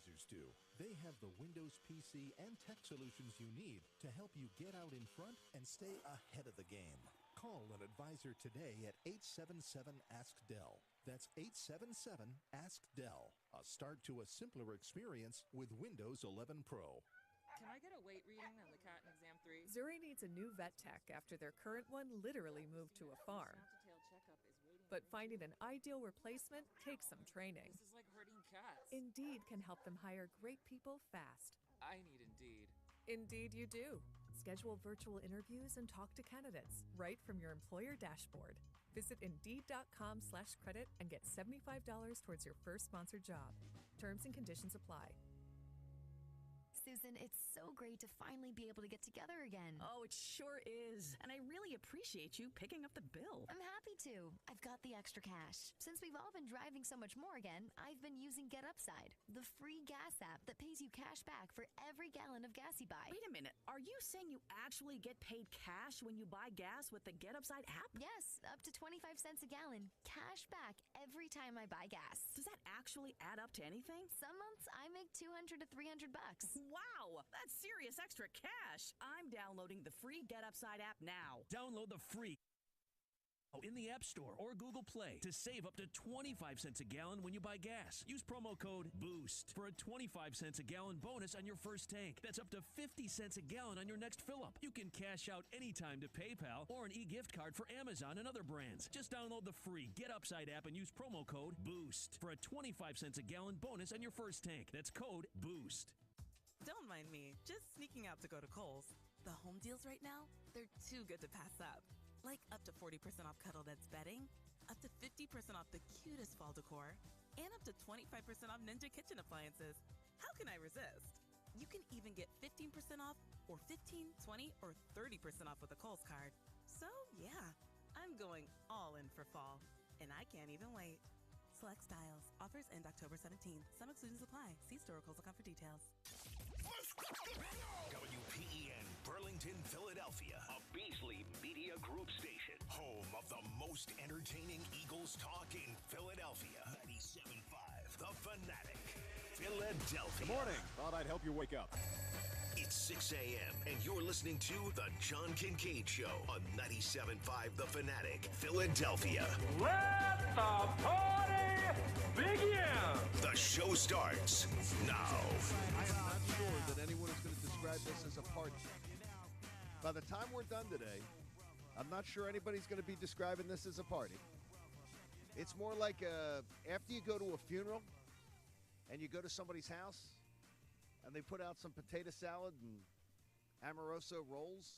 advisors do. They have the Windows PC and tech solutions you need to help you get out in front and stay ahead of the game. Call an advisor today at 877-ASK-DELL. That's 877-ASK-DELL. A start to a simpler experience with Windows 11 Pro. Can I get a weight reading on the cat in exam 3? Zuri needs a new vet tech after their current one literally moved to a farm. But finding an ideal replacement takes some training. This is like herding cats. Indeed can help them hire great people fast. I need Indeed. Indeed you do. Schedule virtual interviews and talk to candidates right from your employer dashboard. Visit Indeed.com/credit and get $75 towards your first sponsored job. Terms and conditions apply. Susan, it's so great to finally be able to get together again. Oh, it sure is. And I really appreciate you picking up the bill. I'm happy to. I've got the extra cash. Since we've all been driving so much more again, I've been using Get Upside, the free gas app that pays you cash back for every gallon of gas you buy. Wait a minute. Are you saying you actually get paid cash when you buy gas with the Get Upside app? Yes, up to 25 cents a gallon. Cash back every time I buy gas. Does that actually add up to anything? Some months I make $200 to $300. Wow, that's serious extra cash. I'm downloading the free Get Upside app now. Download the free in the App Store or Google Play to save up to 25 cents a gallon when you buy gas. Use promo code BOOST for a 25 cents a gallon bonus on your first tank. That's up to 50 cents a gallon on your next fill-up. You can cash out anytime to PayPal or an e-gift card for Amazon and other brands. Just download the free Get Upside app and use promo code BOOST for a 25 cents a gallon bonus on your first tank. That's code BOOST. Don't mind me, just sneaking out to go to Kohl's. The home deals right now, they're too good to pass up. Like up to 40% off Cuddle Dad's bedding, up to 50% off the cutest fall decor, and up to 25% off Ninja kitchen appliances. How can I resist? You can even get 15% off or 15, 20, or 30% off with a Kohl's card. So yeah, I'm going all in for fall, and I can't even wait. Select styles. Offers end October 17th. Some exclusions apply. See store or Kohl's.com for details. WPEN Burlington, Philadelphia, a Beasley Media Group station, home of the most entertaining Eagles talk in Philadelphia. 97.5, The Fanatic, Philadelphia. Good morning. Thought I'd help you wake up. It's 6 a.m. and you're listening to The John Kincade Show on 97.5 The Fanatic, Philadelphia. Let the party begin! The show starts now. I am not sure that anyone is going to describe this as a party. By the time we're done today, I'm not sure anybody's going to be describing this as a party. It's more like after you go to a funeral and you go to somebody's house and they put out some potato salad and Amoroso rolls.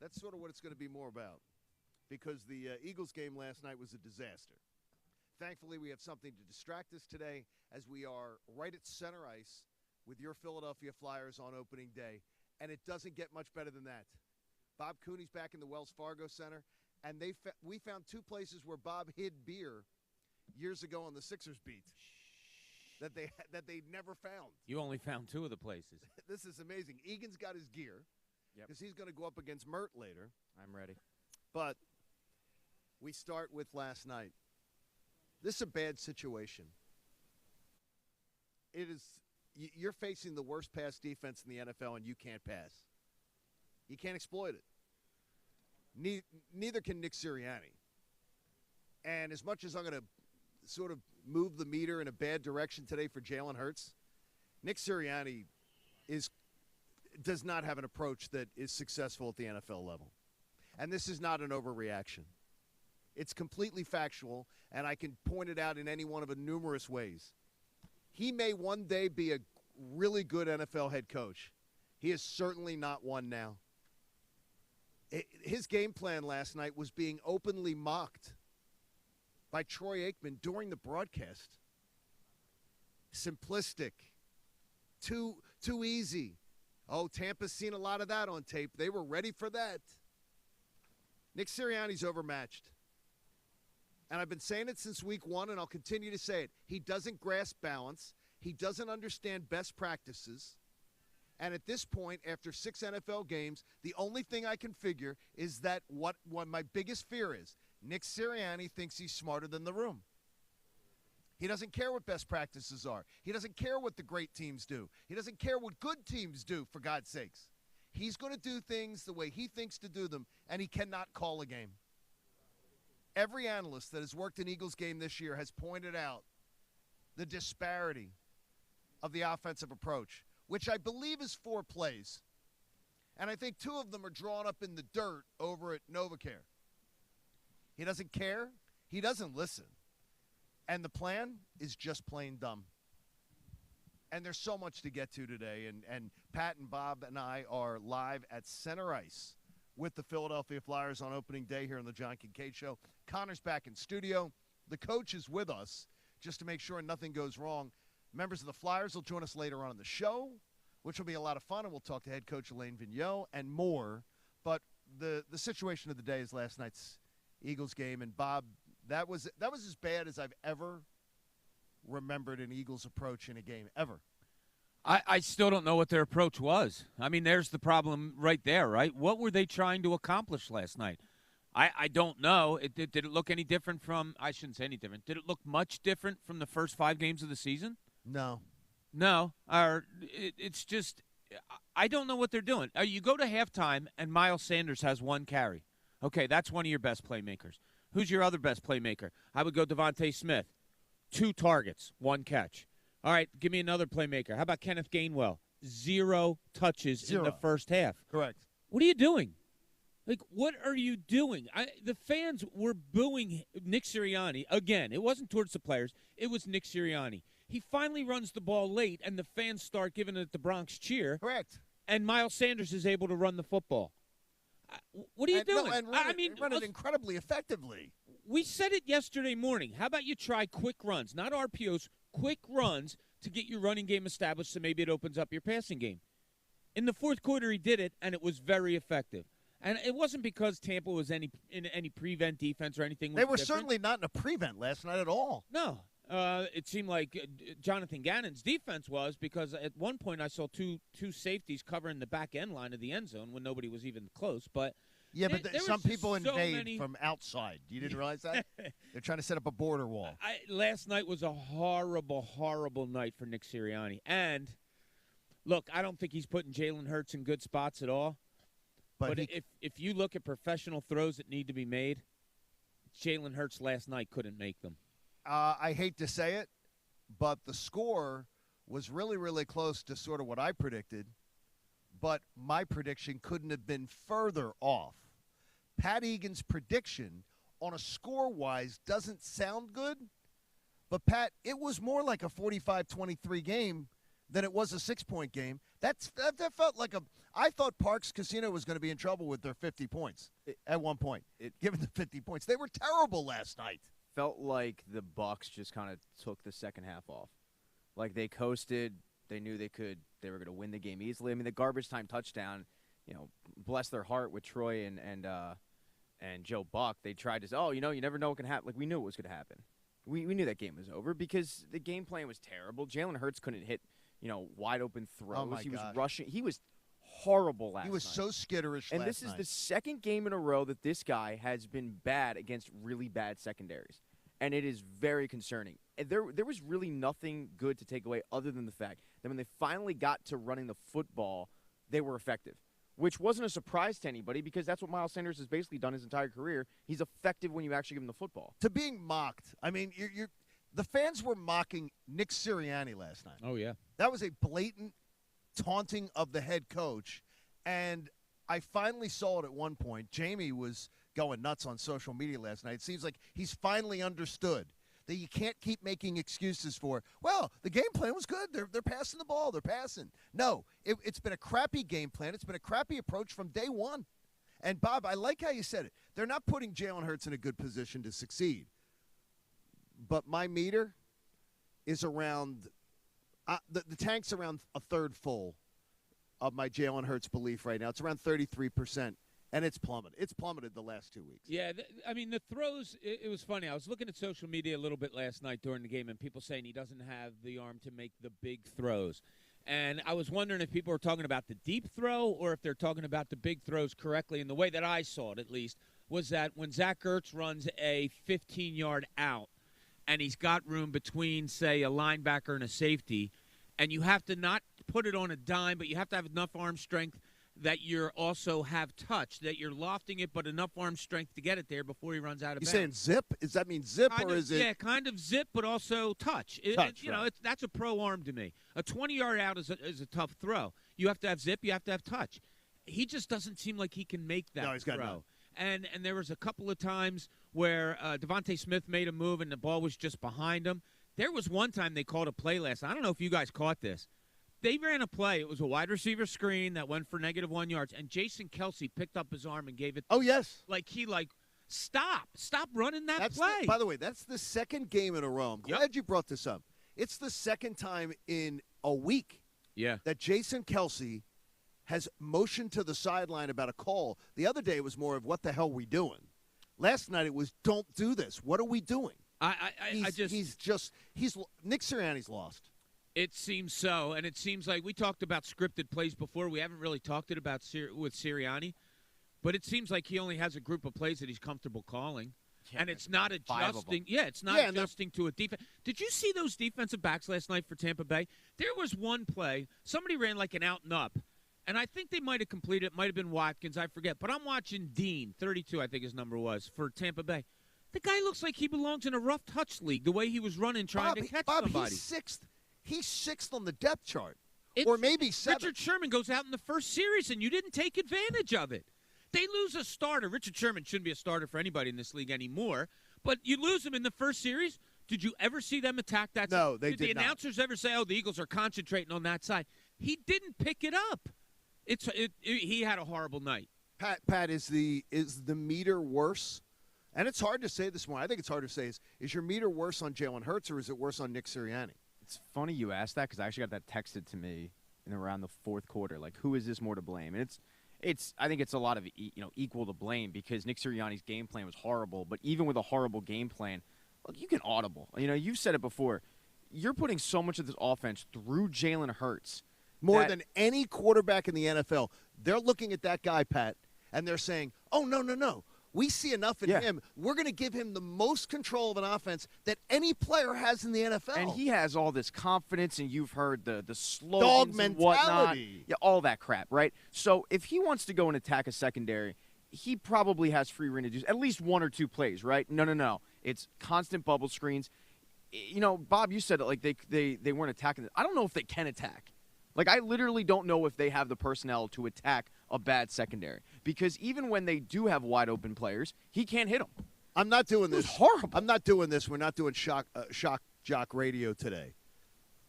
That's sort of what it's going to be more about, because the Eagles game last night was a disaster. Thankfully, we have something to distract us today as we are right at center ice with your Philadelphia Flyers on opening day, and it doesn't get much better than that. Bob Cooney's back in the Wells Fargo Center, and we found two places where Bob hid beer years ago on the Sixers beat that they never found. You only found two of the places. This is amazing. Egan's got his gear because he's going to go up against Mert later. I'm ready. But we start with last night. This is a bad situation. It is. You're facing the worst pass defense in the NFL, and you can't pass. You can't exploit it. Neither can Nick Sirianni. And as much as I'm going to sort of move the meter in a bad direction today for Jalen Hurts, Nick Sirianni does not have an approach that is successful at the NFL level. And this is not an overreaction. It's completely factual, and I can point it out in any one of numerous ways. He may one day be a really good NFL head coach. He is certainly not one now. His game plan last night was being openly mocked by Troy Aikman during the broadcast. Simplistic. Too easy. Oh, Tampa's seen a lot of that on tape. They were ready for that. Nick Sirianni's overmatched. And I've been saying it since week one, and I'll continue to say it. He doesn't grasp balance. He doesn't understand best practices. And at this point, after 6 NFL games, the only thing I can figure is that what my biggest fear is, Nick Sirianni thinks he's smarter than the room. He doesn't care what best practices are. He doesn't care what the great teams do. He doesn't care what good teams do, for God's sakes. He's going to do things the way he thinks to do them, and he cannot call a game. Every analyst that has worked an Eagles game this year has pointed out the disparity of the offensive approach, which I believe is 4 plays. And I think 2 of them are drawn up in the dirt over at NovaCare. He doesn't care. He doesn't listen. And the plan is just plain dumb. And there's so much to get to today. And Pat and Bob and I are live at center ice with the Philadelphia Flyers on opening day here on the John Kincade Show. Connor's back in studio. The coach is with us just to make sure nothing goes wrong. Members of the Flyers will join us later on in the show, which will be a lot of fun, and we'll talk to head coach Elaine Vigneault and more. But the situation of the day is last night's Eagles game. And, Bob, that was as bad as I've ever remembered an Eagles approach in a game, ever. I still don't know what their approach was. I mean, there's the problem right there, right? What were they trying to accomplish last night? I don't know. Did it look any different from – I shouldn't say any different. Did it look much different from the first 5 games of the season? No. No. It's just – I don't know what they're doing. You go to halftime, and Miles Sanders has 1 carry. Okay, that's one of your best playmakers. Who's your other best playmaker? I would go Devontae Smith. 2 targets, 1 catch. All right, give me another playmaker. How about Kenneth Gainwell? 0 touches in the first half. Correct. What are you doing? Like, what are you doing? The fans were booing Nick Sirianni. Again, it wasn't towards the players. It was Nick Sirianni. He finally runs the ball late, and the fans start giving it the Bronx cheer. Correct. And Miles Sanders is able to run the football. What are you doing? No, and run it incredibly effectively. We said it yesterday morning. How about you try quick runs, not RPOs, quick runs to get your running game established so maybe it opens up your passing game. In the fourth quarter, he did it, and it was very effective. And it wasn't because Tampa was in any prevent defense or anything. They were certainly not in a prevent last night at all. No. It seemed like Jonathan Gannon's defense was, because at one point I saw two safeties covering the back end line of the end zone when nobody was even close. But yeah, but some people invade from outside. You didn't realize that? They're trying to set up a border wall. Last night was a horrible, horrible night for Nick Sirianni. And, look, I don't think he's putting Jalen Hurts in good spots at all. But if you look at professional throws that need to be made, Jalen Hurts last night couldn't make them. I hate to say it, but the score was really, really close to sort of what I predicted. But my prediction couldn't have been further off. Pat Egan's prediction on a score-wise doesn't sound good. But, Pat, it was more like a 45-23 game than it was a 6-point game. That felt like I thought Parks Casino was going to be in trouble with their 50 points at one point, given the 50 points. They were terrible last night. Felt like the Bucs just kind of took the second half off. Like, they coasted. They knew they were going to win the game easily. I mean, the garbage time touchdown, bless their heart with Troy and Joe Buck. They tried to say, you never know what can happen. Like, we knew it was going to happen. We knew that game was over because the game plan was terrible. Jalen Hurts couldn't hit, wide open throws. Oh my he was gosh. rushing. He was horrible last night. He was so skitterish last night. And this is the second game in a row that this guy has been bad against really bad secondaries. And it is very concerning. And there was really nothing good to take away other than the fact that when they finally got to running the football, they were effective, which wasn't a surprise to anybody because that's what Miles Sanders has basically done his entire career. He's effective when you actually give him the football. To being mocked. I mean, the fans were mocking Nick Sirianni last night. Oh, yeah. That was a blatant taunting of the head coach. And I finally saw it at one point. Jamie was going nuts on social media last night. It seems like he's finally understood that you can't keep making excuses for, well, the game plan was good. They're passing the ball. They're passing. No, it's been a crappy game plan. It's been a crappy approach from day one. And, Bob, I like how you said it. They're not putting Jalen Hurts in a good position to succeed. But my meter is around the tank's around a third full of my Jalen Hurts belief right now. It's around 33%. And it's plummeted. It's plummeted the last 2 weeks. Yeah, the throws, it was funny. I was looking at social media a little bit last night during the game, and people saying he doesn't have the arm to make the big throws. And I was wondering if people were talking about the deep throw or if they're talking about the big throws correctly. And the way that I saw it, at least, was that when Zach Ertz runs a 15-yard out and he's got room between, say, a linebacker and a safety, and you have to not put it on a dime, but you have to have enough arm strength that you also have touch, that you're lofting it, but enough arm strength to get it there before he runs out of bounds. You saying zip? Does that mean zip, Kind or of, is it? Yeah, kind of zip, but also touch. That's a pro arm to me. A 20-yard out is a tough throw. You have to have zip. You have to have touch. He just doesn't seem like he can make that No, he's got throw. none. And there was a couple of times where Devontae Smith made a move and the ball was just behind him. There was one time they called a play last. I don't know if you guys caught this. They ran a play. It was a wide receiver screen that went for -1 yards, and Jason Kelsey picked up his arm and gave it. Oh, yes. Stop running that play. By the way, that's the second game in a row. I'm glad you brought this up. It's the second time in a week that Jason Kelsey has motioned to the sideline about a call. The other day it was more of, what the hell are we doing? Last night it was, don't do this. What are we doing? Nick Sirianni's lost. It seems so, and it seems like we talked about scripted plays before. We haven't really talked it about with Sirianni, but it seems like he only has a group of plays that he's comfortable calling, and it's not adjusting. Yeah, it's not adjusting to a defense. Did you see those defensive backs last night for Tampa Bay? There was one play. Somebody ran like an out and up, and I think they might have completed it. Might have been Watkins. I forget. But I'm watching Dean, 32 I think his number was, for Tampa Bay. The guy looks like he belongs in a rough touch league, the way he was running trying to catch somebody. He's sixth. He's sixth on the depth chart, or maybe seventh. Richard Sherman goes out in the first series, and you didn't take advantage of it. They lose a starter. Richard Sherman shouldn't be a starter for anybody in this league anymore, but you lose him in the first series. Did you ever see them attack that side? No, they did the not. Announcers ever say, oh, the Eagles are concentrating on that side? He didn't pick it up. He had a horrible night. Pat, is the meter worse? And it's hard to say this morning. I think it's hard to say. Is your meter worse on Jalen Hurts, or is it worse on Nick Sirianni? It's funny you asked that, because I actually got that texted to me in around the fourth quarter. Like, who is this more to blame? And I think it's a lot of equal to blame, because Nick Sirianni's game plan was horrible. But even with a horrible game plan, look, you can audible. You've said it before. You're putting so much of this offense through Jalen Hurts. More than any quarterback in the NFL. They're looking at that guy, Pat, and they're saying, oh, no. We see enough in him. We're going to give him the most control of an offense that any player has in the NFL. And he has all this confidence, and you've heard the slogans dog and mentality. whatnot. Yeah, all that crap, right? So if he wants to go and attack a secondary, he probably has free reign to do at least one or two plays, right? No. It's constant bubble screens. Bob, you said it like they weren't attacking. I don't know if they can attack. Like, I literally don't know if they have the personnel to attack a bad secondary, because even when they do have wide open players, he can't hit them. I'm not doing this. It's horrible. I'm not doing this. We're not doing shock jock radio today.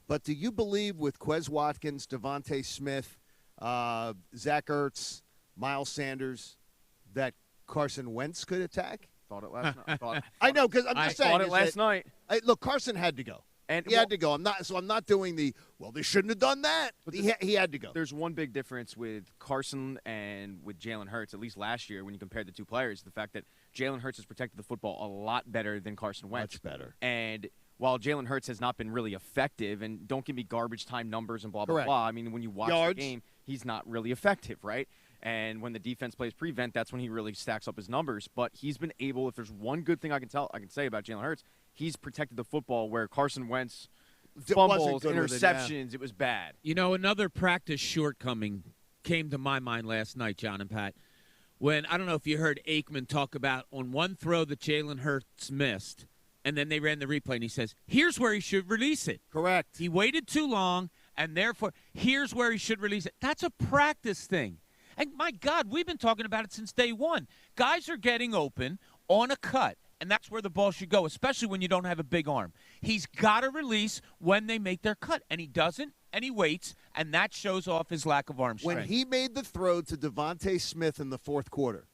But do you believe with Quez Watkins, Devontae Smith, Zach Ertz, Miles Sanders, that Carson Wentz could attack? Thought it last night. I know, because I'm just saying. I thought it last night. Look, Carson had to go. And he had to go. I'm not doing they shouldn't have done that. But he had to go. There's one big difference with Carson and with Jalen Hurts, at least last year when you compared the two players, the fact that Jalen Hurts has protected the football a lot better than Carson Wentz. Much better. And while Jalen Hurts has not been really effective, and don't give me garbage time numbers and blah, blah, blah. I mean, when you watch the game, he's not really effective, right? And when the defense plays prevent, that's when he really stacks up his numbers. But he's been able, if there's one good thing I can say about Jalen Hurts, he's protected the football where Carson Wentz fumbles, interceptions, it was bad. Another practice shortcoming came to my mind last night, John and Pat, when I don't know if you heard Aikman talk about on one throw that Jalen Hurts missed, and then they ran the replay, and he says, here's where he should release it. Correct. He waited too long, and therefore, here's where he should release it. That's a practice thing. And, my God, we've been talking about it since day one. Guys are getting open on a cut, and that's where the ball should go, especially when you don't have a big arm. He's got to release when they make their cut, and he doesn't, and he waits, and that shows off his lack of arm strength. When he made the throw to Devontae Smith in the fourth quarter,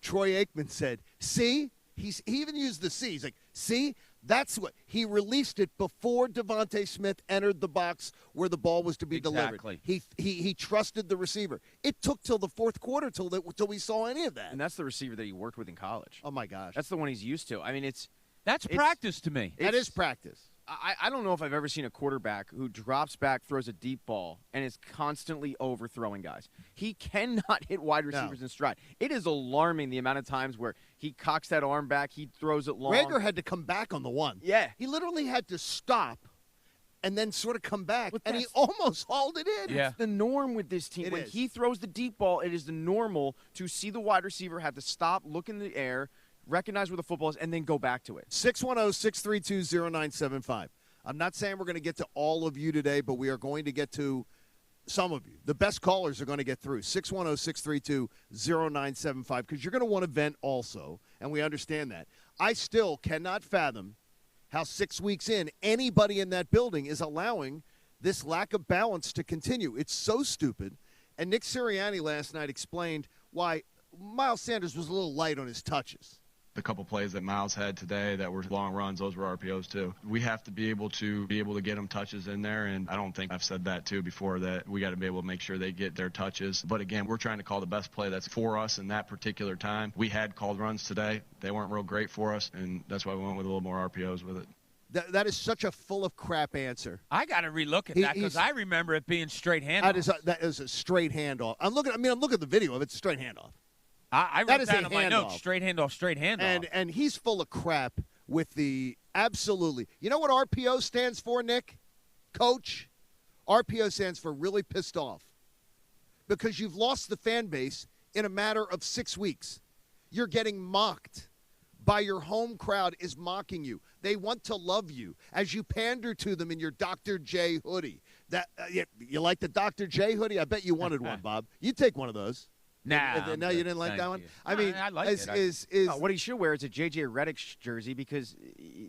Troy Aikman said, see? He even used the C. He's like, see? That's what he released it before Devontae Smith entered the box where the ball was to be delivered. He trusted the receiver. It took till the fourth quarter till we saw any of that. And that's the receiver that he worked with in college. Oh my gosh, that's the one he's used to. I mean, that's practice to me. That is practice. I don't know if I've ever seen a quarterback who drops back, throws a deep ball, and is constantly overthrowing guys. He cannot hit wide receivers in stride. It is alarming the amount of times where He cocks that arm back. He throws it long. Rager had to come back on the one. Yeah. He literally had to stop and then sort of come back, and he almost hauled it in. It's the norm with this team. When he throws the deep ball, it is the normal to see the wide receiver have to stop, look in the air, recognize where the football is, and then go back to it. 610-632-0975. I'm not saying we're going to get to all of you today, but we are going to get to some of you. The best callers are going to get through. 610-632-0975, because you're going to want to vent also, and we understand that. I still cannot fathom how 6 weeks in, anybody in that building is allowing this lack of balance to continue. It's so stupid. And Nick Sirianni last night explained why Miles Sanders was a little light on his touches. The couple plays that Miles had today that were long runs, those were RPOs too. We have to be able to get them touches in there, and I don't think I've said that too before, that we got to be able to make sure they get their touches. But again, we're trying to call the best play that's for us in that particular time. We had called runs today. They weren't real great for us, and that's why we went with a little more RPOs with it. That is such a full of crap answer. I got to relook at that because I remember it being straight handoff. That is a straight handoff. I'm looking at the video of it. It's a straight handoff. I wrote down on my notes, straight handoff, straight handoff. And he's full of crap with the absolutely. You know what RPO stands for, Nick? Coach? RPO stands for really pissed off. Because you've lost the fan base in a matter of 6 weeks. You're getting mocked by your home crowd is mocking you. They want to love you as you pander to them in your Dr. J hoodie. You like the Dr. J hoodie? I bet you wanted one, Bob. You'd take one of those. Nah. No, you didn't like that one? I mean, I like it. What he should wear is a J.J. Redick jersey because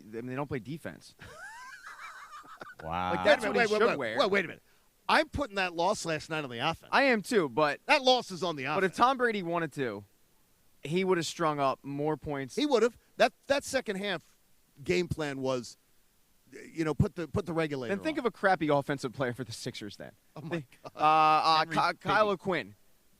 they don't play defense. Wow. Like, that's what he should wear. Wait a minute. I'm putting that loss last night on the offense. I am too, but that loss is on the offense. But if Tom Brady wanted to, he would have strung up more points. He would have. That second half game plan was, put the regulator. And think on. of a crappy offensive player for the Sixers then. Oh my God. Kylo Quinn.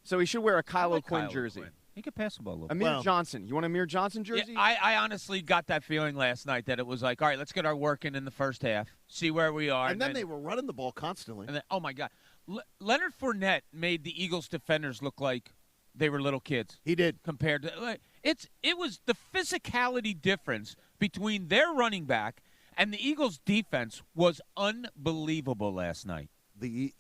So he should wear a Kylo Quinn jersey. Quinn. He could pass the ball a little. Amir Johnson. You want Amir Johnson jersey? Yeah, I honestly got that feeling last night that it was like, all right, let's get our work in the first half, see where we are. And then they were running the ball constantly. And then, oh, my God. Leonard Fournette made the Eagles defenders look like they were little kids. He did. Compared to it was the physicality difference between their running back and the Eagles' defense was unbelievable last night. The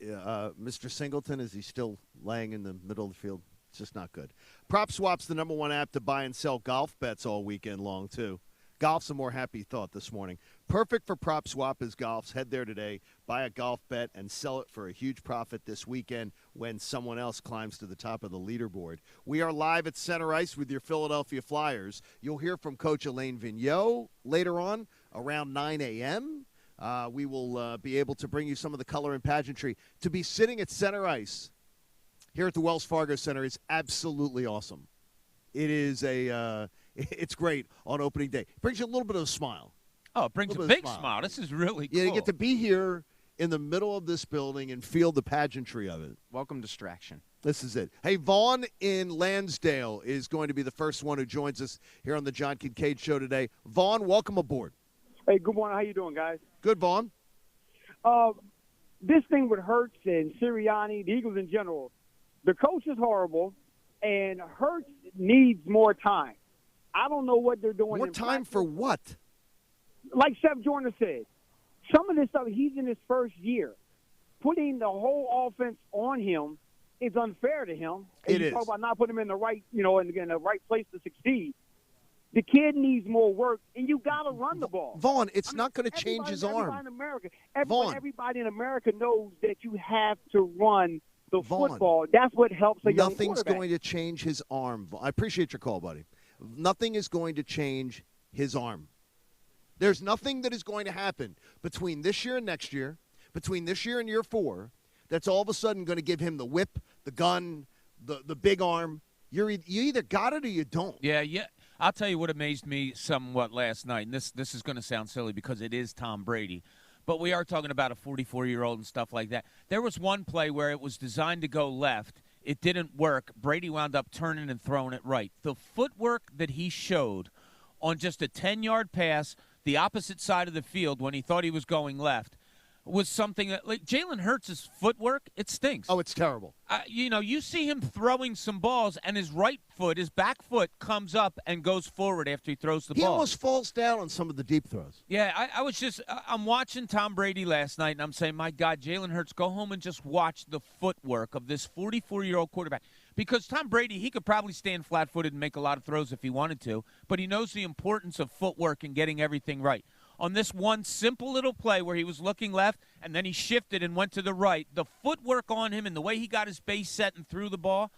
Mr. Singleton, is he still laying in the middle of the field? It's just not good. PropSwap's the #1 app to buy and sell golf bets all weekend long, too. Golf's a more happy thought this morning. Perfect for PropSwap is golf's. Head there today, buy a golf bet, and sell it for a huge profit this weekend when someone else climbs to the top of the leaderboard. We are live at Center Ice with your Philadelphia Flyers. You'll hear from Coach Elaine Vigneault later on around 9 a.m., we will be able to bring you some of the color and pageantry. To be sitting at Center Ice here at the Wells Fargo Center is absolutely awesome. It is it's great on opening day. It brings you a little bit of a smile. Oh, it brings a big smile. This is really cool. You get to be here in the middle of this building and feel the pageantry of it. Welcome distraction. This is it. Hey, Vaughn in Lansdale is going to be the first one who joins us here on the John Kincade Show today. Vaughn, welcome aboard. Hey, good morning. How you doing, guys? Good, Vaughn. This thing with Hurts and Sirianni, the Eagles in general, the coach is horrible, and Hurts needs more time. I don't know what they're doing. More time for what? Like Chef Jordan said, some of this stuff, he's in his first year. Putting the whole offense on him is unfair to him. And you talk about not putting him in the right, in the right place to succeed. The kid needs more work, and you got to run the ball. Vaughn, it's not going to change his arm. Everybody in America knows that you have to run the football. That's what helps a young quarterback. Nothing's going to change his arm. I appreciate your call, buddy. Nothing is going to change his arm. There's nothing that is going to happen between this year and next year, between this year and year 4, that's all of a sudden going to give him the whip, the gun, the big arm. You either got it or you don't. Yeah. I'll tell you what amazed me somewhat last night, and this is going to sound silly because it is Tom Brady, but we are talking about a 44-year-old and stuff like that. There was one play where it was designed to go left. It didn't work. Brady wound up turning and throwing it right. The footwork that he showed on just a 10-yard pass, the opposite side of the field when he thought he was going left, was something that, like, Jalen Hurts' footwork, it stinks. Oh, it's terrible. You see him throwing some balls, and his right foot, his back foot, comes up and goes forward after he throws the ball. He almost falls down on some of the deep throws. Yeah, I'm watching Tom Brady last night, and I'm saying, my God, Jalen Hurts, go home and just watch the footwork of this 44-year-old quarterback. Because Tom Brady, he could probably stand flat-footed and make a lot of throws if he wanted to, but he knows the importance of footwork and getting everything right. On this one simple little play where he was looking left and then he shifted and went to the right, the footwork on him and the way he got his base set and threw the ball,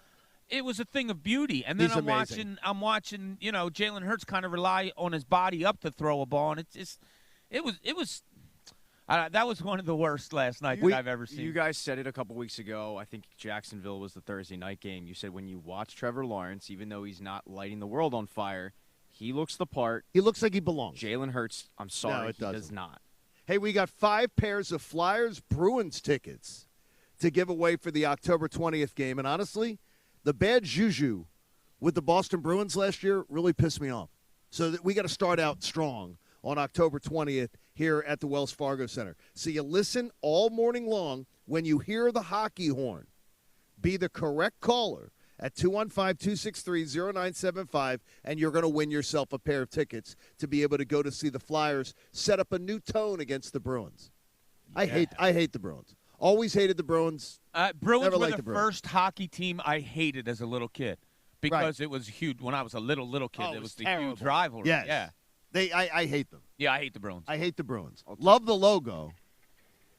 it was a thing of beauty. And then I'm watching, Jalen Hurts kind of rely on his body up to throw a ball, and that was one of the worst last night that I've ever seen. You guys said it a couple weeks ago. I think Jacksonville was the Thursday night game. You said when you watch Trevor Lawrence, even though he's not lighting the world on fire, he looks the part. He looks like he belongs. Jalen Hurts, I'm sorry, he does not. Hey, we got 5 pairs of Flyers-Bruins tickets to give away for the October 20th game. And honestly, the bad juju with the Boston Bruins last year really pissed me off. So we got to start out strong on October 20th here at the Wells Fargo Center. So you listen all morning long. When you hear the hockey horn, be the correct caller at 215-263-0975, and you're going to win yourself a pair of tickets to be able to go to see the Flyers set up a new tone against the Bruins. Yeah. I hate the Bruins. Always hated the Bruins. Bruins Never were liked the Bruins. first hockey team I hated as a little kid because it was huge. When I was a little kid, it was the huge rivalry. Yes. Yeah. I hate them. Yeah, I hate the Bruins. I hate the Bruins. Love the logo.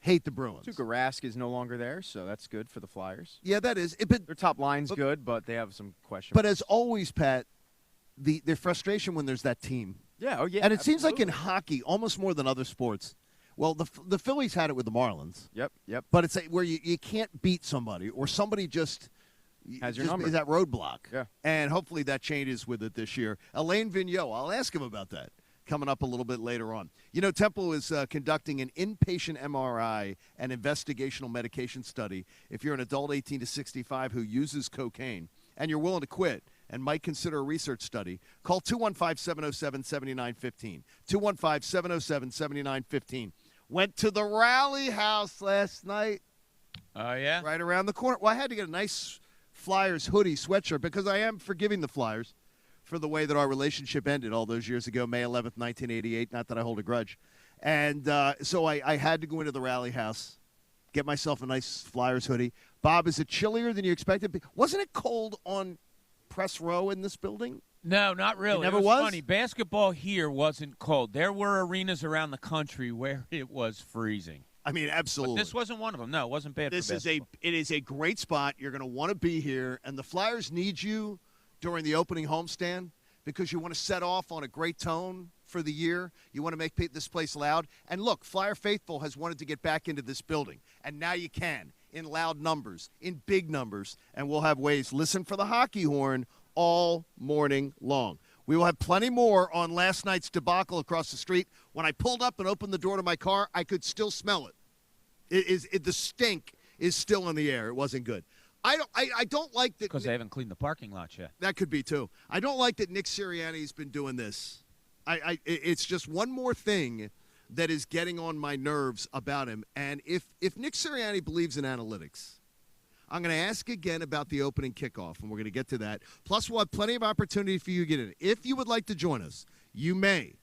Hate the Bruins. Tuukka Rask is no longer there, so that's good for the Flyers. Yeah, that is. Their top line's good, but they have some questions. But as always, Pat, the frustration when there's that team. Yeah, And it seems like in hockey, almost more than other sports. Well, the Phillies had it with the Marlins. Yep. But it's where you can't beat somebody, or somebody just has your number. Is that roadblock. Yeah. And hopefully that changes with it this year. Alain Vigneault, I'll ask him about that coming up a little bit later on. Temple is conducting an inpatient MRI and investigational medication study if you're an adult 18 to 65 who uses cocaine and you're willing to quit and might consider a research study. Call 215-707-7915. 215-707-7915. Went to the Rally House last night. Oh, yeah? Right around the corner. Well, I had to get a nice Flyers hoodie sweatshirt because I am forgiving the Flyers for the way that our relationship ended all those years ago, May 11th, 1988. Not that I hold a grudge. And so I had to go into the Rally House, get myself a nice Flyers hoodie. Bob, is it chillier than you expected? Wasn't it cold on press row in this building? No, not really. It never was was? Funny. Basketball here wasn't cold. There were arenas around the country where it was freezing. I mean, absolutely. But this wasn't one of them. No, it wasn't bad. It is a great spot. You're going to want to be here, and the Flyers need you during the opening homestand because you want to set off on a great tone for the year. You want to make this place loud. And look, Flyer Faithful has wanted to get back into this building, and now you can in loud numbers, in big numbers, and we'll have ways. Listen for the hockey horn all morning long. We will have plenty more on last night's debacle across the street. When I pulled up and opened the door to my car, I could still smell it. The stink is still in the air. It wasn't good. I don't like that because they haven't cleaned the parking lot yet. That could be too. I don't like that Nick Sirianni's been doing this. It's just one more thing that is getting on my nerves about him. And if Nick Sirianni believes in analytics, I'm going to ask again about the opening kickoff, and we're going to get to that. Plus, we'll have plenty of opportunity for you to get in. If you would like to join us, you may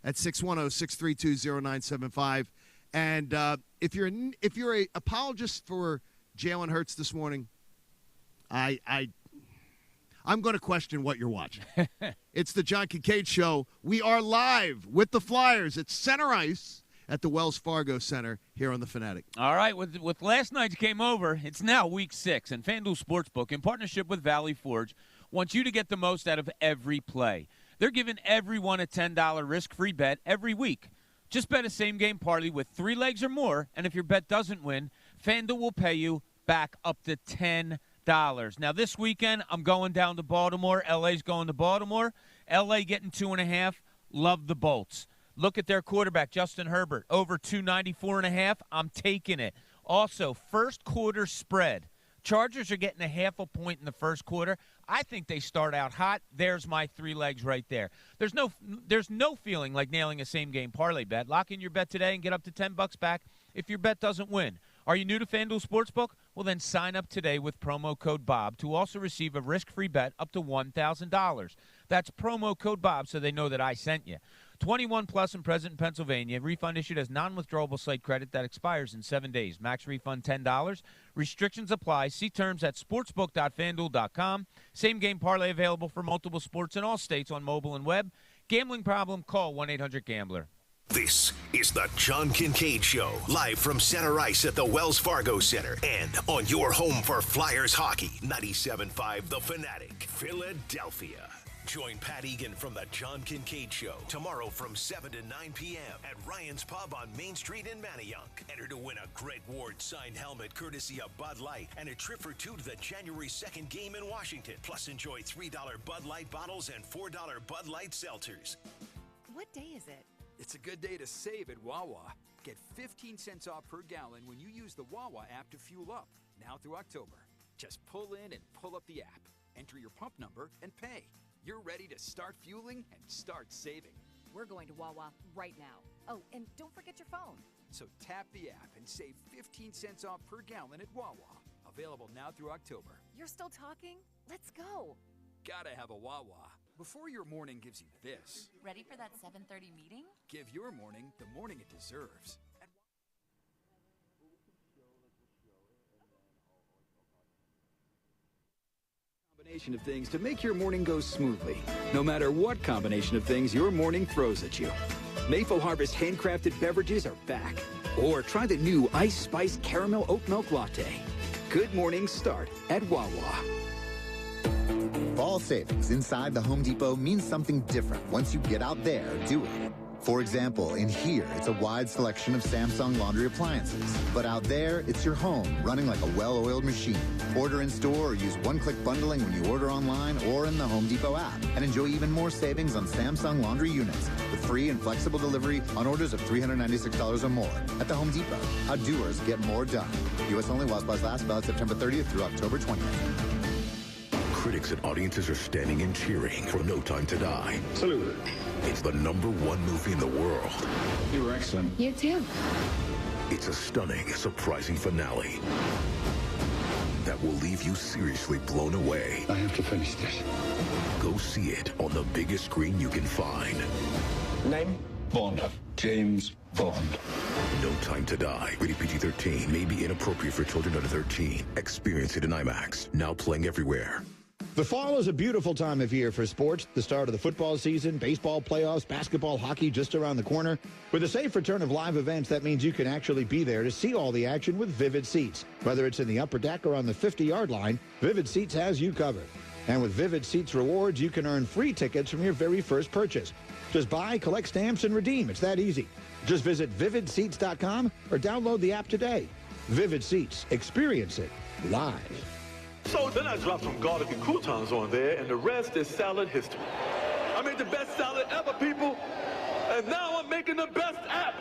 at 610-632-0975. And if you're a apologist for Jalen Hurts this morning, I'm going to question what you're watching. It's the John Kincade Show. We are live with the Flyers at Center Ice at the Wells Fargo Center here on The Fanatic. All right, with last night's game over, it's now Week 6, and FanDuel Sportsbook, in partnership with Valley Forge, wants you to get the most out of every play. They're giving everyone a $10 risk-free bet every week. Just bet a same-game parlay with 3 legs or more, and if your bet doesn't win, FanDuel will pay you back up to $10. Now, this weekend, I'm going down to Baltimore. LA's going to Baltimore. LA getting 2.5. Love the Bolts. Look at their quarterback, Justin Herbert, over 294.5. I'm taking it. Also, first quarter spread. Chargers are getting 0.5 point in the first quarter. I think they start out hot. There's my 3 legs right there. There's no feeling like nailing a same-game parlay bet. Lock in your bet today and get up to $10 back if your bet doesn't win. Are you new to FanDuel Sportsbook? Well, then sign up today with promo code BOB to also receive a risk-free bet up to $1,000. That's promo code BOB so they know that I sent you. 21 plus and present in Pennsylvania. Refund issued as non-withdrawable site credit that expires in 7 days. Max refund $10. Restrictions apply. See terms at sportsbook.fanduel.com. Same game parlay available for multiple sports in all states on mobile and web. Gambling problem? Call 1-800-GAMBLER. This is the John Kincade Show, live from center ice at the Wells Fargo Center and on your home for Flyers hockey, 97.5 The Fanatic, Philadelphia. Join Pat Egan from the John Kincade Show tomorrow from 7 to 9 p.m. at Ryan's Pub on Main Street in Manayunk. Enter to win a Greg Ward signed helmet courtesy of Bud Light and a trip for 2 to the January 2nd game in Washington. Plus enjoy $3 Bud Light bottles and $4 Bud Light seltzers. What day is it? It's a good day to save at Wawa. Get 15 cents off per gallon when you use the Wawa app to fuel up, now through October. Just pull in and pull up the app, enter your pump number, and pay. You're ready to start fueling and start saving. We're going to Wawa right now. Oh, and don't forget your phone. So tap the app and save 15 cents off per gallon at Wawa. Available now through October. You're still talking? Let's go. Gotta have a Wawa. Before your morning gives you this. Ready for that 7:30 meeting? Give your morning the morning it deserves. Combination of things to make your morning go smoothly. No matter what combination of things your morning throws at you. Maple Harvest handcrafted beverages are back. Or try the new Ice Spice Caramel Oat Milk Latte. Good mornings start at Wawa. Fall savings inside the Home Depot means something different once you get out there doing it. For example, in here, it's a wide selection of Samsung laundry appliances. But out there, it's your home running like a well-oiled machine. Order in store or use one-click bundling when you order online or in the Home Depot app. And enjoy even more savings on Samsung laundry units with free and flexible delivery on orders of $396 or more. At the Home Depot, how doers get more done. U.S. only while supplies last, valid September 30th through October 20th. Critics and audiences are standing and cheering for No Time to Die. Salute. It's the #1 movie in the world. You were excellent. You too. It's a stunning, surprising finale that will leave you seriously blown away. I have to finish this. Go see it on the biggest screen you can find. Name? Bond. James Bond. No Time to Die. Rated PG-13. May be inappropriate for children under 13. Experience it in IMAX. Now playing everywhere. The fall is a beautiful time of year for sports. The start of the football season, baseball playoffs, basketball, hockey just around the corner. With a safe return of live events, that means you can actually be there to see all the action with Vivid Seats. Whether it's in the upper deck or on the 50-yard line, Vivid Seats has you covered. And with Vivid Seats rewards, you can earn free tickets from your very first purchase. Just buy, collect stamps, and redeem. It's that easy. Just visit vividseats.com or download the app today. Vivid Seats. Experience it live. So then I dropped some garlic and croutons on there, and the rest is salad history. I made the best salad ever, people, and now I'm making the best app.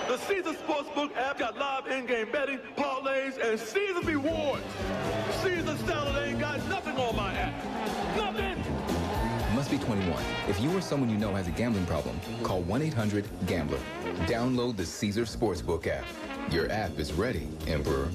The Caesar Sportsbook app got live in-game betting, parlays, and Caesar rewards. Caesar salad ain't got nothing on my app. Nothing! Must be 21. If you or someone you know has a gambling problem, call 1-800-GAMBLER. Download the Caesar Sportsbook app. Your app is ready, Emperor.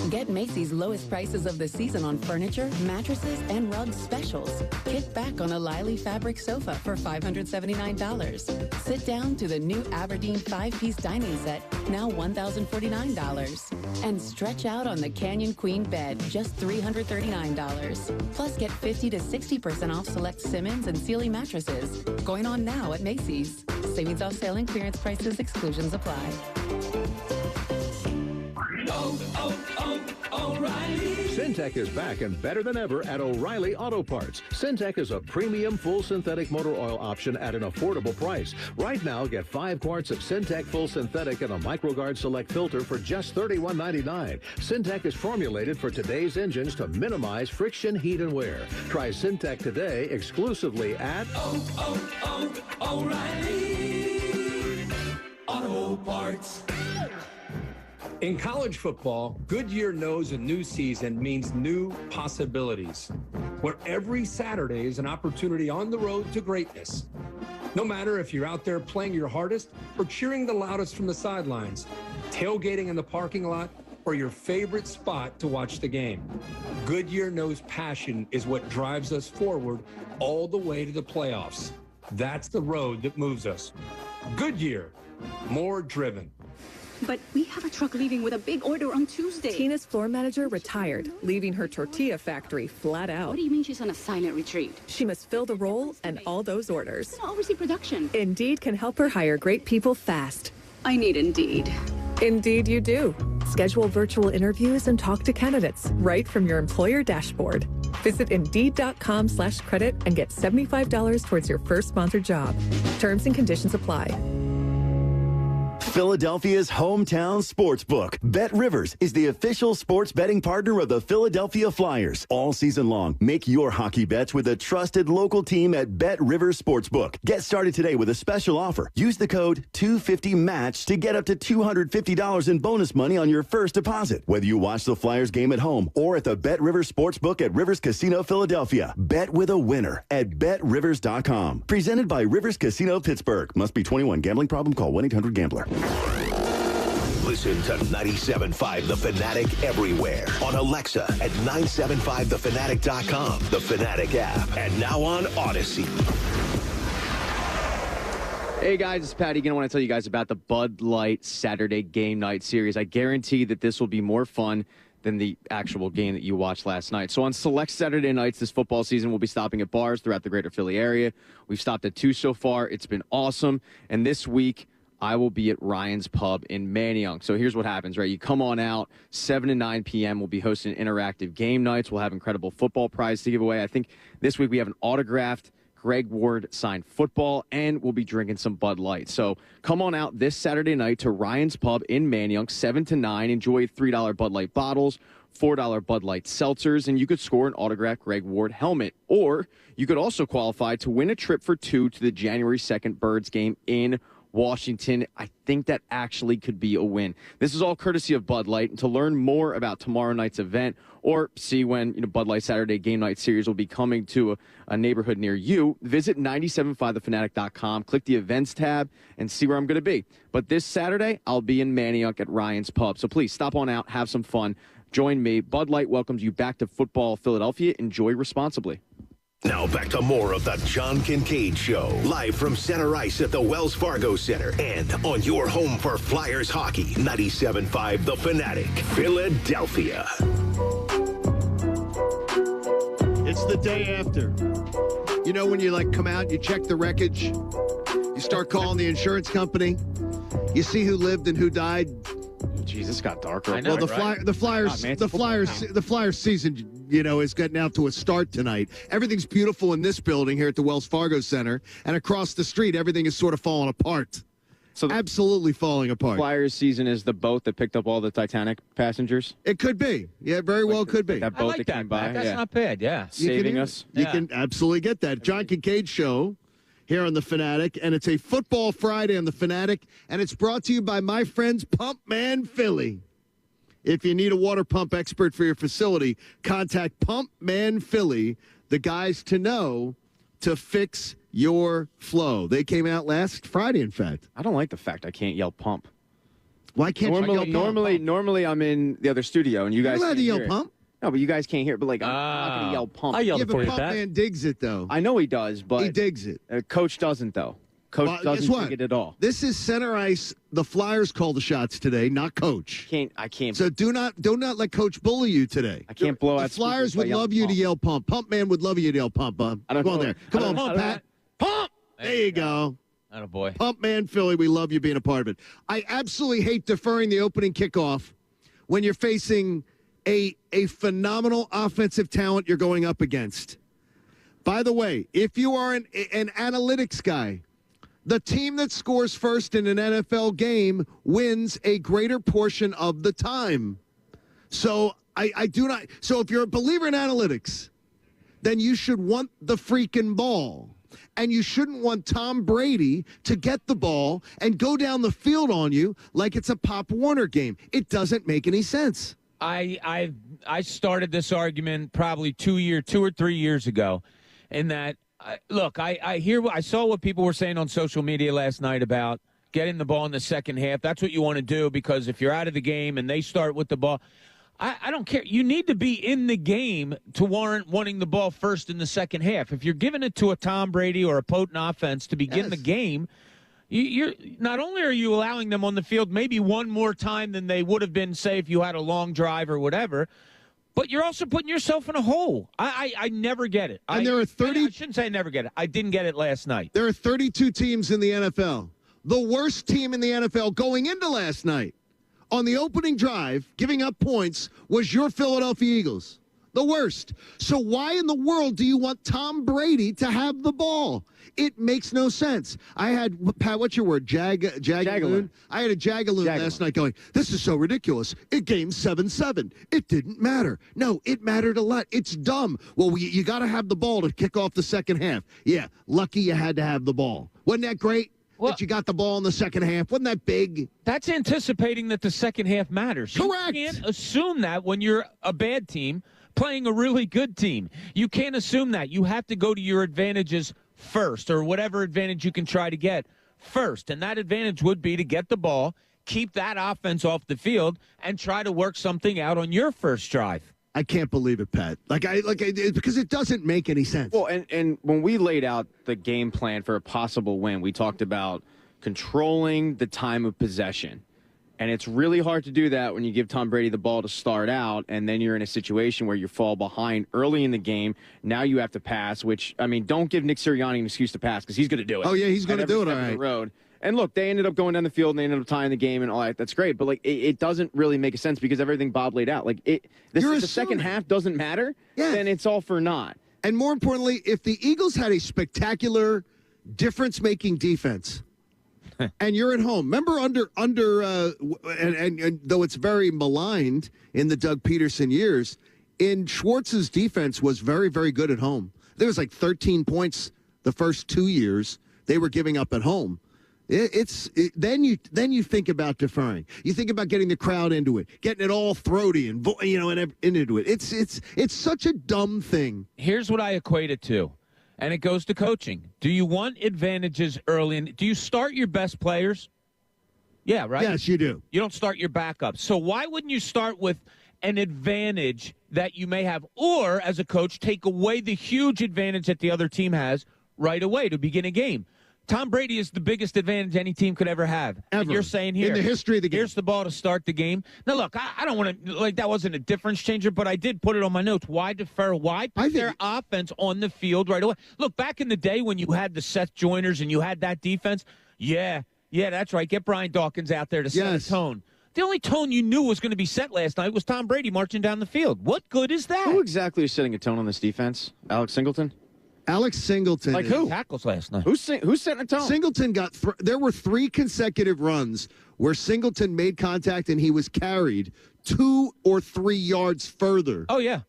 Get Macy's lowest prices of the season on furniture, mattresses, and rug specials. Kick back on a Lily fabric sofa for $579. Sit down to the new Aberdeen 5-piece dining set, now $1,049. And stretch out on the Canyon Queen bed, just $339. Plus, get 50 to 60% off select Simmons and Sealy mattresses. Going on now at Macy's. Savings off sale and clearance prices, exclusions apply. O'Reilly. Syntec is back and better than ever at O'Reilly Auto Parts. Syntec is a premium full synthetic motor oil option at an affordable price. Right now, get 5 quarts of Syntec full synthetic and a MicroGuard Select filter for just $31.99. Syntec is formulated for today's engines to minimize friction, heat, and wear. Try Syntec today exclusively at O'Reilly Auto Parts. In college football, Goodyear knows a new season means new possibilities, where every Saturday is an opportunity on the road to greatness. No matter if you're out there playing your hardest or cheering the loudest from the sidelines, tailgating in the parking lot, or your favorite spot to watch the game, Goodyear knows passion is what drives us forward all the way to the playoffs. That's the road that moves us. Goodyear, more driven. But we have a truck leaving with a big order on Tuesday. Tina's floor manager retired, leaving her tortilla factory flat out. What do you mean she's on a silent retreat? She must fill the role and all those orders. Oversee production. Indeed can help her hire great people fast. I need Indeed. Indeed you do. Schedule virtual interviews and talk to candidates right from your employer dashboard. Visit Indeed.com/credit and get $75 towards your first sponsored job. Terms and conditions apply. Philadelphia's hometown sportsbook. Bet Rivers is the official sports betting partner of the Philadelphia Flyers. All season long, make your hockey bets with a trusted local team at Bet Rivers Sportsbook. Get started today with a special offer. Use the code 250MATCH to get up to $250 in bonus money on your first deposit. Whether you watch the Flyers game at home or at the Bet Rivers Sportsbook at Rivers Casino Philadelphia, bet with a winner at BetRivers.com. Presented by Rivers Casino Pittsburgh. Must be 21. Gambling problem? Call 1-800-GAMBLER. Listen to 97.5 The Fanatic everywhere. On Alexa at 975thefanatic.com, the Fanatic app, and now on Odyssey. Hey guys, it's Patty. I want to tell you guys about the Bud Light Saturday Game Night Series. I guarantee that this will be more fun than the actual game that you watched last night. So on select Saturday nights this football season, we'll be stopping at bars throughout the greater Philly area. We've stopped at 2 so far. It's been awesome. And this week, I will be at Ryan's Pub in Manayunk. So here's what happens, right? You come on out, 7 to 9 p.m. We'll be hosting interactive game nights. We'll have incredible football prizes to give away. I think this week we have an autographed Greg Ward signed football, and we'll be drinking some Bud Light. So come on out this Saturday night to Ryan's Pub in Manayunk, 7 to 9. Enjoy $3 Bud Light bottles, $4 Bud Light seltzers, and you could score an autographed Greg Ward helmet. Or you could also qualify to win a trip for 2 to the January 2nd Birds game in Washington. I think that actually could be a win. This is all courtesy of Bud Light. And to learn more about tomorrow night's event or see when Bud Light Saturday Game Night Series will be coming to a neighborhood near you, visit 975thefanatic.com, click the events tab, and see where I'm going to be. But this Saturday, I'll be in Manayunk at Ryan's Pub. So please stop on out, have some fun. Join me. Bud Light welcomes you back to football Philadelphia. Enjoy responsibly. Now back to more of the John Kincade Show, live from center ice at the Wells Fargo Center and on your home for Flyers hockey, 97.5 The Fanatic, Philadelphia. It's the day after. You know when you come out, you check the wreckage, you start calling the insurance company, you see who lived and who died. Jesus, got darker. I know, well, the Flyers season, is getting out to a start tonight. Everything's beautiful in this building here at the Wells Fargo Center, and across the street, everything is sort of falling apart. So absolutely falling apart. Flyers season is the boat that picked up all the Titanic passengers? It could be. Yeah, very well could be. That boat that came by. That's not bad, yeah. Saving us. You can absolutely get that. John Kincade Show here on The Fanatic, and it's a Football Friday on The Fanatic, and it's brought to you by my friends Pump Man Philly. If you need a water pump expert for your facility, contact Pump Man Philly, the guys to know to fix your flow. They came out last Friday, in fact. I don't like the fact I can't yell pump. Why can't you yell pump? Normally I'm in the other studio, and you guys You're allowed to yell hear pump. No, but you guys can't hear it. But I'm not going to yell pump. I yelled Yeah, before but you, Pump Pat. Man digs it, though. I know he does, but He digs it. Coach doesn't, though. Coach doesn't guess what? dig it at all. This is center ice. The Flyers call the shots today, not Coach. I can't. So do not let Coach bully you today. I can't blow out. The Flyers would love you to yell pump. Pump Man would love you to yell pump. Come on there. Come on, Pat. Pump. There you go. Atta boy. Pump Man Philly, we love you being a part of it. I absolutely hate deferring the opening kickoff when you're facing a phenomenal offensive talent you're going up against. By the way, if you are an analytics guy, the team that scores first in an NFL game wins a greater portion of the time. So I do not. So if you're a believer in analytics, then you should want the freaking ball. and you shouldn't want Tom Brady to get the ball and go down the field on you like it's a Pop Warner game. It doesn't make any sense. I started this argument probably 2 or 3 years ago, in that look, I saw what people were saying on social media last night about getting the ball in the second half. That's what you want to do, because if you're out of the game and they start with the ball, I don't care. You need to be in the game to warrant wanting the ball first in the second half. If you're giving it to a Tom Brady or a potent offense to begin the game, you're not only are you allowing them on the field maybe one more time than they would have been, say, if you had a long drive or whatever, but you're also putting yourself in a hole. I never get it. And there are 30. I shouldn't say I never get it. I didn't get it last night. There are 32 teams in the NFL. The worst team in the NFL going into last night on the opening drive, giving up points, was your Philadelphia Eagles. The worst. So why in the world do you want Tom Brady to have the ball? It makes no sense. I had, Pat, what's your word? Jagaloon? I had a Jagaloon last night going, this is so ridiculous. It game 7-7. It didn't matter. No, it mattered a lot. It's dumb. Well, you got to have the ball to kick off the second half. Yeah, lucky you had to have the ball. Wasn't that great? That you got the ball in the second half. Wasn't that big? That's anticipating that the second half matters. Correct. You can't assume that when you're a bad team playing a really good team. You can't assume that. You have to go to your advantages first, or whatever advantage you can try to get first. And that advantage would be to get the ball, keep that offense off the field, and try to work something out on your first drive. I can't believe it, Pat. Because it doesn't make any sense. Well, and when we laid out the game plan for a possible win, we talked about controlling the time of possession. And it's really hard to do that when you give Tom Brady the ball to start out, and then you're in a situation where you fall behind early in the game. Now you have to pass, which, I mean, don't give Nick Sirianni an excuse to pass, because he's going to do it. Oh, yeah, he's going to do it, all right. Road. And look, they ended up going down the field and they ended up tying the game and all that. That's great. But, like, it doesn't really make a sense because everything Bob laid out. Like, the second half doesn't matter, then it's all for naught. And more importantly, if the Eagles had a spectacular difference-making defense, and you're at home, remember and though it's very maligned in the Doug Peterson years, in Schwartz's defense was very, very good at home. There was like 13 points the first 2 years they were giving up at home. Then you think about deferring. You think about getting the crowd into it, getting it all throaty and into it. It's such a dumb thing. Here's what I equate it to, and it goes to coaching. Do you want advantages early? Do you start your best players? Yeah, right? Yes, you do. You don't start your backups. So why wouldn't you start with an advantage that you may have, or as a coach, take away the huge advantage that the other team has right away to begin a game? Tom Brady is the biggest advantage any team could ever have. Ever. And you're saying here, in the history of the game. Here's the ball to start the game. Now, look, I don't want to, like, that wasn't a difference changer, but I did put it on my notes. Why defer? Why put their offense on the field right away? Look, back in the day when you had the Seth Joyners and you had that defense, yeah, that's right. Get Brian Dawkins out there to set a tone. The only tone you knew was going to be set last night was Tom Brady marching down the field. What good is that? Who exactly is setting a tone on this defense? Alex Singleton? Alex Singleton. Like who? Tackles last night. Who's setting a tone? Singleton got there were 3 consecutive runs where Singleton made contact and he was carried 2 or 3 yards further. Oh yeah.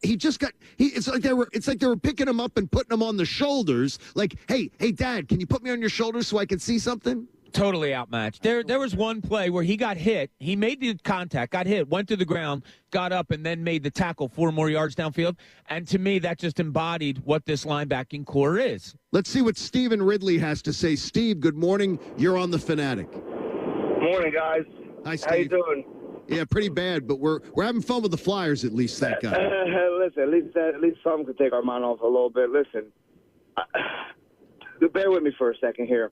He just got it's like they were picking him up and putting him on the shoulders, like, hey Dad, can you put me on your shoulders so I can see something? Totally outmatched. There was one play where he got hit. He made the contact, got hit, went to the ground, got up, and then made the tackle 4 more yards downfield. And to me, that just embodied what this linebacking core is. Let's see what Stephen Ridley has to say. Steve, good morning. You're on The Fanatic. Morning, guys. Hi, Steve. How you doing? Yeah, pretty bad, but we're having fun with the Flyers at least, thank God. Listen, at least something could take our mind off a little bit. Listen, bear with me for a second here.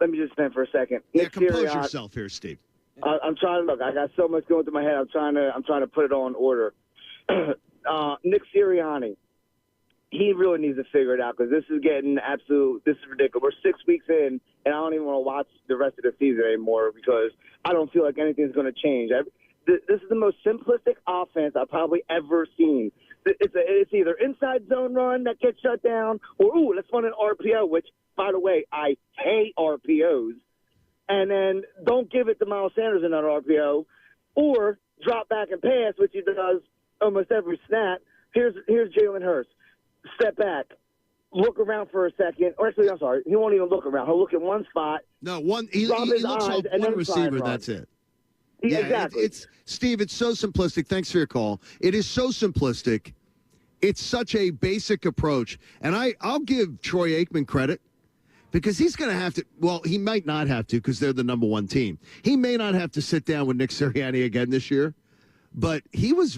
Let me just stand for a second. Yeah, compose yourself here, Steve. I'm trying to look. I got so much going through my head. I'm trying to put it all in order. Nick Sirianni, he really needs to figure it out because this is ridiculous. We're 6 weeks in, and I don't even want to watch the rest of the season anymore because I don't feel like anything's going to change. This is the most simplistic offense I've probably ever seen. It's either inside zone run that gets shut down, or let's run an RPO, which, by the way, I hate RPOs. And then don't give it to Miles Sanders in that RPO, or drop back and pass, which he does almost every snap. Here's Jalen Hurts. Step back. look around for a second. Or actually, I'm sorry, he won't even look around. He'll look at one spot. No, one. He drop his looks eyes, up and one then try and receiver. run. That's it. Yeah, exactly. It's Steve. It's so simplistic. Thanks for your call. It is so simplistic. It's such a basic approach, and I'll give Troy Aikman credit because he's going to have to. Well, he might not have to because they're the number one team. He may not have to sit down with Nick Sirianni again this year, but he was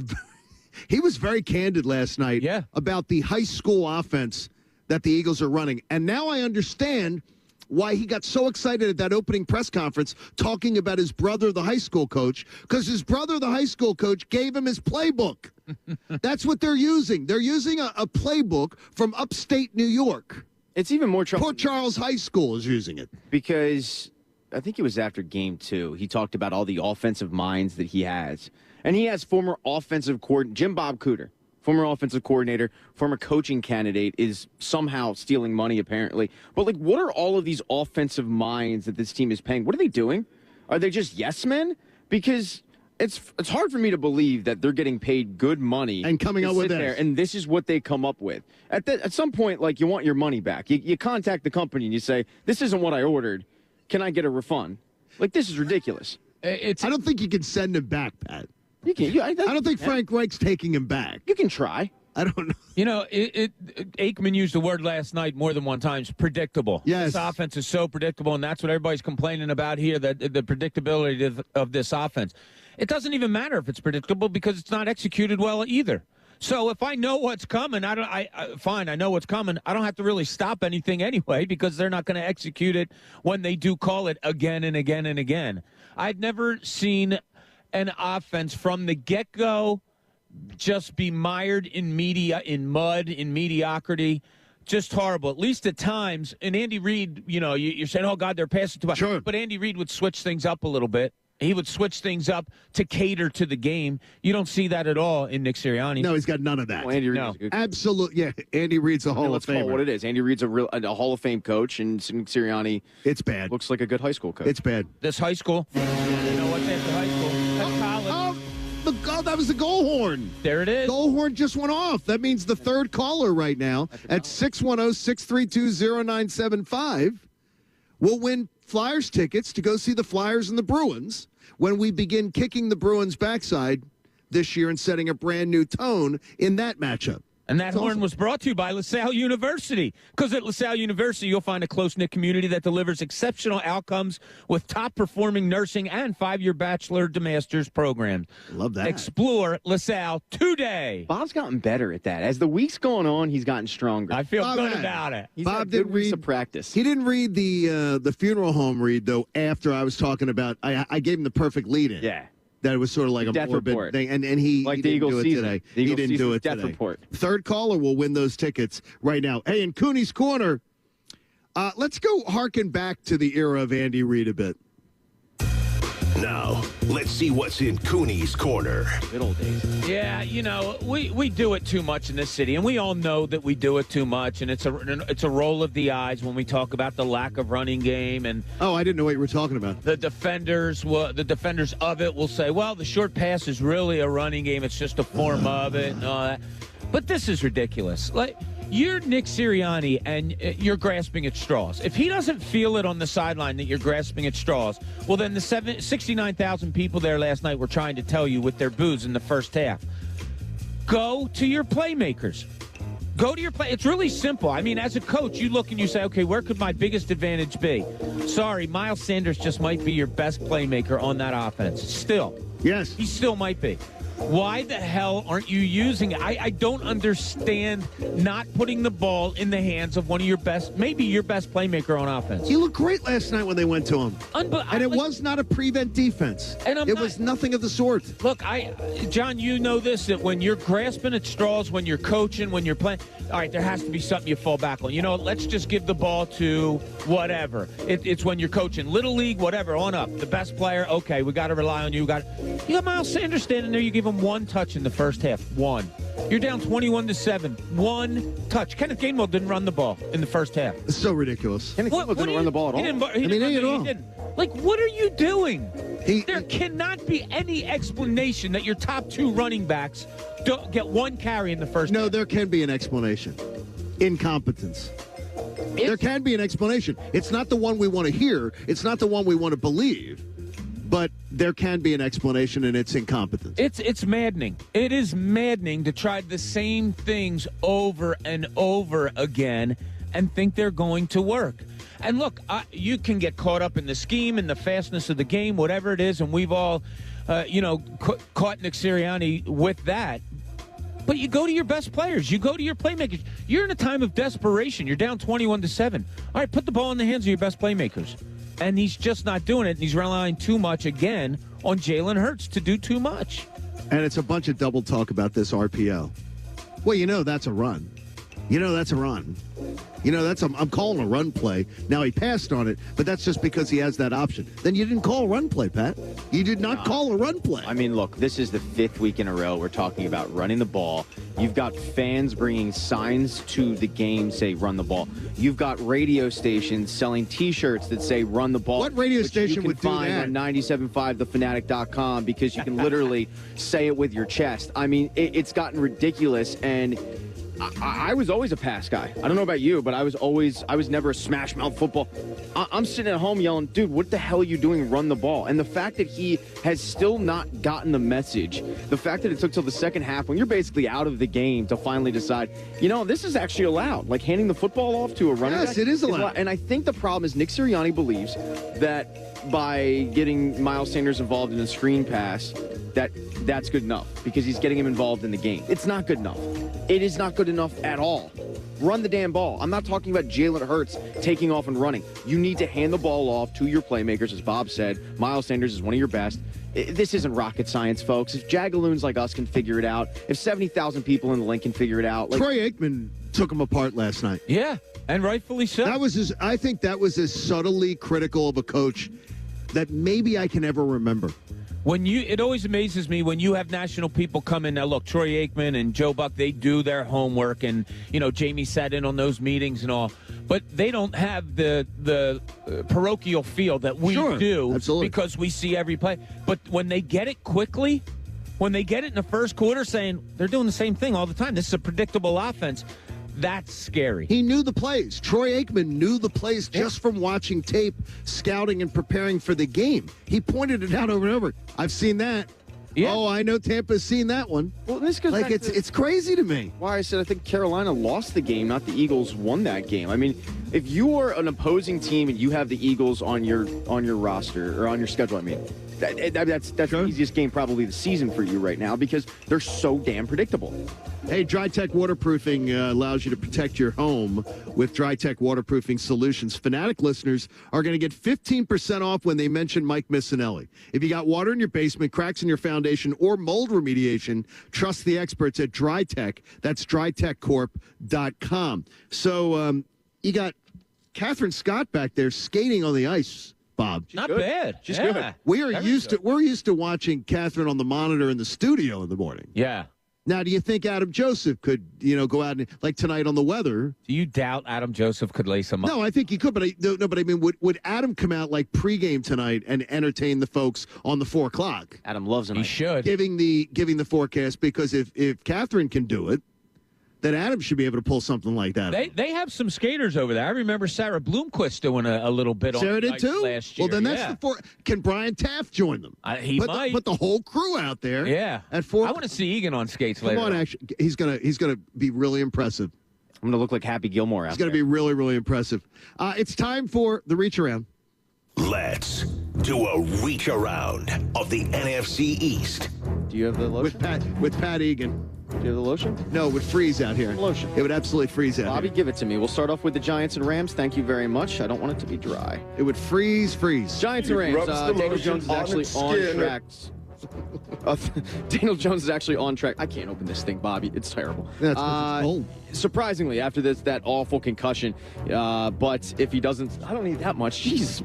very candid last night about the high school offense that the Eagles are running, and now I understand why he got so excited at that opening press conference talking about his brother, the high school coach, because his brother, the high school coach, gave him his playbook. That's what they're using. They're using a playbook from upstate New York. It's even more trouble. Port Charles High School is using it. Because I think it was after game 2, he talked about all the offensive minds that he has. And he has former offensive coordinator, Jim Bob Cooter, former offensive coordinator, former coaching candidate, is somehow stealing money, apparently. But, like, what are all of these offensive minds that this team is paying? What are they doing? Are they just yes men? Because it's hard for me to believe that they're getting paid good money and coming up with there, this. and this is what they come up with. At some point, like, you want your money back. You contact the company and you say, this isn't what I ordered. Can I get a refund? Like, this is ridiculous. I don't think you can send him back, Pat. You can. I don't think Frank Reich's taking him back. You can try. I don't know. You know, Aikman used the word last night more than one time. It's predictable. Yes. This offense is so predictable, and that's what everybody's complaining about here, that the predictability of this offense. It doesn't even matter if it's predictable because it's not executed well either. So if I know what's coming, fine, I know what's coming. I don't have to really stop anything anyway because they're not going to execute it when they do call it again and again and again. I've never seen an offense from the get-go just be mired in mud, in mediocrity. Just horrible, at least at times. And Andy Reid, you know, you're saying, oh, God, they're passing too much. Sure. But Andy Reid would switch things up a little bit. He would switch things up to cater to the game. You don't see that at all in Nick Sirianni. No, he's got none of that. Well, Andy Reid's good. Absolutely, yeah. Andy Reid's a Hall of Let's call it Famer. what it is. Andy Reid's a Hall of Fame coach, and Sirianni, it's bad. Looks like a good high school coach. It's bad. This high school, you know what's after high school? That's college. That was the goal horn. There it is. Goal horn just went off. That means the third caller right now at 610-632-0975 will win Flyers tickets to go see the Flyers and the Bruins when we begin kicking the Bruins' backside this year and setting a brand new tone in that matchup. And that horn was brought to you by LaSalle University. Because at LaSalle University, you'll find a close-knit community that delivers exceptional outcomes with top-performing nursing and 5-year bachelor to master's programs. Love that. Explore LaSalle today. Bob's gotten better at that. As the week's going on, he's gotten stronger. I feel good about it. Bob didn't read practice. He didn't read the funeral home read, though, after I was talking about I gave him the perfect lead-in. Yeah. That it was sort of like a Death morbid report. thing, and he Like he the didn't Eagles do it season. today. The He Eagles didn't do season's it death today. report. Third caller will win those tickets right now. Hey, in Cooney's Corner, let's go harken back to the era of Andy Reid a bit. Now, let's see what's in Cooney's Corner. Good old days. Yeah, you know, we do it too much in this city, and we all know that we do it too much, and it's a roll of the eyes when we talk about the lack of running game. And oh, I didn't know what you were talking about. The defenders of it will say, well, the short pass is really a running game. It's just a form of it and all that. But this is ridiculous. Like, you're Nick Sirianni, and you're grasping at straws. If he doesn't feel it on the sideline that you're grasping at straws, well, then the 69,000 people there last night were trying to tell you with their boos in the first half. Go to your playmakers. Go to your play. It's really simple. I mean, as a coach, you look and you say, okay, where could my biggest advantage be? Sorry, Miles Sanders just might be your best playmaker on that offense. Still. Yes. He still might be. Why the hell aren't you using it? I don't understand not putting the ball in the hands of one of your best, maybe your best playmaker on offense. He looked great last night when they went to him. And it was not a prevent defense. And it was nothing of the sort. Look, John, you know this, that when you're grasping at straws, when you're coaching, when you're playing, all right, there has to be something you fall back on. You know, let's just give the ball to whatever. It's when you're coaching. Little League, whatever, on up. The best player, okay, we got to rely on you. You got Miles Sanders standing there, you give him one touch in the first half. One. You're down 21-7. One touch. Kenneth Gainwell didn't run the ball in the first half. It's so ridiculous. Kenneth Gainwell didn't run the ball at all. He didn't. Like, what are you doing? There cannot be any explanation that your top two running backs don't get one carry in the first half. No, there can be an explanation. incompetence. There can be an explanation. It's not the one we want to hear. It's not the one we want to believe. But there can be an explanation, and it's incompetence. It's maddening. It is maddening to try the same things over and over again and think they're going to work. And look, you can get caught up in the scheme and the fastness of the game, whatever it is, and we've all, caught Nick Sirianni with that. But you go to your best players. You go to your playmakers. You're in a time of desperation. You're down 21-7. All right, put the ball in the hands of your best playmakers. And he's just not doing it, and he's relying too much, again, on Jalen Hurts to do too much. And it's a bunch of double talk about this RPO. Well, that's a run. That's a run. I'm calling a run play. Now, he passed on it, but that's just because he has that option. Then you didn't call a run play, Pat. You did not call a run play. I mean, look, this is the 5th week in a row we're talking about running the ball. You've got fans bringing signs to the game say run the ball. You've got radio stations selling T-shirts that say run the ball. What radio station would do that? You can find on 97.5thefanatic.com because you can literally say it with your chest. I mean, it's gotten ridiculous, and I was always a pass guy. I don't know about you, but I was never a smash mouth football. I'm sitting at home yelling, dude, what the hell are you doing? Run the ball. And the fact that he has still not gotten the message, the fact that it took till the second half when you're basically out of the game to finally decide, this is actually allowed. Like handing the football off to a running back. Yes, it is allowed. And I think the problem is Nick Sirianni believes that by getting Miles Sanders involved in a screen pass, that's good enough because he's getting him involved in the game. It's not good enough. It is not good enough at all. Run the damn ball. I'm not talking about Jalen Hurts taking off and running. You need to hand the ball off to your playmakers, as Bob said. Miles Sanders is one of your best. This isn't rocket science, folks. If Jagaloons like us can figure it out, if 70,000 people in the link can figure it out. Troy Aikman took him apart last night. Yeah, and rightfully so. I think that was as subtly critical of a coach that maybe I can ever remember. It always amazes me when you have national people come in. Now, look, Troy Aikman and Joe Buck, they do their homework, and Jamie sat in on those meetings and all, but they don't have the parochial feel that we do, absolutely, because we see every play. But when they get it quickly, when they get it in the first quarter, saying they're doing the same thing all the time. This is a predictable offense. That's scary. He knew the plays. Troy Aikman knew the plays just from watching tape, scouting, and preparing for the game. He pointed it out over and over. I've seen that. Yeah. Oh, I know Tampa's seen that one. Well, this goes back it's crazy to me. Why I said I think Carolina lost the game, not the Eagles won that game. I mean, if you are an opposing team and you have the Eagles on your roster or on your schedule, that's the easiest game probably the season for you right now because they're so damn predictable. Hey, DryTech Waterproofing allows you to protect your home with DryTech Waterproofing Solutions. Fanatic listeners are going to get 15% off when they mention Mike Missinelli. If you got water in your basement, cracks in your foundation, or mold remediation, trust the experts at DryTech. That's drytechcorp.com. So you got Catherine Scott back there skating on the ice. Bob, not bad. She's good. We're used to watching Catherine on the monitor in the studio in the morning. Yeah. Now, do you think Adam Joseph could, go out and like tonight on the weather? Do you doubt Adam Joseph could lace him up? No, I think he could, but would Adam come out like pregame tonight and entertain the folks on the 4 o'clock? Adam loves him. He should. Giving the forecast because if Catherine can do it, then Adam should be able to pull something like that. They have some skaters over there. I remember Sarah Bloomquist doing a little bit on Sarah the did too? Last year. Well, then that's the 4. Can Brian Taft join them? He might. Put the whole crew out there. Yeah. At 4. I want to see Egan on skates later. Come on, actually, he's gonna be really impressive. I'm gonna look like Happy Gilmore out there. He's gonna be really, really impressive. It's time for the reach around. Let's do a reach around of the NFC East. Do you have the lotion? With Pat Egan. Do you have the lotion? No, it would freeze out here. Lotion. It would absolutely freeze out Bobby, here. give it to me. We'll start off with the Giants and Rams. Thank you very much. I don't want it to be dry. It would freeze. Giants and Rams. Daniel Jones is actually on track. Daniel Jones is actually on track. I can't open this thing, Bobby. It's terrible. That's it's cold. Surprisingly, after that awful concussion, but if he doesn't, I don't need that much. Jesus,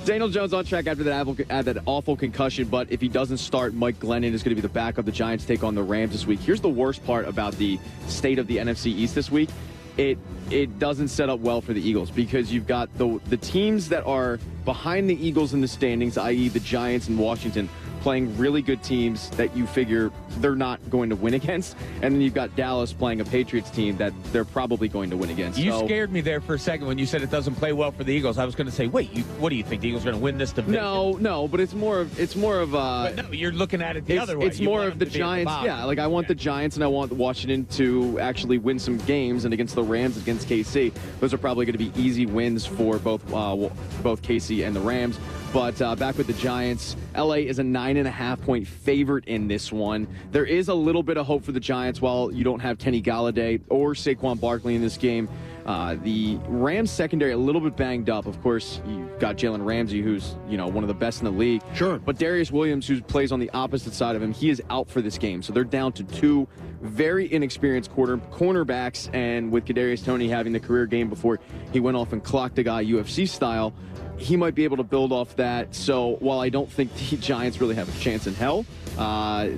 Daniel Jones on track after that awful concussion, but if he doesn't start, Mike Glennon is going to be the backup. The Giants take on the Rams this week. Here's the worst part about the state of the NFC East this week. It doesn't set up well for the Eagles because you've got the teams that are behind the Eagles in the standings, i.e. the Giants and Washington, playing really good teams that you figure they're not going to win against, and then you've got Dallas playing a Patriots team that they're probably going to win against. You scared me there for a second when you said it doesn't play well for the Eagles. I was going to say, wait, what do you think? The Eagles are going to win this division? No, but it's more of. But no, you're looking at it the other way. It's more of the Giants. Yeah, like I want the Giants and I want Washington to actually win some games, and against the Rams, against KC, those are probably going to be easy wins for both KC and the Rams. But back with the Giants, LA is a 9.5-point favorite in this one. There is a little bit of hope for the Giants while you don't have Kenny Galladay or Saquon Barkley in this game. The Rams secondary a little bit banged up. Of course, you've got Jalen Ramsey, who's one of the best in the league. Sure. But Darius Williams, who plays on the opposite side of him, he is out for this game. So they're down to two very inexperienced cornerbacks, and with Kadarius Toney having the career game before he went off and clocked a guy UFC style, he might be able to build off that. So while I don't think the Giants really have a chance in hell,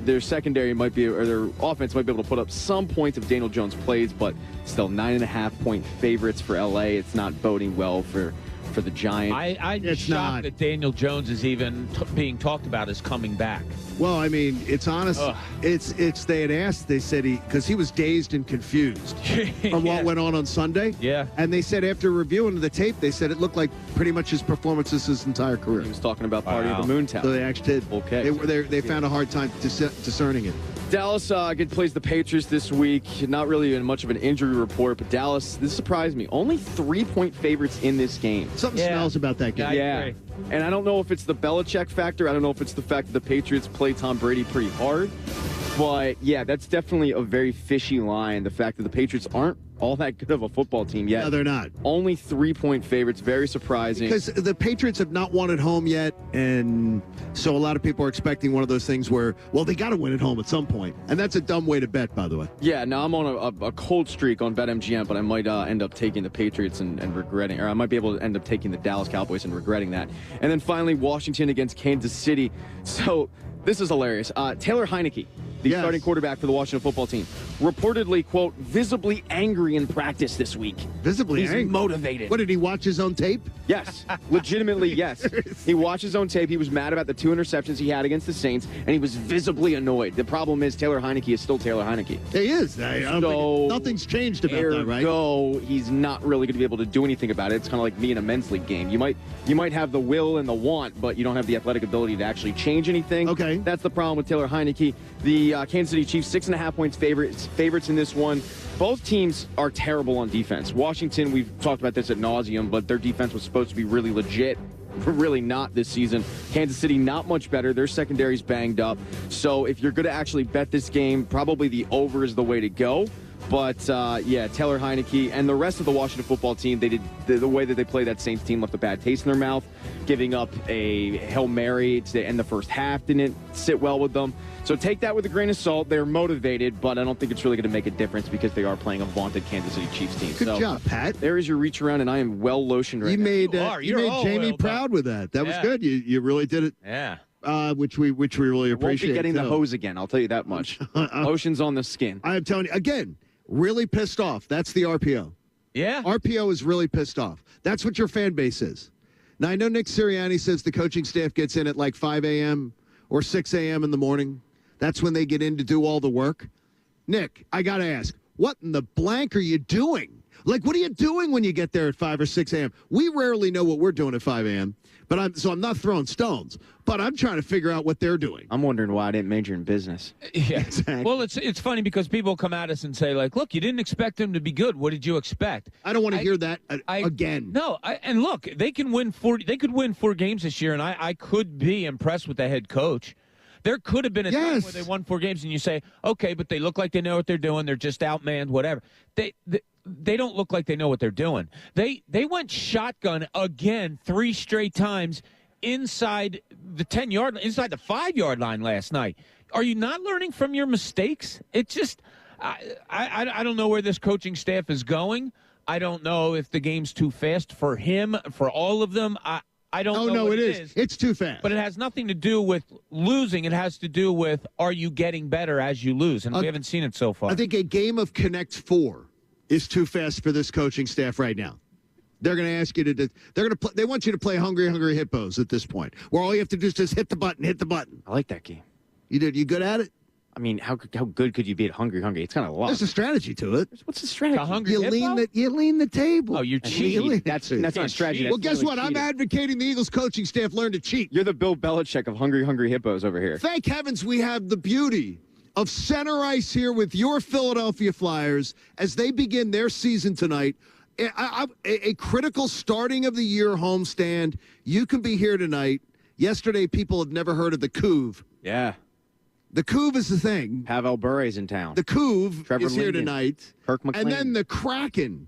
their secondary might be, or their offense might be able to put up some points if Daniel Jones plays, but still 9.5-point favorites for LA. It's not boding well for the Giants. I'm shocked that Daniel Jones is even being talked about as coming back. Well, I mean, it's honest. It's they had asked. They said because he was dazed and confused from what went on Sunday. Yeah. And they said after reviewing the tape, they said it looked like pretty much his performances his entire career. He was talking about Party of the Moon Tower. So they actually did. Okay. They found a hard time discerning it. Dallas plays the Patriots this week. Not really much of an injury report, but Dallas, this surprised me. Only 3-point favorites in this game. Something smells about that game. Yeah. And I don't know if it's the Belichick factor. I don't know if it's the fact that the Patriots play Tom Brady pretty hard. But, yeah, that's definitely a very fishy line, the fact that the Patriots aren't all that good of a football team yet. No, they're not. Only 3-point favorites. Very surprising. Because the Patriots have not won at home yet, and so a lot of people are expecting one of those things where, well, they got to win at home at some point. And that's a dumb way to bet, by the way. Yeah, now I'm on a cold streak on BetMGM, but I might end up taking the Patriots and regretting, or I might be able to end up taking the Dallas Cowboys and regretting that. And then finally, Washington against Kansas City. So this is hilarious. Taylor Heineke, the starting quarterback for the Washington football team, reportedly, quote, visibly angry in practice this week. Visibly angry? He's motivated. What, did he watch his own tape? Yes. Legitimately, yes. He watched his own tape. He was mad about the 2 interceptions he had against the Saints, and he was visibly annoyed. The problem is Taylor Heineke is still Taylor Heineke. He is. Nothing's changed about that, right? So he's not really going to be able to do anything about it. It's kind of like me in a men's league game. You might have the will and the want, but you don't have the athletic ability to actually change anything. Okay. That's the problem with Taylor Heineke. The Kansas City Chiefs, 6.5 points favorites in this one. Both teams are terrible on defense. Washington, we've talked about this ad nauseum, but their defense was supposed to be really legit. Really not this season. Kansas City, not much better. Their secondary's banged up. So if you're going to actually bet this game, probably the over is the way to go. But, Taylor Heineke and the rest of the Washington football team, they did the way that they played that Saints team left a bad taste in their mouth. Giving up a Hail Mary to end the first half didn't sit well with them. So take that with a grain of salt. They're motivated, but I don't think it's really going to make a difference because they are playing a vaunted Kansas City Chiefs team. Good job, Pat. There is your reach around, and I am well lotioned right now. You made Jamie proud with that. That was good. You really did it. Yeah. Which we really appreciate. Won't be getting the hose again. I'll tell you that much. Lotion's on the skin. I'm telling you again. Really pissed off. That's the RPO. Yeah. RPO is really pissed off. That's what your fan base is. Now, I know Nick Sirianni says the coaching staff gets in at like 5 a.m. or 6 a.m. in the morning. That's when they get in to do all the work. Nick, I got to ask, what in the blank are you doing? Like, what are you doing when you get there at 5 or 6 a.m.? We rarely know what we're doing at 5 a.m., but I'm not throwing stones, but I'm trying to figure out what they're doing. I'm wondering why I didn't major in business. Yeah. Exactly. Well, it's funny because people come at us and say, like, look, you didn't expect them to be good. What did you expect? I don't want to hear that again. No, and look, they can win 40. They could win 4 games this year, and I could be impressed with the head coach. There could have been a time where they won 4 games, and you say, okay, but they look like they know what they're doing. They're just outmanned, whatever. They don't look like they know what they're doing. They went shotgun again 3 straight times inside the 10-yard, inside the 5-yard line last night. Are you not learning from your mistakes? It's just, I don't know where this coaching staff is going. I don't know if the game's too fast for him, for all of them. I don't know. No, it is. It's too fast. But it has nothing to do with losing. It has to do with, are you getting better as you lose? And we haven't seen it so far. I think a game of Connect 4 is too fast for this coaching staff right now. They're going to ask you to. They want you to play Hungry Hungry Hippos at this point, where all you have to do is just hit the button. I like that game. You good at it? I mean, how good could you be at Hungry Hungry? It's kind of a lot. There's a strategy to it. What's the strategy? The Hungry You Hippo? lean the table. Oh, you're cheating. That's not a strategy. Well, That's guess what? literally I'm cheating. advocating the Eagles coaching staff learn to cheat. You're the Bill Belichick of Hungry Hungry Hippos over here. Thank heavens we have the beauty of center ice here with your Philadelphia Flyers as they begin their season tonight. A critical starting of the year homestand. You can be here tonight. Yesterday, people have never heard of the Couve. Yeah. The Couve is the thing. Pavel Bure's in town. The Couve Trevor is here Linden, tonight. Kirk McLean. And then the Kraken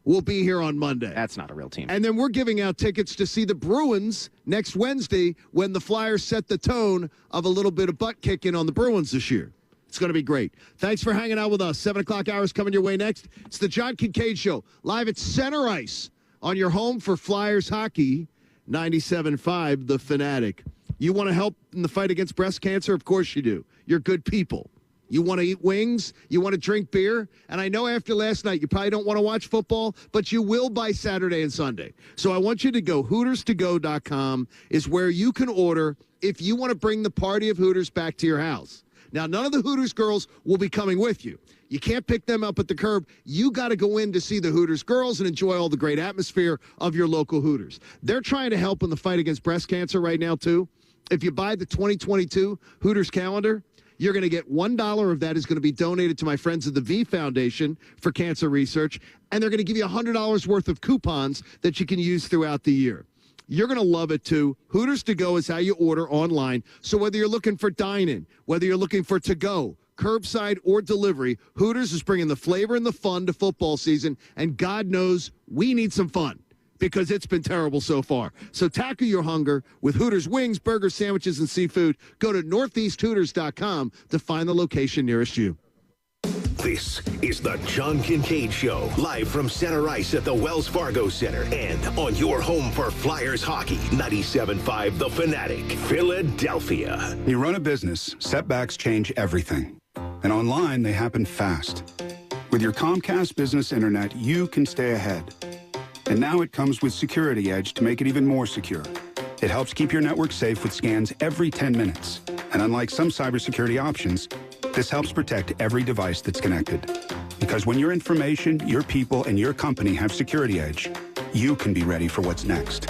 will be here on Monday. That's not a real team. And then we're giving out tickets to see the Bruins next Wednesday when the Flyers set the tone of a little bit of butt kicking on the Bruins this year. It's going to be great. Thanks for hanging out with us. 7 o'clock hour is coming your way next. It's the John Kincade Show, live at Center Ice on your home for Flyers hockey, 97.5 The Fanatic. You want to help in the fight against breast cancer? Of course you do. You're good people. You want to eat wings? You want to drink beer? And I know after last night you probably don't want to watch football, but you will by Saturday and Sunday. So I want you to go. HootersToGo.com is where you can order if you want to bring the party of Hooters back to your house. Now, none of the Hooters girls will be coming with you. You can't pick them up at the curb. You got to go in to see the Hooters girls and enjoy all the great atmosphere of your local Hooters. They're trying to help in the fight against breast cancer right now, too. If you buy the 2022 Hooters calendar, you're going to get $1 of that is going to be donated to my friends at the V Foundation for Cancer Research, and they're going to give you $100 worth of coupons that you can use throughout the year. You're going to love it, too. Hooters To Go is how you order online. So whether you're looking for dine-in, whether you're looking for to-go, curbside, or delivery, Hooters is bringing the flavor and the fun to football season, and God knows we need some fun because it's been terrible so far. So tackle your hunger with Hooters wings, burgers, sandwiches, and seafood. Go to northeasthooters.com to find the location nearest you. This is the John Kincade Show, live from Center Ice at the Wells Fargo Center and on your home for Flyers hockey, 97.5 The Fanatic, Philadelphia. You run a business, setbacks change everything. And online, they happen fast. With your Comcast Business Internet, you can stay ahead. And now it comes with Security Edge to make it even more secure. It helps keep your network safe with scans every 10 minutes. And unlike some cybersecurity options, this helps protect every device that's connected. Because when your information, your people, and your company have Security Edge, you can be ready for what's next.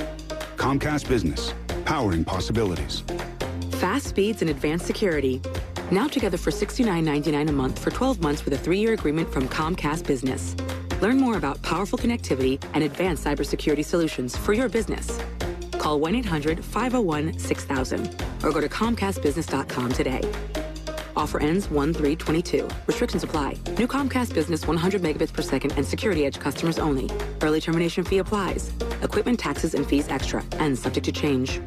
Comcast Business, powering possibilities. Fast speeds and advanced security. Now together for $69.99 a month for 12 months with a 3-year agreement from Comcast Business. Learn more about powerful connectivity and advanced cybersecurity solutions for your business. Call 1-800-501-6000 or go to ComcastBusiness.com today. Offer ends 1/3/22. Restrictions apply. New Comcast Business 100 megabits per second and Security Edge customers only. Early termination fee applies. Equipment taxes and fees extra and subject to change.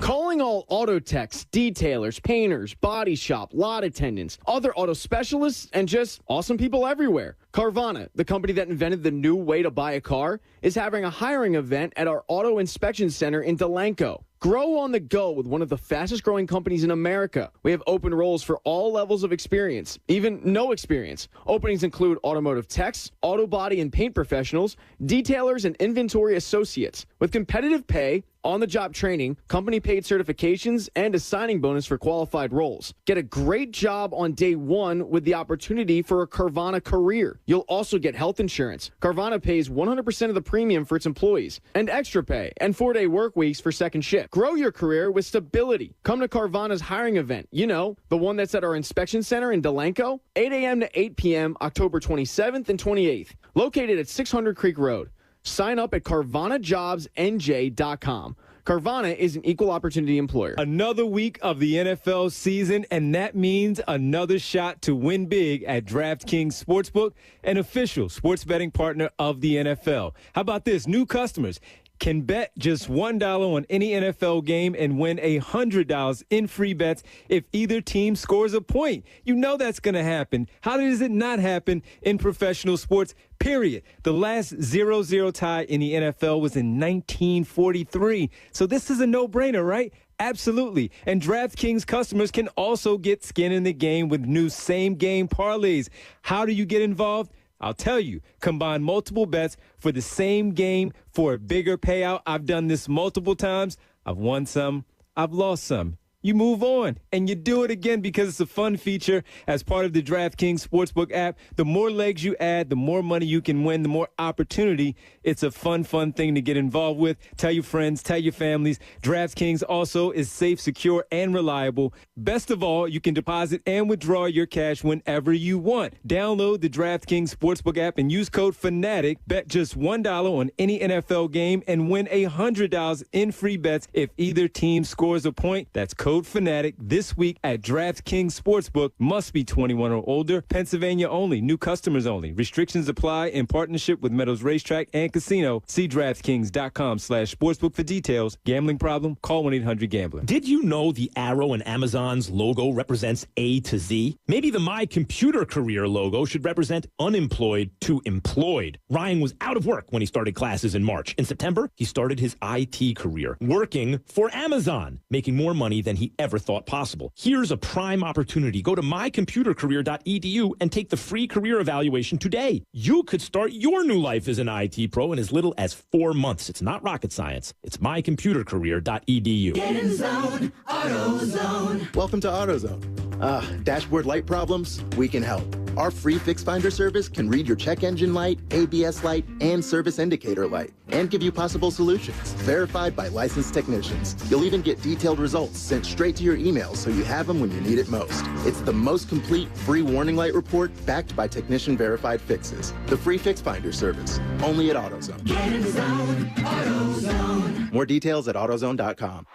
Calling all auto techs, detailers, painters, body shop, lot attendants, other auto specialists, and just awesome people everywhere. Carvana, the company that invented the new way to buy a car, is having a hiring event at our auto inspection center in Delanco. Grow on the go with one of the fastest growing companies in America. We have open roles for all levels of experience, even no experience. Openings include automotive techs, auto body and paint professionals, detailers, and inventory associates. With competitive pay, on-the-job training, company-paid certifications, and a signing bonus for qualified roles. Get a great job on day one with the opportunity for a Carvana career. You'll also get health insurance. Carvana pays 100% of the premium for its employees, and extra pay, and 4-day work weeks for second shift. Grow your career with stability. Come to Carvana's hiring event. You know, the one that's at our inspection center in Delanco, 8 a.m. to 8 p.m., October 27th and 28th, located at 600 Creek Road. Sign up at CarvanaJobsNJ.com. Carvana is an equal opportunity employer. Another week of the NFL season, and that means another shot to win big at DraftKings Sportsbook, an official sports betting partner of the NFL. How about this? New customers can bet just $1 on any NFL game and win $100 in free bets if either team scores a point. You know that's going to happen. How does it not happen in professional sports? Period. The last 0-0 tie in the NFL was in 1943. So this is a no-brainer, right? Absolutely. And DraftKings customers can also get skin in the game with new same-game parlays. How do you get involved? I'll tell you, combine multiple bets for the same game for a bigger payout. I've done this multiple times. I've won some. I've lost some. You move on, and you do it again because it's a fun feature as part of the DraftKings Sportsbook app. The more legs you add, the more money you can win, the more opportunity. It's a fun thing to get involved with. Tell your friends, tell your families. DraftKings also is safe, secure, and reliable. Best of all, you can deposit and withdraw your cash whenever you want. Download the DraftKings Sportsbook app and use code FANATIC. Bet just $1 on any NFL game and win $100 in free bets if either team scores a point. That's code FANATIC this week at DraftKings Sportsbook. Must be 21 or older. Pennsylvania only. New customers only. Restrictions apply in partnership with Meadows Racetrack and Casino. See DraftKings.com/sportsbook for details. Gambling problem? Call 1-800-GAMBLER. Did you know the arrow in Amazon's logo represents A to Z? Maybe the My Computer Career logo should represent unemployed to employed. Ryan was out of work when he started classes in March. In September, he started his IT career, working for Amazon, making more money than he ever thought possible. Here's a prime opportunity. Go to mycomputercareer.edu and take the free career evaluation today. You could start your new life as an IT pro in as little as 4 months. It's not rocket science. It's mycomputercareer.edu. Get in zone, AutoZone. Welcome to AutoZone. Dashboard light problems? We can help. Our free Fix Finder service can read your check engine light, ABS light, and service indicator light, and give you possible solutions, verified by licensed technicians. You'll even get detailed results sent straight to your email so you have them when you need it most. It's the most complete free warning light report backed by technician-verified fixes. The free Fix Finder service, only at AutoZone. Get in zone, AutoZone. More details at AutoZone.com.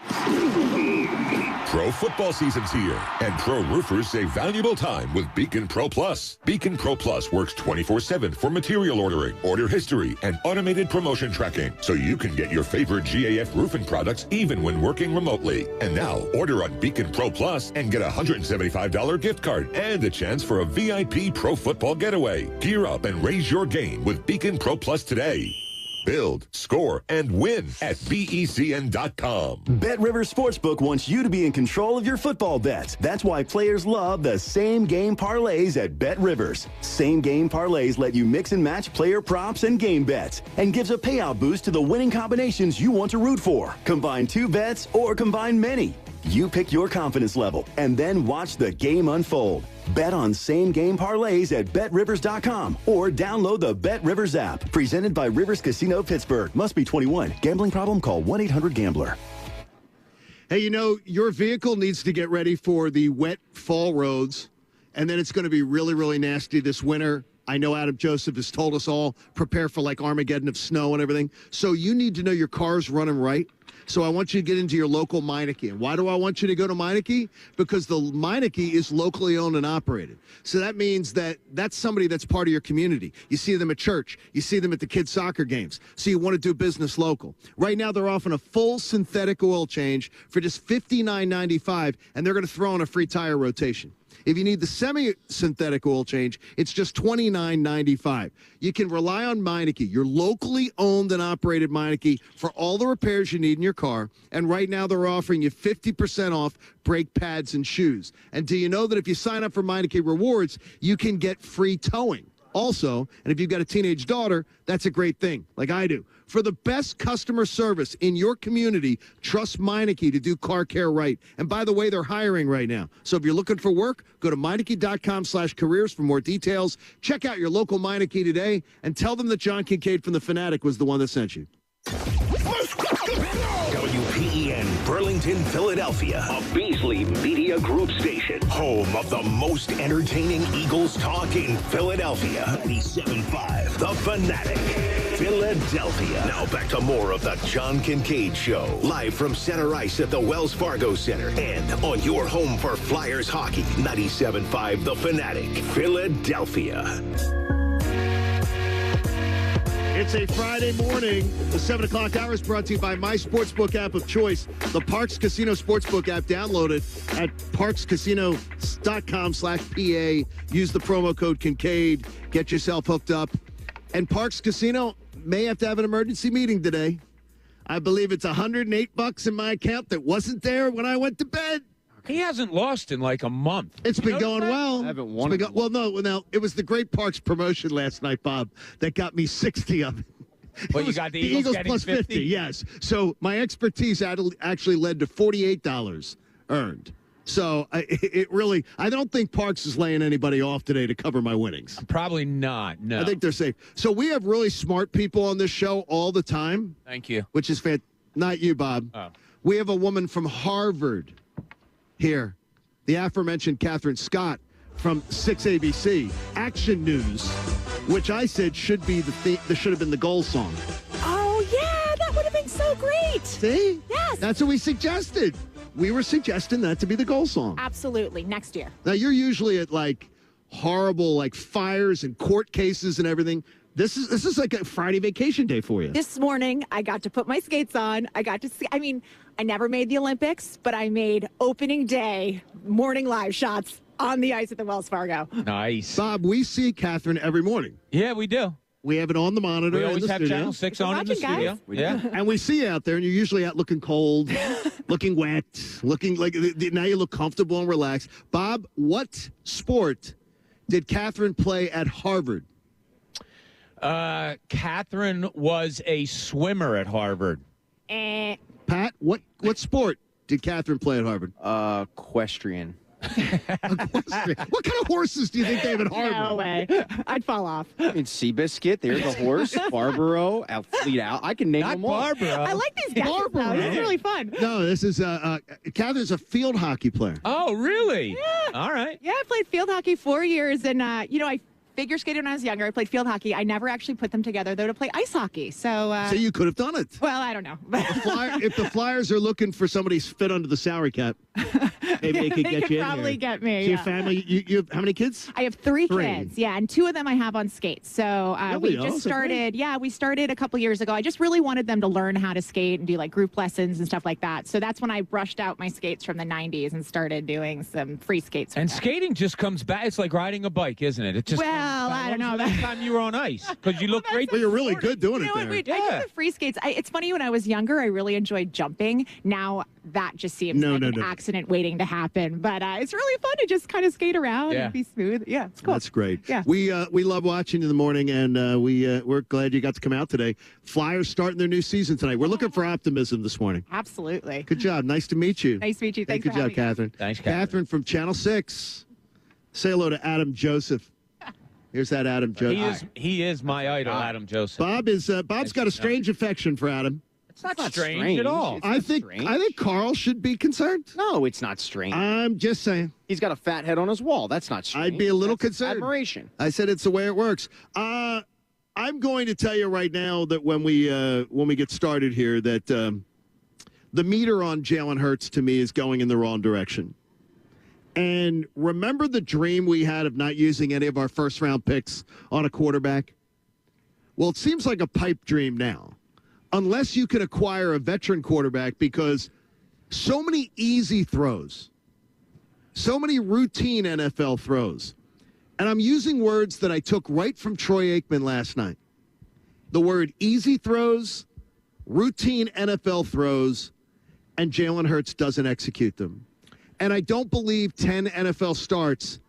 Pro football season's here, and pro roofers save valuable time with Beacon Pro Plus. Beacon Pro Plus works 24/7 for material ordering, order history, and automated promotion tracking, so you can get your favorite GAF roofing products even when working remotely. And now, order on Beacon Pro Plus and get a $175 gift card and a chance for a VIP pro football getaway. Gear up and raise your game with Beacon Pro Plus today. Build, score, and win at BECN.com. BetRivers Sportsbook wants you to be in control of your football bets. That's why players love the same game parlays at BetRivers. Same game parlays let you mix and match player props and game bets and gives a payout boost to the winning combinations you want to root for. Combine 2 bets or combine many. You pick your confidence level and then watch the game unfold. Bet on same-game parlays at BetRivers.com or download the BetRivers app. Presented by Rivers Casino Pittsburgh. Must be 21. Gambling problem? Call 1-800-GAMBLER. Hey, you know, your vehicle needs to get ready for the wet fall roads, and then it's going to be really, really nasty this winter. I know Adam Joseph has told us all, prepare for like Armageddon of snow and everything. So you need to know your car's running right. So I want you to get into your local Meineke. And why do I want you to go to Meineke? Because the Meineke is locally owned and operated. So that means that that's somebody that's part of your community. You see them at church. You see them at the kids' soccer games. So you want to do business local. Right now they're offering a full synthetic oil change for just $59.95, and they're going to throw in a free tire rotation. If you need the semi-synthetic oil change, it's just $29.95. You can rely on Meineke, your locally owned and operated Meineke, for all the repairs you need in your car. And right now they're offering you 50% off brake pads and shoes. And do you know that if you sign up for Meineke Rewards, you can get free towing? Also, and if you've got a teenage daughter, that's a great thing, like I do. For the best customer service in your community, trust Meineke to do car care right. And by the way, they're hiring right now. So if you're looking for work, go to Meineke.com/careers for more details. Check out your local Meineke today and tell them that John Kincade from The Fanatic was the one that sent you. WPEN Burlington, Philadelphia, a Beasley Media Group station, home of the most entertaining Eagles talk in Philadelphia. 97.5, The Fanatic, Philadelphia. Now back to more of the John Kincade Show, live from center ice at the Wells Fargo Center and on your home for Flyers hockey. 97.5, The Fanatic, Philadelphia. It's a Friday morning. The 7 o'clock hour is brought to you by my sportsbook app of choice, the Parks Casino Sportsbook app. Download it at parkscasino.com/PA. Use the promo code Kincade. Get yourself hooked up. And Parks Casino may have to have an emergency meeting today. I believe it's $108 in my account that wasn't there when I went to bed. He hasn't lost in like a month. It's been going well. I haven't won. Well, no, it was the Great Parks promotion last night, Bob, that got me 60 of it. Well, you got the Eagles getting plus 50. Yes. So my expertise actually led to $48 earned. So it really, I don't think Parks is laying anybody off today to cover my winnings. Probably not. No. I think they're safe. So we have really smart people on this show all the time. Thank you. Which is not you, Bob. Oh. We have a woman from Harvard here, the aforementioned Catherine Scott from 6ABC Action News, which I said should be should have been the goal song. Oh yeah, that would have been so great. See? Yes. That's what we suggested. We were suggesting that to be the goal song. Absolutely. Next year. Now you're usually at like horrible like fires and court cases and everything. This is like a Friday vacation day for you. This morning, I got to put my skates on. I got to see, I mean, I never made the Olympics, but I made opening day morning live shots on the ice at the Wells Fargo. Nice. Bob, we see Catherine every morning. Yeah, we do. We have it on the monitor. We always in the have studio. Channel 6 on in the studio. Yeah. And we see you out there, and you're usually out looking cold, looking wet, looking like now you look comfortable and relaxed. Bob, what sport did Catherine play at Harvard? Catherine was a swimmer at Harvard. Pat, what sport did Catherine play at Harvard? Equestrian. What kind of horses do you think they have at Harvard? No way. I'd fall off. I mean, Seabiscuit, there's a horse, Barbaro, Fleet Out. I can name them all. Barbaro. I like these guys. Barbaro. This is really fun. No, this is Catherine's a field hockey player. Oh, really? Yeah. All right. Yeah, I played field hockey 4 years, and I figure skated when I was younger. I played field hockey. I never actually put them together, though, to play ice hockey. So you could have done it. Well, I don't know. If the Flyers are looking for somebody fit under the salary cap, maybe they could get you in probably here. get me. So your Yeah. family, you have how many kids? I have three kids, yeah, and two of them I have on skates. So we Really? just started, we started a couple years ago. I just really wanted them to learn how to skate and do like group lessons and stuff like that. So that's when I brushed out my skates from the 90s and started doing some free skates. And skating just comes back. It's like riding a bike, isn't it? It just Well, I don't know. When was the last time you were on ice? Because you look great. Well, you're really good doing You it know there. what? I do the free skates. It's funny, when I was younger, I really enjoyed jumping. Now that just seems like an accident waiting to happen. But it's really fun to just kind of skate around and be smooth. Yeah, it's cool. That's great. Yeah. We love watching you in the morning, and we're glad you got to come out today. Flyers starting their new season tonight. We're looking for optimism this morning. Absolutely. Good job. Nice to meet you. Nice to meet you. Thanks Good for job, having me. Catherine. Thanks, Catherine from Channel 6. Say hello to Adam Joseph. Here's that Adam Joseph. He is my idol, Adam Joseph. Bob's got a strange affection for Adam. It's not strange at all. I think Carl should be concerned. No, it's not strange. I'm just saying. He's got a fat head on his wall. That's not strange. I'd be a little That's concerned. Admiration. I said it's the way it works. I'm going to tell you right now that when we get started here, that the meter on Jalen Hurts to me is going in the wrong direction. And remember the dream we had of not using any of our first-round picks on a quarterback? Well, it seems like a pipe dream now, unless you can acquire a veteran quarterback, because so many easy throws, so many routine NFL throws. And I'm using words that I took right from Troy Aikman last night. The word easy throws, routine NFL throws, and Jalen Hurts doesn't execute them. And I don't believe 10 NFL starts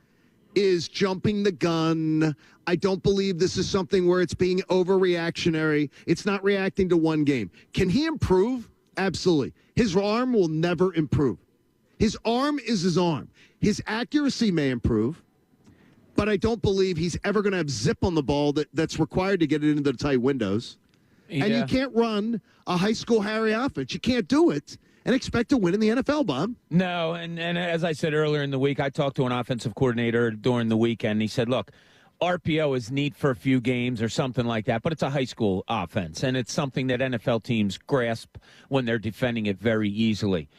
is jumping the gun. I don't believe this is something where it's being overreactionary. It's not reacting to one game. Can he improve? Absolutely. His arm will never improve. His arm is his arm. His accuracy may improve, but I don't believe he's ever going to have zip on the ball that's required to get it into the tight windows. Yeah. And you can't run a high school Harry offense. You can't do it and expect to win in the NFL, Bob. No, and as I said earlier in the week, I talked to an offensive coordinator during the weekend. He said, look, RPO is neat for a few games or something like that, but it's a high school offense, and it's something that NFL teams grasp when they're defending it very easily.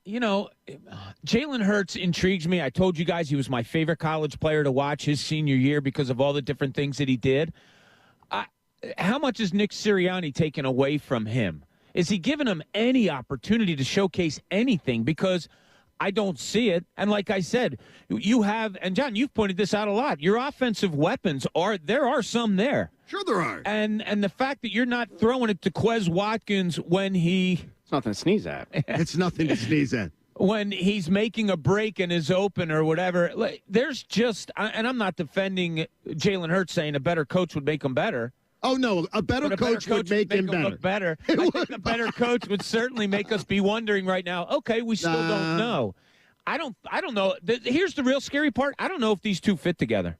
Jalen Hurts intrigues me. I told you guys he was my favorite college player to watch his senior year because of all the different things that he did. How much is Nick Sirianni taken away from him? Is he giving him any opportunity to showcase anything? Because I don't see it. And like I said, you have, and John, you've pointed this out a lot. Your offensive weapons there are some there. Sure there are. And the fact that you're not throwing it to Quez Watkins when he... It's nothing to sneeze at. It's nothing to sneeze at. when he's making a break in his open or whatever. There's just, and I'm not defending Jalen Hurts saying a better coach would make him better. Oh, no, a better coach would make him better. Look better. I think a better coach would certainly make us be wondering right now, okay, we still don't know. I don't know. Here's the real scary part. I don't know if these two fit together.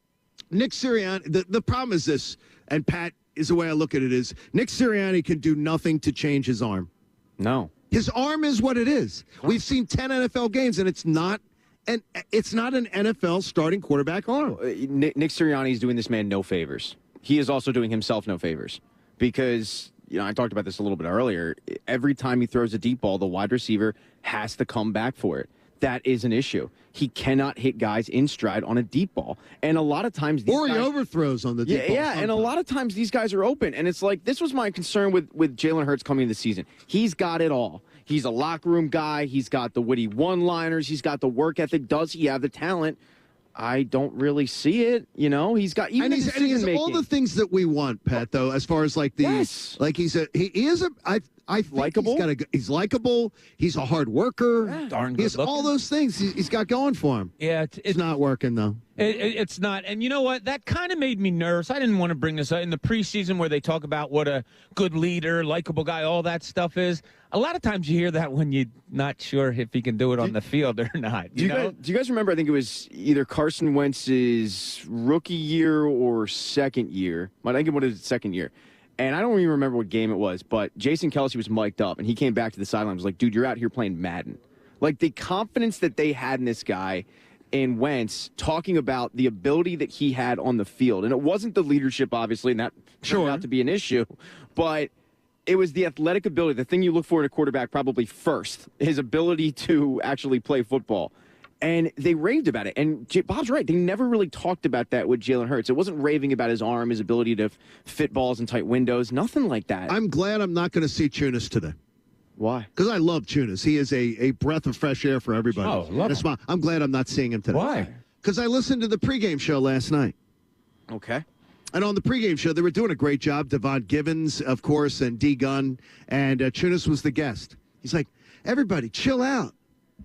Nick Sirianni, the problem is this, and Pat, is the way I look at it, is Nick Sirianni can do nothing to change his arm. No. His arm is what it is. We've seen 10 NFL games, and it's not an NFL starting quarterback arm. Nick Sirianni is doing this man no favors. He is also doing himself no favors because, I talked about this a little bit earlier. Every time he throws a deep ball, the wide receiver has to come back for it. That is an issue. He cannot hit guys in stride on a deep ball. And a lot of times these guys, he overthrows on the deep ball. Yeah, and a lot of times these guys are open. And it's like, this was my concern with Jalen Hurts coming into the season. He's got it all. He's a locker room guy. He's got the witty one-liners. He's got the work ethic. Does he have the talent? I don't really see it. He's got even and he's all the things that we want, Pat. Though, as far as like the I think likable. He's likable. He's a hard worker. Yeah. Darn good. He's all those things he's got going for him. Yeah, it's not working though. It's not. And you know what? That kind of made me nervous. I didn't want to bring this up in the preseason where they talk about what a good leader, likable guy, all that stuff is. A lot of times you hear that when you're not sure if he can do it on the field or not. Do you guys remember? I think it was either Carson Wentz's rookie year or second year. I think it was his second year. And I don't even remember what game it was, but Jason Kelce was mic'd up, and he came back to the sideline and was like, dude, you're out here playing Madden. Like, the confidence that they had in this guy in Wentz, talking about the ability that he had on the field. And it wasn't the leadership, obviously, and that turned out to be an issue, but it was the athletic ability, the thing you look for in a quarterback probably first, his ability to actually play football. And they raved about it. And Bob's right. They never really talked about that with Jalen Hurts. It wasn't raving about his arm, his ability to fit balls in tight windows, nothing like that. I'm glad I'm not going to see Chunas today. Why? Because I love Chunas. He is a breath of fresh air for everybody. Oh, love him. I'm glad I'm not seeing him today. Why? Because I listened to the pregame show last night. Okay. And on the pregame show, they were doing a great job. Devon Givens, of course, and D. Gunn. And Chunas was the guest. He's like, everybody, chill out.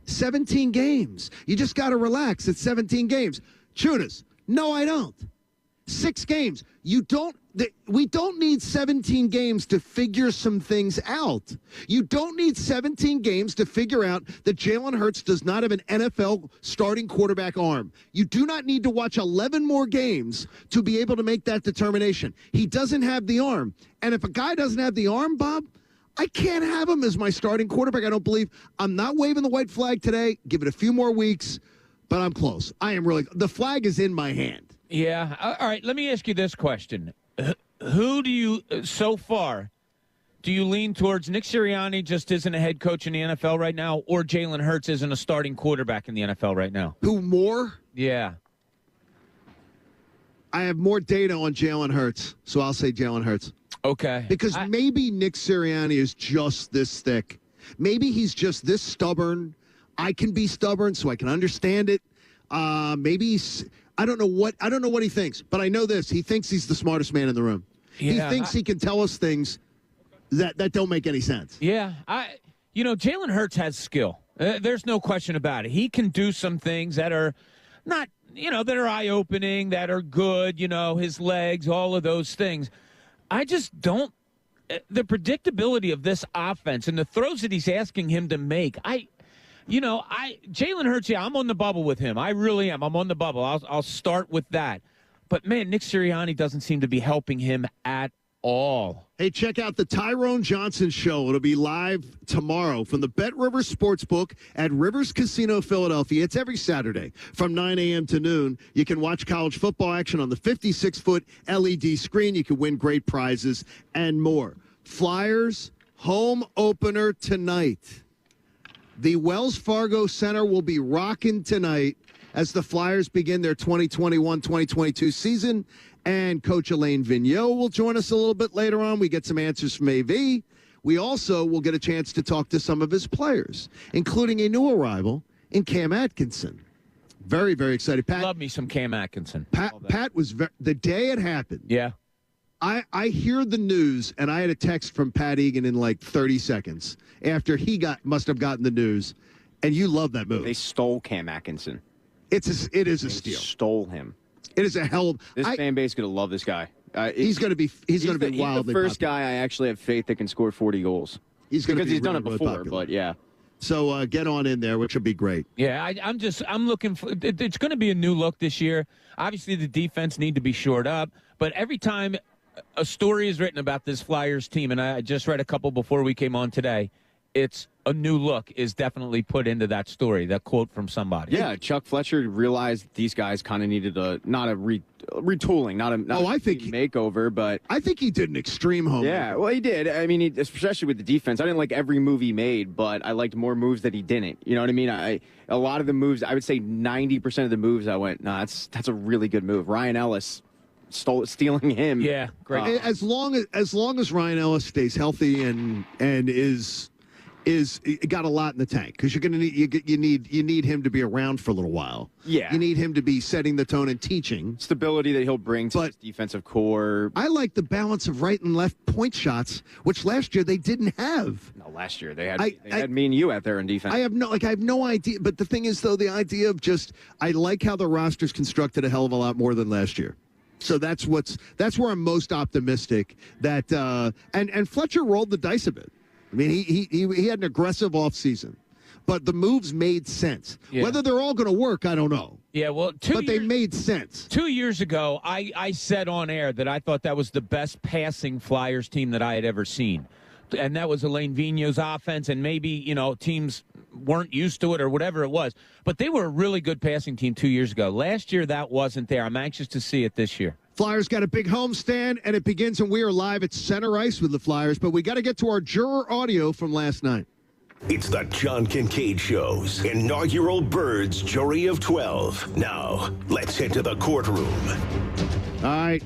17 games. You just got to relax. It's 17 games. Chunas, no, I don't. 6 games. We don't need 17 games to figure some things out. You don't need 17 games to figure out that Jalen Hurts does not have an NFL starting quarterback arm. You do not need to watch 11 more games to be able to make that determination. He doesn't have the arm. And if a guy doesn't have the arm, Bob, I can't have him as my starting quarterback. I don't believe. I'm not waving the white flag today. Give it a few more weeks, but I'm close. I am really. The flag is in my hand. Yeah. All right. Let me ask you this question. Who do you, so far, do you lean towards Nick Sirianni just isn't a head coach in the NFL right now, or Jalen Hurts isn't a starting quarterback in the NFL right now? Who more? Yeah. I have more data on Jalen Hurts, so I'll say Jalen Hurts. Okay. Because maybe Nick Sirianni is just this thick. Maybe he's just this stubborn. I can be stubborn, so I can understand it. Maybe he's, I don't know what he thinks, but I know this. He thinks he's the smartest man in the room. Yeah, he thinks he can tell us things that don't make any sense. Yeah. Jalen Hurts has skill. There's no question about it. He can do some things that are not, that are eye-opening, that are good, his legs, all of those things. I just don't – the predictability of this offense and the throws that he's asking him to make, Jalen Hurts, I'm on the bubble with him. I really am. I'm on the bubble. I'll start with that. But, man, Nick Sirianni doesn't seem to be helping him at all. Hey, check out the Tyrone Johnson Show. It'll be live tomorrow from the Bet Rivers Sportsbook at Rivers Casino, Philadelphia. It's every Saturday from 9 a.m. to noon. You can watch college football action on the 56-foot LED screen. You can win great prizes and more. Flyers, home opener tonight. The Wells Fargo Center will be rocking tonight as the Flyers begin their 2021-2022 season. And Coach Elaine Vigneault will join us a little bit later on. We get some answers from AV. We also will get a chance to talk to some of his players, including a new arrival in Cam Atkinson. Very, very excited. Pat, love me some Cam Atkinson. Pat was the day it happened. Yeah. I hear the news, and I had a text from Pat Egan in like 30 seconds after he must have gotten the news. And you love that move. They stole Cam Atkinson. It is a They steal. Stole him. It is a hell. This fan base is going to love this guy. He's going to be wildly He's the first popular. guy I actually have faith that can score 40 goals. He's going to because be he's done it really before, popular. but yeah. So get on in there, which would be great. Yeah, I'm looking for. It's going to be a new look this year. Obviously, the defense need to be shored up, but every time a story is written about this Flyers team, and I just read a couple before we came on today, it's a new look is definitely put into that story. That quote from somebody. Yeah, Chuck Fletcher realized these guys kind of needed not a retooling, not a makeover, but I think he did an extreme home. Yeah, well, he did. I mean, especially with the defense. I didn't like every move he made, but I liked more moves that he didn't. You know what I mean? A lot of the moves, I would say 90% of the moves, I went, nah, that's a really good move. Ryan Ellis stealing him. Yeah, great. As long as Ryan Ellis stays healthy and is got a lot in the tank, because you're going to need you need him to be around for a little while. Yeah, you need him to be setting the tone and teaching stability that he'll bring to his defensive core. I like the balance of right and left point shots, which last year they didn't have. No, last year they had me and you out there in defense. I have no idea. But the thing is, though, the idea of I like how the roster's constructed a hell of a lot more than last year. So that's where I'm most optimistic that and Fletcher rolled the dice a bit. I mean, he had an aggressive offseason, but the moves made sense. Yeah. Whether they're all going to work, I don't know. Yeah, well, they made sense. 2 years ago, I said on air that I thought that was the best passing Flyers team that I had ever seen. And that was Elaine Vigneault's offense, and maybe, teams weren't used to it or whatever it was. But they were a really good passing team 2 years ago. Last year, that wasn't there. I'm anxious to see it this year. Flyers got a big homestand, and it begins, and we are live at center ice with the Flyers. But we got to get to our juror audio from last night. It's the John Kincade Show's inaugural Birds Jury of 12. Now, let's head to the courtroom. All right.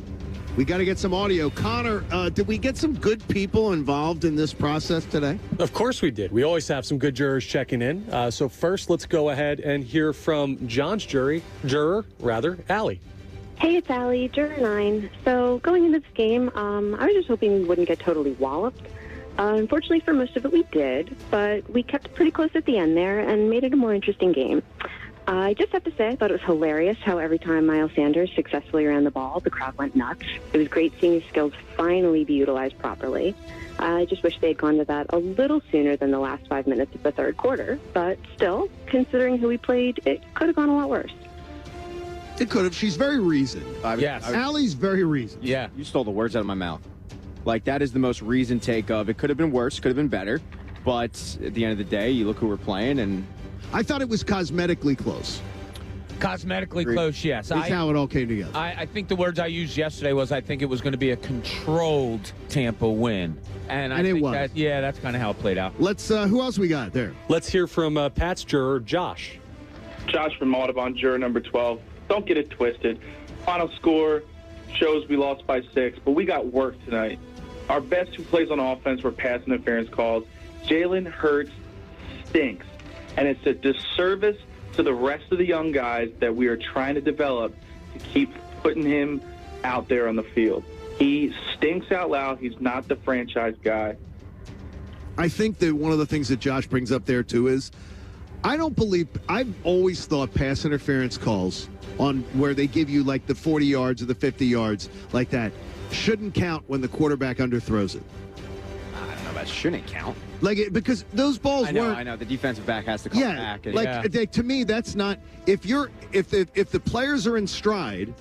We got to get some audio. Connor, did we get some good people involved in this process today? Of course we did. We always have some good jurors checking in. So first, let's go ahead and hear from John's juror, Allie. Hey, it's Allie, Juror 9. So going into this game, I was just hoping we wouldn't get totally walloped. Unfortunately, for most of it, we did, but we kept it pretty close at the end there and made it a more interesting game. I just have to say, I thought it was hilarious how every time Miles Sanders successfully ran the ball, the crowd went nuts. It was great seeing his skills finally be utilized properly. I just wish they had gone to that a little sooner than the last 5 minutes of the third quarter. But still, considering who we played, it could have gone a lot worse. It could have. She's very reasoned. Yes. Allie's very reasoned. Yeah. You stole the words out of my mouth. Like, that is the most reasoned take of it could have been worse, could have been better. But at the end of the day, you look who we're playing, and I thought it was cosmetically close. Cosmetically close, yes. That's how it all came together. I think the words I used yesterday was I think it was going to be a controlled Tampa win. And I it think was. that's kind of how it played out. Let's, who else we got there? Let's hear from Pat's juror, Josh. Josh from Audubon, juror number 12. Don't get it twisted. Final score shows we lost by 6, but we got work tonight. Our best 2 plays on offense were pass interference calls. Jalen Hurts stinks, and it's a disservice to the rest of the young guys that we are trying to develop to keep putting him out there on the field. He stinks out loud. He's not the franchise guy. I think that one of the things that Josh brings up there, too, is I've always thought pass interference calls on where they give you like the 40 yards or the 50 yards like that shouldn't count when the quarterback underthrows it. I don't know, that shouldn't count. Because those balls weren't. I know. The defensive back has to come back. To me, that's not. If the players are in stride,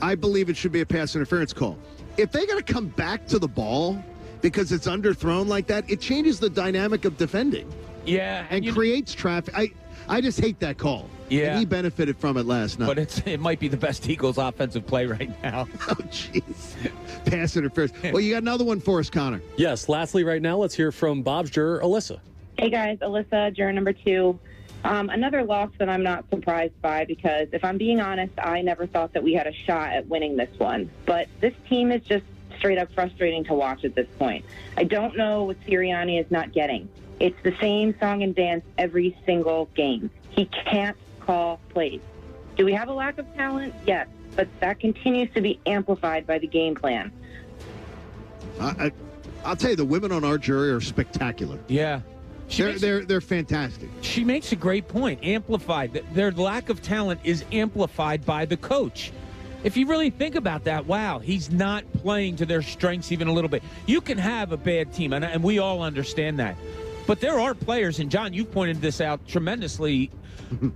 I believe it should be a pass interference call. If they got to come back to the ball because it's underthrown like that, it changes the dynamic of defending. Yeah, and creates traffic. I just hate that call. Yeah, and he benefited from it last night. But it might be the best Eagles offensive play right now. Oh, jeez. Pass interference. Well, you got another one for us, Connor. Yes, lastly, right now, let's hear from Bob's juror, Alyssa. Hey, guys. Alyssa, juror number 2. Another loss that I'm not surprised by because, if I'm being honest, I never thought that we had a shot at winning this one. But this team is just straight up frustrating to watch at this point. I don't know what Sirianni is not getting. It's the same song and dance every single game. He can't call plays. Do we have a lack of talent? Yes, but that continues to be amplified by the game plan. I'll tell you, the women on our jury are spectacular. Yeah. They're fantastic. She makes a great point. Amplified. Their lack of talent is amplified by the coach. If you really think about that, wow, he's not playing to their strengths even a little bit. You can have a bad team, and we all understand that. But there are players, and John, you've pointed this out tremendously.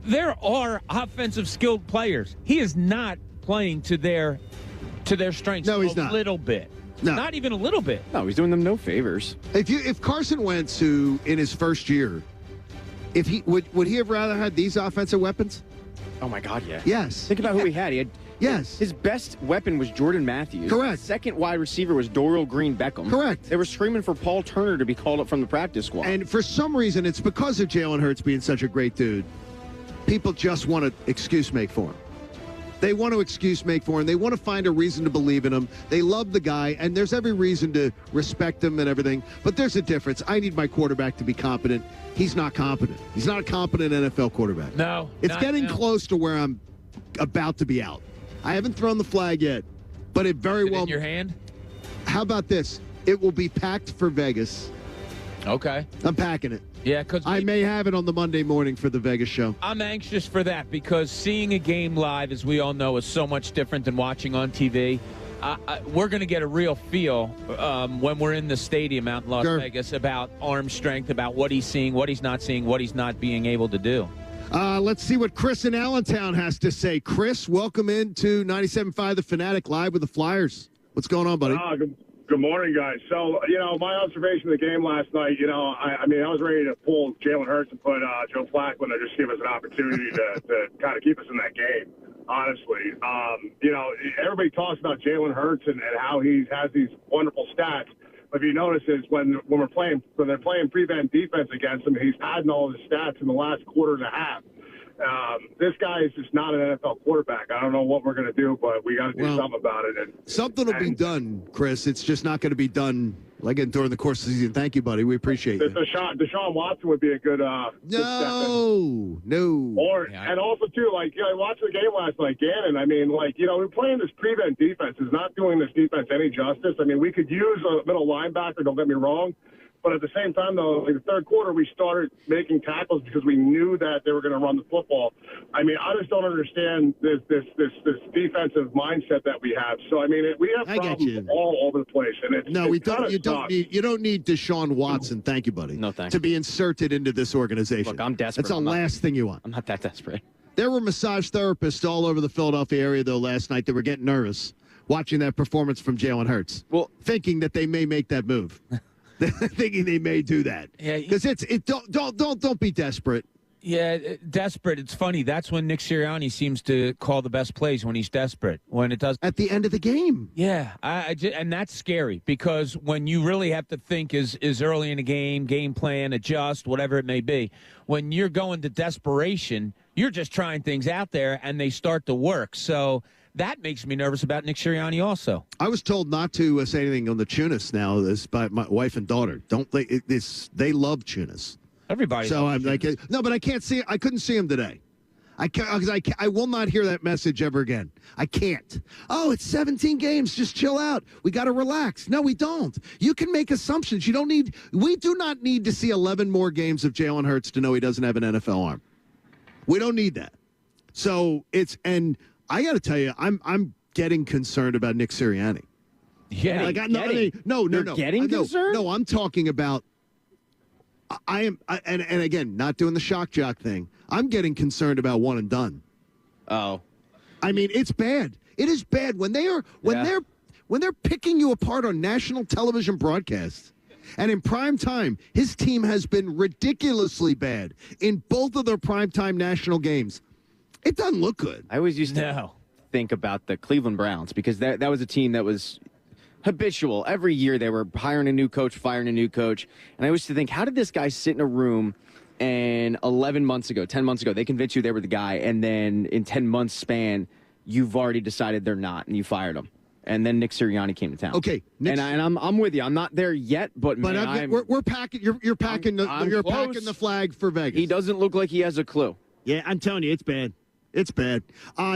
There are offensive skilled players. He is not playing to their strengths. No, he's a not. Little bit. No. Not even a little bit. No, he's doing them no favors. If Carson Wentz, who in his first year, if he would he have rather had these offensive weapons? Oh my God, yeah. Yes. Think about who he had. He had Yes. His best weapon was Jordan Matthews. Correct. Second wide receiver was Dorial Green-Beckham. Correct. They were screaming for Paul Turner to be called up from the practice squad. And for some reason, it's because of Jalen Hurts being such a great dude. People just want to excuse make for him. They want to excuse make for him. They want to find a reason to believe in him. They love the guy, and there's every reason to respect him and everything. But there's a difference. I need my quarterback to be competent. He's not competent. He's not a competent NFL quarterback. No. It's getting close to where I'm about to be out. I haven't thrown the flag yet, but it very well. In your hand? How about this? It will be packed for Vegas. Okay. I'm packing it. Yeah, because I may have it on the Monday morning for the Vegas show. I'm anxious for that because seeing a game live, as we all know, is so much different than watching on TV. We're going to get a real feel when we're in the stadium out in Las Vegas about arm strength, about what he's seeing, what he's not seeing, what he's not being able to do. Let's see what Chris in Allentown has to say. Chris, welcome into 97.5 The Fanatic Live with the Flyers. What's going on, buddy? Good morning, guys. So, my observation of the game last night, I was ready to pull Jalen Hurts and put Joe Flacco in there just to give us an opportunity to kind of keep us in that game, honestly. Everybody talks about Jalen Hurts and how he has these wonderful stats. But if you notice is when they're playing prevent defense against him, he's padding all his stats in the last quarter and a half. This guy is just not an NFL quarterback. I don't know what we're going to do, but we got to do something about it. Something will be done, Chris. It's just not going to be done during the course of the season. Thank you, buddy. We appreciate it. Deshaun Watson would be a good No. And also, too, I watched the game last night, Gannon. We're playing this prevent defense. Is not doing this defense any justice. We could use a middle linebacker, don't get me wrong. But at the same time, though, in the third quarter, we started making tackles because we knew that they were going to run the football. I just don't understand this defensive mindset that we have. So, we have problems all over the place. And we don't. You don't need Deshaun Watson. Thank you, buddy. No, thanks. To be inserted into this organization. Look, I'm desperate. That's the last thing you want. I'm not that desperate. There were massage therapists all over the Philadelphia area, though, last night that were getting nervous watching that performance from Jalen Hurts. Well, thinking that they may make that move. Thinking they may do that. Yeah, because don't be desperate. Yeah, desperate. It's funny. That's when Nick Sirianni seems to call the best plays, when he's desperate. When it does at the end of the game. Yeah, and that's scary because when you really have to think is early in the game plan, adjust, whatever it may be. When you're going to desperation, you're just trying things out there, and they start to work. So that makes me nervous about Nick Sirianni also. I was told not to say anything on the Tunis now. This by my wife and daughter. They love Tunis. Everybody. So I'm like, no, but I can't see. I couldn't see him today. I will not hear that message ever again. I can't. Oh, it's 17 games. Just chill out. We got to relax. No, we don't. You can make assumptions. We do not need to see 11 more games of Jalen Hurts to know he doesn't have an NFL arm. We don't need that. So and I got to tell you, I'm getting concerned about Nick Sirianni. Yeah, no. Getting concerned? No, I'm talking about. And again, not doing the shock jock thing. I'm getting concerned about one and done. Oh, it's bad. It is bad when they're picking you apart on national television broadcasts. And in prime time, his team has been ridiculously bad in both of their primetime national games. It doesn't look good. I always used to think about the Cleveland Browns because that was a team that was habitual. Every year they were hiring a new coach, firing a new coach. And I used to think, how did this guy sit in a room and 10 months ago, they convinced you they were the guy, and then in 10 months span, you've already decided they're not, and you fired them. And then Nick Sirianni came to town. Okay, and I'm with you. I'm not there yet, but we're packing. You're packing packing the flag for Vegas. He doesn't look like he has a clue. Yeah, I'm telling you, it's bad. It's bad.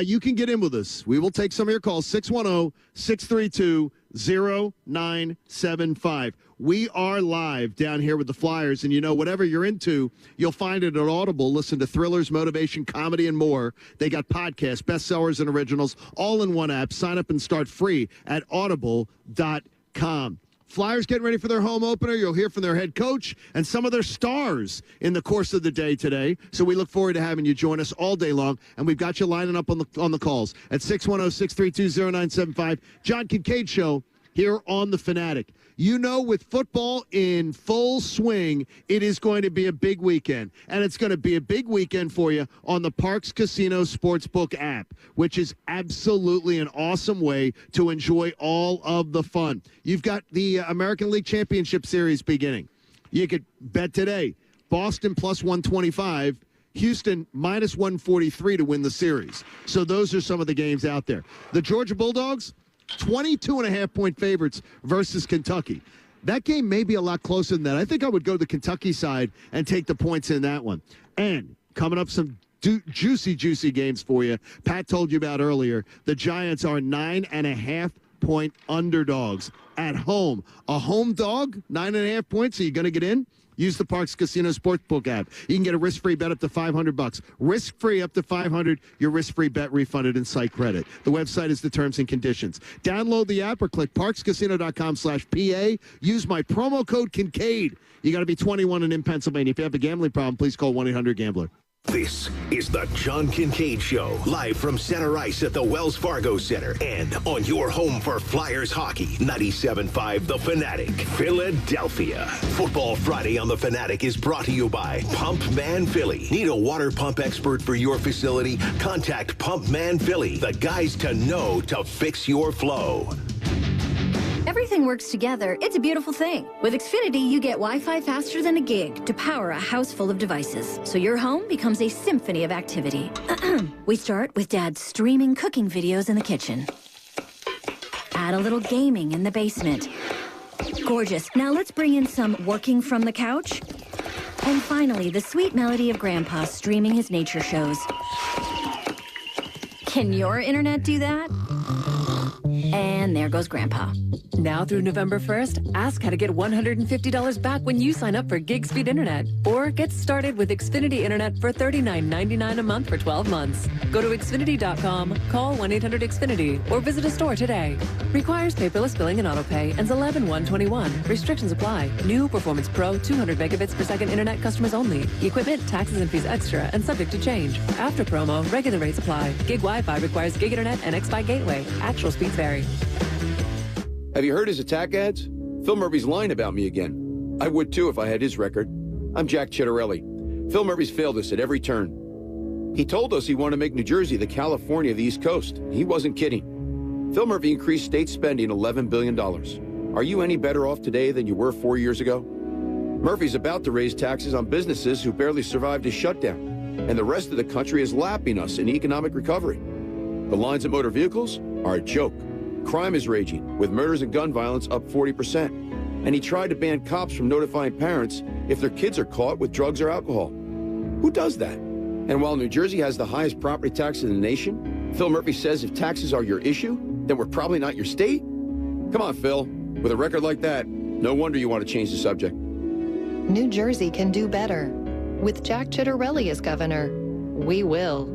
You can get in with us. We will take some of your calls. 610-632-0975. We are live down here with the Flyers, and whatever you're into, you'll find it at Audible. Listen to thrillers, motivation, comedy, and more. They got podcasts, bestsellers, and originals all in one app. Sign up and start free at audible.com. Flyers getting ready for their home opener. You'll hear from their head coach and some of their stars in the course of the day today. So we look forward to having you join us all day long. And we've got you lining up on the calls at 610-632-0975. John Kincade Show here on The Fanatic. With football in full swing, it is going to be a big weekend. And it's going to be a big weekend for you on the Parx Casino Sportsbook app, which is absolutely an awesome way to enjoy all of the fun. You've got the American League Championship Series beginning. You could bet today, Boston plus 125, Houston minus 143 to win the series. So those are some of the games out there. The Georgia Bulldogs, 22.5-point favorites versus Kentucky. That game may be a lot closer than that. I think I would go the Kentucky side and take the points in that one. And coming up, some juicy games for you. Pat told you about earlier. The Giants are 9.5-point underdogs at home. A home dog, 9.5 points. Are you going to get in? Use the Parx Casino Sportsbook app. You can get a risk-free bet up to $500. Risk-free up to $500. Your risk-free bet refunded in site credit. The website is the terms and conditions. Download the app or click parxcasino.com/PA. Use my promo code Kincade. You got to be 21 and in Pennsylvania. If you have a gambling problem, please call 1-800-GAMBLER. This is the John Kincade Show, live from center ice at the Wells Fargo Center and on your home for Flyers hockey, 97.5 The Fanatic, Philadelphia. Football Friday on The Fanatic is brought to you by Pump Man Philly. Need a water pump expert for your facility? Contact Pump Man Philly, the guys to know to fix your flow. Everything works together. It's a beautiful thing. With Xfinity, you get Wi-Fi faster than a gig to power a house full of devices. So your home becomes a symphony of activity. We start with Dad's streaming cooking videos in the kitchen. Add a little gaming in the basement. Gorgeous. Now let's bring in some working from the couch. And finally, the sweet melody of Grandpa streaming his nature shows. Can your internet do that? And there goes Grandpa. Now through November 1st, ask how to get $150 back when you sign up for Gig Speed Internet. Or get started with Xfinity Internet for $39.99 a month for 12 months. Go to Xfinity.com, call 1-800-XFINITY, or visit a store today. Requires paperless billing and autopay. Ends 11/1/21. Restrictions apply. New Performance Pro 200 megabits per second Internet customers only. Equipment, taxes, and fees extra and subject to change. After promo, regular rates apply. Gig Wi-Fi requires Gig Internet and X-Fi Gateway. Actual speeds vary. Have you heard his attack ads? Phil Murphy's lying about me again. I would too if I had his record. I'm Jack Chittarelli. Phil Murphy's failed us at every turn. He told us he wanted to make New Jersey the California of the East Coast. He wasn't kidding. Phil Murphy increased state spending $11 billion. Are you any better off today than you were 4 years ago? Murphy's about to raise taxes on businesses who barely survived his shutdown. And the rest of the country is lapping us in economic recovery. The lines of motor vehicles are a joke. Crime is raging, with murders and gun violence up 40%. And he tried to ban cops from notifying parents if their kids are caught with drugs or alcohol. Who does that? And while New Jersey has the highest property tax in the nation, Phil Murphy says if taxes are your issue, then we're probably not your state? Come on, Phil. With a record like that, no wonder you want to change the subject. New Jersey can do better. With Jack Chittarelli as governor, we will.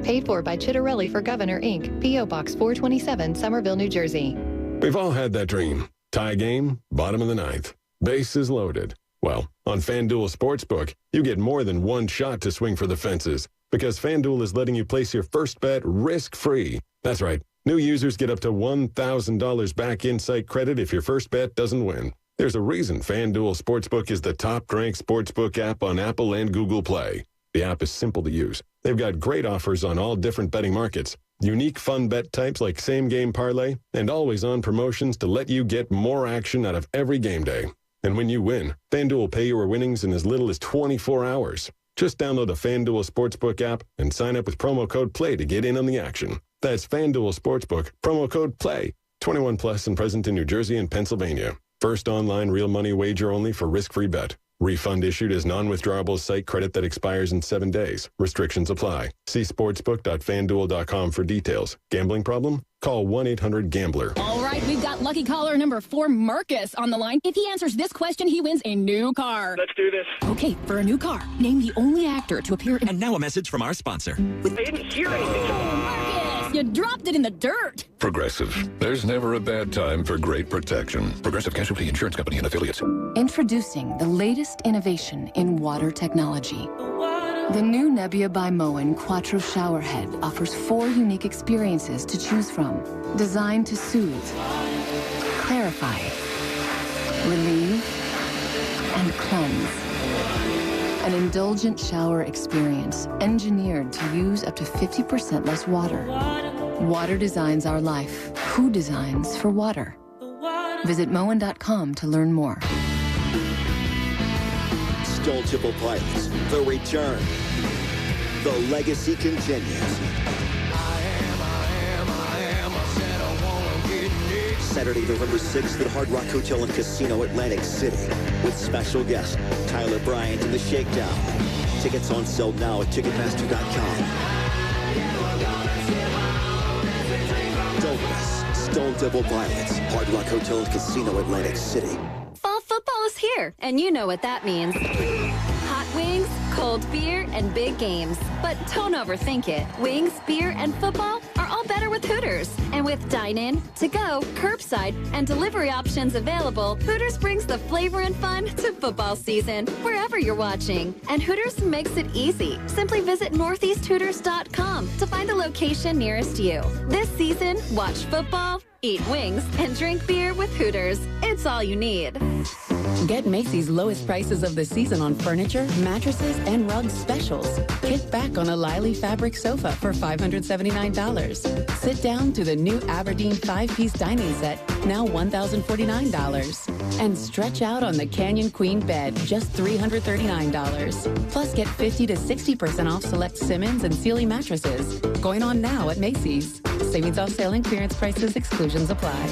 Paid for by Chittarelli for Governor, Inc., P.O. Box 427, Somerville, New Jersey. We've all had that dream. Tie game, bottom of the ninth. Bases loaded. Well, on FanDuel Sportsbook, you get more than one shot to swing for the fences because FanDuel is letting you place your first bet risk-free. That's right. New users get up to $1,000 back in-site credit if your first bet doesn't win. There's a reason FanDuel Sportsbook is the top-ranked sportsbook app on Apple and Google Play. The app is simple to use. They've got great offers on all different betting markets, unique fun bet types like same-game parlay, and always-on promotions to let you get more action out of every game day. And when you win, FanDuel will pay your winnings in as little as 24 hours. Just download the FanDuel Sportsbook app and sign up with promo code PLAY to get in on the action. That's FanDuel Sportsbook, promo code PLAY. 21 plus and present in New Jersey and Pennsylvania. First online real money wager only for risk-free bet. Refund issued as non-withdrawable site credit that expires in 7 days. Restrictions apply. See sportsbook.fanduel.com for details. Gambling problem? Call 1-800-GAMBLER. All right, we've got Lucky caller number 4, Marcus, on the line. If he answers this question, he wins a new car. Let's do this. Okay, for a new car, name the only actor to appear in... And now a message from our sponsor. I didn't hear anything. Marcus, you dropped it in the dirt. Progressive. There's never a bad time for great protection. Progressive Casualty Insurance Company and Affiliates. Introducing the latest innovation in water technology. The new Nebbia by Moen Quattro Showerhead offers 4 unique experiences to choose from. Designed to soothe, clarify, relieve, and cleanse. An indulgent shower experience engineered to use up to 50% less water. Water designs our life. Who designs for water? Visit Moen.com to learn more. Stone Temple Pilots, the return. The legacy continues. Saturday, November 6th at Hard Rock Hotel and Casino, Atlantic City, with special guest Tyler Bryant and the Shakedown. Tickets on sale now at Ticketmaster.com. Don't miss Stone Temple Pilots, Hard Rock Hotel and Casino, Atlantic City. Fall football is here, and you know what that means. Hot wings, cold beer, and big games. But don't overthink it. Wings, beer, and football are all better with Hooters. And with dine-in, to-go, curbside, and delivery options available, Hooters brings the flavor and fun to football season, wherever you're watching. And Hooters makes it easy. Simply visit northeasthooters.com to find a location nearest you. This season, watch football, eat wings, and drink beer with Hooters. It's all you need. Get Macy's lowest prices of the season on furniture, mattresses, and rug specials. Kick back on a Lily fabric sofa for $579. Sit down to the new Aberdeen 5-piece dining set, now $1,049. And stretch out on the Canyon Queen bed, just $339. Plus, get 50 to 60% off select Simmons and Sealy mattresses. Going on now at Macy's. Savings off sale and clearance prices, exclusions apply.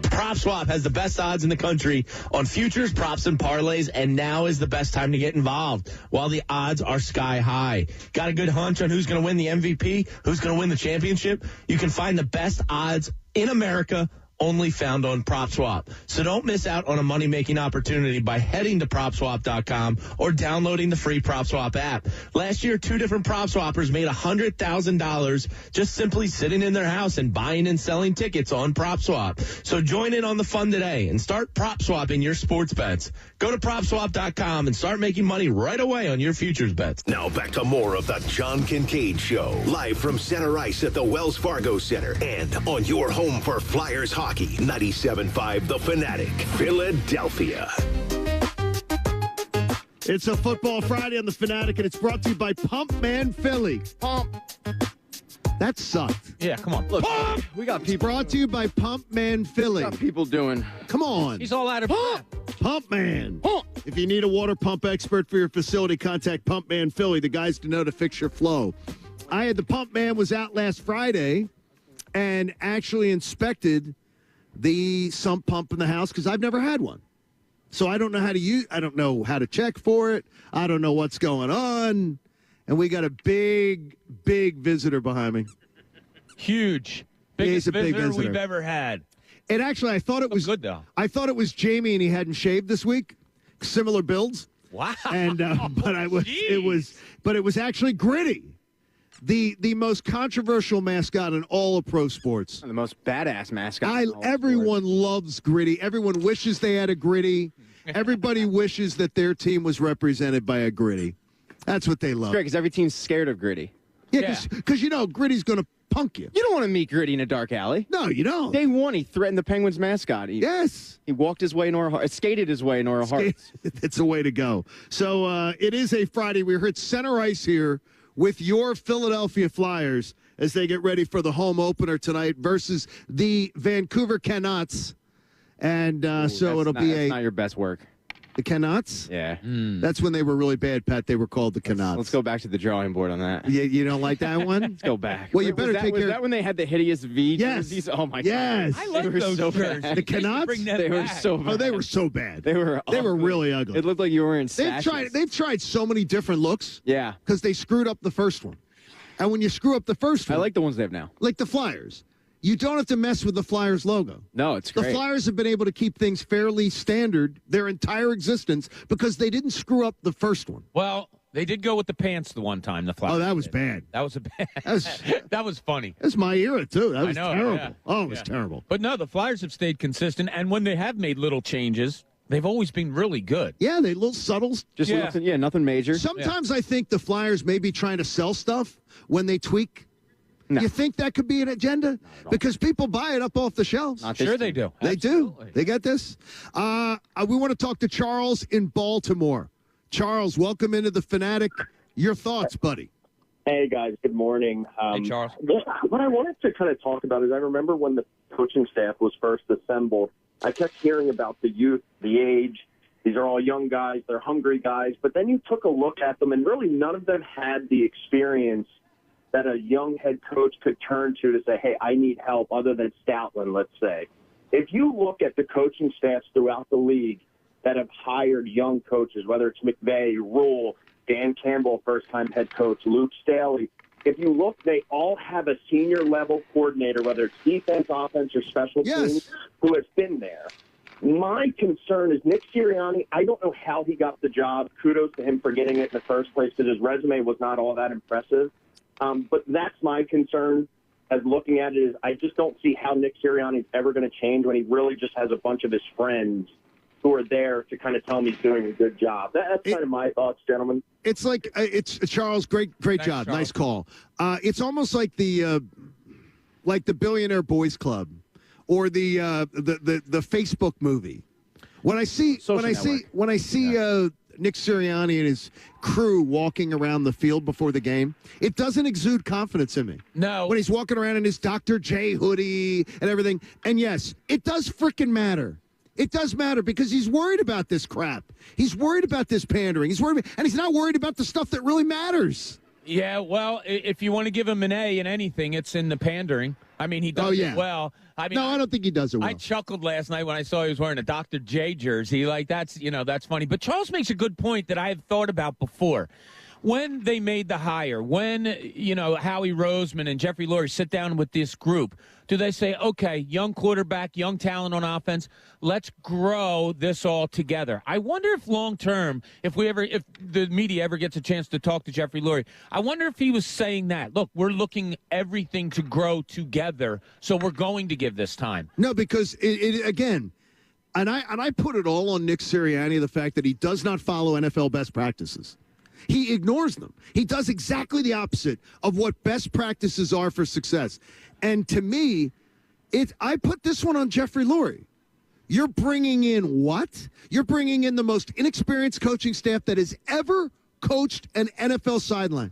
PropSwap has the best odds in the country on futures, props, and parlays, and now is the best time to get involved while the odds are sky high. Got a good hunch on who's going to win the MVP, who's going to win the championship? You can find the best odds in America only found on PropSwap. So don't miss out on a money-making opportunity by heading to PropSwap.com or downloading the free PropSwap app. Last year, 2 different PropSwappers made $100,000 just simply sitting in their house and buying and selling tickets on PropSwap. So join in on the fun today and start PropSwapping your sports bets. Go to PropSwap.com and start making money right away on your futures bets. Now back to more of the John Kincade Show, live from Center Ice at the Wells Fargo Center and on your home for Flyers hockey. 97.5 The Fanatic, Philadelphia. It's a Football Friday on The Fanatic, and it's brought to you by Pump Man Philly. Pump. That sucked. Yeah, come on. Look, Pump! We got people. Brought to you by Pump Man Philly. Got people doing. Come on. He's all out of breath. Pump Man. Pump. If you need a water pump expert for your facility, contact Pump Man Philly, the guys to know to fix your flow. The Pump Man was out last Friday and actually inspected the sump pump in the house because I've never had one. So I don't know how to use, I don't know how to check for it. I don't know what's going on. And we got a big visitor behind me. Huge. Biggest visitor we've ever had. And actually, I thought it was good though. I thought it was Jamie and he hadn't shaved this week. Similar builds. Wow. And but it was actually Gritty. The most controversial mascot in all of pro sports. The most badass mascot. Everyone loves Gritty. Everyone wishes they had a Gritty. Everybody wishes that their team was represented by a Gritty. That's what they love. It's great because every team's scared of Gritty. Yeah, because Gritty's going to punk you. You don't want to meet Gritty in a dark alley. No, you don't. Day 1, he threatened the Penguins mascot. He walked his way into our hearts. Skated his way into our hearts. It's a way to go. So it is a Friday. We're here at Center Ice here with your Philadelphia Flyers as they get ready for the home opener tonight versus the Vancouver Canucks. And it'll be that's not your best work. The Canucks? Yeah. That's when they were really bad, Pat. They were called the Canucks. Let's go back to the drawing board on that. You don't like that one? Let's go back. Well, you better take care. Was that when they had the hideous V Yes. jerseys? Oh, my God. Yes. I like those so jerseys. bad. The Canucks? They were so bad. Oh, they were so bad. They were really ugly. It looked like you were in sashes. They've tried so many different looks. Yeah. Because they screwed up the first one. And when you screw up the first one. I like the ones they have now. Like the Flyers. you don't have to mess with the Flyers logo. No, it's great. The Flyers have been able to keep things fairly standard their entire existence because they didn't screw up the first one. Well, they did go with the pants the one time, the Flyers. Oh, that was bad. That was bad. That was funny. That's my era, too. That was terrible. Yeah. Oh, it was terrible. But no, the Flyers have stayed consistent, and when they have made little changes, they've always been really good. Yeah, they little subtles. Just nothing major. Sometimes I think the Flyers may be trying to sell stuff when they tweak. No. You think that could be an agenda? Because people buy it up off the shelves. Sure they do. They do. They get this. We want to talk to Charles in Baltimore. Charles, welcome into the Fanatic. Your thoughts, buddy? Hey, guys. Good morning. Hey, Charles. What I wanted to kind of talk about is I remember when the coaching staff was first assembled, I kept hearing about the youth, the age. These are all young guys. They're hungry guys. But then you took a look at them, and really none of them had the experience that a young head coach could turn to say, hey, I need help, other than Stoutland, let's say. If you look at the coaching staffs throughout the league that have hired young coaches, whether it's McVay, Rule, Dan Campbell, first-time head coach, Luke Staley, if you look, they all have a senior-level coordinator, whether it's defense, offense, or special teams, who has been there. My concern is Nick Sirianni. I don't know how he got the job. Kudos to him for getting it in the first place, because his resume was not all that impressive. But that's my concern as looking at it, is I just don't see how Nick Sirianni is ever going to change when he really just has a bunch of his friends who are there to kind of tell him he's doing a good job. That's kind of my thoughts, gentlemen. It's like it's Charles. Great job. Charles. Nice call. It's almost like the Billionaire Boys Club or the Facebook movie. When I see Nick Sirianni and his crew walking around the field before the game, it doesn't exude confidence in me. No. When he's walking around in his Dr. J hoodie and everything. And yes, it does frickin' matter. It does matter because he's worried about this crap. He's worried about this pandering. And he's not worried about the stuff that really matters. Yeah, well, if you want to give him an A in anything, it's in the pandering. I mean, he does it well. I mean, no, I don't think he does it well. I chuckled last night when I saw he was wearing a Dr. J jersey. Like, that's funny. But Charles makes a good point that I have thought about before. When they made the hire, when, Howie Roseman and Jeffrey Lurie sit down with this group, do they say, okay, young quarterback, young talent on offense, let's grow this all together? I wonder if long-term, if the media ever gets a chance to talk to Jeffrey Lurie, I wonder if he was saying that. Look, we're looking everything to grow together, so we're going to give this time. No, because, again, and I put it all on Nick Sirianni, the fact that he does not follow NFL best practices. He ignores them. He does exactly the opposite of what best practices are for success. And to me, I put this one on Jeffrey Lurie. You're bringing in what? You're bringing in the most inexperienced coaching staff that has ever coached an NFL sideline,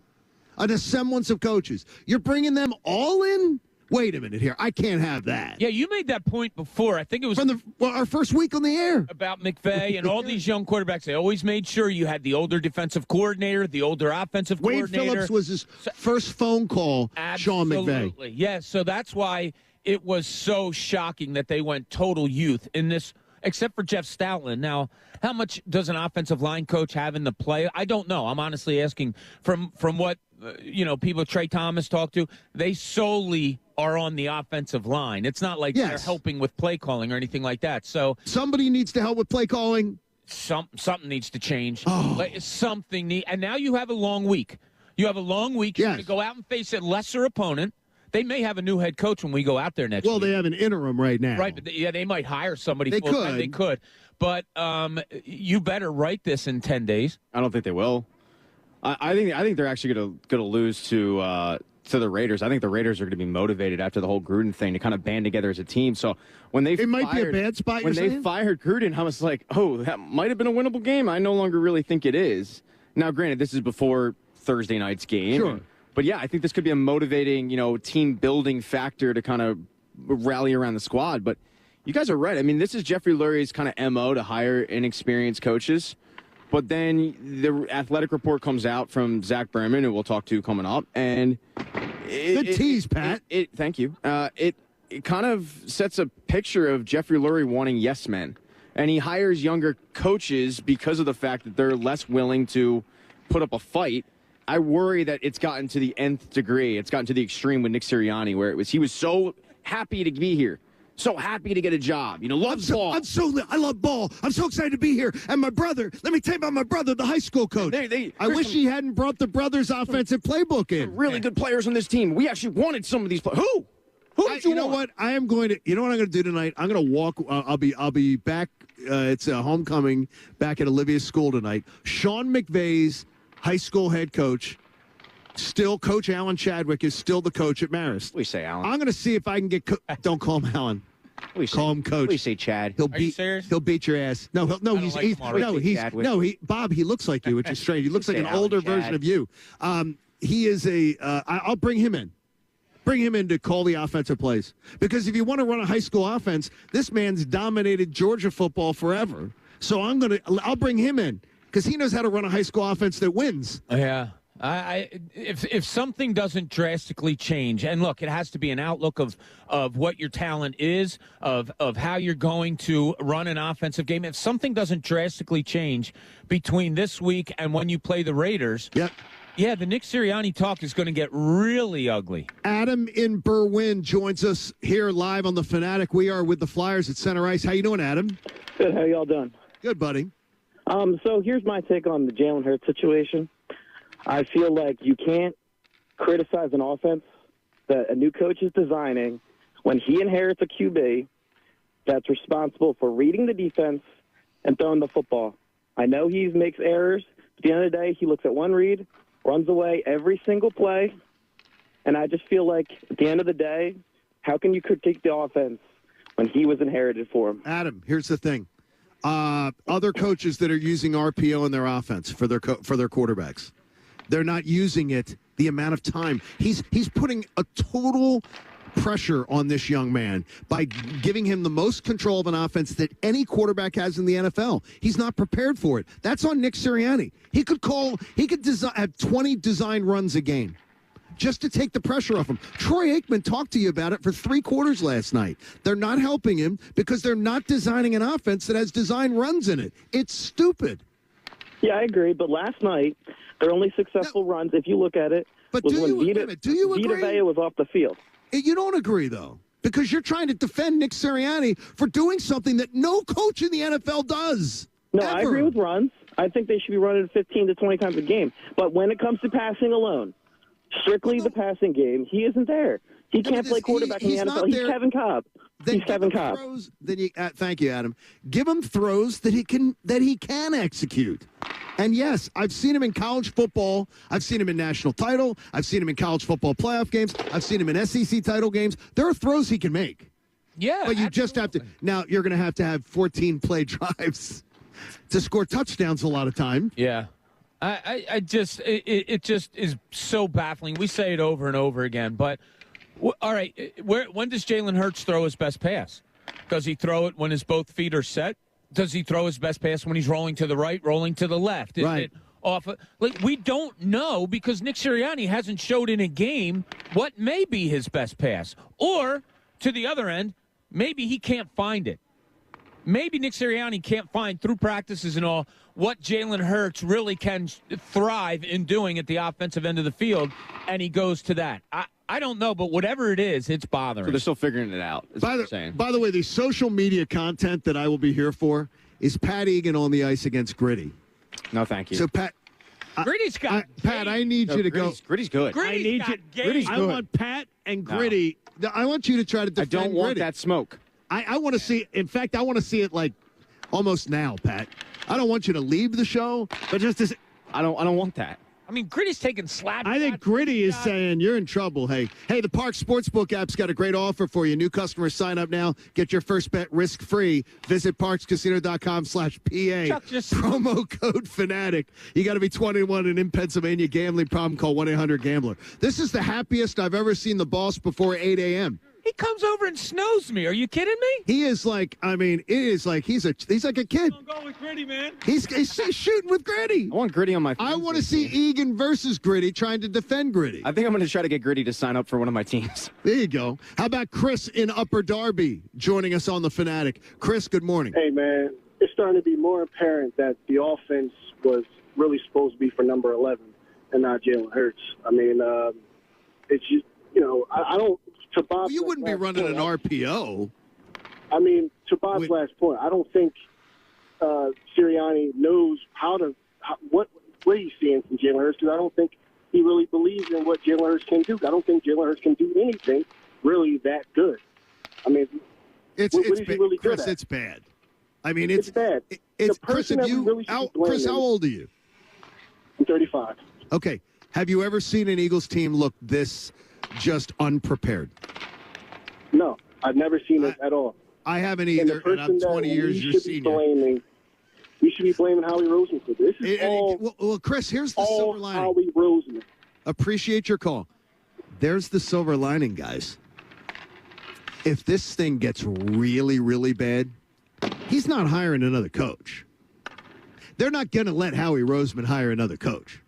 an semblance of coaches. You're bringing them all in? Wait a minute here. I can't have that. Yeah, you made that point before. I think it was from our first week on the air. About McVay and all these young quarterbacks. They always made sure you had the older defensive coordinator, the older offensive coordinator. Wade Phillips was his first phone call, Sean McVay. Absolutely. Yeah, so that's why it was so shocking that they went total youth in this, except for Jeff Stoutland. Now, how much does an offensive line coach have in the play? I don't know. I'm honestly asking from what people Trey Thomas talked to. They solely are on the offensive line. It's not like they're helping with play calling or anything like that. So somebody needs to help with play calling. Something needs to change. Oh. And now you have a long week. You're going to go out and face a lesser opponent. They may have a new head coach when we go out there next week. Well, they have an interim right now. Right, but they might hire somebody. They full-time. could. They could. But you better write this in 10 days. I don't think they will. I think they're actually going to lose to the Raiders. I think the Raiders are going to be motivated after the whole Gruden thing to kind of band together as a team. So when they might be a bad spot. When they fired Gruden, I was like, oh, that might have been a winnable game. I no longer really think it is. Now, granted, this is before Thursday night's game. Sure. But yeah, I think this could be a motivating, team building factor to kind of rally around the squad. But you guys are right. I mean, this is Jeffrey Lurie's kind of MO to hire inexperienced coaches. But then the athletic report comes out from Zach Berman, who we'll talk to coming up, and good tease, Pat. Thank you. It kind of sets a picture of Jeffrey Lurie wanting yes men, and he hires younger coaches because of the fact that they're less willing to put up a fight. I worry that it's gotten to the nth degree. It's gotten to the extreme with Nick Sirianni, where he was so happy to be here. So happy to get a job. Loves ball. I love ball. I'm so excited to be here. And my brother, let me tell you about my brother, the high school coach. I wish he hadn't brought the brothers' offensive playbook in. Really good players on this team. We actually wanted some of these players. Who? Who did you want? know what? I am going to. You know what I'm going to do tonight? I'm going to walk. I'll be back. It's a homecoming back at Olivia's school tonight. Sean McVay's high school head coach. Still, Coach Alan Chadwick is still the coach at Marist. We say Alan. I'm going to see if I can get. Don't call him Alan. Call him Coach. We say Chad. He'll beat your ass. No, Bob. He looks like you, which is strange. He looks like an older version of you. He is I'll bring him in. Bring him in to call the offensive plays. Because if you want to run a high school offense, this man's dominated Georgia football forever. So I'll bring him in because he knows how to run a high school offense that wins. Yeah. If something doesn't drastically change, and look, it has to be an outlook of what your talent is, of how you're going to run an offensive game. If something doesn't drastically change between this week and when you play the Raiders, yeah, the Nick Sirianni talk is going to get really ugly. Adam in Berwyn joins us here live on the Fanatic. We are with the Flyers at center ice. How you doing, Adam? Good. How y'all doing? Good, buddy. So here's my take on the Jalen Hurts situation. I feel like you can't criticize an offense that a new coach is designing when he inherits a QB that's responsible for reading the defense and throwing the football. I know he makes errors. At the end of the day, he looks at one read, runs away every single play, and I just feel like at the end of the day, how can you critique the offense when he was inherited for him? Adam, here's the thing. Other coaches that are using RPO in their offense for their quarterbacks. They're not using it the amount of time. He's putting a total pressure on this young man by giving him the most control of an offense that any quarterback has in the NFL. He's not prepared for it. That's on Nick Sirianni. He could have 20 design runs a game just to take the pressure off him. Troy Aikman talked to you about it for 3 quarters last night. They're not helping him because they're not designing an offense that has design runs in it. It's stupid. Yeah, I agree. But last night, their only successful runs, if you look at it, was when Vita Vea was off the field. You don't agree, though, because you're trying to defend Nick Sirianni for doing something that no coach in the NFL does. No, I agree with runs. I think they should be running 15 to 20 times a game. But when it comes to passing alone, strictly the passing game, he isn't there. He can't play quarterback in the NFL. He's Kevin Cobb. He's Kevin Cobb. Thank you, Adam. Give him throws that he can execute. And yes, I've seen him in college football. I've seen him in national title. I've seen him in college football playoff games. I've seen him in SEC title games. There are throws he can make. Yeah, but you just have to. Now you're going to have 14 play drives to score touchdowns a lot of time. Yeah. It just is so baffling. We say it over and over again, but all right, when does Jalen Hurts throw his best pass? Does he throw it when his both feet are set? Does he throw his best pass when he's rolling to the right, rolling to the left? Is it off? We don't know because Nick Sirianni hasn't showed in a game what may be his best pass. Or, to the other end, maybe he can't find it. Maybe Nick Sirianni can't find, through practices and all, what Jalen Hurts really can thrive in doing at the offensive end of the field, and he goes to that. I don't know, but whatever it is, it's bothering. So they're still figuring it out, is what I'm saying. By the way, the social media content that I will be here for is Pat Egan on the ice against Gritty. No, thank you. So, Pat... Gritty's got Pat, I need you to go. Gritty's good. Gritty's good. I want Pat and Gritty. No. I want you to try to defend I don't want Gritty. that smoke. I want to see. In fact, I want to see it like almost now, Pat. I don't want you to leave the show, but just to. I don't want that. I mean, Gritty's taking slap. I think Gritty is saying you're in trouble. Hey, the Park Sportsbook app's got a great offer for you. New customers sign up now. Get your first bet risk-free. Visit parkscasino.com/PA. Promo code FANATIC. You got to be 21 and in Pennsylvania. Gambling problem, call 1-800-GAMBLER. This is the happiest I've ever seen the boss before 8 a.m. He comes over and snows me. Are you kidding me? He is like, it is like he's like a kid. I'm going with Gritty, man. He's shooting with Gritty. I want Gritty on my I want to see Egan versus Gritty trying to defend Gritty. I think I'm going to try to get Gritty to sign up for one of my teams. There you go. How about Chris in Upper Darby joining us on the Fanatic? Chris, good morning. Hey, man. It's starting to be more apparent that the offense was really supposed to be for number 11 and not Jalen Hurts. I mean, it's just I don't. To Bob's Well, you wouldn't be running an point, RPO. I mean, to Bob's last point, I don't think Sirianni knows what he's seeing from Jalen Hurts, because I don't think he really believes in what Jalen Hurts can do. I don't think Jalen Hurts can do anything really that good. I mean, what is he really good Chris, at? it's bad. I mean, It's bad. It's The Chris. person that we really should be Chris, how blaming- old are you? I'm 35. Okay. Have you ever seen an Eagles team look this just unprepared? No, I've never seen it at all. I haven't And the either, and person I'm 20 that years we your should be senior. We should be blaming Howie Roseman for this. This is Well, Chris, here's the all silver lining. Howie Roseman. Appreciate your call. There's the silver lining, guys. If this thing gets really, really bad, he's not hiring another coach. They're not going to let Howie Roseman hire another coach.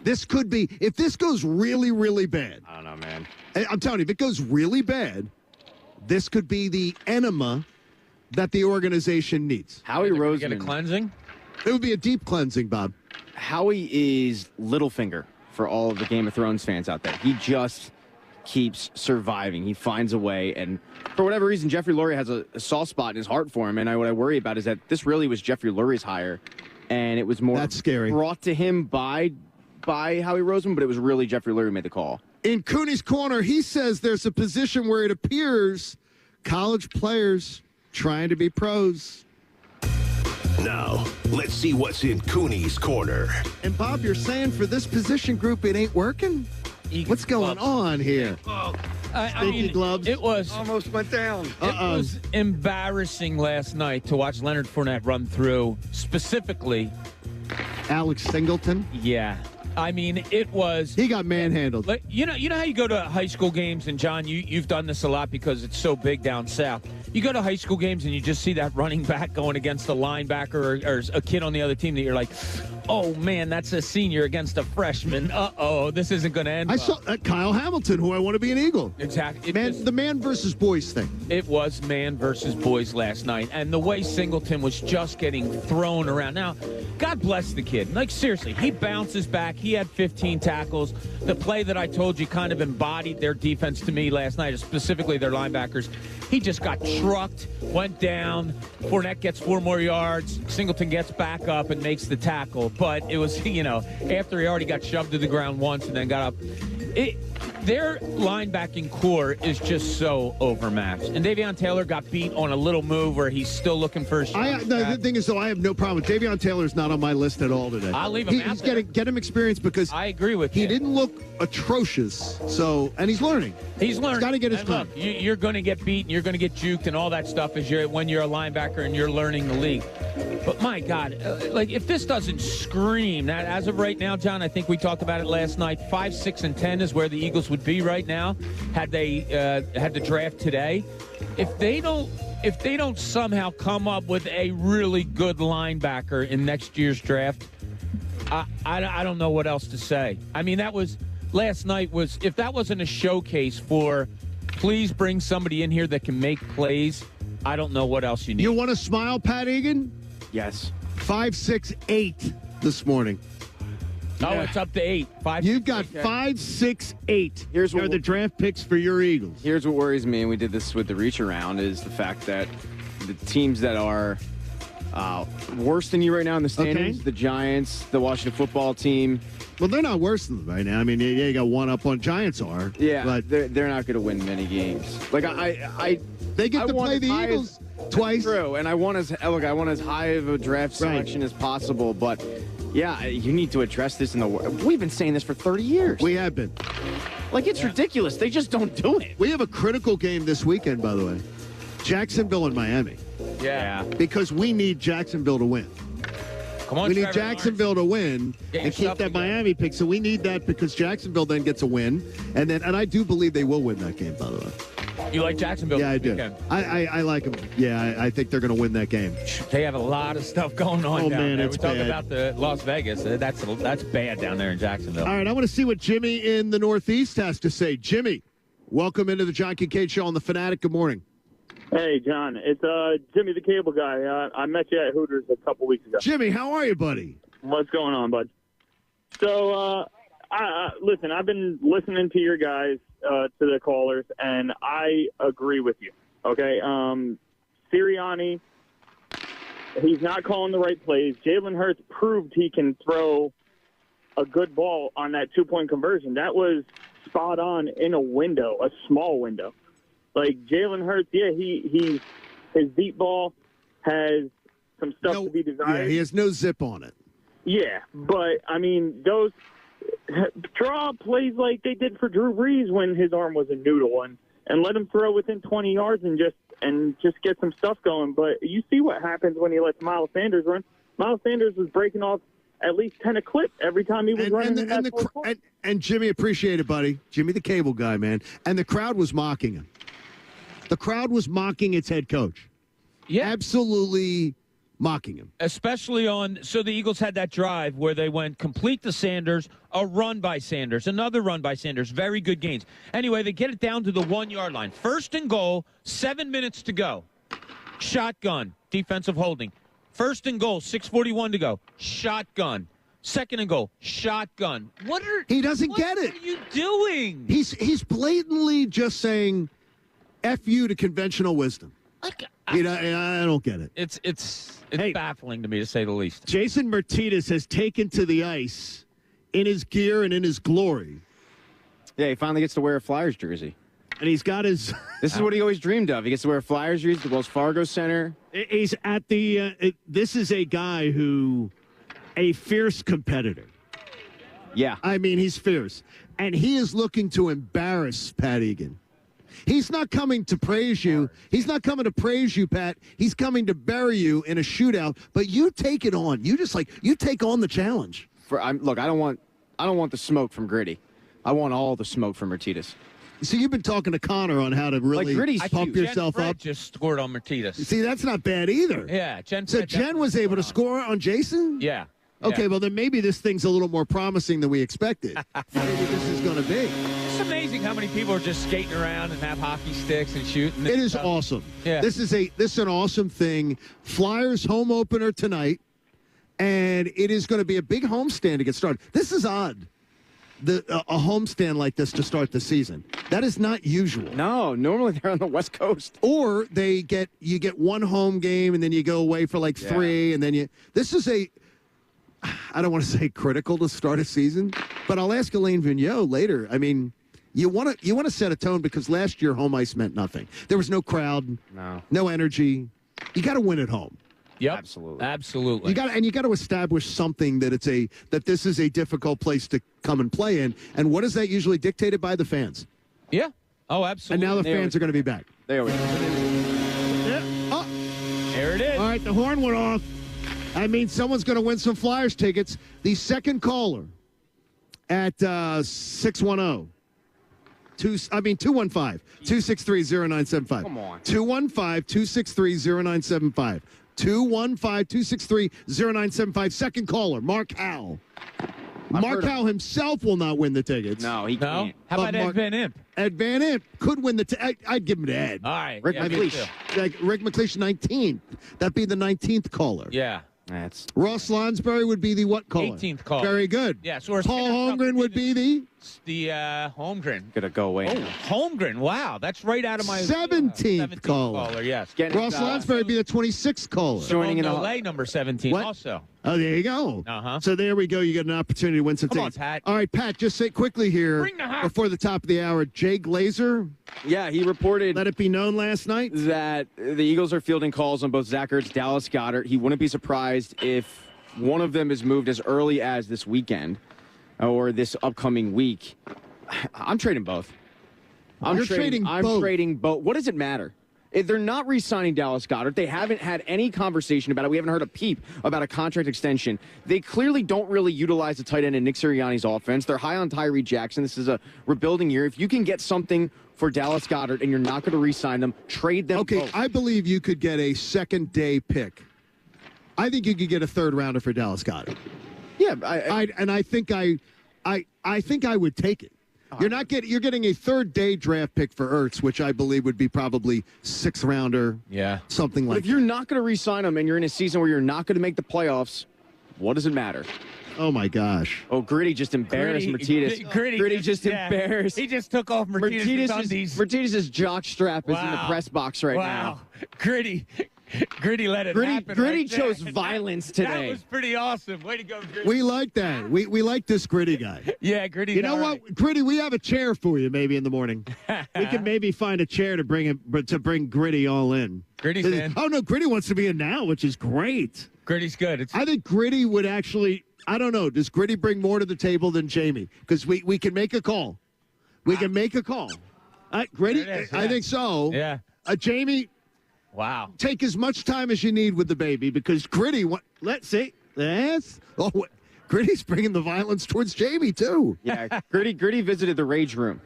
This could be, if this goes really, really bad. I don't know, man. I'm telling you, if it goes really bad, this could be the enema that the organization needs. Howie Roseman. Get a cleansing? It would be a deep cleansing, Bob. Howie is Littlefinger for all of the Game of Thrones fans out there. He just keeps surviving. He finds a way, and for whatever reason, Jeffrey Lurie has a soft spot in his heart for him, and what I worry about is that this really was Jeffrey Lurie's hire, and it was more That's scary. brought to him by Howie Roseman, but it was really Jeffrey Lurie who made the call. In Cooney's Corner, he says there's a position where it appears college players trying to be pros. Now, let's see what's in Cooney's Corner. And Bob, you're saying for this position group it ain't working? What's going on here? I mean, gloves. It was almost went down. It was embarrassing last night to watch Leonard Fournette run through, specifically Alex Singleton. Yeah. I mean, it was. He got manhandled. You know how you go to high school games, and John, you've done this a lot because it's so big down south. You go to high school games and you just see that running back going against a linebacker or a kid on the other team that you're like, oh man, that's a senior against a freshman. Uh-oh, this isn't going to end. I well. saw Kyle Hamilton, who I want to be an Eagle. Exactly. The man versus boys thing. It was man versus boys last night, and the way Singleton was just getting thrown around. Now, God bless the kid. Like, seriously, he bounces back. He had 15 tackles. The play that I told you kind of embodied their defense to me last night, specifically their linebackers. He just got trucked, went down. Fournette gets 4 more yards. Singleton gets back up and makes the tackle. But it was, after he already got shoved to the ground once and then got up. Their linebacking core is just so overmatched. And Davion Taylor got beat on a little move where he's still looking for a shot. The thing is, though, I have no problem. Davion Taylor's not on my list at all today. I'll leave him out He's there. get him experience because I agree with you. He didn't look atrocious, and he's learning. He's learning. He's got to get his And time. look, you're going to get beat and you're going to get juked and all that stuff when you're a linebacker and you're learning the league. But my God, if this doesn't scream that as of right now, John, I think we talked about it last night. 5, 6, and 10 is where the Eagles would be right now had they had the draft today. If they don't somehow come up with a really good linebacker in next year's draft, I don't know what else to say. I mean, last night was, if that wasn't a showcase for please bring somebody in here that can make plays, I don't know what else you need. You want to smile, Pat Egan? Yes. 5, 6, 8 this morning. Oh, it's up to 8. 5. You've got 5, 6, 8. Here's what are the draft picks for your Eagles. Here's what worries me, and we did this with the reach around, is the fact that the teams that are worse than you right now in the standings, the Giants, the Washington football team. Well, they're not worse than them right now. I mean, you got one up on Giants are. Yeah, but they're not going to win many games. Like they get to play the Eagles twice. True, and I want as high of a draft selection as possible, but. Yeah, you need to address this we've been saying this for 30 years. We have been. It's ridiculous. They just don't do it. We have a critical game this weekend, by the way. Jacksonville and Miami. Yeah. Because we need Jacksonville to win. Come on, we need Trevor Jacksonville to win and keep that Miami pick. So we need that because Jacksonville then gets a win. And I do believe they will win that game, by the way. You like Jacksonville? Yeah, I do. I like them. Yeah, I think they're going to win that game. They have a lot of stuff going on down man, there. it's We talk bad. about the Las Vegas. That's bad down there in Jacksonville. All right, I want to see what Jimmy in the Northeast has to say. Jimmy, welcome into the John Kincade Show on the Fanatic. Good morning. Hey, John. It's Jimmy the Cable Guy. I met you at Hooters a couple weeks ago. Jimmy, how are you, buddy? What's going on, bud? So Listen, I've been listening to your guys, to the callers, and I agree with you. Okay, Sirianni, he's not calling the right plays. Jalen Hurts proved he can throw a good ball on that 2-point conversion. That was spot on in a window, a small window. Like Jalen Hurts, yeah, his deep ball has some stuff to be desired. Yeah, he has no zip on it. Yeah, but I mean, those draw plays like they did for Drew Brees when his arm was a noodle, and let him throw within 20 yards and just get some stuff going. But you see what happens when he lets Miles Sanders run. Miles Sanders was breaking off at least 10 a clip every time he was running. And Jimmy, appreciate it, buddy. Jimmy the cable guy, man. And the crowd was mocking him. The crowd was mocking its head coach. Yeah. Absolutely mocking him. Especially so the Eagles had that drive where they went complete to Sanders, a run by Sanders, another run by Sanders, very good gains. Anyway, they get it down to the 1-yard line. 1st and goal, 7 minutes to go. Shotgun, defensive holding. 1st and goal, 6:41 to go. Shotgun. 2nd and goal, shotgun. He doesn't get it. What are you doing? He's blatantly just saying F you to conventional wisdom. I don't get it. It's baffling to me, to say the least. Jason Martinez has taken to the ice in his gear and in his glory. Yeah, he finally gets to wear a Flyers jersey. And he's got his... This is what he always dreamed of. He gets to wear a Flyers jersey at the Wells Fargo Center. He's at the... this is a guy who... A fierce competitor. Yeah. I mean, he's fierce. And he is looking to embarrass Pat Egan. He's not coming to praise you. He's not coming to praise you, Pat. He's coming to bury you in a shootout. But you take it on. You take on the challenge. Look, I don't want the smoke from Gritty. I want all the smoke from Martinez. So you've been talking to Connor on how to really pump yourself Jen Fred up. Just scored on Martinez. See, that's not bad either. Yeah, Jen. So Jen was able to score on Jason? Yeah. Okay, well then maybe this thing's a little more promising than we expected. Maybe this is going to be. It's amazing how many people are just skating around and have hockey sticks and shooting. It is awesome. Yeah. This is an awesome thing. Flyers home opener tonight, and it is going to be a big homestand to get started. This is odd. A homestand like this to start the season. That is not usual. No, normally they're on the West Coast. Or you get one home game and then you go away for like 3, and then this is I don't want to say critical to start a season, but I'll ask Elaine Vigneault later. I mean, you want to set a tone because last year home ice meant nothing. There was no crowd, no energy. You got to win at home. Yep, absolutely. You got to establish something that this is a difficult place to come and play in. And what is that usually dictated by the fans? Yeah. Oh, absolutely. And now the fans are going to be back. They always. Yeah. Oh. There it is. All right, the horn went off. I mean, someone's going to win some Flyers tickets. The second caller at 215-263-0975. Come on. 215-263-0975. 215-263-0975. Second caller, Mark Howell. Mark Howell himself will not win the tickets. No, he can't. How about Ed Van Imp? Ed Van Imp could win the I'd give him to Ed. All right. Rick McLeish. Rick McLeish, 19th. That'd be the 19th caller. Yeah. Ross Lonsberry would be the what caller? 18th caller. Very good. Yeah. So Paul Holmgren would be the Holmgren. Gonna go away. Oh, Holmgren. Wow, that's right out of my 17th caller. Yes. Ross Lonsberry would be the 26th caller. Joining in LA, number 17 also. Oh, there you go. So there we go. You get an opportunity to win some tickets. Come on, Pat. All right, Pat, just say quickly here before the top of the hour, Jay Glazer. Yeah, he reported. Let it be known last night that the Eagles are fielding calls on both Zach Ertz, Dallas Goedert. He wouldn't be surprised if one of them is moved as early as this weekend or this upcoming week. I'm trading both. I'm trading both. What does it matter? If they're not re-signing Dallas Goedert, they haven't had any conversation about it. We haven't heard a peep about a contract extension. They clearly don't really utilize the tight end in Nick Sirianni's offense. They're high on Tyree Jackson. This is a rebuilding year. If you can get something for Dallas Goedert and you're not going to re-sign them, trade them both. I believe you could get a second-day pick. I think you could get a third-rounder for Dallas Goedert. Yeah, I think I would take it. You're getting a third-day draft pick for Ertz, which I believe would be probably 6th rounder. Yeah. Something like that. If you're not going to re-sign him and you're in a season where you're not going to make the playoffs, what does it matter? Oh, my gosh. Oh, Gritty just embarrassed Martinez. Gritty just embarrassed. He just took off Martinez's undies. Martinez's jock strap is in the press box right now. Gritty let it happen. Gritty right chose there. violence today. That was pretty awesome. Way to go, Gritty. We like that. We like this Gritty guy. Yeah, Gritty. You know what, Gritty? We have a chair for you. Maybe in the morning, we can maybe find a chair to bring Gritty all in. Gritty's in. Oh no, Gritty wants to be in now, which is great. Gritty's good. I think Gritty would actually. I don't know. Does Gritty bring more to the table than Jamie? Because we can make a call. We can make a call. Gritty, I think so. Yeah. Jamie. Wow. Take as much time as you need with the baby because Gritty. Let's see. Gritty's bringing the violence towards Jamie too. Yeah. Gritty visited the rage room.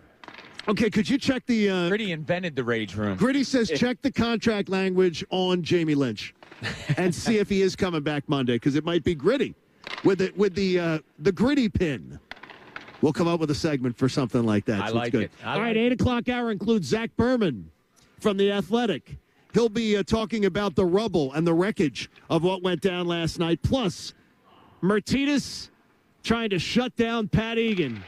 Okay, could you check the... Gritty invented the rage room. Gritty says check the contract language on Jamie Lynch and see if he is coming back Monday, because it might be Gritty with the Gritty pin. We'll come up with a segment for something like that. I so like it's good. it. All right, 8 o'clock hour includes Zach Berman from The Athletic. He'll be talking about the rubble and the wreckage of what went down last night, plus Martinez trying to shut down Pat Egan.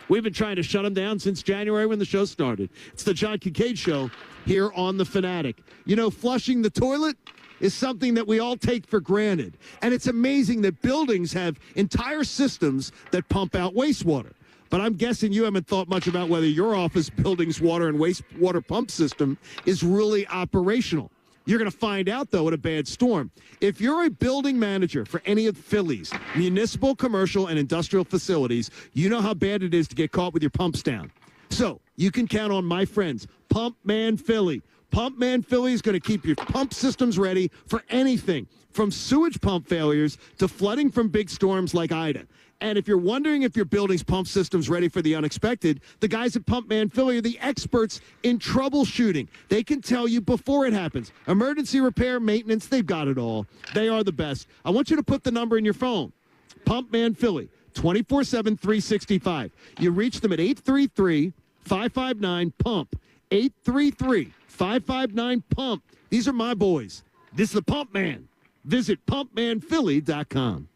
We've been trying to shut him down since January when the show started. It's the John Kincade Show here on The Fanatic. You know, flushing the toilet is something that we all take for granted. And it's amazing that buildings have entire systems that pump out wastewater. But I'm guessing you haven't thought much about whether your office building's water and wastewater pump system is really operational. You're going to find out, though, in a bad storm. If you're a building manager for any of Philly's municipal, commercial, and industrial facilities, you know how bad it is to get caught with your pumps down. So you can count on my friends, Pump Man Philly. Pump Man Philly is going to keep your pump systems ready for anything, from sewage pump failures to flooding from big storms like Ida. And if you're wondering if your building's pump system's ready for the unexpected, the guys at Pump Man Philly are the experts in troubleshooting. They can tell you before it happens. Emergency repair, maintenance, they've got it all. They are the best. I want you to put the number in your phone. Pump Man Philly, 24/7, 365. You reach them at 833-559-PUMP. 833-559-PUMP. These are my boys. This is the Pump Man. Visit pumpmanphilly.com.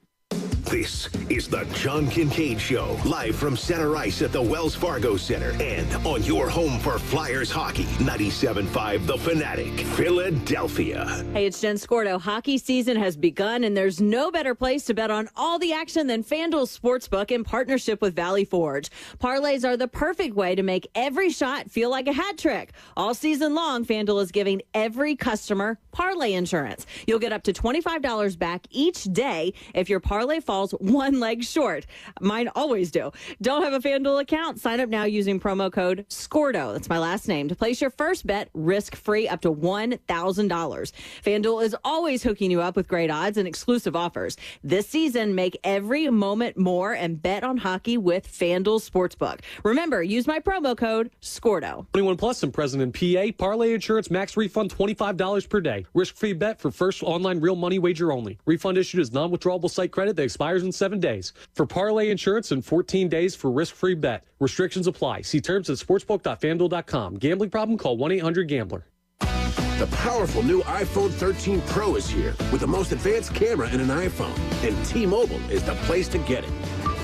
This is the John Kincade Show, live from center ice at the Wells Fargo Center and on your home for Flyers hockey, 97.5 The Fanatic, Philadelphia. Hey, it's Jen Scordo. Hockey season has begun, and there's no better place to bet on all the action than FanDuel Sportsbook in partnership with Valley Forge. Parlays are the perfect way to make every shot feel like a hat trick. All season long, FanDuel is giving every customer parlay insurance. You'll get up to $25 back each day if your parlay falls one leg short. Mine always do. Don't have a FanDuel account? Sign up now using promo code SCORDO. That's my last name to place your first bet risk-free up to $1,000. FanDuel is always hooking you up with great odds and exclusive offers. This season, make every moment more and bet on hockey with FanDuel Sportsbook. Remember, use my promo code SCORDO. 21 plus and present in PA. Parlay insurance max refund $25 per day. Risk-free bet for first online real money wager only. Refund issued as non-withdrawable site credit that expires in 7 days. For parlay insurance in 14 days for risk-free bet. Restrictions apply. See terms at sportsbook.fanduel.com. Gambling problem? Call 1-800-GAMBLER. The powerful new iPhone 13 Pro is here with the most advanced camera in an iPhone. And T-Mobile is the place to get it.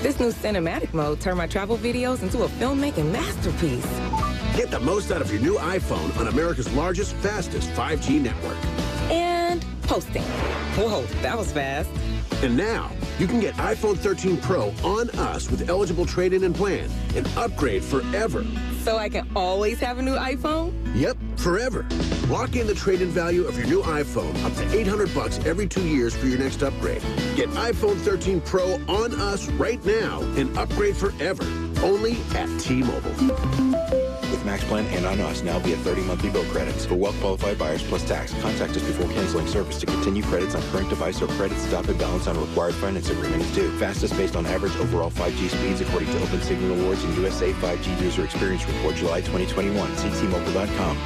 This new cinematic mode turned my travel videos into a filmmaking masterpiece. Get the most out of your new iPhone on America's largest, fastest 5G network. And posting. Whoa, that was fast. And now, you can get iPhone 13 Pro on us with eligible trade-in and plan and upgrade forever. So I can always have a new iPhone? Yep, forever. Lock in the trade-in value of your new iPhone up to $800 every 2 years for your next upgrade. Get iPhone 13 Pro on us right now and upgrade forever. Only at T-Mobile. With Max Plan and on us now via 30 monthly bill credits. For well-qualified buyers plus tax, contact us before canceling service to continue credits on current device or credit stop and balance on required finance agreement is due. Fastest based on average overall 5G speeds according to Open Signal Awards and USA 5G User Experience Report July 2021. See T-Mobile.com.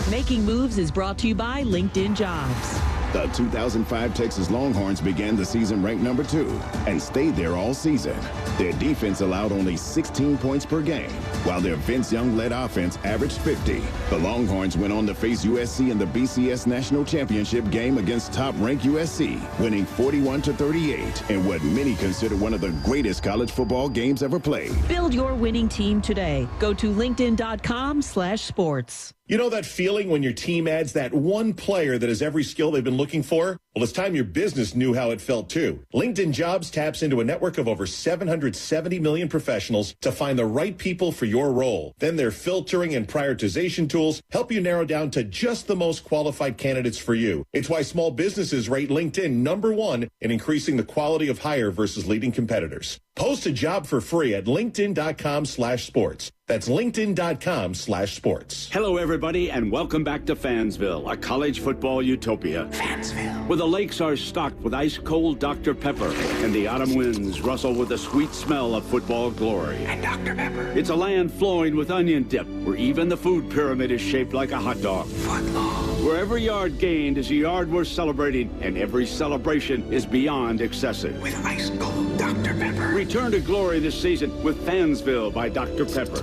Making Moves is brought to you by LinkedIn Jobs. The 2005 Texas Longhorns began the season ranked number 2 and stayed there all season. Their defense allowed only 16 points per game, while their Vince Young-led offense averaged 50. The Longhorns went on to face USC in the BCS National Championship game against top-ranked USC, winning 41-38 in what many consider one of the greatest college football games ever played. Build your winning team today. Go to linkedin.com/sports. You know that feeling when your team adds that one player that has every skill they've been looking for? Well, it's time your business knew how it felt too. LinkedIn Jobs taps into a network of over 770 million professionals to find the right people for your role. Then their filtering and prioritization tools help you narrow down to just the most qualified candidates for you. It's why small businesses rate LinkedIn number 1 in increasing the quality of hire versus leading competitors. Post a job for free at linkedin.com/sports. That's linkedin.com/sports. Hello, everybody, and welcome back to Fansville, a college football utopia. Fansville. Where the lakes are stocked with ice-cold Dr. Pepper, and the autumn winds rustle with the sweet smell of football glory. And Dr. Pepper. It's a land flowing with onion dip, where even the food pyramid is shaped like a hot dog. Footlong. Where every yard gained is a yard worth celebrating, and every celebration is beyond excessive. With ice-cold Dr. Pepper. Return to glory this season with Fansville by Dr. Pepper.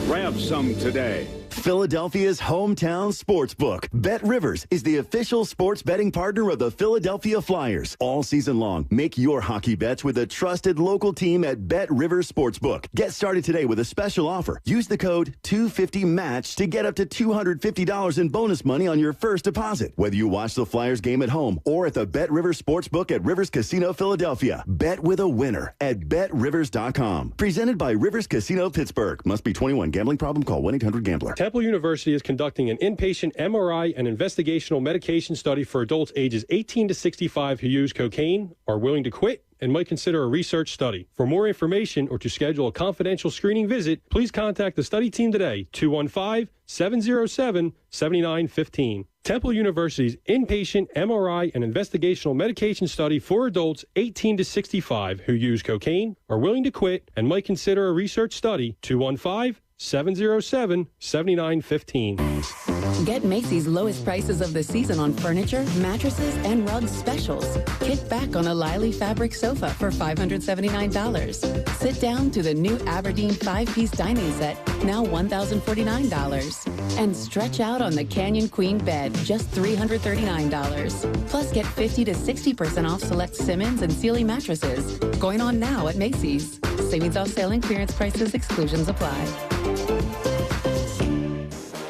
Grab some today. Philadelphia's hometown sportsbook. Bet Rivers is the official sports betting partner of the Philadelphia Flyers. All season long, make your hockey bets with a trusted local team at Bet Rivers Sportsbook. Get started today with a special offer. Use the code 250MATCH to get up to $250 in bonus money on your first deposit. Whether you watch the Flyers game at home or at the Bet Rivers Sportsbook at Rivers Casino Philadelphia, bet with a winner at BetRivers.com. Presented by Rivers Casino Pittsburgh. Must be 21. Gambling problem? Call 1-800-GAMBLER. Temple University is conducting an inpatient MRI and investigational medication study for adults ages 18 to 65 who use cocaine, are willing to quit, and might consider a research study. For more information or to schedule a confidential screening visit, please contact the study team today, 215-707-7915. Temple University's inpatient MRI and investigational medication study for adults 18 to 65 who use cocaine, are willing to quit, and might consider a research study, 215-707-7915. Get Macy's lowest prices of the season on furniture, mattresses, and rugs specials. Kick back on a Lily fabric sofa for $579. Sit down to the new Aberdeen 5-piece dining set, now $1,049. And stretch out on the Canyon Queen bed, just $339. Plus, get 50 to 60% off select Simmons and Sealy mattresses. Going on now at Macy's. Savings off sale and clearance prices, exclusions apply.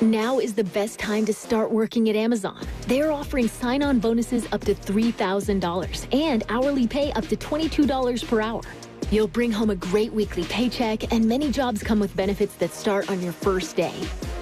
Now is the best time to start working at Amazon. They're offering sign-on bonuses up to $3,000 and hourly pay up to $22 per hour. You'll bring home a great weekly paycheck, and many jobs come with benefits that start on your first day.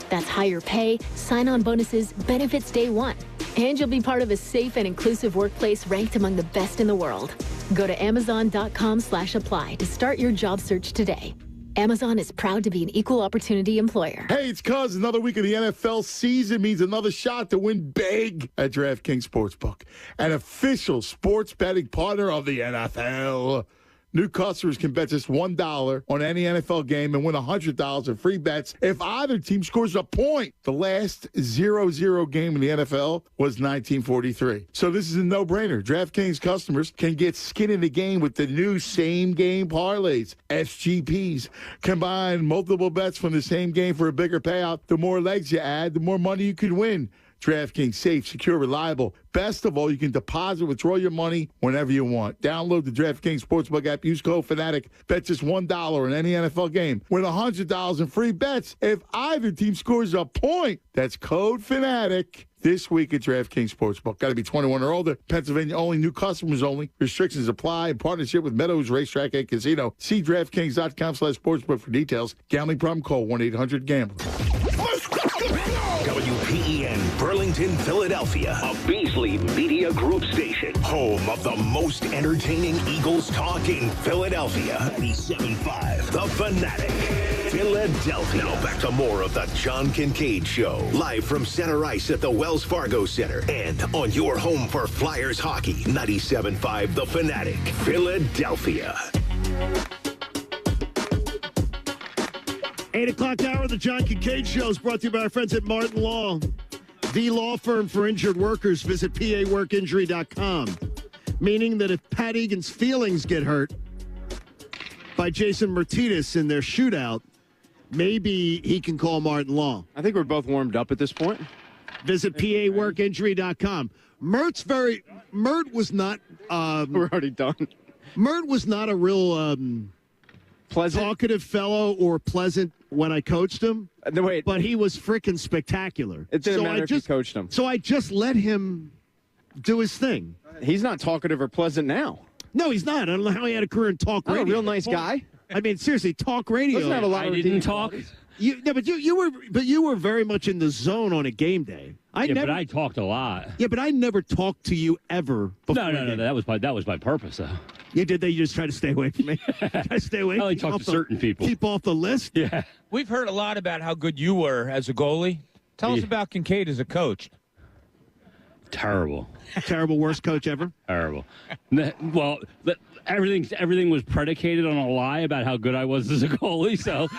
That's higher pay, sign-on bonuses, benefits day one. And you'll be part of a safe and inclusive workplace ranked among the best in the world. Go to Amazon.com/apply to start your job search today. Amazon is proud to be an equal opportunity employer. Hey, it's Cuz. Another week of the NFL season means another shot to win big at DraftKings Sportsbook, an official sports betting partner of the NFL. New customers can bet just $1 on any NFL game and win $100 in free bets if either team scores a point. The last 0-0 game in the NFL was 1943. So this is a no-brainer. DraftKings customers can get skin in the game with the new same-game parlays, SGPs. Combine multiple bets from the same game for a bigger payout. The more legs you add, the more money you can win. DraftKings, safe, secure, reliable. Best of all, you can deposit, withdraw your money whenever you want. Download the DraftKings Sportsbook app. Use code FANATIC. Bet just $1 on any NFL game. Win $100 in free bets if either team scores a point. That's code FANATIC. This week at DraftKings Sportsbook. Got to be 21 or older. Pennsylvania only. New customers only. Restrictions apply. In partnership with Meadows Racetrack and Casino. See DraftKings.com/sportsbook for details. Gambling problem? Call 1-800-GAMBLER. WPEN Burlington, Philadelphia, a Beasley Media Group station, home of the most entertaining Eagles talk in Philadelphia. 97.5, The Fanatic. Philadelphia. Now back to more of the John Kincade Show, live from center ice at the Wells Fargo Center and on your home for Flyers hockey. 97.5, The Fanatic, Philadelphia. 8 o'clock hour of the John Kincade Show is brought to you by our friends at Martin Law. The law firm for injured workers. Visit paworkinjury.com. Meaning that if Pat Egan's feelings get hurt by Jason Martinez in their shootout, maybe he can call Martin Law. I think we're both warmed up at this point. Visit paworkinjury.com. Mert was not... we're already done. Mert was not a real pleasant, talkative fellow or pleasant when I coached him. But he was freaking spectacular. It didn't matter if you coached him. So I just let him do his thing. He's not talkative or pleasant now. No, he's not. I don't know how he had a career in talk radio. A real nice guy. I mean, seriously, talk radio. Doesn't have a lot of redeeming talk. But you were very much in the zone on a game day. But I talked a lot. Yeah, but I never talked to you ever before. No. That was my purpose, though. You did that? You just try to stay away from me? Try to stay away? I only talk to certain people. Keep off the list? Yeah. We've heard a lot about how good you were as a goalie. Tell us about Kincade as a coach. Terrible. Terrible, worst coach ever? Terrible. Well, everything was predicated on a lie about how good I was as a goalie, so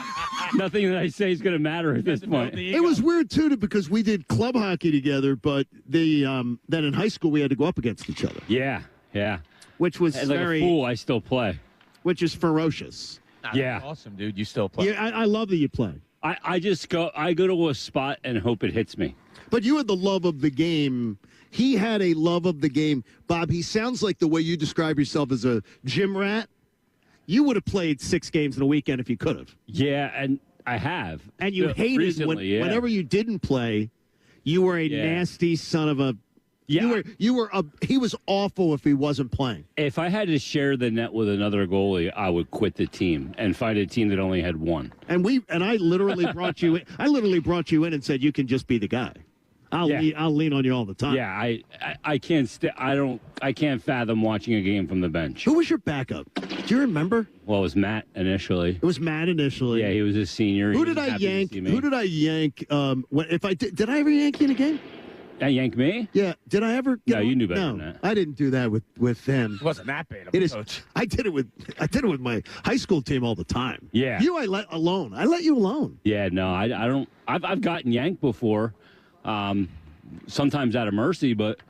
nothing that I say is going to matter at this point. It was weird, too, because we did club hockey together, but then in high school we had to go up against each other. Yeah. Which was like a fool, I still play. Which is ferocious. That's awesome, dude. You still play. Yeah, I love that you play. I go to a spot and hope it hits me. But you had the love of the game. He had a love of the game. Bob, he sounds like the way you describe yourself as a gym rat. You would have played 6 games in a weekend if you could have. Yeah, and I have. And you hated recently, whenever you didn't play, you were a nasty son of a... Yeah. He was awful if he wasn't playing. If I had to share the net with another goalie, I would quit the team and find a team that only had one. And I literally brought you in. I literally brought you in and said you can just be the guy. I'll lean on you all the time. Yeah, I can't I can't fathom watching a game from the bench. Who was your backup? Do you remember? Well, it was Matt initially. It was Matt initially. Yeah, he was a senior. Who did I yank? Did I ever yank you in a game? Yank me? Yeah. Did I ever? No, you knew better than that. I didn't do that with him. It wasn't that bad of a coach. I did it with my high school team all the time. Yeah. You I let alone. I let you alone. Yeah. No, I don't. I've gotten yanked before. Sometimes out of mercy, but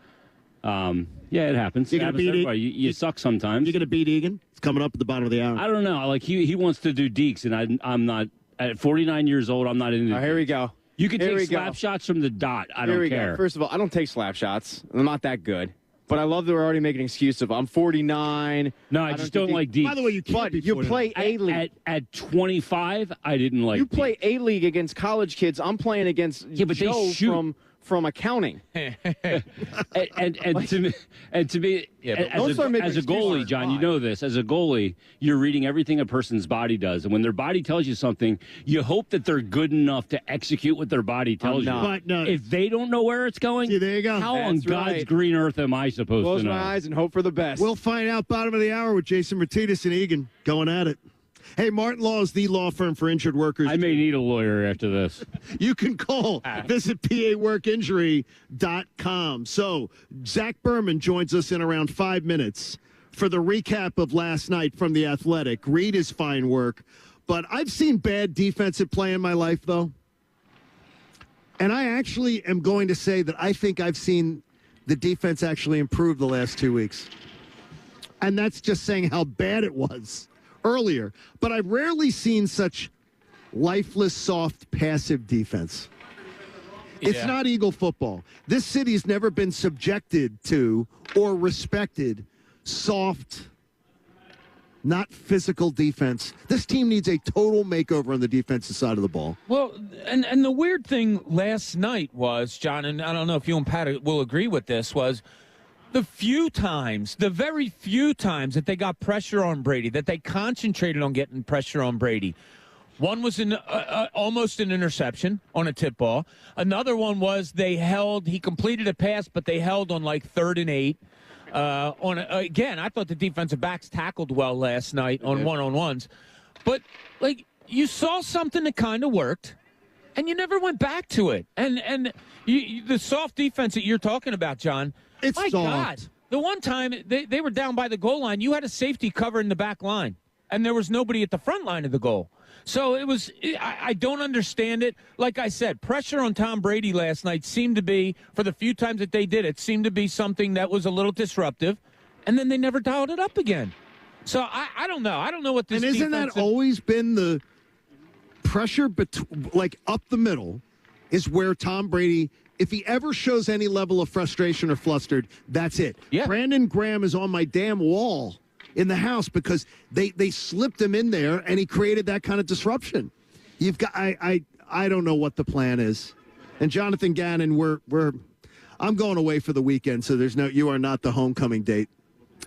yeah, it happens. You're gonna beat everybody. You suck sometimes. You're gonna beat Egan. It's coming up at the bottom of the hour. I don't know. Like he wants to do deeks, and I'm not. At 49 years old, I'm not into. Here we go. You can take slap shots from the dot. I don't care. Go. First of all, I don't take slap shots. I'm not that good. But I love that we're already making an excuse of I'm 49. No, I just don't like deeks. By the way, you can't be 49. You play A-League. At 25, I didn't like You play A-League against college kids. I'm playing against Joe from accounting. and to me, as a goalie, John, you know this. As a goalie, you're reading everything a person's body does, and when their body tells you something, you hope that they're good enough to execute what their body tells you. But no. If they don't know where it's going, there you go. How on God's green earth am I supposed Close to know? my eyes and hope for the best. We'll find out bottom of the hour with Jason Martinez and Egan going at it. Hey, Martin Law is the law firm for injured workers. I may need a lawyer after this. You can call. Visit paworkinjury.com. So, Zach Berman joins us in around 5 minutes for the recap of last night from The Athletic. Read his fine work. But I've seen bad defensive play in my life, though. And I actually am going to say that I think I've seen the defense actually improve the last 2 weeks. And that's just saying how bad it was earlier, but I've rarely seen such lifeless, soft, passive defense. It's not Eagle football. This city's never been subjected to or respected soft, not physical defense. This team needs a total makeover on the defensive side of the ball. Well, and the weird thing last night was, John, and I don't know if you and Pat will agree with this, was the very few times that they got pressure on Brady, that they concentrated on getting pressure on Brady. One was almost an interception on a tip ball. Another one was he completed a pass, but they held on like 3rd and 8. Again, I thought the defensive backs tackled well last night on one-on-ones. But, you saw something that kind of worked, and you never went back to it. And the soft defense that you're talking about, John, it's my soft. God. The one time they were down by the goal line, you had a safety covering the back line. and there was nobody at the front line of the goal. So it was. I don't understand it. Like I said, pressure on Tom Brady last night seemed to be, for the few times that they did it, seemed to be something that was a little disruptive, and then they never dialed it up again. So I don't know. I don't know what this. And isn't that always been the pressure, like up the middle, is where Tom Brady, if he ever shows any level of frustration or flustered, that's it. Yeah. Brandon Graham is on my damn wall in the house because they slipped him in there and he created that kind of disruption. You've got I don't know what the plan is. And Jonathan Gannon, I'm going away for the weekend, so you are not the homecoming date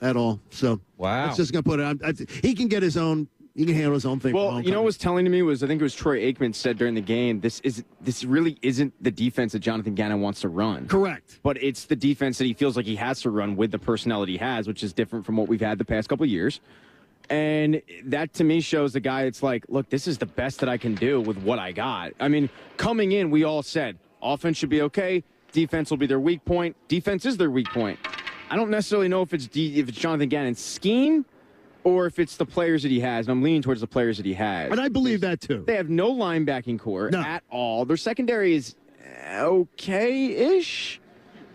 at all. So wow, it's just gonna put it on. He can get his own. He can handle his own thing. Well, you know what was telling to me was, I think it was Troy Aikman said during the game, this really isn't the defense that Jonathan Gannon wants to run. Correct. But it's the defense that he feels like he has to run with the personnel that he has, which is different from what we've had the past couple of years. And that, to me, shows the guy it's like, look, this is the best that I can do with what I got. I mean, coming in, we all said, offense should be okay, defense will be their weak point. Defense is their weak point. I don't necessarily know if it's Jonathan Gannon's scheme or if it's the players that he has, and I'm leaning towards the players that he has. And I believe that, too. They have no linebacking core at all. Their secondary is okay-ish.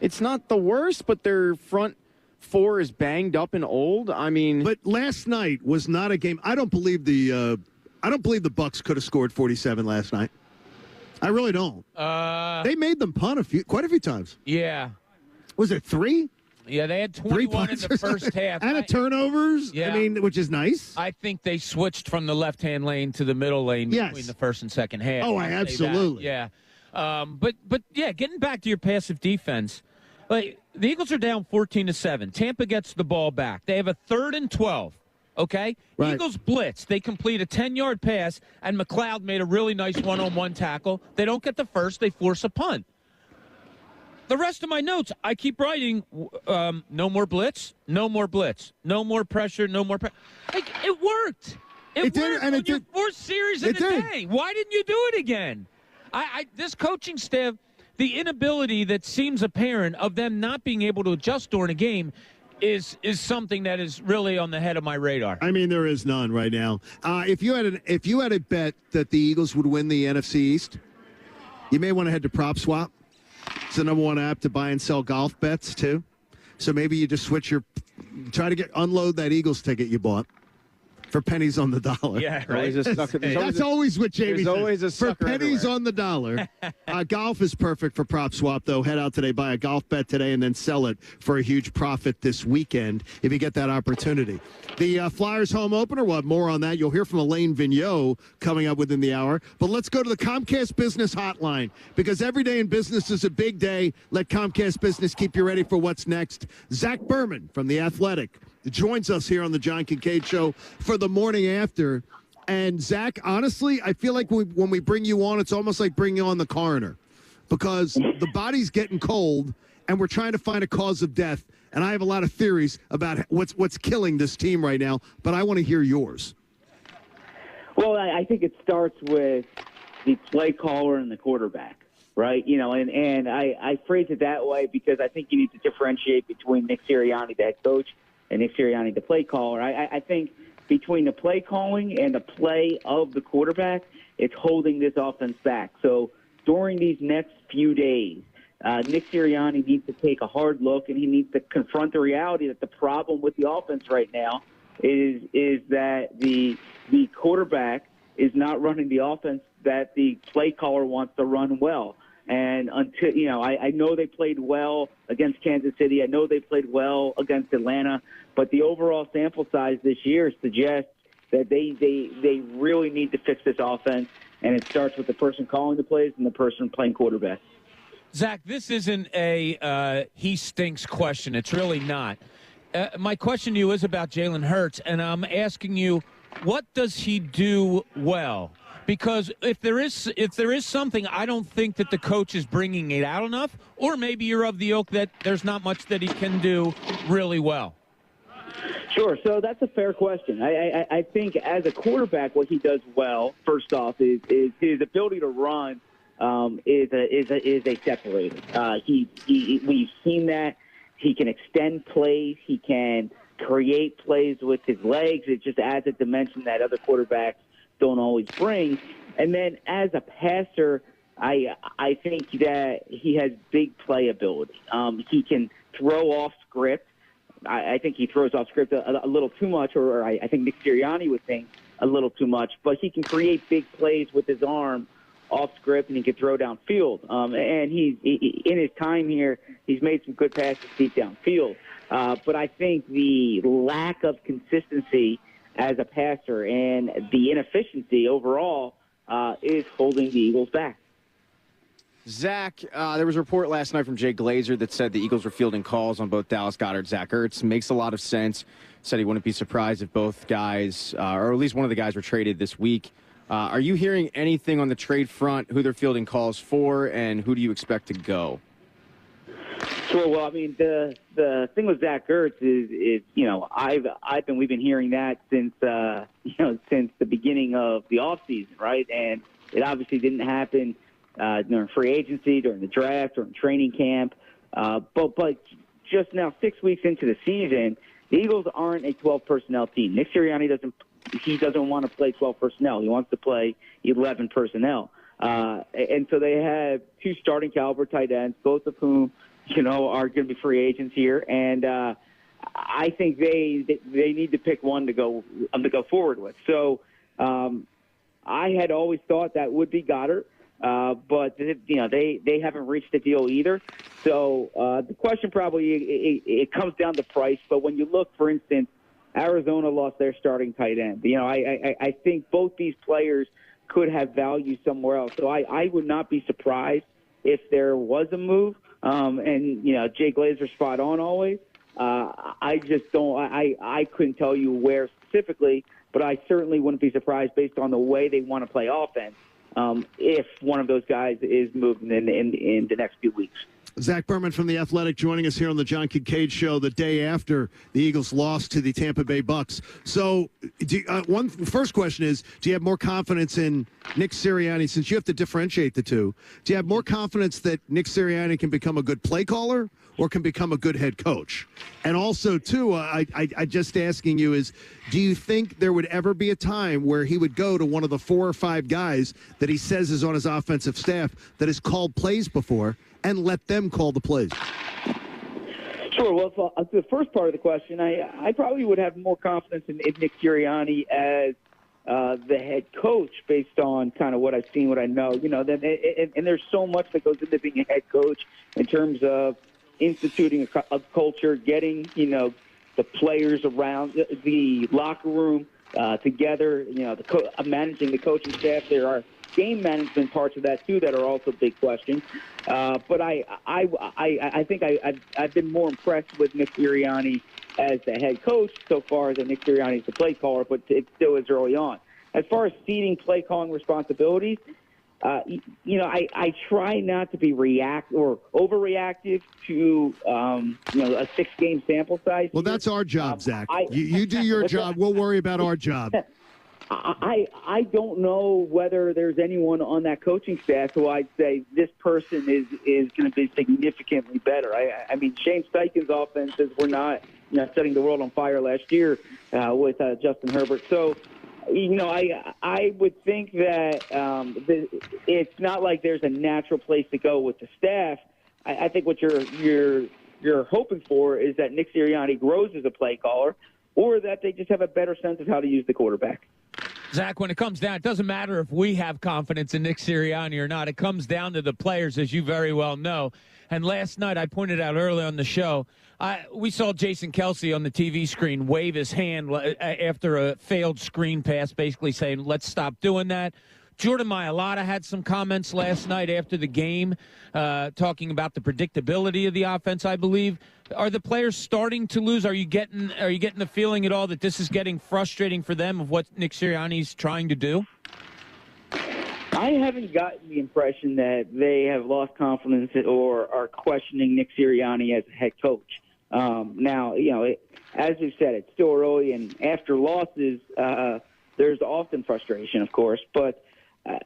It's not the worst, but their front four is banged up and old. I mean... But last night was not a game... I don't believe the Bucs could have scored 47 last night. I really don't. They made them punt quite a few times. Yeah. Was it 3? Yeah, they had 21 in the first half. And turnovers, yeah. I mean, which is nice. I think they switched from the left-hand lane to the middle lane between the first and second half. Oh, absolutely. Yeah. But yeah, getting back to your passive defense, like the Eagles are down 14-7. Tampa gets the ball back. They have a 3rd and 12. Okay? Right. Eagles blitz. They complete a 10-yard pass, and McLeod made a really nice one-on-one tackle. They don't get the first. They force a punt. The rest of my notes, I keep writing, no more blitz, no more blitz, no more pressure, no more pressure. Like, it worked. It worked on your 4th series in a day. Why didn't you do it again? This coaching staff, the inability that seems apparent of them not being able to adjust during a game is something that is really on the head of my radar. I mean, there is none right now. If you had a bet that the Eagles would win the NFC East, you may want to head to PropSwap. It's the number 1 app to buy and sell golf bets, too. So maybe you just try to unload that Eagles ticket you bought for pennies on the dollar. Yeah, right. That's always what Jamie says. There's always a sucker for pennies everywhere. on the dollar. Golf is perfect for PropSwap, though. Head out today, buy a golf bet today, and then sell it for a huge profit this weekend if you get that opportunity. The Flyers home opener, we'll have more on that. You'll hear from Elaine Vigneault coming up within the hour. But let's go to the Comcast Business Hotline, because every day in business is a big day. Let Comcast Business keep you ready for what's next. Zach Berman from The Athletic joins us here on the John Kincade Show for the morning after. And Zach, honestly, I feel like when we bring you on, it's almost like bringing on the coroner, because the body's getting cold and we're trying to find a cause of death. And I have a lot of theories about what's killing this team right now, but I want to hear yours. Well, I think it starts with the play caller and the quarterback, right? You know, and I phrase it that way because I think you need to differentiate between Nick Sirianni, the head coach, and Nick Sirianni, the play caller. I think between the play calling and the play of the quarterback, it's holding this offense back. So during these next few days, Nick Sirianni needs to take a hard look, and he needs to confront the reality that the problem with the offense right now is that the quarterback is not running the offense that the play caller wants to run well. And until, you know, I know they played well against Kansas City. I know they played well against Atlanta. But the overall sample size this year suggests that they really need to fix this offense. And it starts with the person calling the plays and the person playing quarterback. Zach, this isn't a he stinks question. It's really not. My question to you is about Jalen Hurts, and I'm asking you, what does he do well? Because if there is something, I don't think that the coach is bringing it out enough, or maybe you're of the ilk that there's not much that he can do really well. Sure. So that's a fair question. I think as a quarterback, what he does well, first off, is his ability to run is a separator. We've seen that. He can extend plays. He can create plays with his legs. It just adds a dimension that other quarterbacks don't always bring. And then as a passer, I think that he has big playability. He can throw off script. I think he throws off script a little too much, or I think Nick Sirianni would think a little too much. But he can create big plays with his arm off script, and he can throw downfield. And he in his time here, he's made some good passes deep downfield. But I think the lack of consistency as a passer and the inefficiency overall is holding the Eagles back. Zach, there was a report last night from Jay Glazer that said the Eagles were fielding calls on both Dallas Goedert and Zach Ertz. Makes a lot of sense. Said he wouldn't be surprised if both guys, or at least one of the guys, were traded this week. Are you hearing anything on the trade front, who they're fielding calls for, and who do you expect to go? Sure. Well, I mean, the thing with Zach Ertz is we've been hearing that since since the beginning of the offseason, right? And it obviously didn't happen during free agency, during the draft, during training camp. But just now, 6 weeks into the season, the Eagles aren't a 12 personnel team. Nick Sirianni doesn't want to play 12 personnel. He wants to play 11 personnel. And so they have two starting caliber tight ends, both of whom are going to be free agents here. And I think they need to pick one to go forward with. So I had always thought that would be Goddard. But they haven't reached a deal either. So the question probably it comes down to price. But when you look, for instance, Arizona lost their starting tight end. I think both these players could have value somewhere else. So I would not be surprised if there was a move. And Jay Glazer's spot on always. I just don't. I couldn't tell you where specifically, but I certainly wouldn't be surprised based on the way they want to play offense. If one of those guys is moved in the next few weeks. Zach Berman from The Athletic joining us here on the John Kincade Show the day after the Eagles lost to the Tampa Bay Bucks. So first question is, do you have more confidence in Nick Sirianni, since you have to differentiate the two? Do you have more confidence that Nick Sirianni can become a good play caller or can become a good head coach? And also, too, I just asking you is, do you think there would ever be a time where he would go to one of the 4 or 5 guys that he says is on his offensive staff that has called plays before and let them call the plays? Sure. Well, to the first part of the question, I probably would have more confidence in Nick Sirianni as the head coach based on kind of what I've seen, what I know. And there's so much that goes into being a head coach in terms of instituting a culture, getting, the players around the locker room together, managing the coaching staff. There are game management parts of that too that are also big questions. But I think I've been more impressed with Nick Sirianni as the head coach so far than Nick Sirianni as the play caller, but it still is early on. As far as ceding play calling responsibilities, I try not to be overreactive to a 6-game sample size. Well, that's our job, Zach. You do your job. We'll worry about our job. I don't know whether there's anyone on that coaching staff who I'd say this person is going to be significantly better. I mean, Shane Steichen's offenses were not setting the world on fire last year with Justin Herbert. So, I would think that it's not like there's a natural place to go with the staff. I think what you're hoping for is that Nick Sirianni grows as a play caller, or that they just have a better sense of how to use the quarterback. Zach, when it comes down, it doesn't matter if we have confidence in Nick Sirianni or not. It comes down to the players, as you very well know. And last night, I pointed out early on the show, we saw Jason Kelce on the TV screen wave his hand after a failed screen pass, basically saying, let's stop doing that. Jordan Mailata had some comments last night after the game talking about the predictability of the offense, I believe. Are the players starting to lose? Are you getting the feeling at all that this is getting frustrating for them of what Nick Sirianni's trying to do? I haven't gotten the impression that they have lost confidence or are questioning Nick Sirianni as a head coach. Now, as we've said, it's still early, and after losses, there's often frustration, of course. But as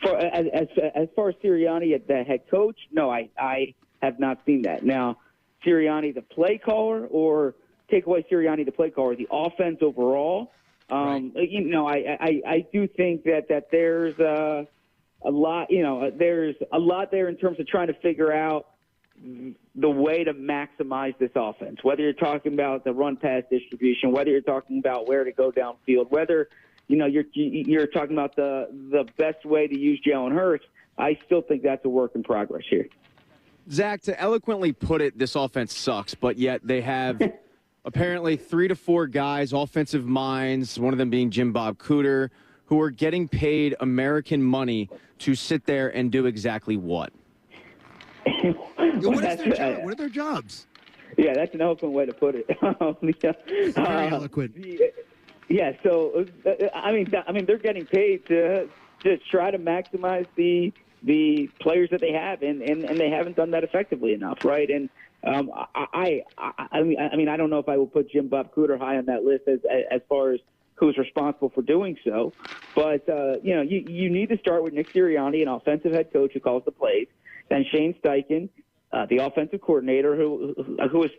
far as Sirianni as the head coach, no, I have not seen that. Now, Sirianni, the play caller, or take away Sirianni, the play caller, the offense overall, I do think that there's a lot, there's a lot there in terms of trying to figure out the way to maximize this offense, whether you're talking about the run-pass distribution, whether you're talking about where to go downfield, whether, you're talking about the best way to use Jalen Hurts. I still think that's a work in progress here. Zach, to eloquently put it, this offense sucks, but yet they have apparently 3 to 4 guys, offensive minds, one of them being Jim Bob Cooter, who are getting paid American money to sit there and do exactly what? What are their jobs? Yeah, that's an eloquent way to put it. Very eloquent. Yeah, so I mean, they're getting paid to try to maximize the players that they have, and they haven't done that effectively enough, right? And I mean, I don't know if I would put Jim Bob Cooter high on that list as far as who's responsible for doing so, but you need to start with Nick Sirianni, an offensive head coach who calls the plays, then Shane Steichen, the offensive coordinator who was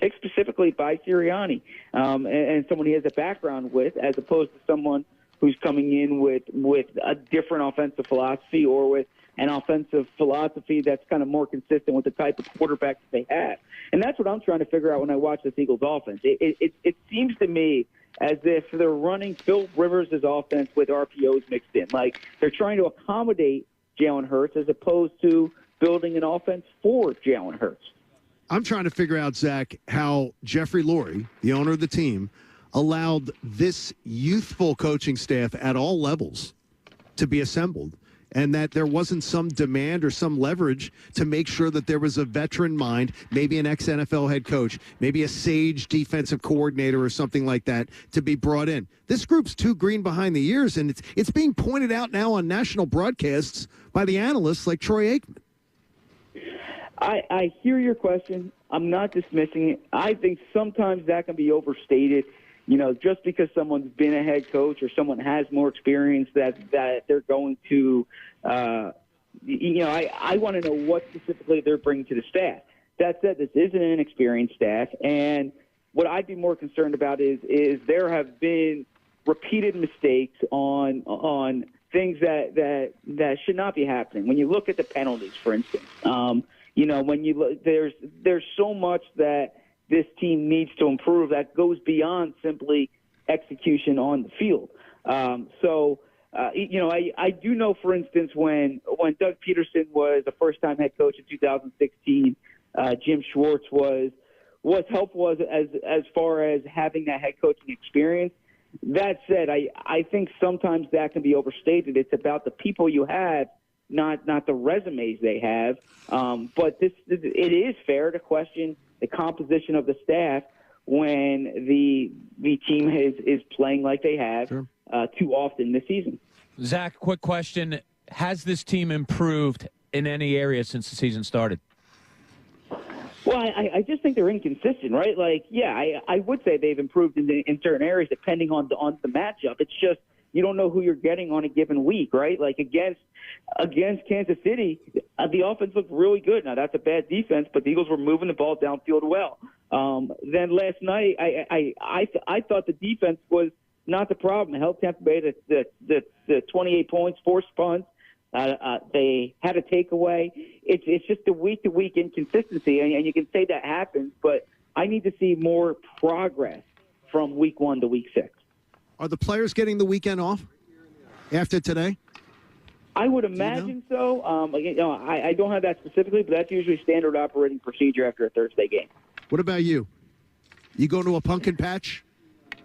picked specifically by Sirianni, and someone he has a background with, as opposed to someone who's coming in with a different offensive philosophy or with an offensive philosophy that's kind of more consistent with the type of quarterback that they have. And that's what I'm trying to figure out when I watch this Eagles offense. It seems to me as if they're running Phil Rivers' offense with RPOs mixed in. Like they're trying to accommodate Jalen Hurts as opposed to building an offense for Jalen Hurts. I'm trying to figure out, Zach, how Jeffrey Lurie, the owner of the team, allowed this youthful coaching staff at all levels to be assembled, and that there wasn't some demand or some leverage to make sure that there was a veteran mind, maybe an ex-NFL head coach, maybe a sage defensive coordinator or something like that to be brought in. This group's too green behind the ears, and it's being pointed out now on national broadcasts by the analysts like Troy Aikman. I hear your question. I'm not dismissing it. I think sometimes that can be overstated. Just because someone's been a head coach or someone has more experience that they're going to, I want to know what specifically they're bringing to the staff. That said, this is an inexperienced staff, and what I'd be more concerned about is there have been repeated mistakes on things that should not be happening. When you look at the penalties, for instance, when you look, there's so much that this team needs to improve that goes beyond simply execution on the field. I do know, for instance, when Doug Peterson was a first-time head coach in 2016, Jim Schwartz was helpful as far as having that head coaching experience. That said, I think sometimes that can be overstated. It's about the people you have, not the resumes they have. But it is fair to question the composition of the staff when the team is playing like they have too often this season. Zach, quick question. Has this team improved in any area since the season started? Well, I just think they're inconsistent, right? Like, yeah, I would say they've improved in certain areas depending on the matchup. It's just you don't know who you're getting on a given week, right? Like against Kansas City, the offense looked really good. Now that's a bad defense, but the Eagles were moving the ball downfield well. Then last night, I thought the defense was not the problem. It held Tampa Bay to the 28 points, 4 punts. They had a takeaway. It's just a week-to-week inconsistency, and you can say that happens, but I need to see more progress from week 1 to week 6. Are the players getting the weekend off after today? I would imagine so. I don't have that specifically, but that's usually standard operating procedure after a Thursday game. What about you? You going to a pumpkin patch?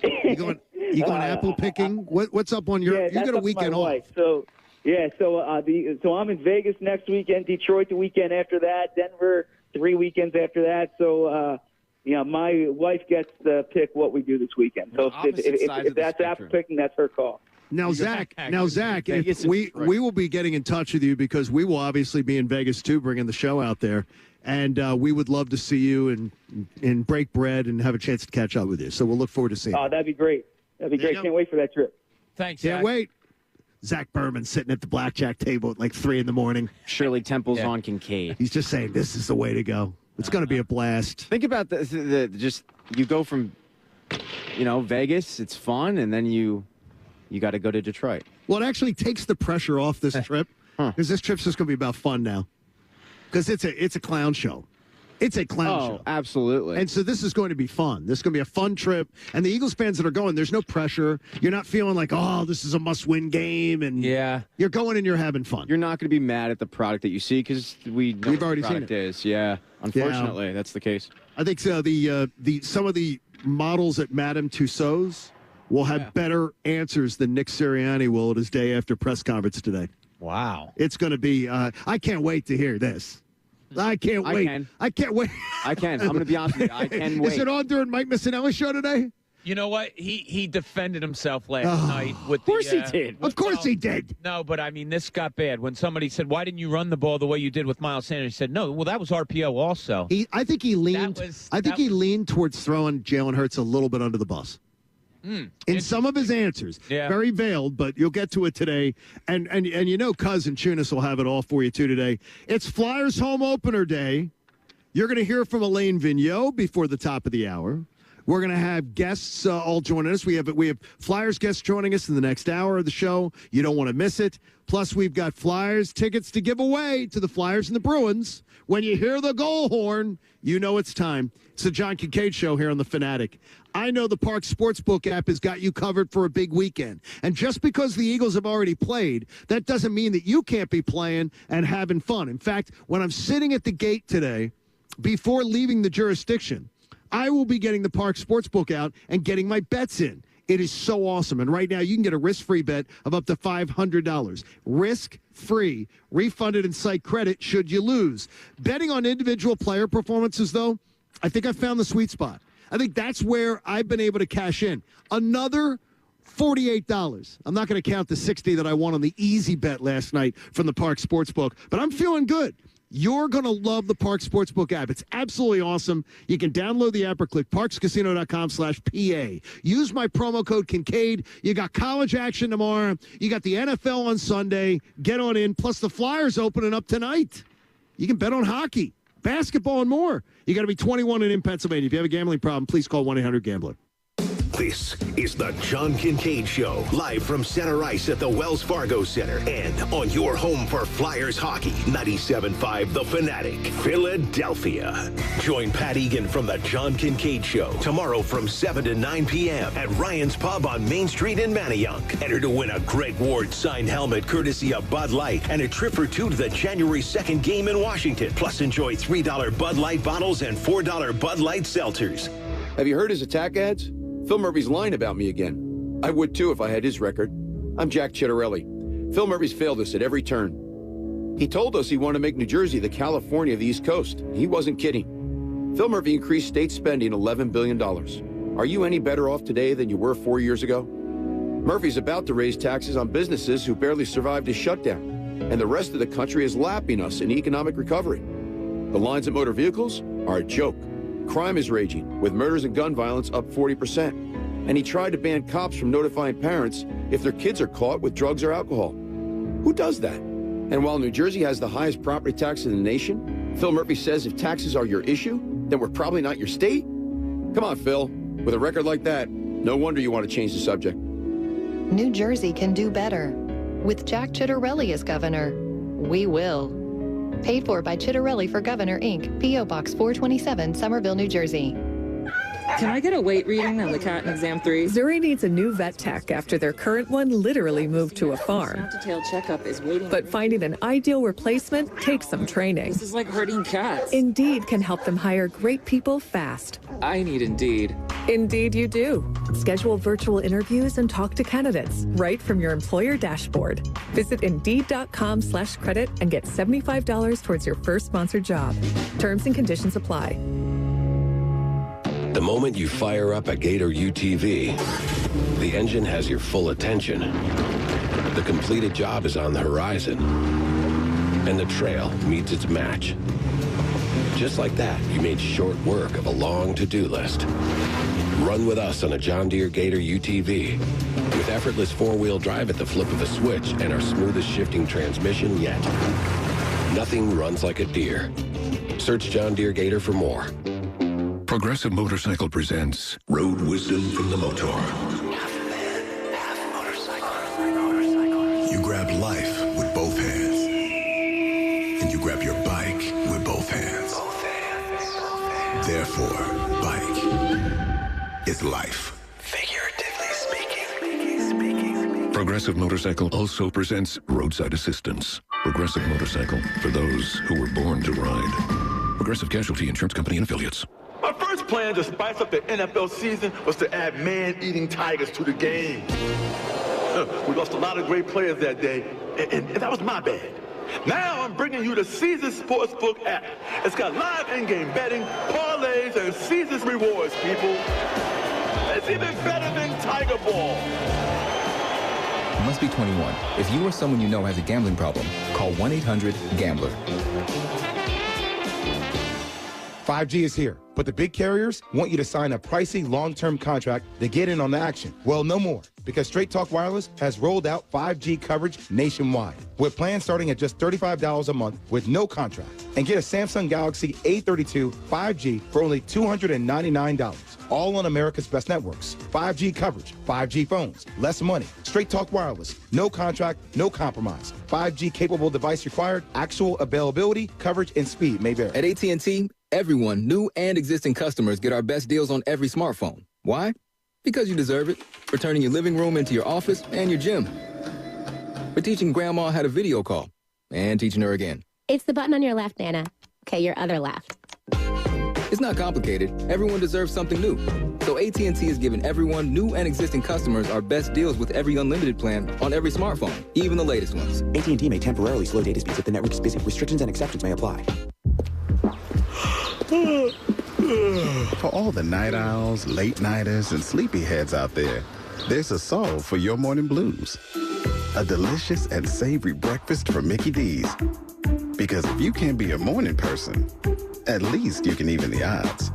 You going apple picking? What's up on your? You got a weekend off. So I'm in Vegas next weekend, Detroit the weekend after that, Denver 3 weekends after that. So my wife gets to pick what we do this weekend. So if that's apple picking, that's her call. Now, Zach, if we will be getting in touch with you because we will obviously be in Vegas too, bringing the show out there, and we would love to see you and break bread and have a chance to catch up with you. So we'll look forward to seeing you. Oh, that'd be great. That'd be great. Can't wait for that trip. Thanks, Can't Zach. wait. Zach Berman sitting at the blackjack table at like 3 a.m. Shirley Temple's on Kincade. He's just saying this is the way to go. It's going to be a blast. Think about just you go from, Vegas, it's fun, and then you got to go to Detroit. Well, it actually takes the pressure off this trip because this trip's just going to be about fun now. Because it's a clown show. It's a clown show. Absolutely. And so this is going to be fun. This is going to be a fun trip. And the Eagles fans that are going, there's no pressure. You're not feeling like, this is a must-win game. And you're going and you're having fun. You're not going to be mad at the product that you see because we've already seen it. Is. Yeah, unfortunately, that's the case. I think some of the models at Madame Tussauds will have better answers than Nick Sirianni will at his day after press conference today. Wow. It's going to be I can't wait to hear this. I can't wait. I can't wait. I can. I'm going to be honest with you. I can wait. Is it on during Mike Missinelli's show today? You know what? He defended himself last night. Of course he did. Of course he did. No, but I mean, this got bad. When somebody said, why didn't you run the ball the way you did with Miles Sanders? He said, no, well, that was RPO also. I think he leaned towards throwing Jalen Hurts a little bit under the bus. In some of his answers. Yeah. Very veiled, but you'll get to it today. And Cousin Chunas will have it all for you, too, today. It's Flyers home opener day. You're going to hear from Elaine Vigneault before the top of the hour. We're going to have guests all joining us. We have Flyers guests joining us in the next hour of the show. You don't want to miss it. Plus, we've got Flyers tickets to give away to the Flyers and the Bruins. When you hear the goal horn, you know it's time. It's the John Kincade Show here on The Fanatic. I know the Park Sportsbook app has got you covered for a big weekend. And just because the Eagles have already played, that doesn't mean that you can't be playing and having fun. In fact, when I'm sitting at the gate today, before leaving the jurisdiction, I will be getting the Park Sportsbook out and getting my bets in. It is so awesome. And right now, you can get a risk-free bet of up to $500. Risk-free. Refunded in site credit should you lose. Betting on individual player performances, though, I think I found the sweet spot. I think that's where I've been able to cash in. Another $48. I'm not going to count the $60 that I won on the easy bet last night from the Park Sportsbook, but I'm feeling good. You're going to love the Park Sportsbook app. It's absolutely awesome. You can download the app or click parkscasino.com/PA. Use my promo code Kincade. You got college action tomorrow. You got the NFL on Sunday. Get on in. Plus the Flyers opening up tonight. You can bet on hockey, basketball, and more. You got to be 21 and in Pennsylvania. If you have a gambling problem, please call 1-800-GAMBLER. This is the John Kincade Show, live from center ice at the Wells Fargo Center and on your home for Flyers hockey, 97.5 The Fanatic, Philadelphia. Join Pat Egan from the John Kincade Show tomorrow from 7 to 9 p.m. at Ryan's Pub on Main Street in Manayunk. Enter to win a Greg Ward signed helmet courtesy of Bud Light and a trip or two to the January 2nd game in Washington. Plus enjoy $3 Bud Light bottles and $4 Bud Light seltzers. Have you heard his attack ads? Phil Murphy's lying about me again. I would too if I had his record. I'm Jack Chittarelli. Phil Murphy's failed us at every turn. He told us he wanted to make New Jersey the California of the East Coast. He wasn't kidding. Phil Murphy increased state spending $11 billion. Are you any better off today than you were 4 years ago? Murphy's about to raise taxes on businesses who barely survived his shutdown, and the rest of the country is lapping us in economic recovery. The lines of motor vehicles are a joke. Crime is raging, with murders and gun violence up 40%. And he tried to ban cops from notifying parents if their kids are caught with drugs or alcohol. Who does that? And while New Jersey has the highest property tax in the nation, Phil Murphy says if taxes are your issue, then we're probably not your state? Come on, Phil. With a record like that, no wonder you want to change the subject. New Jersey can do better. With Jack Chittarelli as governor, we will. Paid for by Chittarelli for Governor, Inc., P.O. Box 427, Somerville, New Jersey. Can I get a weight reading on the cat in exam 3? Zuri needs a new vet tech after their current one literally moved to a farm. Detailed checkup is waiting. But finding an ideal replacement takes some training. This is like herding cats. Indeed can help them hire great people fast. I need Indeed. Indeed you do. Schedule virtual interviews and talk to candidates right from your employer dashboard. Visit Indeed.com/credit and get $75 towards your first sponsored job. Terms and conditions apply. The moment you fire up a Gator UTV, the engine has your full attention. The completed job is on the horizon, and the trail meets its match. Just like that, you made short work of a long to-do list. Run with us on a John Deere Gator UTV with effortless four-wheel drive at the flip of a switch and our smoothest shifting transmission yet. Nothing runs like a Deere. Search John Deere Gator for more. Progressive Motorcycle presents Road Wisdom from the Motor. You grab life with both hands. And you grab your bike with both hands. Therefore, bike is life. Figuratively speaking. Progressive Motorcycle also presents Roadside Assistance. Progressive Motorcycle, for those who were born to ride. Progressive Casualty Insurance Company and Affiliates. Our first plan to spice up the NFL season was to add man-eating tigers to the game. We lost a lot of great players that day, and that was my bad. Now I'm bringing you the Caesars Sportsbook app. It's got live in-game betting, parlays, and Caesars rewards, people. It's even better than Tiger Ball. You must be 21. If you or someone you know has a gambling problem, call 1-800-GAMBLER. 5G is here, but the big carriers want you to sign a pricey long-term contract to get in on the action. Well, no more, because Straight Talk Wireless has rolled out 5G coverage nationwide, with plans starting at just $35 a month with no contract. And get a Samsung Galaxy A32 5G for only $299, all on America's best networks. 5G coverage, 5G phones, less money. Straight Talk Wireless, no contract, no compromise. 5G capable device required, actual availability, coverage, and speed may vary. At AT&T, everyone, new and existing customers, get our best deals on every smartphone. Why? Because you deserve it. For turning your living room into your office and your gym. For teaching Grandma how to video call. And teaching her again. It's the button on your left, Nana. Okay, your other left. It's not complicated. Everyone deserves something new. So AT&T is giving everyone, new and existing customers, our best deals with every unlimited plan on every smartphone, even the latest ones. AT&T may temporarily slow data speeds if the network is busy. Restrictions and exceptions may apply. For all the night owls, late nighters, and sleepyheads out there, there's a solve for your morning blues. A delicious and savory breakfast from Mickey D's. Because if you can't be a morning person, at least you can even the odds.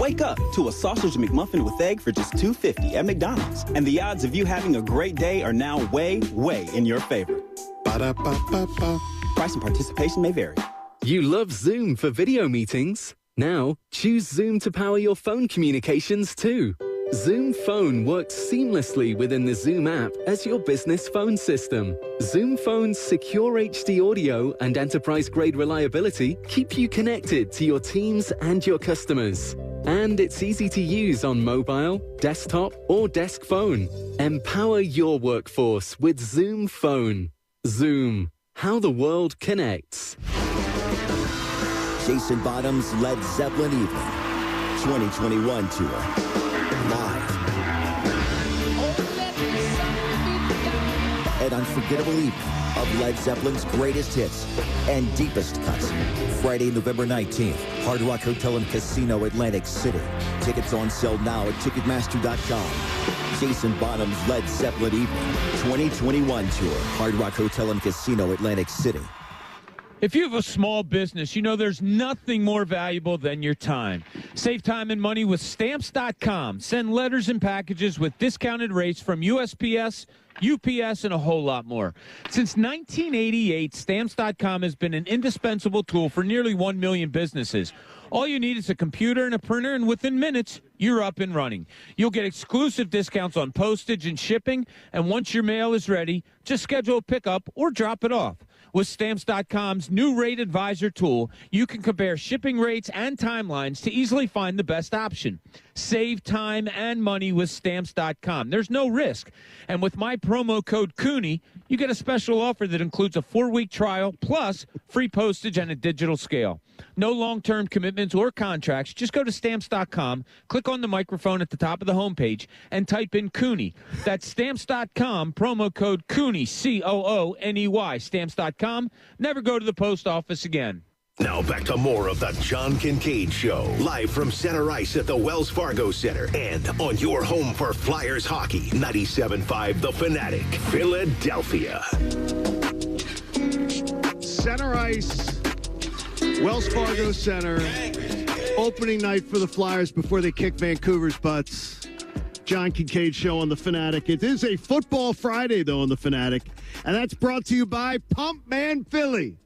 Wake up to a sausage McMuffin with egg for just $2.50 at McDonald's. And the odds of you having a great day are now way, way in your favor. Ba-da-ba-ba-ba. Price and participation may vary. You love Zoom for video meetings? Now, choose Zoom to power your phone communications too. Zoom Phone works seamlessly within the Zoom app as your business phone system. Zoom Phone's secure HD audio and enterprise-grade reliability keep you connected to your teams and your customers. And it's easy to use on mobile, desktop, or desk phone. Empower your workforce with Zoom Phone. Zoom, how the world connects. Jason Bottom's Led Zeppelin Evening 2021 tour. Live. An unforgettable evening of Led Zeppelin's greatest hits and deepest cuts. Friday, November 19th, Hard Rock Hotel and Casino, Atlantic City. Tickets on sale now at Ticketmaster.com. Jason Bottom's Led Zeppelin Evening 2021 tour. Hard Rock Hotel and Casino, Atlantic City. If you have a small business, you know there's nothing more valuable than your time. Save time and money with Stamps.com. Send letters and packages with discounted rates from USPS, UPS, and a whole lot more. Since 1988, Stamps.com has been an indispensable tool for nearly 1 million businesses. All you need is a computer and a printer, and within minutes, you're up and running. You'll get exclusive discounts on postage and shipping, and once your mail is ready, just schedule a pickup or drop it off. With Stamps.com's new Rate Advisor tool, you can compare shipping rates and timelines to easily find the best option. Save time and money with Stamps.com. There's no risk. And with my promo code Cooney, you get a special offer that includes a 4-week trial plus free postage and a digital scale. No long-term commitments or contracts. Just go to Stamps.com, click on the microphone at the top of the homepage, and type in Cooney. That's Stamps.com, promo code Cooney, C-O-O-N-E-Y. Stamps.com. Never go to the post office again. Now back to more of the John Kincade Show, live from center ice at the Wells Fargo Center and on your home for Flyers hockey, 97.5 The Fanatic, Philadelphia. Center ice, Wells Fargo Center, opening night for the Flyers before they kick Vancouver's butts. John Kincade Show on The Fanatic. It is a football Friday, though, on The Fanatic, and that's brought to you by Pump Man Philly.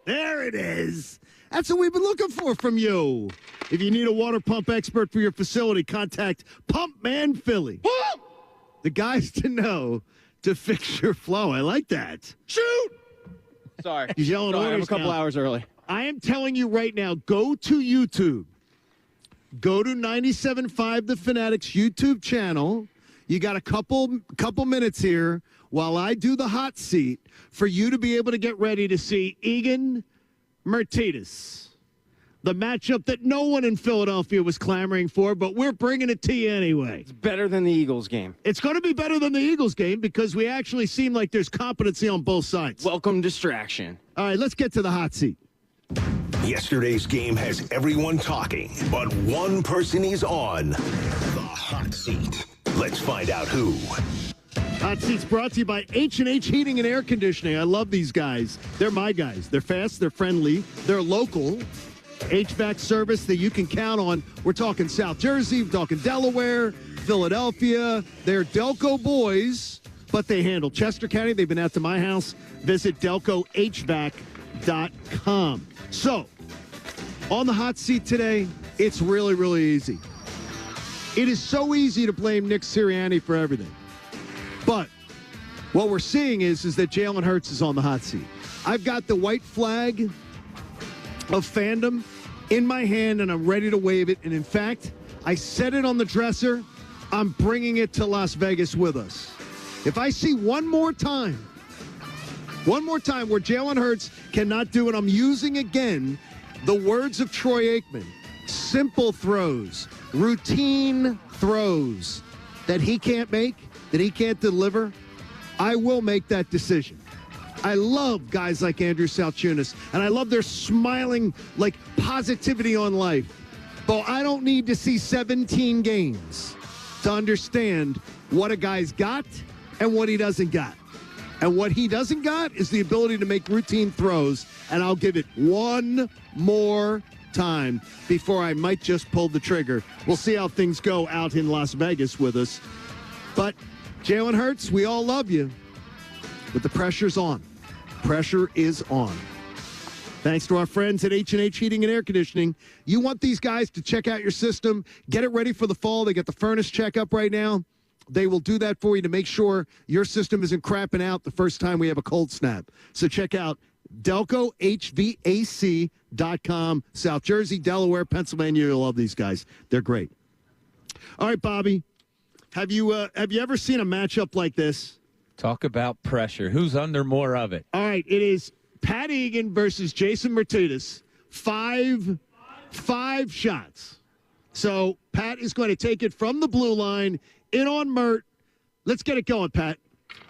There it is. That's what we've been looking for from you. If you need a water pump expert for your facility, contact Pump Man Philly. The guys to know to fix your flow. I like that. Shoot! Sorry. He's yelling Sorry, I'm orders a couple now. hours early. I am telling you right now, go to YouTube. Go to 97.5 The Fanatics YouTube channel. You got a couple minutes here while I do the hot seat for you to be able to get ready to see Egan Mertitas. The matchup that no one in Philadelphia was clamoring for, but we're bringing it to you anyway. It's better than the Eagles game. It's going to be better than the Eagles game because we actually seem like there's competency on both sides. Welcome distraction. All right, let's get to the hot seat. Yesterday's game has everyone talking, but one person is on the hot seat. Let's find out who. Hot Seat's brought to you by H&H Heating and Air Conditioning. I love these guys. They're my guys. They're fast, they're friendly, they're local. HVAC service that you can count on. We're talking South Jersey, we're talking Delaware, Philadelphia. They're Delco boys, but they handle Chester County. They've been out to my house. Visit DelcoHVAC.com. So, on the hot seat today, it's really, really easy. It is so easy to blame Nick Sirianni for everything. But what we're seeing is that Jalen Hurts is on the hot seat. I've got the white flag of fandom in my hand, and I'm ready to wave it. And in fact, I set it on the dresser. I'm bringing it to Las Vegas with us. If I see one more time where Jalen Hurts cannot do it, I'm using again the words of Troy Aikman. Simple throws, routine throws that he can't make, that he can't deliver. I will make that decision. I love guys like Andrew Salchunas, and I love their smiling, like, positivity on life. But I don't need to see 17 games to understand what a guy's got and what he doesn't got. And what he doesn't got is the ability to make routine throws, and I'll give it one more time before I might just pull the trigger. We'll see how things go out in Las Vegas with us. But Jalen Hurts, we all love you, but the pressure's on. Pressure is on. Thanks to our friends at H&H Heating and Air Conditioning. You want these guys to check out your system, get it ready for the fall. They got the furnace checkup right now. They will do that for you to make sure your system isn't crapping out the first time we have a cold snap. So check out DelcoHVAC.com. South Jersey, Delaware, Pennsylvania. You'll love these guys. They're great. All right, Bobby. Have you ever seen a matchup like this? Talk about pressure. Who's under more of it? All right, it is Pat Egan versus Jason Mertitas. Five shots. So Pat is going to take it from the blue line, in on Mert. Let's get it going, Pat.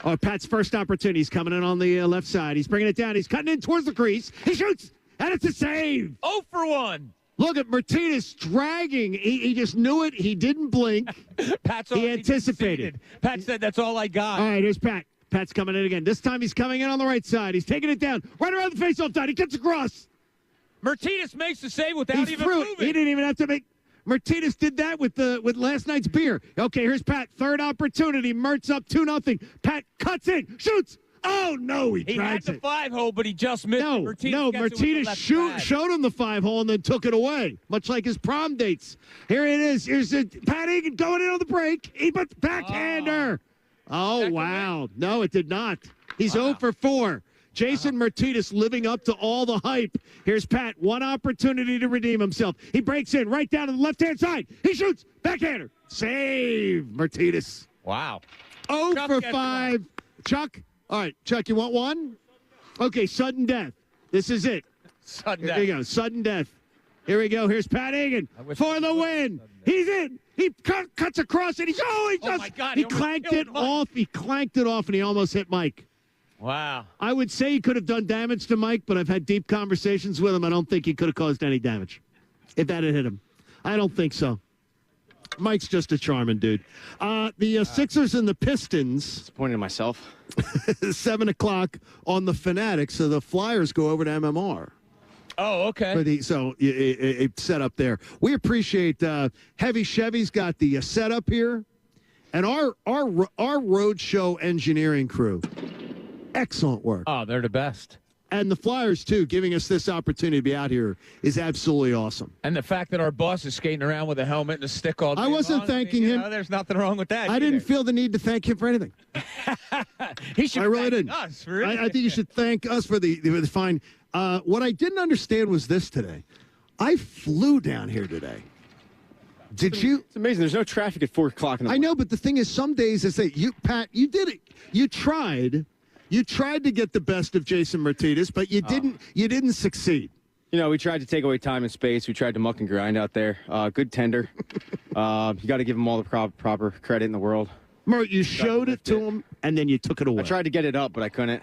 Oh, Pat's first opportunity. He's coming in on the left side. He's bringing it down. He's cutting in towards the crease. He shoots, and it's a save. 0 for 1. Look at Mertitas dragging. He just knew it. He didn't blink. He anticipated. Pat said, that's all I got. All right, here's Pat. Pat's coming in again. This time he's coming in on the right side. He's taking it down. Right around the faceoff dot. He gets across. Mertitas makes the save without even moving. He didn't even have to make. Martinez did that with last night's beer. Okay, here's Pat. Third opportunity. Mertz up 2-0. Pat cuts in. Shoots. Oh, no, he drags had the 5-hole, but he just missed it. Martinez showed him the 5-hole and then took it away, much like his prom dates. Here it is. Here's Pat Egan going in on the break. He put the backhander. Oh, wow. No, it did not. He's 0 for 4. Jason Mertitas living up to all the hype. Here's Pat. One opportunity to redeem himself. He breaks in right down to the left-hand side. He shoots. Backhander. Save, Mertitas. Wow. 0 for 5. Chuck. All right, Chuck, you want one? Okay, sudden death. This is it. Here we go. Sudden death. Here we go. Here's Pat Egan for the win. He's in. He cuts across it. He clanked it off. He clanked it off, and he almost hit Mike. Wow. I would say he could have done damage to Mike, but I've had deep conversations with him. I don't think he could have caused any damage if that had hit him. I don't think so. Mike's just a charming dude. The Sixers and the Pistons. Disappointed in myself. 7 o'clock on the Fanatics, so the Flyers go over to MMR. Oh, okay. It's set up there. We appreciate Heavy Chevy's got the setup here, and our road show engineering crew. Excellent work. Oh, they're the best. And the Flyers, too, giving us this opportunity to be out here is absolutely awesome. And the fact that our boss is skating around with a helmet and a stick all day I wasn't long, thanking him. There's nothing wrong with that. I didn't feel the need to thank him for anything. He should I really thank didn't. us, really. I think you should thank us for the fine. What I didn't understand was this today. I flew down here today. Did you? It's amazing. There's no traffic at 4 o'clock in the morning. I know, but the thing is, some days I say, Pat, you did it. You tried. You tried to get the best of Jason Martinez, but you didn't. You didn't succeed. You know, we tried to take away time and space. We tried to muck and grind out there. Good tender. You got to give him all the proper credit in the world. Mert, you showed it to him, and then you took it away. I tried to get it up, but I couldn't.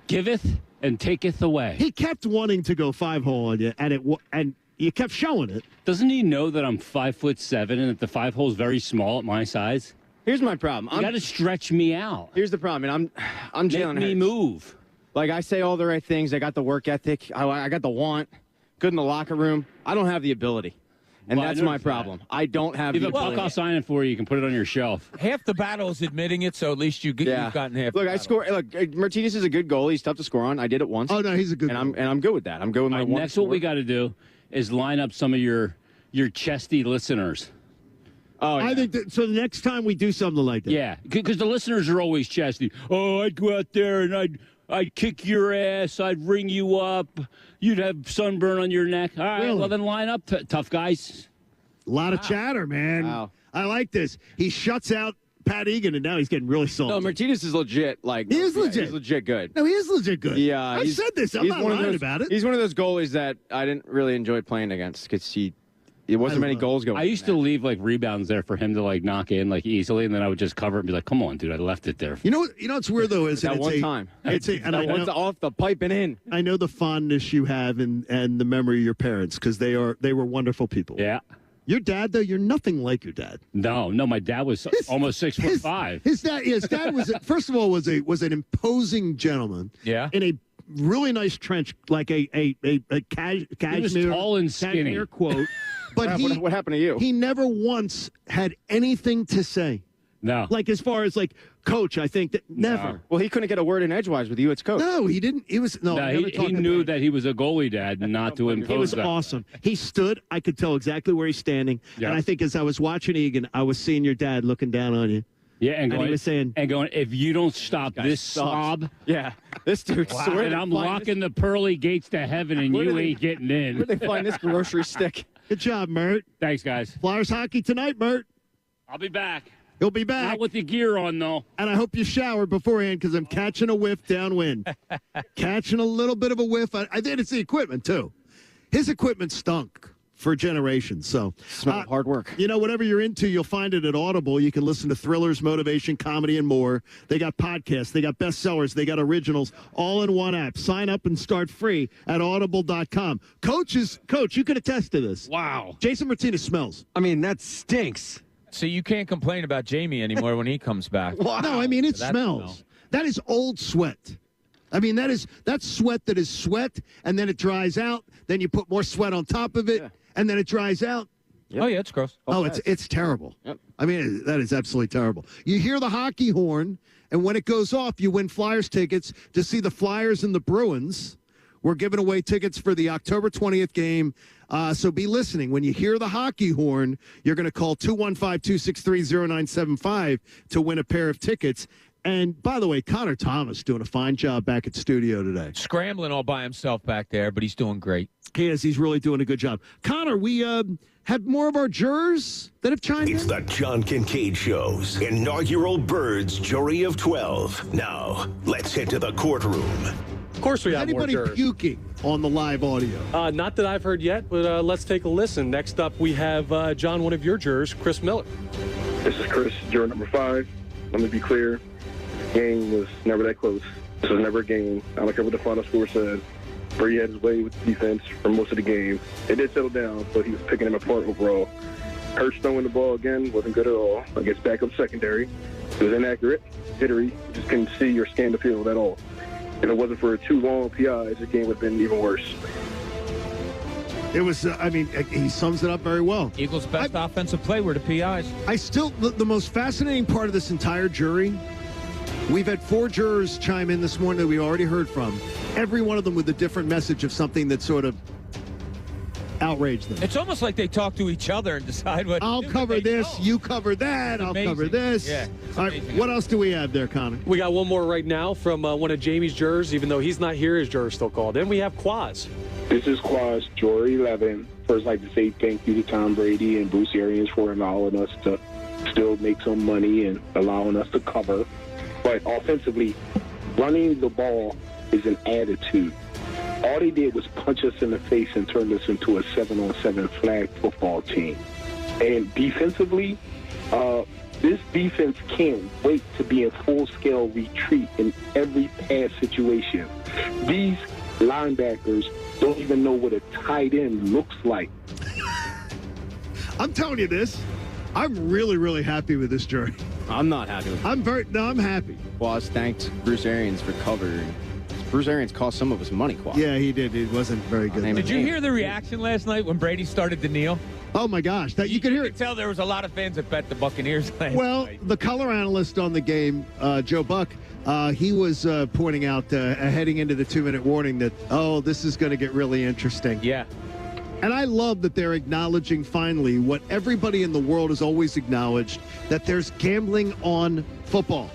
Giveth and taketh away. He kept wanting to go 5-hole on you, and you kept showing it. Doesn't he know that I'm 5'7" and that the 5-hole is very small at my size? Here's my problem. You got to stretch me out. Here's the problem, and I'm Jalen Make me Hurts. move. Like, I say all the right things. I got the work ethic. I got the want. Good in the locker room. I don't have the ability. And Well, I that's my noticed problem. I don't have Give the a buck, ability. I'll sign it for you. You can put it on your shelf. Half the battle is admitting it, so at least you've gotten half. Look, I score. Look, Martinez is a good goalie. He's tough to score on. I did it once. Oh no, he's a good. And I'm good with that. I'm good with my All right, one. next, what we got to do is line up some of your chesty listeners. Oh, I think that, so. The next time we do something like that, Yeah, because the listeners are always chesty. Oh, I'd go out there and I'd kick your ass. I'd ring you up. You'd have sunburn on your neck. All right, Really? well then line up, tough guys. a lot of chatter, man. Wow. I like this. He shuts out Pat Egan, and now he's getting really salty. No, Martinez is legit. Like He is legit. He's legit good. No, he is legit good. Yeah, I've said this. I'm he's not one of lying those- about it. He's one of those goalies that I didn't really enjoy playing against because it wasn't many goals going. I used to leave like rebounds there for him to like knock in like easily, and then I would just cover it and be like, "Come on, dude, I left it there." You know what's weird though is that it's one time. It's and I That one's know, off the pipe and in. I know the fondness you have and the memory of your parents because they were wonderful people. Yeah. Your dad though, you're nothing like your dad. No, my dad was almost 6'5". His dad was first of all was an imposing gentleman. Yeah. In a really nice trench, like a cashmere. tall and skinny. Cashmere quote. But what happened to you? He never once had anything to say. No. Like as far as like coach, I think that never. Well, he couldn't get a word in edgewise with you as coach. No, he didn't. He was No, I never he talked knew about it. that he was a goalie dad and not to impose He was that. awesome. He stood. I could tell exactly where he's standing. Yeah. And I think as I was watching Egan, I was seeing your dad looking down on you. Yeah, and he going, was saying, if you don't stop this sucks. slob, Yeah, this dude. wow, So where and did I'm they find locking the pearly gates to heaven, and Where you did they- ain't getting in. Where'd they find this grocery stick? Good job, Mert. Thanks, guys. Flyers hockey tonight, Mert. I'll be back. He'll be back. Not with the gear on, though. And I hope you showered beforehand because I'm catching a whiff downwind. Catching a little bit of a whiff. I think it's the equipment, too. His equipment stunk for generations. So, Smell of hard work. you know, whatever you're into, you'll find it at Audible. You can listen to thrillers, motivation, comedy, and more. They got podcasts, they got bestsellers, they got originals, all in one app. Sign up and start free at audible.com. Coach, you can attest to this. Wow. Jason Martinez smells. I mean, that stinks. So you can't complain about Jamie anymore when he comes back. No, I mean, it That smells. smell. That is old sweat. I mean, that's sweat that is sweat, and then it dries out. Then you put more sweat on top of it, and then it dries out. Oh, yeah, it's gross. Oh, it's terrible. Yep. I mean, that is absolutely terrible. You hear the hockey horn, and when it goes off, you win Flyers tickets to see the Flyers and the Bruins. We're giving away tickets for the October 20th game. So be listening. When you hear the hockey horn, you're going to call 215-263-0975 to win a pair of tickets. And by the way, Connor Thomas doing a fine job back at studio today. Scrambling all by himself back there, but he's doing great. He is. He's really doing a good job. Connor, we have more of our jurors that have chimed It's in. the John Kincade Show's inaugural Birds Jury of 12. Now, let's head to the courtroom. Of course we Is have more anybody jurors. puking on the live audio? Not that I've heard yet, but let's take a listen. Next up, we have, John, one of your jurors, Chris Miller. This is Chris, juror number 5. Let me be clear. The game was never that close. This was never a game. I don't care what the final score said. Brady had his way with defense for most of the game. It did settle down, but he was picking him apart overall. Hurts throwing the ball again wasn't good at all against backup secondary. It was inaccurate, jittery. You just couldn't see or scan the field at all. If it wasn't for 2 long PIs, the game would have been even worse. It was, he sums it up very well. Eagles' best offensive play were the PIs. The most fascinating part of this entire jury We've had 4 jurors chime in this morning that we already heard from. Every one of them with a different message of something that sort of outraged them. It's almost like they talk to each other and decide what. I'll cover this, you cover that, I'll cover this. Yeah. All right, what else do we have there, Connor? We got one more right now from one of Jamie's jurors. Even though he's not here, his juror's still called. Then we have Quaz. This is Quaz, juror 11. First, I'd like to say thank you to Tom Brady and Bruce Arians for allowing us to still make some money and allowing us to cover. But offensively, running the ball is an attitude. All they did was punch us in the face and turn us into a 7-on-7 flag football team. And defensively, this defense can't wait to be in full-scale retreat in every pass situation. These linebackers don't even know what a tight end looks like. I'm telling you this. I'm really, really happy with this jury. I'm not happy with it. I'm happy. Quaz thanked Bruce Arians for covering. Bruce Arians cost some of us money, Quaz. Yeah, he did. It wasn't very good. Did you hear the reaction last night when Brady started to kneel? Oh, my gosh. That you could hear it. Tell there was a lot of fans that bet the Buccaneers last Well, night. the color analyst on the game, Joe Buck, he was pointing out heading into the 2-minute warning that, this is going to get really interesting. Yeah. And I love that they're acknowledging finally what everybody in the world has always acknowledged, that there's gambling on football.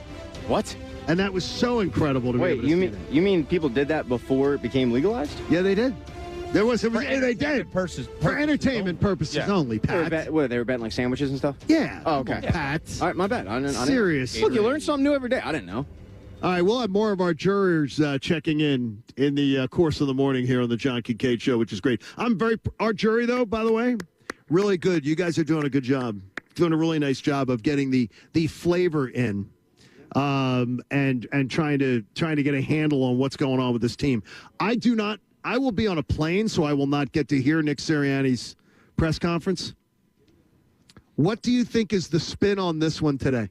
What? And that was so incredible to me. Wait, you mean people did that before it became legalized? Yeah, they did. They did. For entertainment purposes only, Pat. They were betting like sandwiches and stuff? Yeah. Oh, okay. Pat. All right, my bad. Seriously. Look, you learn something new every day. I didn't know. All right, we'll have more of our jurors checking in the course of the morning here on the John Kincade Show, which is great. Our jury, though, by the way, really good. You guys are doing a good job. Doing a really nice job of getting the flavor in. And trying to get a handle on what's going on with this team. I will be on a plane, so I will not get to hear Nick Sirianni's press conference. What do you think is the spin on this one today?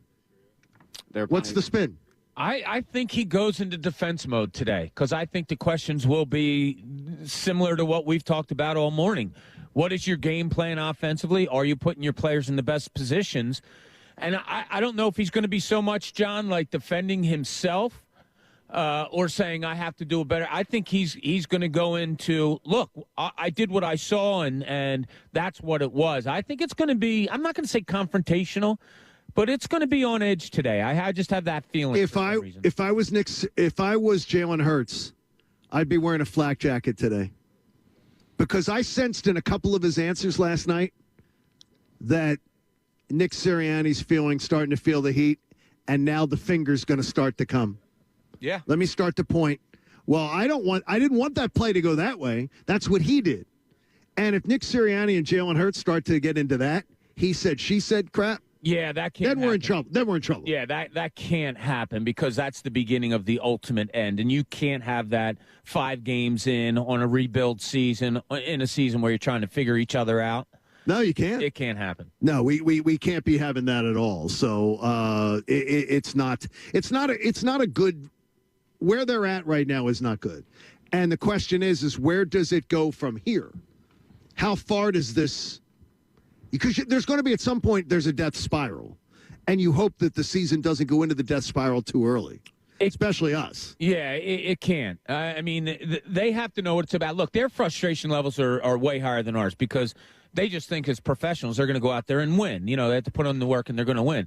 What's the spin? I think he goes into defense mode today because I think the questions will be similar to what we've talked about all morning. What is your game plan offensively? Are you putting your players in the best positions? And I don't know if he's going to be so much, John, like defending himself or saying I have to do it better. I think he's going to go into, look, I did what I saw, and that's what it was. I think it's going to be, I'm not going to say confrontational, but it's going to be on edge today. I just have that feeling. If I was Jalen Hurts, I'd be wearing a flak jacket today. Because I sensed in a couple of his answers last night that Nick Sirianni's starting to feel the heat, and now the finger's going to start to come. Yeah. Let me start to point. Well, I didn't want that play to go that way. That's what he did. And if Nick Sirianni and Jalen Hurts start to get into that, he said, she said crap. Yeah, that can't. Then we're in trouble. Yeah, that can't happen because that's the beginning of the ultimate end, and you can't have that 5 games in on a rebuild season, in a season where you're trying to figure each other out. No, you can't. It can't happen. No, we can't be having that at all. So it's not a good. Where they're at right now is not good, and the question is where does it go from here? How far does this? Because there's going to be at some point there's a death spiral, and you hope that the season doesn't go into the death spiral too early, especially us. Yeah, it can't. I mean, they have to know what it's about. Look, their frustration levels are way higher than ours because they just think as professionals they're going to go out there and win. You know, they have to put on the work and they're going to win.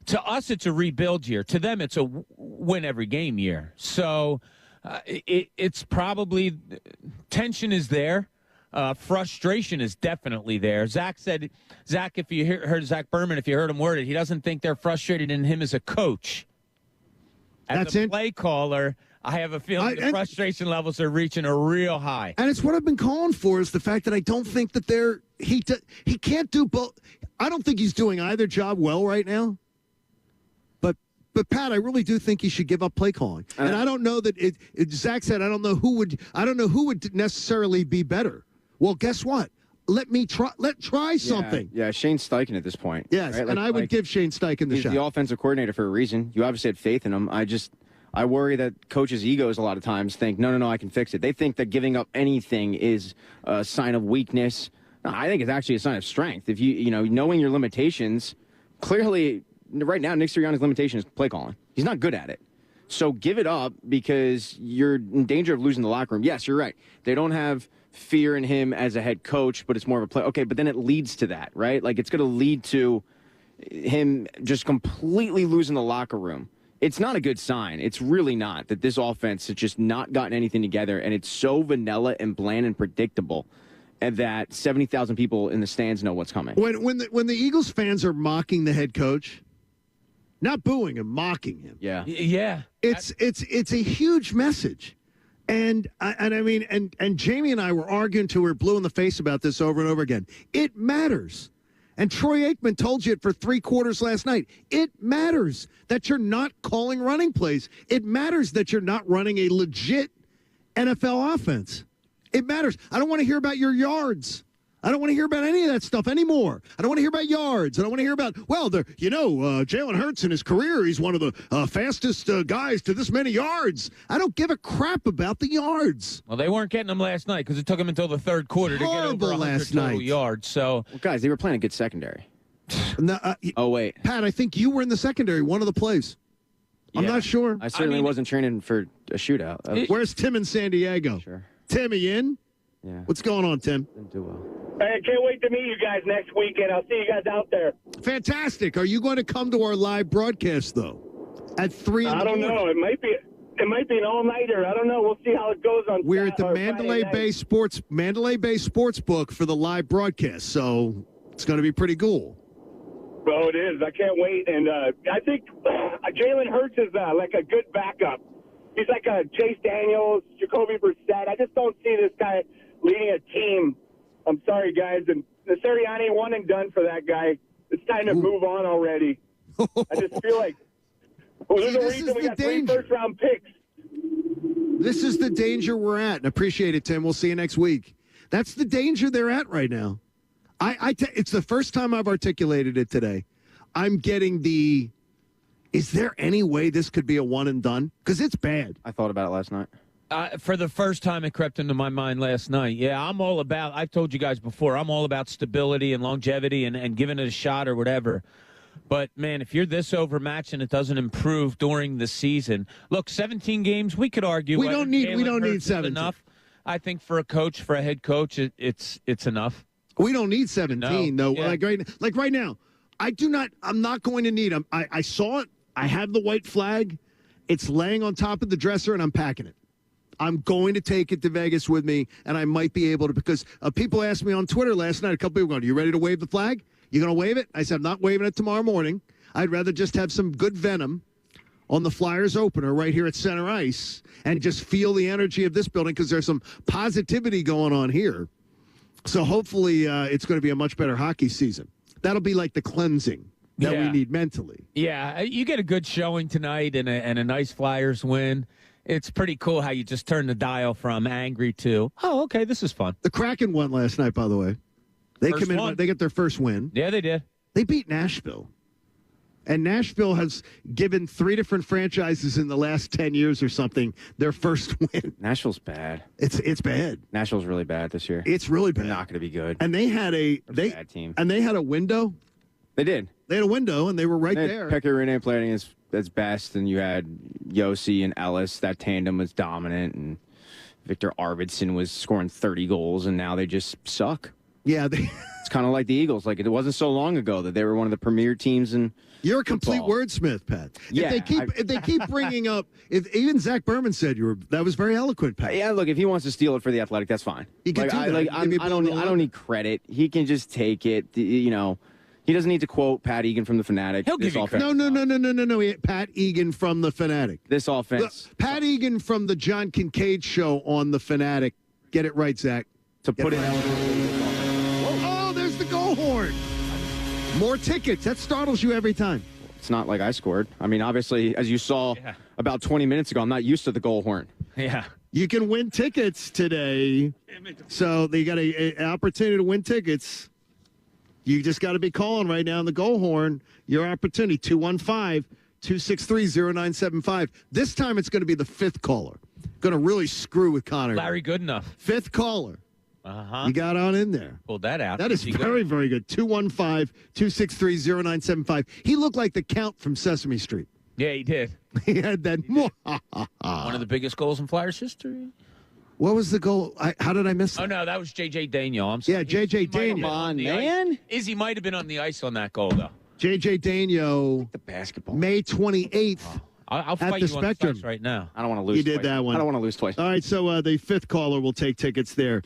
To us, it's a rebuild year. To them, it's a win every game year. So it's probably tension is there. Frustration is definitely there. Zach, if you heard Zach Berman, if you heard him worded, he doesn't think they're frustrated in him as a coach. As a play caller, I have a feeling the frustration levels are reaching a real high. And it's what I've been calling for is the fact that I don't think that he can't do both. I don't think he's doing either job well right now. But Pat, I really do think he should give up play calling. And I don't know that Zach said I don't know who would necessarily be better. Well, guess what? Let's try something. Yeah, Shane Steichen at this point. Yes, right? I would give Shane Steichen the shot. He's the offensive coordinator for a reason. You obviously had faith in him. I worry that coaches' egos a lot of times think, no, I can fix it. They think that giving up anything is a sign of weakness. No, I think it's actually a sign of strength. If you knowing your limitations, clearly right now Nick Sirianni's limitation is play calling. He's not good at it. So give it up because you're in danger of losing the locker room. Yes, you're right. They don't have fear in him as a head coach, but it's more of a play. Okay, but then it leads to that, right? Like it's going to lead to him just completely losing the locker room. It's not a good sign. It's really not, that this offense has just not gotten anything together, and it's so vanilla and bland and predictable, and that 70,000 people in the stands know what's coming. When the Eagles fans are mocking the head coach, not booing him, mocking him. Yeah. Yeah. It's a huge message. And I mean, Jamie and I were arguing till we were blue in the face about this over and over again. It matters. And Troy Aikman told you it for 3 quarters last night. It matters that you're not calling running plays. It matters that you're not running a legit NFL offense. It matters. I don't want to hear about your yards. I don't want to hear about any of that stuff anymore. I don't want to hear about yards. I don't want to hear about, Jalen Hurts in his career, he's one of the fastest guys to this many yards. I don't give a crap about the yards. Well, they weren't getting them last night because it took them until the third quarter to get over 100 total yards. So, well, guys, they were playing a good secondary. No, oh, wait. Pat, I think you were in the secondary, one of the plays. I'm not sure. I certainly wasn't training for a shootout. Where's Tim in San Diego? Sure. Tim, are you in? Yeah. What's going on, Tim? Didn't do well. Hey, I can't wait to meet you guys next weekend. I'll see you guys out there. Fantastic. Are you going to come to our live broadcast, though, at 3 in the morning? I don't know. It might be an all-nighter. I don't know. We'll see how it goes on. We're at the Mandalay Bay Sports Book for the live broadcast, so it's going to be pretty cool. Well, it is. I can't wait. And I think Jalen Hurts is like a good backup. He's like a Chase Daniels, Jacoby Brissett. I just don't see this guy leading a team. I'm sorry, guys. And the Sirianni, one and done for that guy. It's time to move on already. I just feel like there's a reason we got 3 first-round picks. This is the danger we're at. And appreciate it, Tim. We'll see you next week. That's the danger they're at right now. It's the first time I've articulated it today. I'm getting the, is there any way this could be a one and done? Because it's bad. I thought about it last night. For the first time, it crept into my mind last night. Yeah, I've told you guys before, I'm all about stability and longevity and giving it a shot or whatever. But, man, if you're this overmatched and it doesn't improve during the season, look, 17 games, we could argue. We don't need 17. Enough. I think for a head coach, it's enough. We don't need 17, though. Yeah. Like right now, I'm not going to need them. I saw it. I have the white flag. It's laying on top of the dresser, and I'm packing it. I'm going to take it to Vegas with me, and I might be able to, because people asked me on Twitter last night, a couple people going, are you ready to wave the flag? You going to wave it? I said, I'm not waving it tomorrow morning. I'd rather just have some good venom on the Flyers opener right here at center ice and just feel the energy of this building, because there's some positivity going on here. So hopefully it's going to be a much better hockey season. That'll be like the cleansing that we need mentally. Yeah, you get a good showing tonight and a nice Flyers win. It's pretty cool how you just turn the dial from angry to, oh, okay, this is fun. The Kraken won last night, by the way. They they get their first win. Yeah, they did. They beat Nashville. And Nashville has given 3 different franchises in the last 10 years or something their first win. Nashville's bad. It's bad. Nashville's really bad this year. It's really bad. They're not going to be good. And they had a bad team. And they had a window. They did. They had a window, and they were right there. Pekka Rinne playing his best, and you had Yossi and Ellis. That tandem was dominant, and Victor Arvidsson was scoring 30 goals, and now they just suck. Yeah, it's kind of like the Eagles. Like, it wasn't so long ago that they were one of the premier teams in You're a complete wordsmith, Pat. Yeah, if they keep bringing up, if even Zach Berman said that was very eloquent, Pat. Yeah, look, if he wants to steal it for the Athletic, that's fine. He can do that. I don't need credit. He can just take it. He doesn't need to quote Pat Egan from the Fanatic. He'll give you credit. No. Pat Egan from the Fanatic. This offense. Look, Pat Egan from the John Kincade show on the Fanatic. Get it right, Zach. To put it. Oh, there's the goal horn. More tickets. That startles you every time. It's not like I scored. I mean, obviously, as you saw about 20 minutes ago, I'm not used to the goal horn. Yeah. You can win tickets today. So they got an opportunity to win tickets. You just got to be calling right now on the goal horn. Your opportunity, 215-263-0975. This time it's going to be the 5th caller. Going to really screw with Connor. Larry Goodenough. 5th caller. Uh-huh. You got on in there. Pulled that out. That is very, very good. 215-263-0975. He looked like the Count from Sesame Street. Yeah, he did. He had that. One of the biggest goals in Flyers history. What was the goal? How did I miss it? Oh, no, that was J.J. Daigneault. I'm sorry. Yeah, J.J. Daigneault. Come on, man. Izzy might have been on the ice on that goal, though. J.J. Daigneault. The basketball. May 28th. I'll at fight the you on the Spectrum text right now. I don't want to lose. You did twice. that one. I don't want to lose twice. All right, so the fifth caller will take tickets there.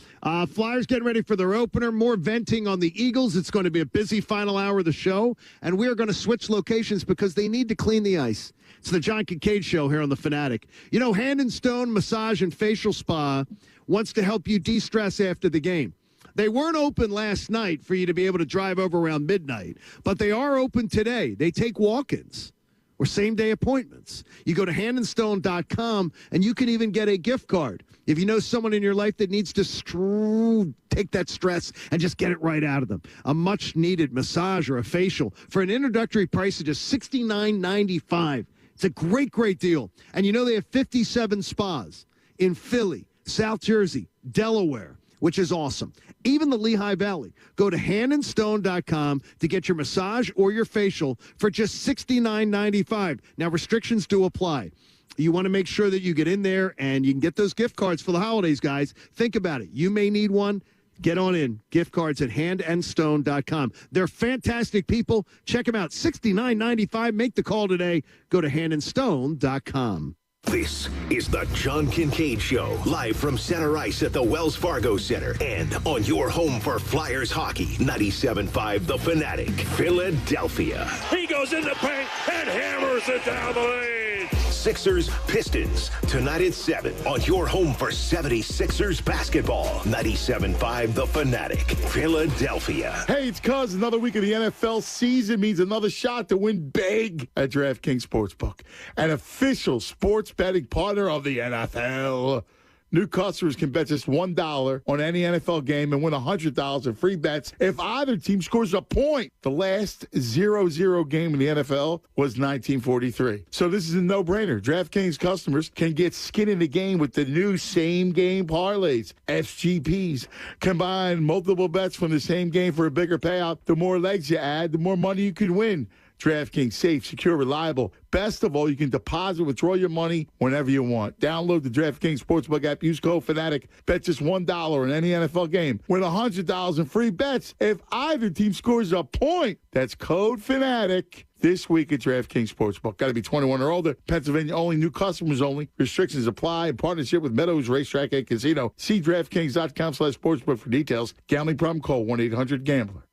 Flyers getting ready for their opener. More venting on the Eagles. It's going to be a busy final hour of the show, and we are going to switch locations because they need to clean the ice. It's the John Kincade Show here on The Fanatic. You know, Hand and Stone Massage and Facial Spa wants to help you de-stress after the game. They weren't open last night for you to be able to drive over around midnight, but they are open today. They take walk-ins or same-day appointments. You go to handandstone.com, and you can even get a gift card. If you know someone in your life that needs to take that stress and just get it right out of them. A much-needed massage or a facial for an introductory price of just $69.95. It's a great, great deal. And you know they have 57 spas in Philly, South Jersey, Delaware, which is awesome. Even the Lehigh Valley. Go to handandstone.com to get your massage or your facial for just $69.95. Now, restrictions do apply. You want to make sure that you get in there and you can get those gift cards for the holidays, guys. Think about it. You may need one. Get on in. Gift cards at handandstone.com. They're fantastic people. Check them out. $69.95. Make the call today. Go to handandstone.com. This is the John Kincade Show, live from center ice at the Wells Fargo Center and on your home for Flyers hockey, 97.5 The Fanatic, Philadelphia. He goes in the paint and hammers it down the lane. Sixers, Pistons, tonight at 7 on your home for 76ers basketball, 97.5 The Fanatic, Philadelphia. Hey, it's Cuz. Another week of the NFL season means another shot to win big at DraftKings Sportsbook, an official sports betting partner of the NFL. New customers can bet just $1 on any NFL game and win $100 in free bets if either team scores a point. The last 0-0 game in the NFL was 1943. So this is a no-brainer. DraftKings customers can get skin in the game with the new same-game parlays, SGPs. Combine multiple bets from the same game for a bigger payout. The more legs you add, the more money you can win. DraftKings, safe, secure, reliable. Best of all, you can deposit, withdraw your money whenever you want. Download the DraftKings Sportsbook app. Use code FANATIC. Bet just $1 in any NFL game. Win $100 in free bets if either team scores a point. That's code FANATIC. This week at DraftKings Sportsbook. Got to be 21 or older. Pennsylvania only. New customers only. Restrictions apply. In partnership with Meadows Racetrack and Casino. See DraftKings.com/sportsbook for details. Gambling problem? Call 1-800-GAMBLER.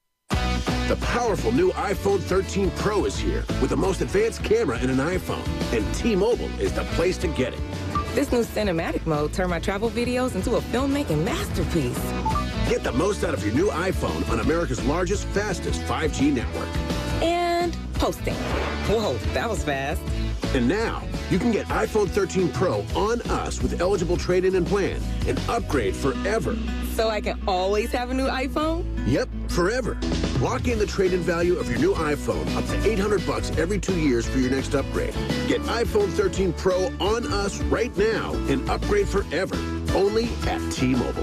The powerful new iPhone 13 Pro is here with the most advanced camera in an iPhone. And T-Mobile is the place to get it. This new cinematic mode turned my travel videos into a filmmaking masterpiece. Get the most out of your new iPhone on America's largest, fastest 5G network. And posting. Whoa, that was fast. And now, you can get iPhone 13 Pro on us with eligible trade-in and plan and upgrade forever. So I can always have a new iPhone? Yep, forever. Lock in the trade-in value of your new iPhone up to $800 every 2 years for your next upgrade. Get iPhone 13 Pro on us right now and upgrade forever. Only at T-Mobile.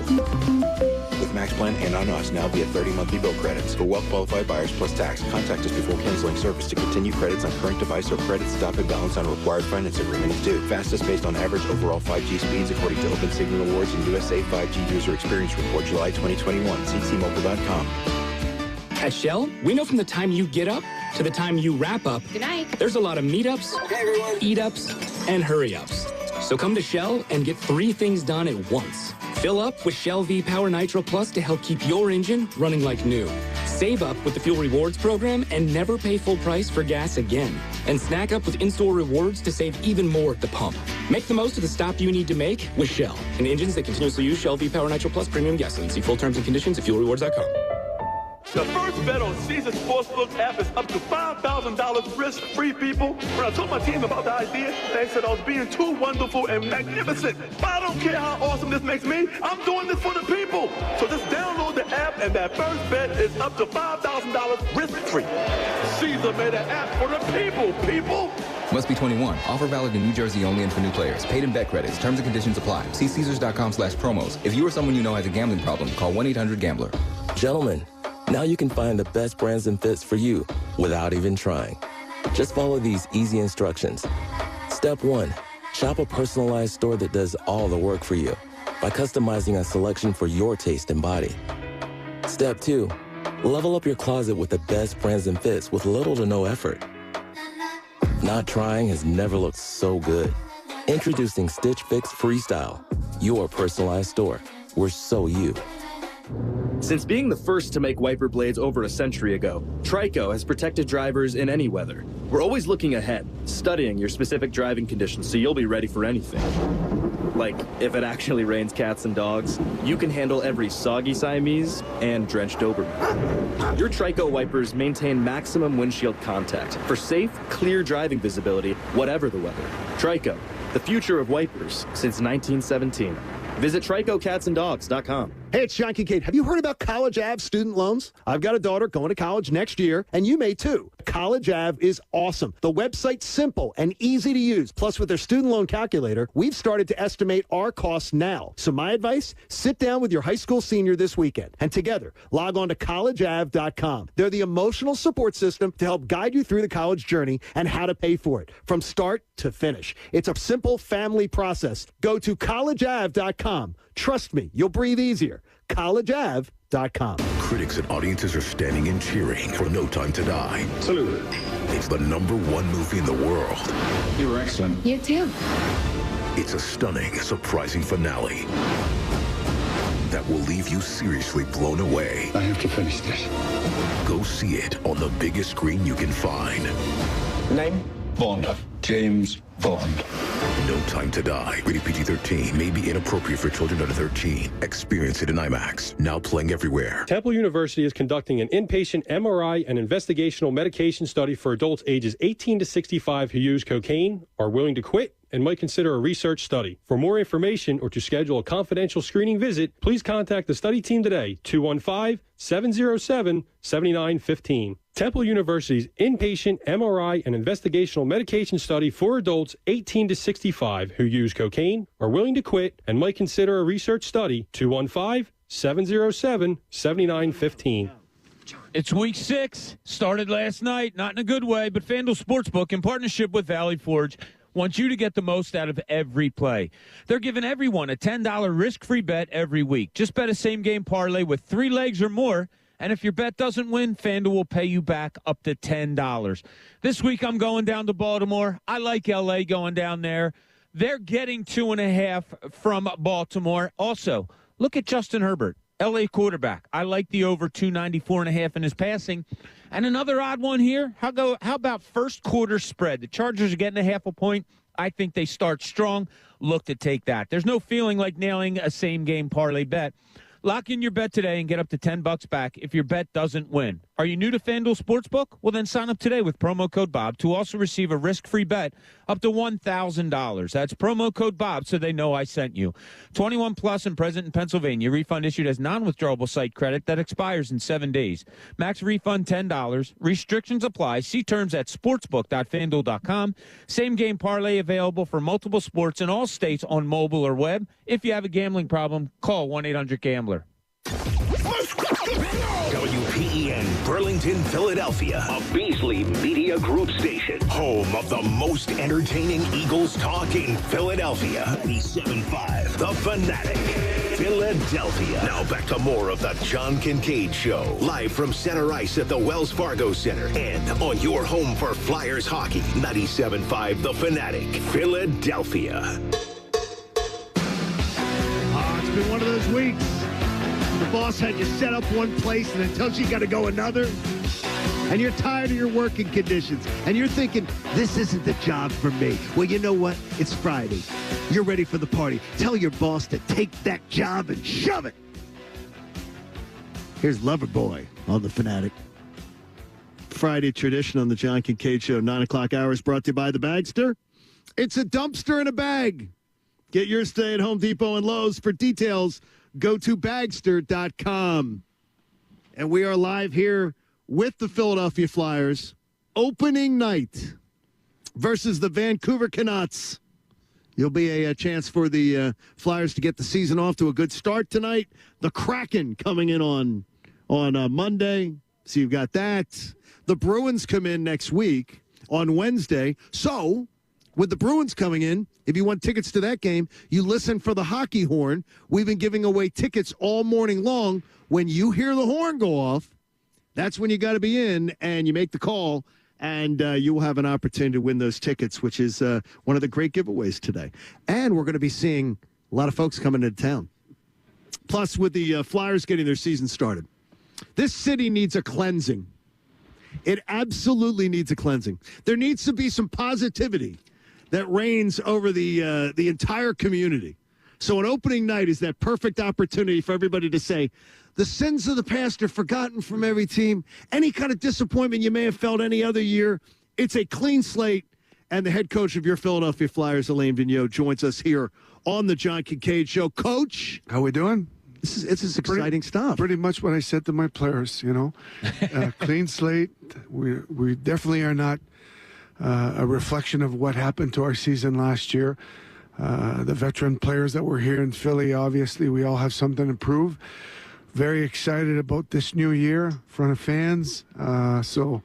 With Max Plan and on us now via 30 monthly bill credits for well-qualified buyers plus tax. Contact us before canceling service to continue credits on current device or credit stop and balance on required finance agreement is due. Fastest based on average overall 5G speeds according to Open Signal Awards and USA 5G User Experience Report July 2021. See T-Mobile.com. At Shell, we know from the time you get up to the time you wrap up, Good night. there's a lot of meetups, eat-ups, and hurry-ups. So come to Shell and get 3 things done at once. Fill up with Shell V-Power Nitro Plus to help keep your engine running like new. Save up with the Fuel Rewards program and never pay full price for gas again. And snack up with in-store rewards to save even more at the pump. Make the most of the stop you need to make with Shell and engines that continuously use Shell V-Power Nitro Plus Premium Gasoline. See full terms and conditions at fuelrewards.com. The first bet on Caesars Sportsbook app is up to $5,000 risk-free, people. When I told my team about the idea, they said I was being too wonderful and magnificent. But I don't care how awesome this makes me. I'm doing this for the people. So just download the app, and that first bet is up to $5,000 risk-free. Caesar made an app for the people. Must be 21. Offer valid in New Jersey only and for new players. Paid in bet credits. Terms and conditions apply. See Caesars.com/promos. If you or someone you know has a gambling problem, call 1-800-GAMBLER. Gentlemen, now you can find the best brands and fits for you without even trying. Just follow these easy instructions. Step 1, shop a personalized store that does all the work for you by customizing a selection for your taste and body. Step 2, level up your closet with the best brands and fits with little to no effort. Not trying has never looked so good. Introducing Stitch Fix Freestyle, your personalized store. We're so you. Since being the first to make wiper blades over a century ago, Trico has protected drivers in any weather. We're always looking ahead, studying your specific driving conditions so you'll be ready for anything. Like, if it actually rains cats and dogs, you can handle every soggy Siamese and drenched Doberman. Your Trico wipers maintain maximum windshield contact for safe, clear driving visibility, whatever the weather. Trico, the future of wipers since 1917. Visit TricoCatsAndDogs.com. Hey, it's John Kincade. Have you heard about College Ave student loans? I've got a daughter going to college next year, and you may too. College Ave is awesome. The website's simple and easy to use. Plus, with their student loan calculator, we've started to estimate our costs now. So my advice, sit down with your high school senior this weekend, and together, log on to collegeave.com. They're the emotional support system to help guide you through the college journey and how to pay for it, from start to finish. It's a simple family process. Go to collegeave.com. Trust me, you'll breathe easier. collegeave.com. Critics and audiences are standing and cheering for No Time to Die. Salute. It's the #1 movie in the world. You were excellent. You too. It's a stunning, surprising finale that will leave you seriously blown away. I have to finish this. Go see it on the biggest screen you can find. Name? Bond. James Bond. No Time to Die. Rated PG-13. May be inappropriate for children under 13. Experience it in IMAX. Now playing everywhere. Temple University is conducting an inpatient MRI and investigational medication study for adults ages 18 to 65 who use cocaine, are willing to quit, and might consider a research study. For more information or to schedule a confidential screening visit, please contact the study team today, 215-707-7915. Temple University's inpatient MRI and investigational medication study for adults 18 to 65 who use cocaine, are willing to quit, and might consider a research study, 215-707-7915. It's week 6, started last night, not in a good way, but FanDuel Sportsbook, in partnership with Valley Forge, wants you to get the most out of every play. They're giving everyone a $10 risk-free bet every week. Just bet a same-game parlay with 3 legs or more, and if your bet doesn't win, FanDuel will pay you back up to $10. This week, I'm going down to Baltimore. I like L.A. going down there. They're getting 2.5 from Baltimore. Also, look at Justin Herbert, L.A. quarterback. I like the over 294.5 in his passing. And another odd one here, how about first quarter spread? The Chargers are getting a 0.5 point. I think they start strong. Look to take that. There's no feeling like nailing a same-game parlay bet. Lock in your bet today and get up to $10 back if your bet doesn't win. Are you new to FanDuel Sportsbook? Well, then sign up today with promo code Bob to also receive a risk-free bet up to $1,000. That's promo code Bob so they know I sent you. 21 plus and present in Pennsylvania. Refund issued as non-withdrawable site credit that expires in 7 days. Max refund $10. Restrictions apply. See terms at sportsbook.fanduel.com. Same game parlay available for multiple sports in all states on mobile or web. If you have a gambling problem, call 1-800-GAMBLER. WPEN Burlington, Philadelphia, a Beasley Media Group station, home of the most entertaining Eagles talk in Philadelphia. 97.5, The Fanatic, Philadelphia. Now back to more of the John Kincade Show, live from center ice at the Wells Fargo Center and on your home for Flyers hockey. 97.5, The Fanatic, Philadelphia. It's been one of those weeks. The boss had you set up one place and then tells you got to go another. And you're tired of your working conditions. And you're thinking, this isn't the job for me. Well, you know what? It's Friday. You're ready for the party. Tell your boss to take that job and shove it. Here's Loverboy on The Fanatic. Friday tradition on the John Kincade Show. 9 o'clock hours brought to you by The Bagster. It's a dumpster in a bag. Get yours today at Home Depot and Lowe's. For details, go to Bagster.com. And we are live here with the Philadelphia Flyers. Opening night versus the Vancouver Canucks. You'll be a chance for the Flyers to get the season off to a good start tonight. The Kraken coming in on Monday. So you've got that. The Bruins come in next week. on Wednesday. So, with the Bruins coming in, if you want tickets to that game, you listen for the hockey horn. We've been giving away tickets all morning long. When you hear the horn go off, that's when you got to be in, and you make the call, and you will have an opportunity to win those tickets, which is one of the great giveaways today. And we're going to be seeing a lot of folks coming into town. Plus, with the Flyers getting their season started, this city needs a cleansing. It absolutely needs a cleansing. There needs to be some positivity that reigns over the entire community. So an opening night is that perfect opportunity for everybody to say, the sins of the past are forgotten from every team. Any kind of disappointment you may have felt any other year, it's a clean slate. And the head coach of your Philadelphia Flyers, Alain Vigneault, joins us here on the John Kincade Show. Coach, how we doing? This is exciting stuff. Pretty much what I said to my players, clean slate. We definitely are not a reflection of what happened to our season last year. The veteran players that were here in Philly, obviously, we all have something to prove. Very excited about this new year in front of fans. So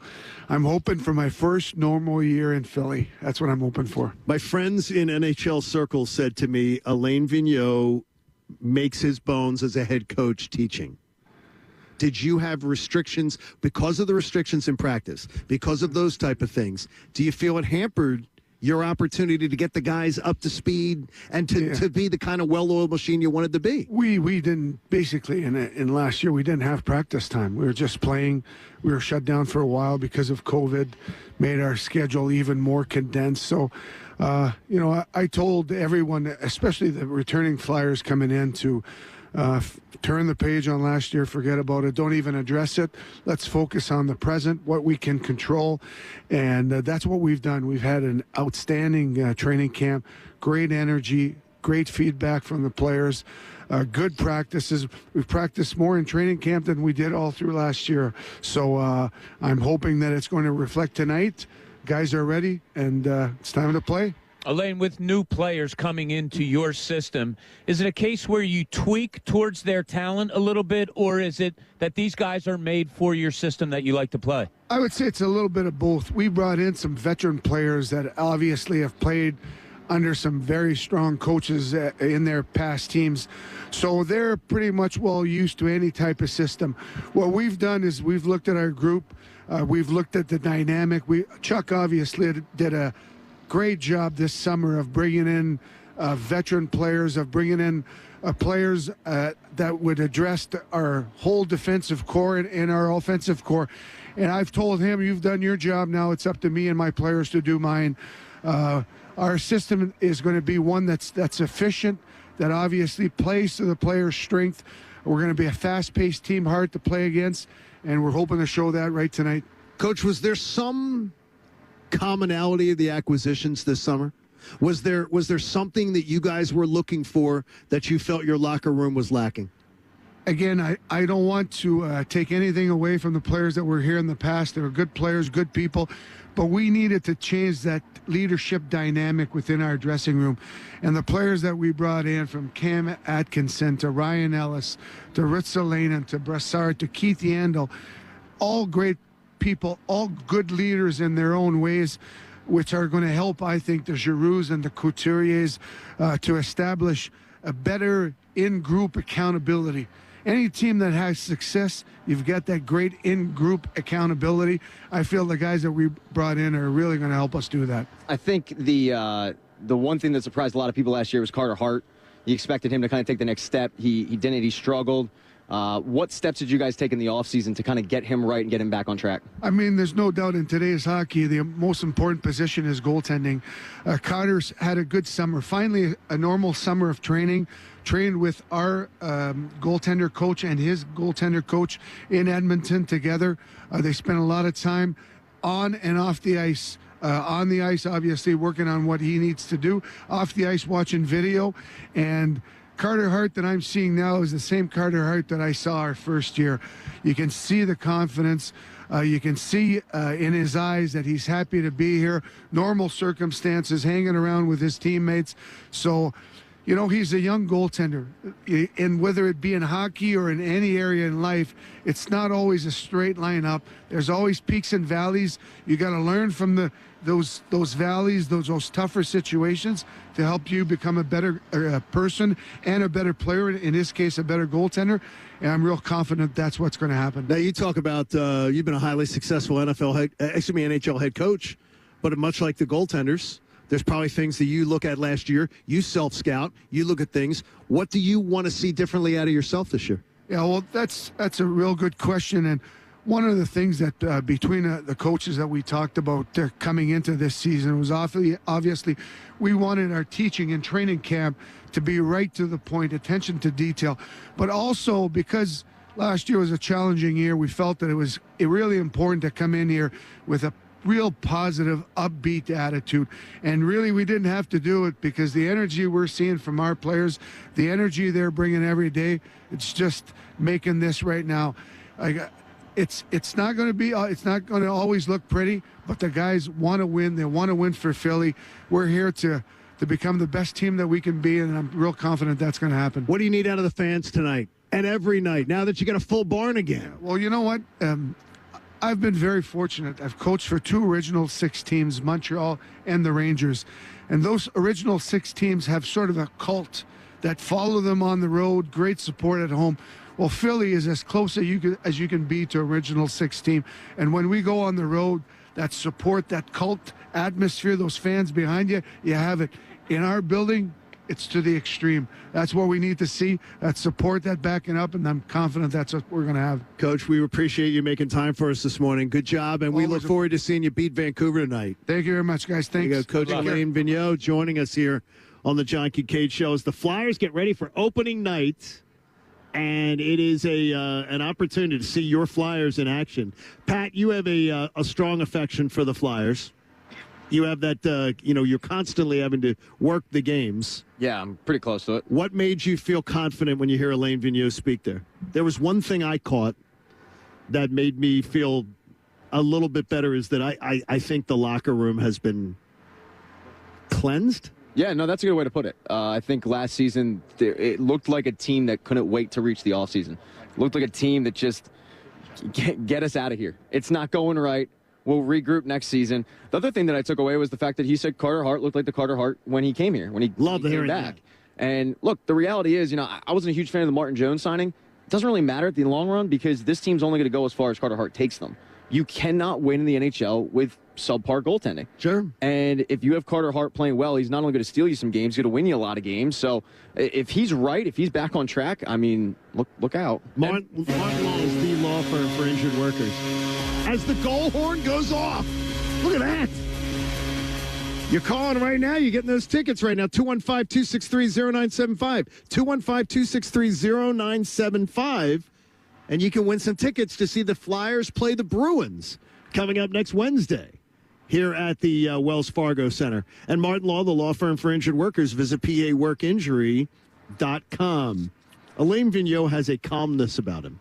I'm hoping for my first normal year in Philly. That's what I'm hoping for. My friends in NHL circles said to me, Alain Vigneault makes his bones as a head coach teaching. Did you have restrictions because of the restrictions in practice, because of those type of things? Do you feel it hampered your opportunity to get the guys up to speed and to be the kind of well-oiled machine you wanted to be? We didn't, basically, in last year, we didn't have practice time. We were just playing. We were shut down for a while because of COVID, made our schedule even more condensed. So, I told everyone, especially the returning Flyers coming in, to turn the page on last year, forget about it, don't even address it. Let's focus on the present, what we can control, and that's what we've done. We've had an outstanding training camp, great energy, great feedback from the players, good practices. We've practiced more in training camp than we did all through last year, so I'm hoping that it's going to reflect tonight. Guys are ready, and it's time to play. Alain, with new players coming into your system, is it a case where you tweak towards their talent a little bit, or is it that these guys are made for your system that you like to play? I would say it's a little bit of both. We brought in some veteran players that obviously have played under some very strong coaches in their past teams, so they're pretty much well used to any type of system. What we've done is we've looked at our group, we've looked at the dynamic. Chuck obviously did a great job this summer of bringing in veteran players, of bringing in players that would address our whole defensive core and our offensive core. And I've told him, you've done your job, now it's up to me and my players to do mine. Our system is going to be one that's efficient, that obviously plays to the player's strength. We're going to be a fast-paced team, hard to play against, and we're hoping to show that right tonight. Coach, was there some commonality of the acquisitions this summer? Was there something that you guys were looking for that you felt your locker room was lacking? Again, I don't want to take anything away from the players that were here in the past. They were good players, good people, but we needed to change that leadership dynamic within our dressing room. And the players that we brought in, from Cam Atkinson to Ryan Ellis to Ritz Alainen to Brassard to Keith Yandel, all great people, all good leaders in their own ways, which are going to help, I think, the Giroux and the Couturiers to establish a better in-group accountability. Any team that has success, you've got that great in-group accountability. I feel the guys that we brought in are really going to help us do that. I think the one thing that surprised a lot of people last year was Carter Hart. You expected him to kind of take the next step. He didn't. He struggled. What steps did you guys take in the offseason to kind of get him right and get him back on track? I mean, there's no doubt in today's hockey, the most important position is goaltending. Carter's had a good summer. Finally, a normal summer of training. Trained with our goaltender coach and his goaltender coach in Edmonton together. They spent a lot of time on and off the ice. On the ice, obviously, working on what he needs to do. Off the ice, watching video. And Carter Hart that I'm seeing now is the same Carter Hart that I saw our first year. You can see the confidence. You can see in his eyes that he's happy to be here. Normal circumstances, hanging around with his teammates. So, you know, he's a young goaltender. And whether it be in hockey or in any area in life, it's not always a straight line up. There's always peaks and valleys. You got to learn from the those valleys, those tougher situations to help you become a better person and a better player, in this case, a better goaltender. And I'm real confident that's what's going to happen. Now, you talk about you've been a highly successful NHL head coach, but much like the goaltenders, there's probably things that you look at last year. You self-scout. You look at things. What do you want to see differently out of yourself this year? Yeah, well, that's a real good question. And one of the things that between the coaches that we talked about coming into this season was obviously we wanted our teaching and training camp to be right to the point, attention to detail. But also because last year was a challenging year, we felt that it was really important to come in here with a real positive, upbeat attitude. And really, we didn't have to do it because the energy we're seeing from our players, the energy they're bringing every day, it's just making this right now. It's not going to always look pretty, but the guys want to win. They want to win for Philly. We're here to become the best team that we can be, and I'm real confident that's going to happen. What do you need out of the fans tonight and every night now that you got a full barn again? Well, you know what? I've been very fortunate. I've coached for 2 original 6 teams, Montreal and the Rangers. And those original 6 teams have sort of a cult that follow them on the road, great support at home. Well, Philly is as close as you can be to original 6 team. And when we go on the road, that support, that cult atmosphere, those fans behind you, you have it. In our building, it's to the extreme. That's what we need to see, that support, that backing up, and I'm confident that's what we're going to have. Coach, we appreciate you making time for us this morning. Good job, and we look forward to seeing you beat Vancouver tonight. Thank you very much, guys. Thanks. Coach Alain Vigneault joining us here on the John Kincade Show as the Flyers get ready for opening night, and it is an opportunity to see your Flyers in action. Pat, you have a strong affection for the Flyers. You have that, you're constantly having to work the games. Yeah, I'm pretty close to it. What made you feel confident when you hear Alain Vigneault speak there? There was one thing I caught that made me feel a little bit better is that I think the locker room has been cleansed. Yeah, no, that's a good way to put it. I think last season it looked like a team that couldn't wait to reach the offseason. It looked like a team that just get us out of here. It's not going right. We'll regroup next season. The other thing that I took away was the fact that he said Carter Hart looked like the Carter Hart when he came here, when he came back. And look, the reality is, I wasn't a huge fan of the Martin Jones signing. It doesn't really matter at the long run because this team's only going to go as far as Carter Hart takes them. You cannot win in the NHL with subpar goaltending. Sure. And if you have Carter Hart playing well, he's not only going to steal you some games, he's going to win you a lot of games. So if he's right, if he's back on track, I mean, look out. Martin Law is the law firm for injured workers. As the goal horn goes off. Look at that. You're calling right now. You're getting those tickets right now. 215-263-0975. 215-263-0975. And you can win some tickets to see the Flyers play the Bruins coming up next Wednesday here at the Wells Fargo Center. And Martin Law, the law firm for injured workers, visit paworkinjury.com. Alain Vigneault has a calmness about him.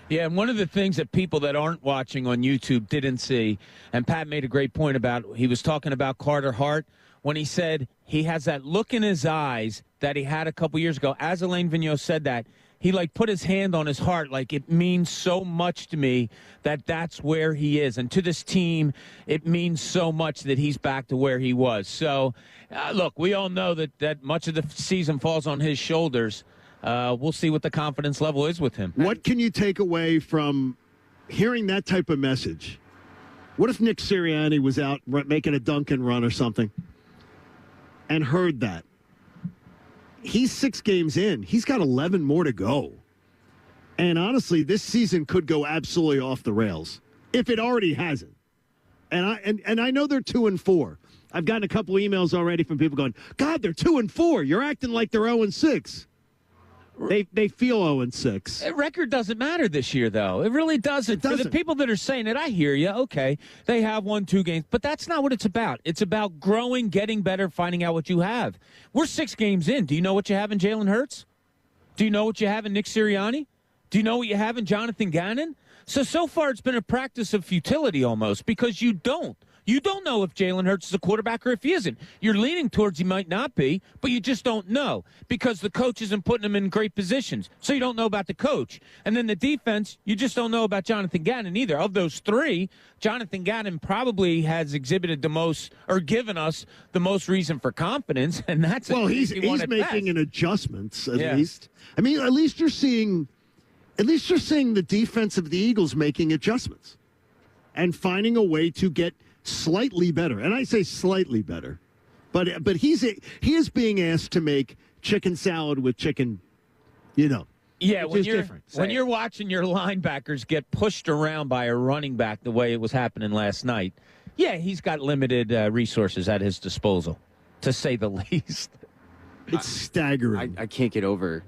Yeah, and one of the things that people that aren't watching on YouTube didn't see, and Pat made a great point about, he was talking about Carter Hart when he said he has that look in his eyes that he had a couple years ago. As Alain Vigneault said that, he put his hand on his heart, it means so much to me that that's where he is. And to this team, it means so much that he's back to where he was. So, look, we all know that much of the season falls on his shoulders. We'll see what the confidence level is with him. What can you take away from hearing that type of message? What if Nick Sirianni was out making a Dunkin' run or something and heard that? He's 6 games in. He's got 11 more to go. And honestly, this season could go absolutely off the rails if it already hasn't. And I know they're 2-4. I've gotten a couple emails already from people going, God, they're 2-4. You're acting like they're 0-6. They feel 0-6. Record doesn't matter this year, though. It really doesn't. For the people that are saying it, I hear you. Okay, they have won 2 games, but that's not what it's about. It's about growing, getting better, finding out what you have. We're 6 games in. Do you know what you have in Jalen Hurts? Do you know what you have in Nick Sirianni? Do you know what you have in Jonathan Gannon? So far it's been a practice of futility almost because you don't. You don't know if Jalen Hurts is a quarterback or if he isn't. You're leaning towards he might not be, but you just don't know because the coach isn't putting him in great positions. So you don't know about the coach. And then the defense, you just don't know about Jonathan Gannon either. Of those three, Jonathan Gannon probably has exhibited the most or given us the most reason for confidence, and that's he's making an adjustments at least. I mean, at least you're seeing the defense of the Eagles making adjustments and finding a way to get slightly better. And I say slightly better, but he is being asked to make chicken salad with chicken, Yeah, when you're watching your linebackers get pushed around by a running back the way it was happening last night, yeah, he's got limited resources at his disposal, to say the least. It's staggering. I can't get over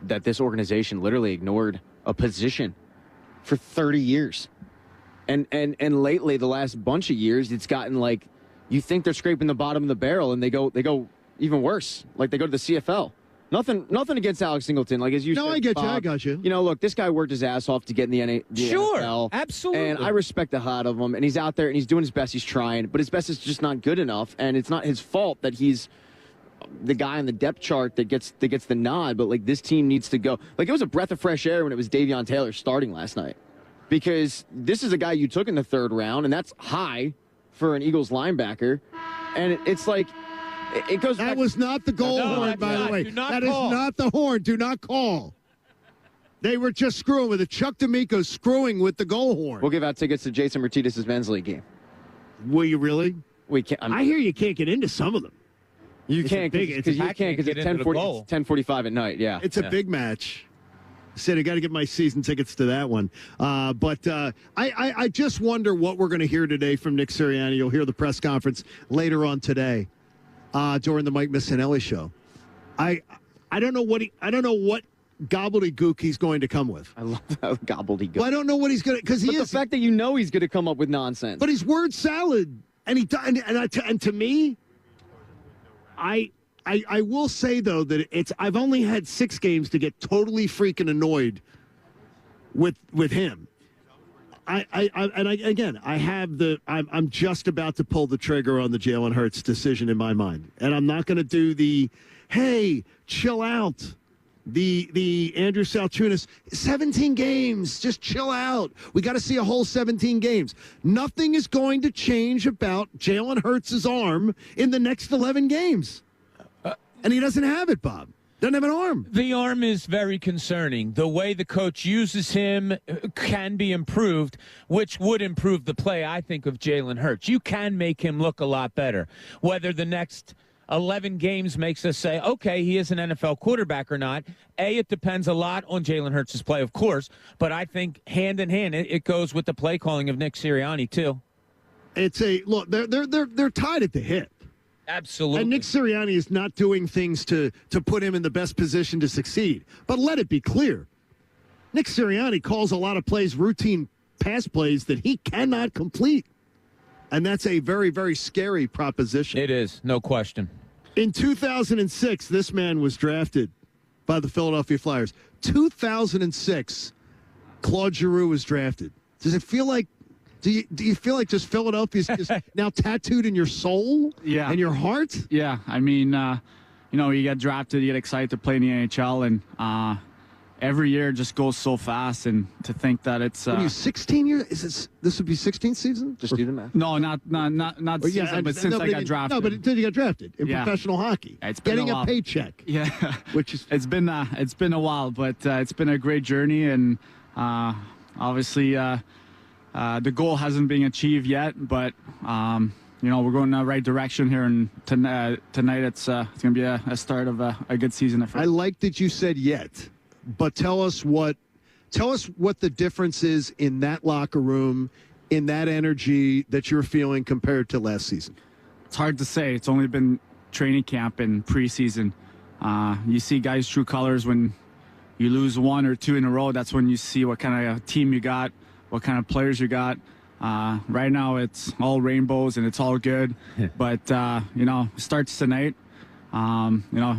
that this organization literally ignored a position for 30 years. And lately, the last bunch of years, it's gotten like you think they're scraping the bottom of the barrel, and they go even worse. Like they go to the CFL. Nothing against Alex Singleton. Like as you said, I get Bob, you. I got you. Look, this guy worked his ass off to get in the NFL. Absolutely. And I respect the hell out of him. And he's out there and he's doing his best. He's trying, but his best is just not good enough. And it's not his fault that he's the guy on the depth chart that gets the nod. But like this team needs to go. Like it was a breath of fresh air when it was Davion Taylor starting last night. Because this is a guy you took in the third round, and that's high for an Eagles linebacker. And it's like, it goes That back. was not the goal horn, by the way. That is not the horn. Do not call. They were just screwing with it. Chuck D'Amico screwing with the goal horn. We'll give out tickets to Jason Martinez' men's league game. Will you really? We can't. I hear you can't get into some of them. You can't because it's 10:45 at night. Yeah, it's a big match. Said I got to get my season tickets to that one. But I just wonder what we're going to hear today from Nick Sirianni. You'll hear the press conference later on today during the Mike Missanelli show. I don't know what gobbledygook he's going to come with. I love that gobbledygook. Well, I don't know what he's going to because the fact that he's going to come up with nonsense. But he's word salad, and and to me, I will say, though, that I've only had 6 games to get totally freaking annoyed with him. I'm just about to pull the trigger on the Jalen Hurts decision in my mind. And I'm not going to do hey, chill out. The Andrew Saltunis, 17 games, just chill out. We got to see a whole 17 games. Nothing is going to change about Jalen Hurts' arm in the next 11 games. And he doesn't have it, Bob. Doesn't have an arm. The arm is very concerning. The way the coach uses him can be improved, which would improve the play, I think, of Jalen Hurts. You can make him look a lot better. Whether the next 11 games makes us say, okay, he is an NFL quarterback or not, it depends a lot on Jalen Hurts' play, of course. But I think hand in hand, it goes with the play calling of Nick Sirianni, too. Look, they're tied at the hip. Absolutely. And Nick Sirianni is not doing things to put him in the best position to succeed. But let it be clear, Nick Sirianni calls a lot of plays, routine pass plays, that he cannot complete. And that's a very, very scary proposition. It is, no question. In 2006, this man was drafted by the Philadelphia Flyers. 2006, Claude Giroux was drafted. Does it feel like Do you feel like just Philadelphia's just now tattooed in your soul and your heart? Yeah, I mean, you get drafted, you get excited to play in the NHL, and every year just goes so fast. And to think that it's what are you 16 years? This would be 16th season? Just do the math. No, not season, but since I got drafted. No, but until you got drafted in professional hockey, it's been getting a paycheck. Yeah, which is it's been a while, but it's been a great journey, and obviously. The goal hasn't been achieved yet, but we're going in the right direction here. And tonight, it's going to be a start of a good season. I like that you said yet, but tell us what the difference is in that locker room, in that energy that you're feeling compared to last season. It's hard to say. It's only been training camp and preseason. You see guys' true colors when you lose 1 or 2 in a row. That's when you see what kind of team you got, what kind of players you got. Right now it's all rainbows and it's all good. But, it starts tonight.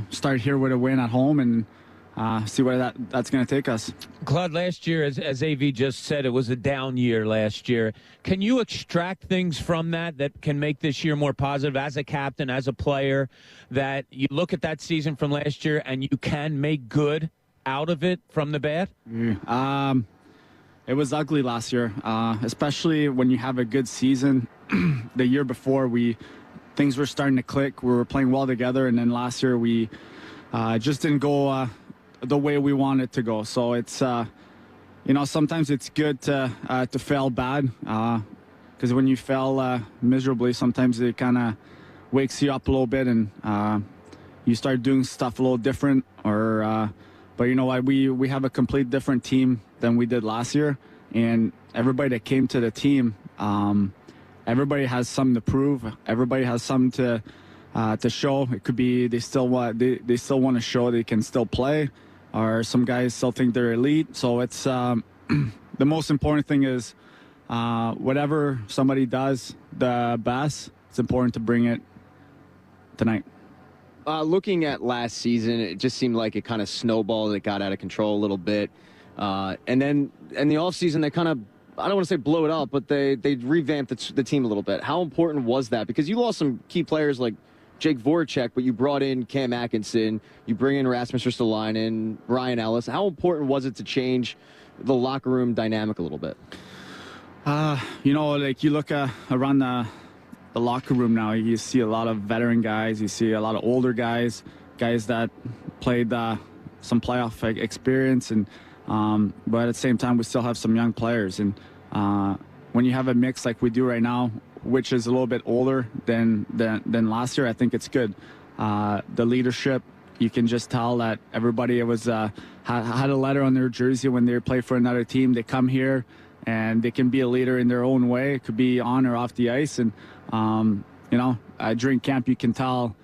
Start here with a win at home, and see where that's going to take us. Claude, last year, as AV just said, it was a down year last year. Can you extract things from that can make this year more positive as a captain, as a player, that you look at that season from last year and you can make good out of it from the bad? It was ugly last year, especially when you have a good season. The year before, things were starting to click. We were playing well together, and then last year we just didn't go the way we wanted to go. So it's, sometimes it's good to fail bad, because when you fail miserably, sometimes it kind of wakes you up a little bit, and you start doing stuff a little different. But you know what? We have a complete different team than we did last year, and everybody that came to the team, everybody has something to prove. Everybody has something to show. It could be they still want to show they can still play, or some guys still think they're elite. So it's the most important thing is whatever somebody does the best, it's important to bring it tonight. Looking at last season, it just seemed like it kind of snowballed. It got out of control a little bit. And then in the offseason, they kind of, I don't want to say blow it up, but they revamped the team a little bit. How important was that? Because you lost some key players like Jake Voracek, but you brought in Cam Atkinson. You bring in Rasmus Ristolainen, Ryan Ellis. How important was it to change the locker room dynamic a little bit? Like you look around the locker room now, you see a lot of veteran guys, you see a lot of older guys that played some playoff experience, and but at the same time we still have some young players. And when you have a mix like we do right now, which is a little bit older than last year, I think it's good. The leadership, you can just tell that everybody was had a letter on their jersey when they play for another team. They come here and they can be a leader in their own way. It could be on or off the ice. And during camp, you can tell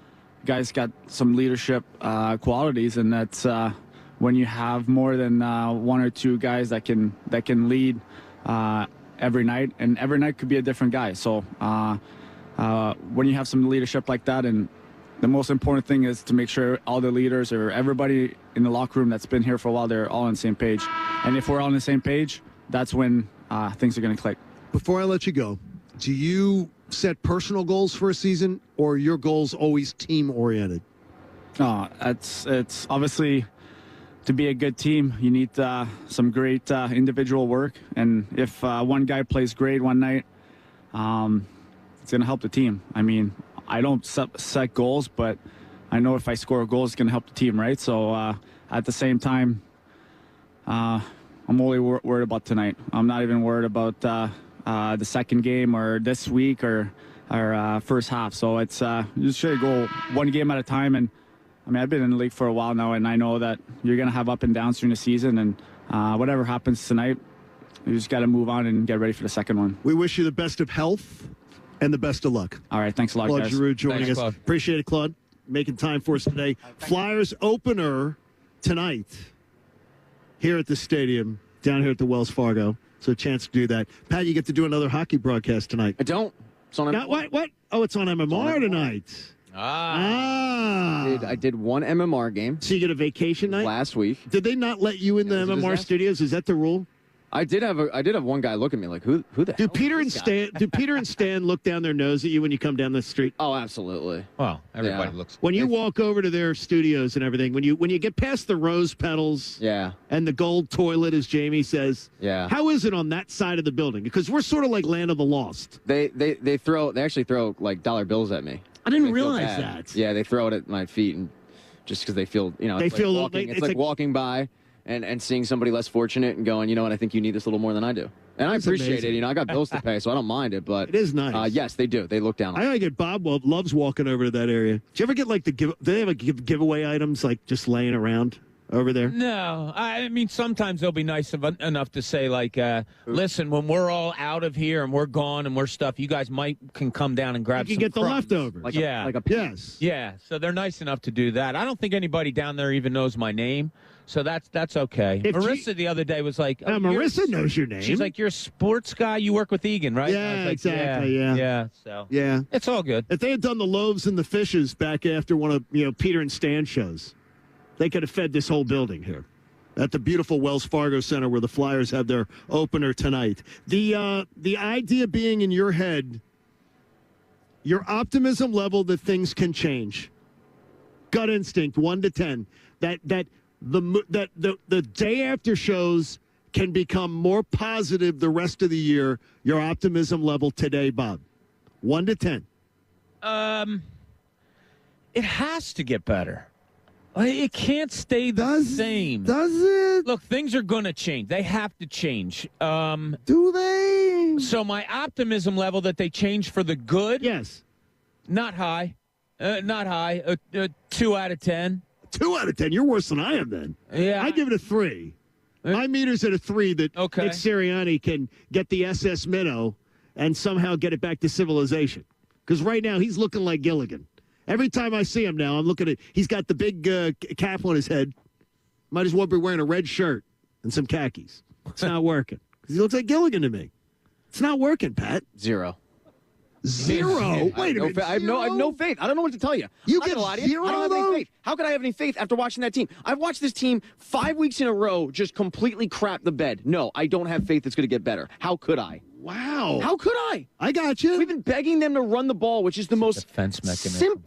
guys got some leadership qualities, and that's when you have more than one or two guys that can lead every night, and every night could be a different guy. So when you have some leadership like that, and the most important thing is to make sure all the leaders or everybody in the locker room that's been here for a while, they're all on the same page. And if we're all on the same page, that's when things are going to click. Before I let you go, do you set personal goals for a season, or are your goals always team-oriented? It's obviously to be a good team, you need some great individual work. And if one guy plays great one night, it's going to help the team. I mean, I don't set goals, but I know if I score a goal, it's going to help the team, right? So at the same time, I'm only worried about tonight. I'm not even worried about the second game or this week or first half. So it's just try to go one game at a time. And I mean, I've been in the league for a while now, and I know that you're going to have up and downs during the season. And whatever happens tonight, you just got to move on and get ready for the second one. We wish you the best of health and the best of luck. All right, thanks a lot, Claude guys. Giroux joining Thanks, us. Claude. Appreciate it, Claude, making time for us today. Flyers opener tonight here at the stadium, down here at the Wells Fargo. So a chance to do that. Pat, you get to do another hockey broadcast tonight. I don't. It's on MMR. What? Oh, it's on MMR tonight. I did one MMR game. So you get a vacation night? Last week. Did they not let you in the MMR studios? Is that the rule? I did have one guy look at me like, who the hell? Do Peter and Stan look down their nose at you when you come down the street? Oh, absolutely. Well, everybody looks. When you walk over to their studios and everything, when you get past the rose petals, and the gold toilet, as Jamie says, how is it on that side of the building? Because we're sort of like Land of the Lost. They actually throw like dollar bills at me. I didn't realize that. Yeah, they throw it at my feet, and just because they feel, it's like walking by and seeing somebody less fortunate and going, you know what, I think you need this a little more than I do. And I appreciate it. You know, I got bills to pay, so I don't mind it. But it is nice. Yes, they do. They look down on I like it. Bob loves walking over to that area. Do you ever get like do they have giveaway items like just laying around over there? No. I mean, sometimes they'll be nice enough to say, like, listen, when we're all out of here and we're gone and we're stuff, you guys can come down and grab some You can get the crumbs. leftovers. Yes. Yeah, so they're nice enough to do that. I don't think anybody down there even knows my name, so that's okay. Marissa the other day was like, Marissa knows your name. She's like, you're a sports guy. You work with Egan, right? Yeah, I was like, exactly. Yeah. So yeah, it's all good. If they had done the loaves and the fishes back after one of Peter and Stan shows, They could have fed this whole building here at the beautiful Wells Fargo Center where the Flyers have their opener tonight. The idea being in your head, your optimism level that things can change. Gut instinct, 1 to 10. That the day after shows can become more positive the rest of the year. Your optimism level today, Bob, 1 to 10. It has to get better. It can't stay the same. Does it? Look, things are going to change. They have to change. Do they? So my optimism level that they change for the good? Yes. Not high. Not high. 2 out of 10. 2 out of 10. You're worse than I am then. Yeah. I give it a 3. My meter's at a 3 that Nick Sirianni can get the SS Minnow and somehow get it back to civilization. Because right now he's looking like Gilligan. Every time I see him now, I'm looking at, he's got the big cap on his head. Might as well be wearing a red shirt and some khakis. It's not working. Because he looks like Gilligan to me. It's not working, Pat. 0. 0? Wait a minute. I have no faith. I don't know what to tell you. You get get 0, I don't have any faith. How could I have any faith after watching that team? I've watched this team 5 weeks in a row just completely crap the bed. No, I don't have faith it's going to get better. How could I? Wow. How could I? I got you. We've been begging them to run the ball, which is the most defense mechanism.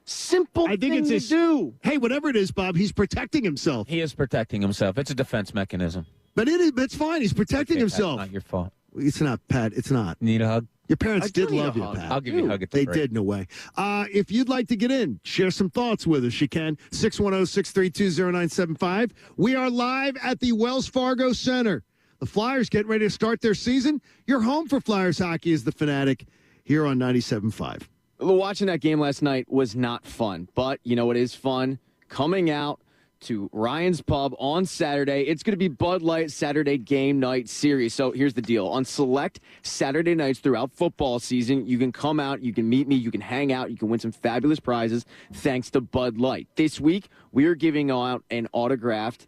simple thing to do. Hey, whatever it is, Bob, he's protecting himself. He is protecting himself. It's a defense mechanism. But it's fine. He's protecting himself. That's not your fault. It's not, Pat. It's not. Need a hug? Your parents did love you, Pat. I'll give you a hug at the They break. did, in a way. If you'd like to get in, share some thoughts with us. You can. 610-632-0975. We are live at the Wells Fargo Center. The Flyers getting ready to start their season. Your home for Flyers hockey is the Fanatic here on 97.5. Watching that game last night was not fun, but you know what is fun? Coming out to Ryan's Pub on Saturday. It's going to be Bud Light Saturday Game Night Series. So here's the deal. On select Saturday nights throughout football season, you can come out, you can meet me, you can hang out, you can win some fabulous prizes thanks to Bud Light. This week, we are giving out an autographed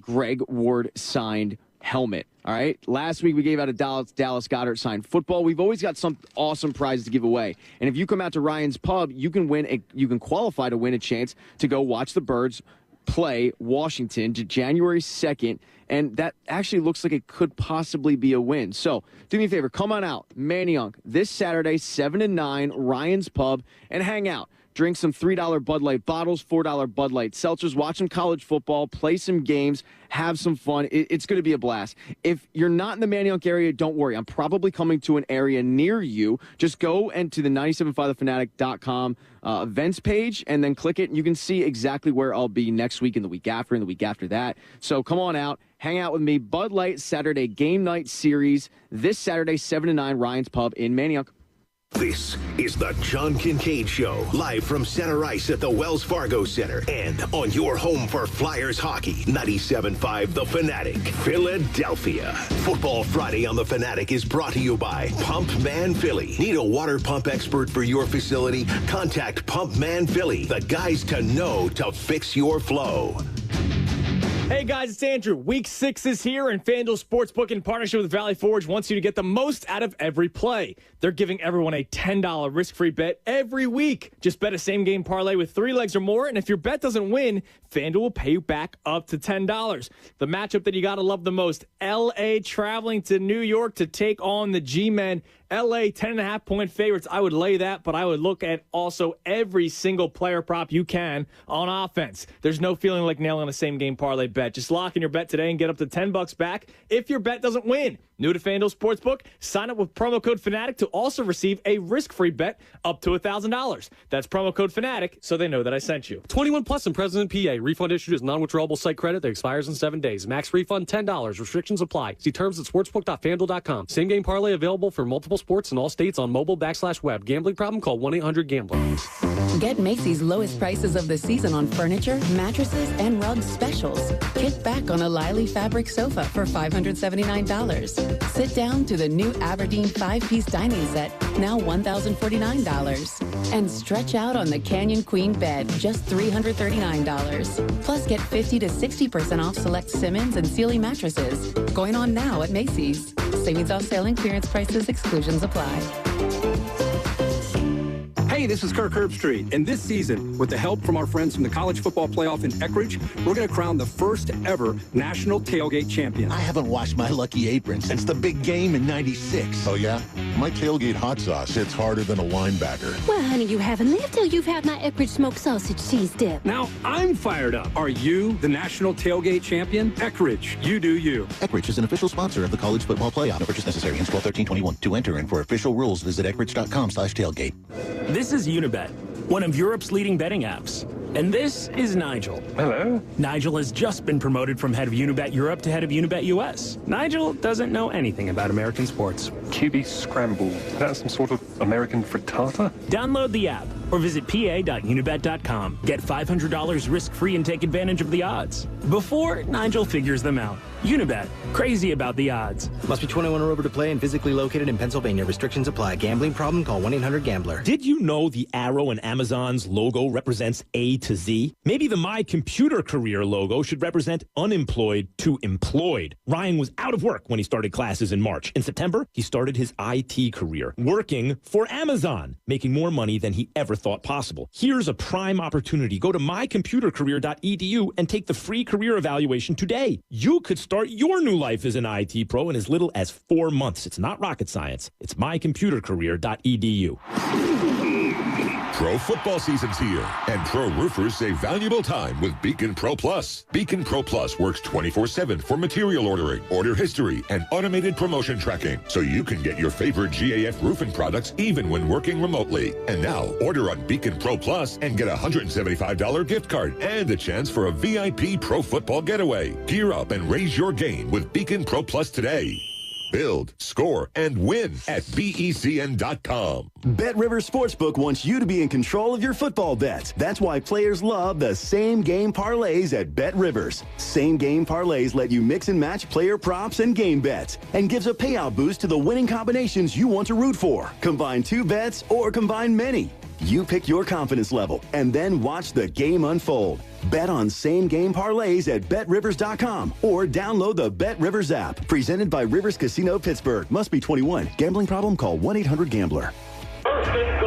Greg Ward signed helmet. All right. Last week we gave out a Dallas Goedert signed football. We've always got some awesome prizes to give away. And if you come out to Ryan's Pub, you can qualify to win a chance to go watch the Birds play Washington to January 2nd. And that actually looks like it could possibly be a win. So do me a favor, come on out, Manayunk, this Saturday, 7 to 9, Ryan's Pub, and hang out. Drink some $3 Bud Light bottles, $4 Bud Light seltzers, watch some college football, play some games, have some fun. It's going to be a blast. If you're not in the Manayunk area, don't worry. I'm probably coming to an area near you. Just go to the 975thefanatic.com events page and then click it, and you can see exactly where I'll be next week and the week after and the week after that. So come on out. Hang out with me. Bud Light Saturday Game Night Series this Saturday, 7 to 9, Ryan's Pub in Manayunk. This is the John Kincade Show, live from center ice at the Wells Fargo Center and on your home for Flyers hockey, 97.5 The Fanatic, Philadelphia. Football Friday on The Fanatic is brought to you by Pump Man Philly. Need a water pump expert for your facility? Contact Pump Man Philly, the guys to know to fix your flow. Hey guys, it's Andrew. Week 6 is here, and FanDuel Sportsbook in partnership with Valley Forge wants you to get the most out of every play. They're giving everyone a $10 risk-free bet every week. Just bet a same-game parlay with 3 legs or more, and if your bet doesn't win, FanDuel will pay you back up to $10. The matchup that you got to love the most, L.A. traveling to New York to take on the G-Men. L.A. 10.5-point favorites. I would lay that, but I would look at also every single player prop you can on offense. There's no feeling like nailing a same-game parlay bet. Just lock in your bet today and get up to $10 back if your bet doesn't win. New to FanDuel Sportsbook, sign up with promo code FANATIC to also receive a risk-free bet up to $1,000. That's promo code FANATIC so they know that I sent you. 21 plus in President PA. Refund issued as non-withdrawable site credit that expires in 7 days. Max refund $10. Restrictions apply. See terms at sportsbook.fanduel.com. Same game parlay available for multiple sports in all states on mobile/web. Gambling problem? Call 1-800-GAMBLER. Get Macy's lowest prices of the season on furniture, mattresses, and rug specials. Kick back on a Lily fabric sofa for $579. Sit down to the new Aberdeen 5-piece dining set, now $1,049. And stretch out on the Canyon Queen bed, just $339. Plus, get 50 to 60% off select Simmons and Sealy mattresses. Going on now at Macy's. Savings off sale and clearance prices, exclusions apply. Hey, Hey, this is Kirk Herbstreit, and this season, with the help from our friends from the College Football Playoff in Eckridge, we're going to crown the first ever national tailgate champion. I haven't washed my lucky apron since the big game in '96. Oh, yeah? My tailgate hot sauce hits harder than a linebacker. Well, honey, you haven't lived till you've had my Eckridge smoked sausage cheese dip. Now, I'm fired up. Are you the national tailgate champion? Eckridge, you do you. Eckridge is an official sponsor of the College Football Playoff. No purchase necessary. Hence 12/13/21. To enter and for official rules, visit eckridge.com/tailgate. This is Unibet, one of Europe's leading betting apps. And this is Nigel. Hello. Nigel has just been promoted from head of Unibet Europe to head of Unibet US. Nigel doesn't know anything about American sports. QB Scramble. That's some sort of American frittata? Download the app or visit pa.unibet.com. Get $500 risk-free and take advantage of the odds. Before Nigel figures them out. Unibet. Crazy about the odds. Must be 21 or over to play and physically located in Pennsylvania. Restrictions apply. Gambling problem? Call 1-800-GAMBLER. Did you know the arrow in Amazon's logo represents A to Z? Maybe the My Computer Career logo should represent unemployed to employed. Ryan was out of work when he started classes in March. In September, he started his IT career, working for Amazon, making more money than he ever thought possible. Here's a prime opportunity. Go to mycomputercareer.edu and take the free career evaluation today. You could start your new life as an IT pro in as little as 4 months. It's not rocket science. It's mycomputercareer.edu. Pro football season's here, and pro roofers save valuable time with Beacon Pro Plus. Beacon Pro Plus works 24/7 for material ordering, order history, and automated promotion tracking, so you can get your favorite GAF roofing products even when working remotely. And now, order on Beacon Pro Plus and get a $175 gift card and a chance for a VIP pro football getaway. Gear up and raise your game with Beacon Pro Plus today. Build, score, and win at BECN.com. BetRivers Sportsbook wants you to be in control of your football bets. That's why players love the same-game parlays at BetRivers. Same-game parlays let you mix and match player props and game bets and gives a payout boost to the winning combinations you want to root for. Combine 2 bets or combine many. You pick your confidence level and then watch the game unfold. Bet on same-game parlays at BetRivers.com or download the BetRivers app. Presented by Rivers Casino Pittsburgh. Must be 21. Gambling problem? Call 1-800-GAMBLER.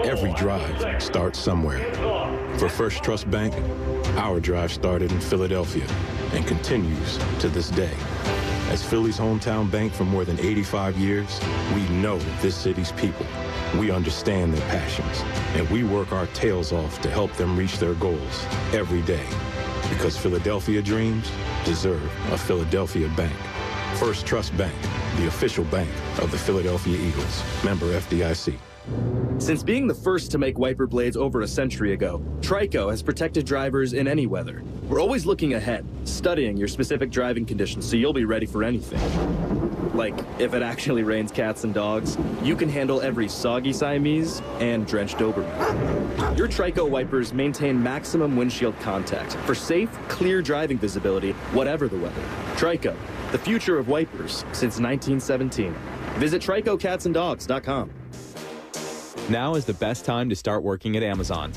Every drive starts somewhere. For First Trust Bank, our drive started in Philadelphia and continues to this day. As Philly's hometown bank for more than 85 years, we know this city's people. We understand their passions, and we work our tails off to help them reach their goals every day. Because Philadelphia dreams deserve a Philadelphia bank. First Trust Bank, the official bank of the Philadelphia Eagles. Member FDIC. Since being the first to make wiper blades over a century ago, Trico has protected drivers in any weather. We're always looking ahead, studying your specific driving conditions so you'll be ready for anything. Like, if it actually rains cats and dogs, you can handle every soggy Siamese and drenched Doberman. Your Trico wipers maintain maximum windshield contact for safe, clear driving visibility, whatever the weather. Trico, the future of wipers since 1917. Visit TricoCatsAndDogs.com. Now is the best time to start working at Amazon.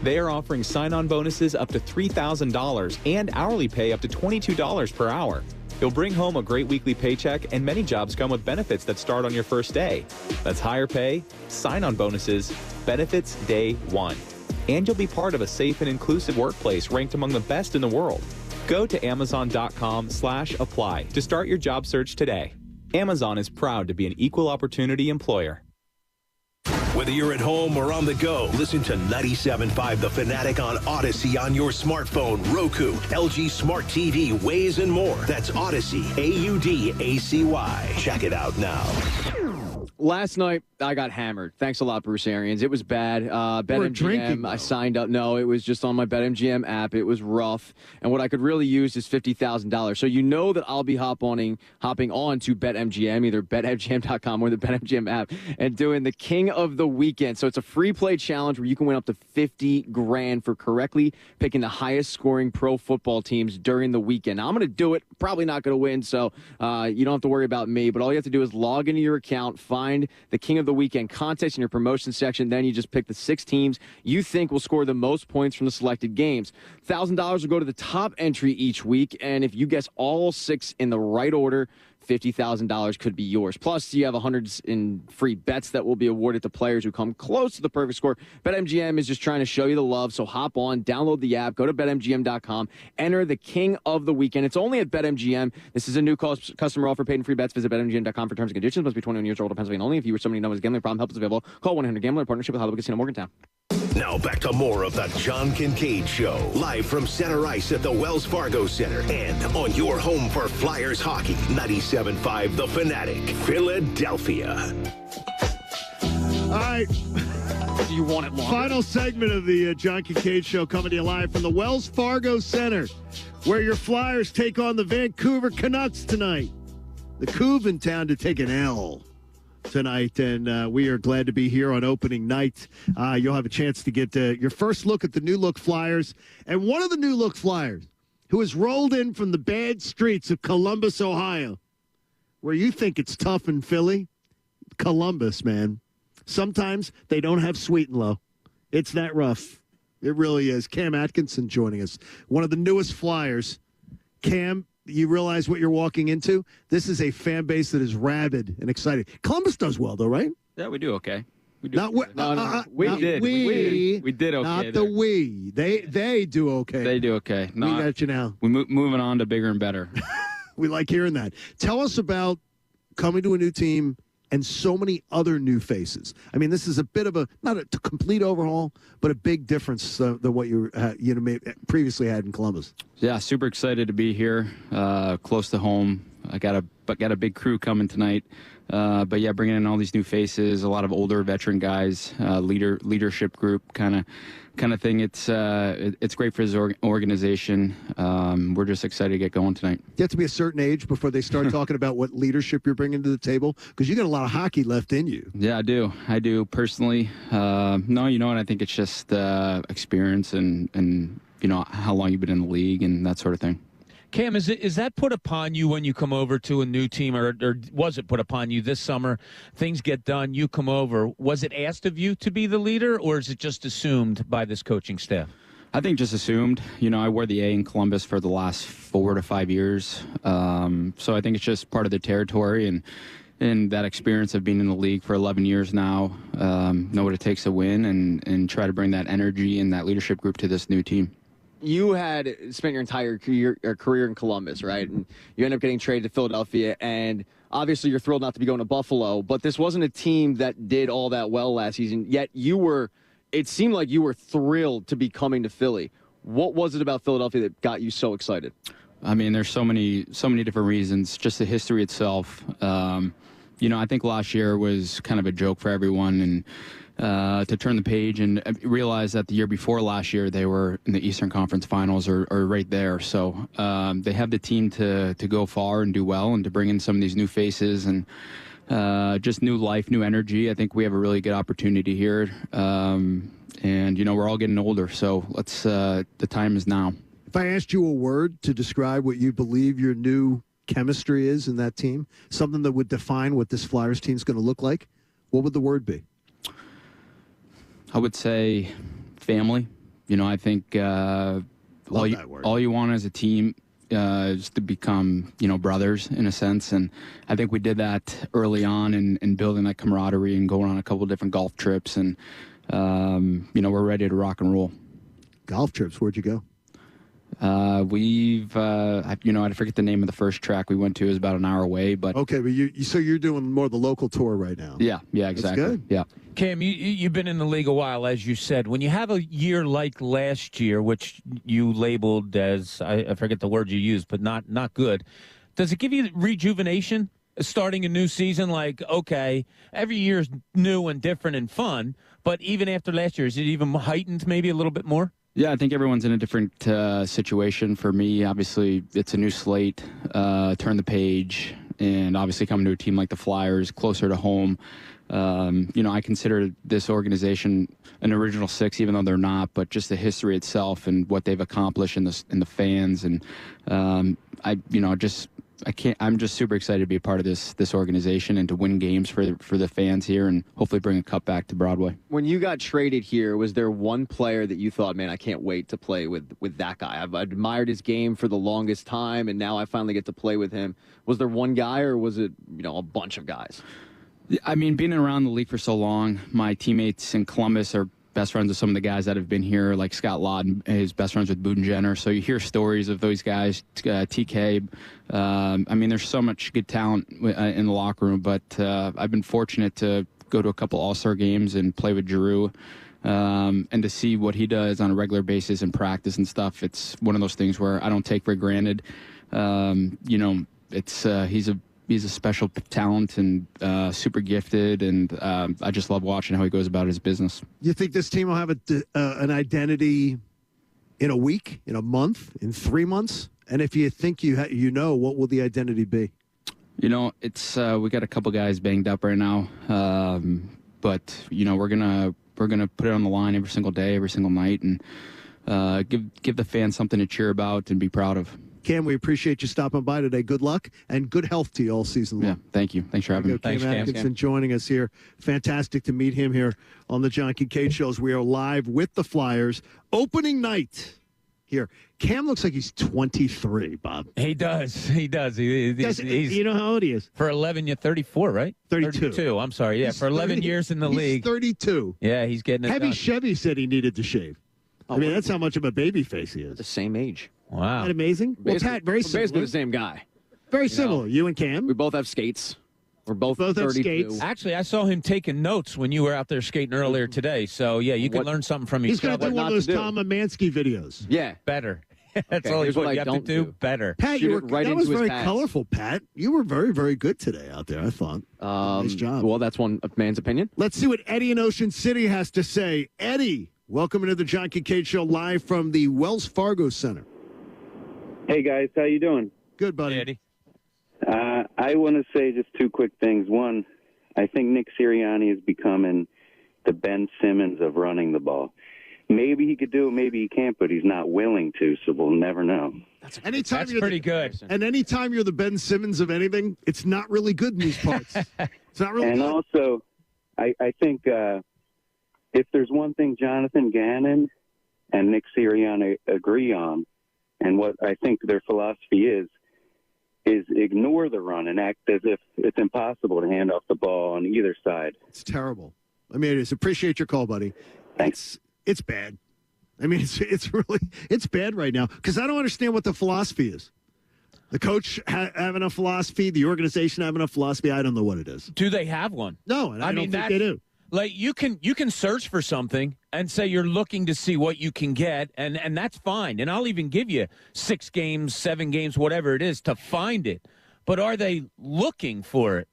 They are offering sign-on bonuses up to $3,000 and hourly pay up to $22 per hour. You'll bring home a great weekly paycheck, and many jobs come with benefits that start on your first day. That's higher pay, sign-on bonuses, benefits day one. And you'll be part of a safe and inclusive workplace ranked among the best in the world. Go to Amazon.com/apply to start your job search today. Amazon is proud to be an equal opportunity employer. Whether you're at home or on the go, listen to 97.5 The Fanatic on Odyssey on your smartphone, Roku, LG Smart TV, Waze, and more. That's Odyssey, AUDACY. Check it out now. Last night, I got hammered. Thanks a lot, Bruce Arians. It was bad. BetMGM, I signed up. No, it was just on my BetMGM app. It was rough. And what I could really use is $50,000. So you know that I'll be hopping on to BetMGM, either BetMGM.com or the BetMGM app, and doing the King of the Weekend. So it's a free play challenge where you can win up to $50,000 for correctly picking the highest scoring pro football teams during the weekend. Now, I'm going to do it. Probably not going to win, so you don't have to worry about me. But all you have to do is log into your account, find the King of the Weekend contest in your promotion section. Then you just pick the 6 teams you think will score the most points from the selected games. $1,000 will go to the top entry each week, and if you guess all 6 in the right order, $50,000 could be yours. Plus, you have hundreds in free bets that will be awarded to players who come close to the perfect score. BetMGM is just trying to show you the love, so hop on, download the app, go to BetMGM.com, enter the King of the Weekend. It's only at BetMGM. This is a new customer offer, paid and free bets. Visit BetMGM.com for terms and conditions. Must be 21 years old or Pennsylvania only. If you or somebody knows a gambling problem, help is available. Call 1-800-GAMBLER in partnership with Hollywood Casino Morgantown. Now back to more of the John Kincade Show, live from center ice at the Wells Fargo Center and on your home for Flyers hockey, 97.5 The Fanatic, Philadelphia. All right. Do you want it longer? Final segment of the John Kincade Show coming to you live from the Wells Fargo Center, where your Flyers take on the Vancouver Canucks tonight. The Couve in town to take an L tonight, and we are glad to be here on opening night. You'll have a chance to get your first look at the new look Flyers, and one of the new look Flyers who has rolled in from the bad streets of Columbus, Ohio, where you think it's tough in Philly. Columbus, man. Sometimes they don't have sweet and low. It's that rough. It really is. Cam Atkinson joining us, one of the newest Flyers. Cam, you realize what you're walking into? This is a fan base that is rabid and excited. Columbus does well, though, right? Yeah, we do okay. We do. Not we. We did. We did okay. Not the we. They do okay. They do okay. We got you now. We're moving on to bigger and better. We like hearing that. Tell us about coming to a new team and so many other new faces. I mean, this is a bit of not a complete overhaul, but a big difference than what you previously had in Columbus. Yeah, super excited to be here, close to home. I got a big crew coming tonight. But yeah, bringing in all these new faces, a lot of older veteran guys, leadership group kind of thing. It's great for his organization. We're just excited to get going tonight. You have to be a certain age before they start talking about what leadership you're bringing to the table, because you got a lot of hockey left in you. Yeah, I do personally. No, you know what? I think it's just experience and how long you've been in the league and that sort of thing. Cam, is that put upon you when you come over to a new team, or was it put upon you this summer? Things get done, you come over. Was it asked of you to be the leader, or is it just assumed by this coaching staff? I think just assumed. I wore the A in Columbus for the last 4 to 5 years. So I think it's just part of the territory and that experience of being in the league for 11 years now, know what it takes to win and try to bring that energy and that leadership group to this new team. You had spent your entire career in Columbus, right? And you end up getting traded to Philadelphia, and obviously you're thrilled not to be going to Buffalo, but this wasn't a team that did all that well last season, yet it seemed like you were thrilled to be coming to Philly. What was it about Philadelphia that got you so excited? I mean, there's so many different reasons, just the history itself. I think last year was kind of a joke for everyone, and to turn the page and realize that the year before last year they were in the Eastern Conference Finals or right there. So they have the team to go far and do well, and to bring in some of these new faces and just new life, new energy. I think we have a really good opportunity here, and we're all getting older, so the time is now. If I asked you a word to describe what you believe your new chemistry is in that team, something that would define what this Flyers team is going to look like, what would the word be? I would say family. I think all you want as a team is to become, brothers in a sense. And I think we did that early on in building that camaraderie and going on a couple of different golf trips. And, we're ready to rock and roll. Golf trips, where'd you go? I forget the name of the first track we went to. It was about an hour away, but okay. But so you're doing more the local tour right now. Yeah, exactly. That's good. Yeah. Cam, you've been in the league a while, as you said. When you have a year like last year, which you labeled as, I forget the word you used, but not good, does it give you rejuvenation starting a new season? Like, okay, every year is new and different and fun, but even after last year, is it even heightened maybe a little bit more? Yeah, I think everyone's in a different situation. For me, obviously, it's a new slate, turn the page, and obviously coming to a team like the Flyers, closer to home. I consider this organization an original six, even though they're not, but just the history itself and what they've accomplished in the fans. And, I'm just super excited to be a part of this organization and to win games for the fans here and hopefully bring a cup back to Broadway. When you got traded here, was there one player that you thought, man, I can't wait to play with that guy? I've admired his game for the longest time, and now I finally get to play with him. Was there one guy, or was it a bunch of guys? I mean, being around the league for so long, my teammates in Columbus are best friends with some of the guys that have been here, like Scott Lott is best friends with Budenjenner. So you hear stories of those guys, TK. I mean, there's so much good talent in the locker room, but I've been fortunate to go to a couple All-Star games and play with Giroux. And to see what he does on a regular basis in practice and stuff, it's one of those things where I don't take for granted. He's a special talent and super gifted, and I just love watching how he goes about his business. You think this team will have an identity in a week, in a month, in 3 months? And if you think what will the identity be? It's we got a couple guys banged up right now, but we're gonna put it on the line every single day, every single night, and give the fans something to cheer about and be proud of. Cam, we appreciate you stopping by today. Good luck and good health to you all season long. Yeah, thank you. Thanks for having me. Cam Atkinson joining us here. Fantastic to meet him here on the John Kincade Shows. We are live with the Flyers. Opening night here. Cam looks like he's 23, Bob. He does. He's, you know how old he is? For 11, you're 34, right? 32. I'm sorry. Yeah, He's for 11 years in the league. 32. Yeah, he's getting it Heavy done. Chevy said he needed to shave. I mean, that's how much of a baby face he is. The same age. Wow. Isn't that amazing? Well, Pat, very similar. Basically the same guy. Very similar. You and Cam? We both have skates. We're both have 32. skates. Actually, I saw him taking notes when you were out there skating earlier today. So, yeah, you can learn something from each He's going to do one of those Tom Amansky videos. Yeah. Better. That's Okay, all here's what what you I have to don't do. do. Better. Pat, Shoot it right that into was his very pads. colorful, Pat. You were very, very good today out there, I thought. Nice job. Well, that's one man's opinion. Let's see what Eddie in Ocean City has to say. Eddie, welcome into the John Kincade Show live from the Wells Fargo Center. Hey, guys. How you doing? Good, buddy. Hey, Eddie. I want to say just two quick things. One, I think Nick Sirianni is becoming the Ben Simmons of running the ball. Maybe he could do it, maybe he can't, but he's not willing to, so we'll never know. That's pretty good. And anytime you're the Ben Simmons of anything, it's not really good in these parts. It's not really and good. Also, I think if there's one thing Jonathan Gannon and Nick Sirianni agree on, and what I think their philosophy is ignore the run and act as if it's impossible to hand off the ball on either side. It's terrible. I mean, I just appreciate your call, buddy. Thanks. It's bad. I mean, it's bad right now because I don't understand what the philosophy is. The coach having a philosophy, the organization having a philosophy. I don't know what it is. Do they have one? No, and I don't think they do. Like you can search for something and say you're looking to see what you can get, and that's fine. And I'll even give you 6 games, 7 games, whatever it is to find it. But are they looking for it?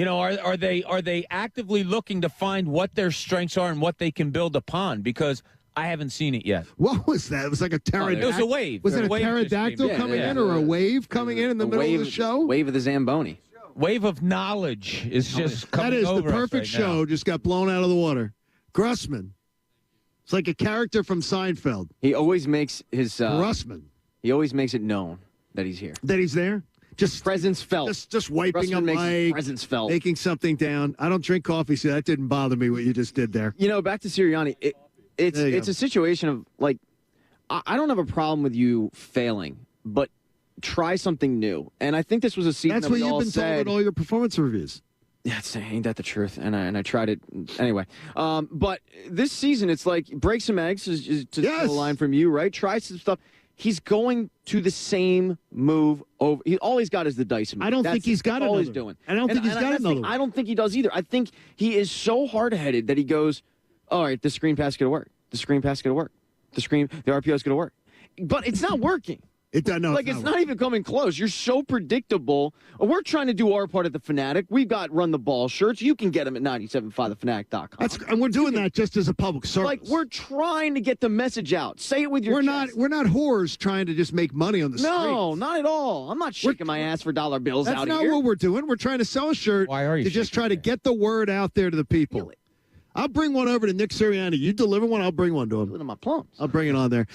Are they actively looking to find what their strengths are and what they can build upon? Because I haven't seen it yet. What was that? It was like a pterodactyl. It was a wave. Was it a wave pterodactyl coming in or a wave coming in the middle of the show? Wave of the Zamboni. Wave of knowledge is just coming That is over the perfect us right now. show. Just got blown out of the water. Grussman. It's like a character from Seinfeld. He always makes his Grussman. He always makes it known that he's here. That he's there. Just presence felt. Just wiping Grussman a makes his mic. presence felt. Making something down. I don't drink coffee, so that didn't bother me. What you just did there. Back to Sirianni. It's a situation of like, I don't have a problem with you failing, but try something new. And I think this was a season That's that what we you've all been said. told in all your performance reviews. Yeah, ain't that the truth? And I tried it anyway. But this season, it's like break some eggs is to the line from you, right? Try some stuff. He's going to the same move over. All he's got is the dice move. I don't think he's got all another. he's doing. I don't think he's got another. I don't think he does either. I think he is so hard-headed that he goes, all right, the screen pass is going to work. The screen pass is going to work. The RPO is going to work. But it's not working. It doesn't. No, it's not even coming close. You're so predictable. We're trying to do our part at the Fanatic. We've got run the ball shirts. You can get them at 975thefanatic.com. And we're doing that just as a public service. Like we're trying to get the message out. Say it with your chest. We're not whores trying to just make money on the street. No, not at all. I'm not shaking my ass for dollar bills out here. That's not what we're doing. We're trying to sell a shirt. Why are you to just try to get the word out there to the people. I'll bring one over to Nick Sirianni. You deliver one, I'll bring one to him. Look at my plums. I'll bring it on there.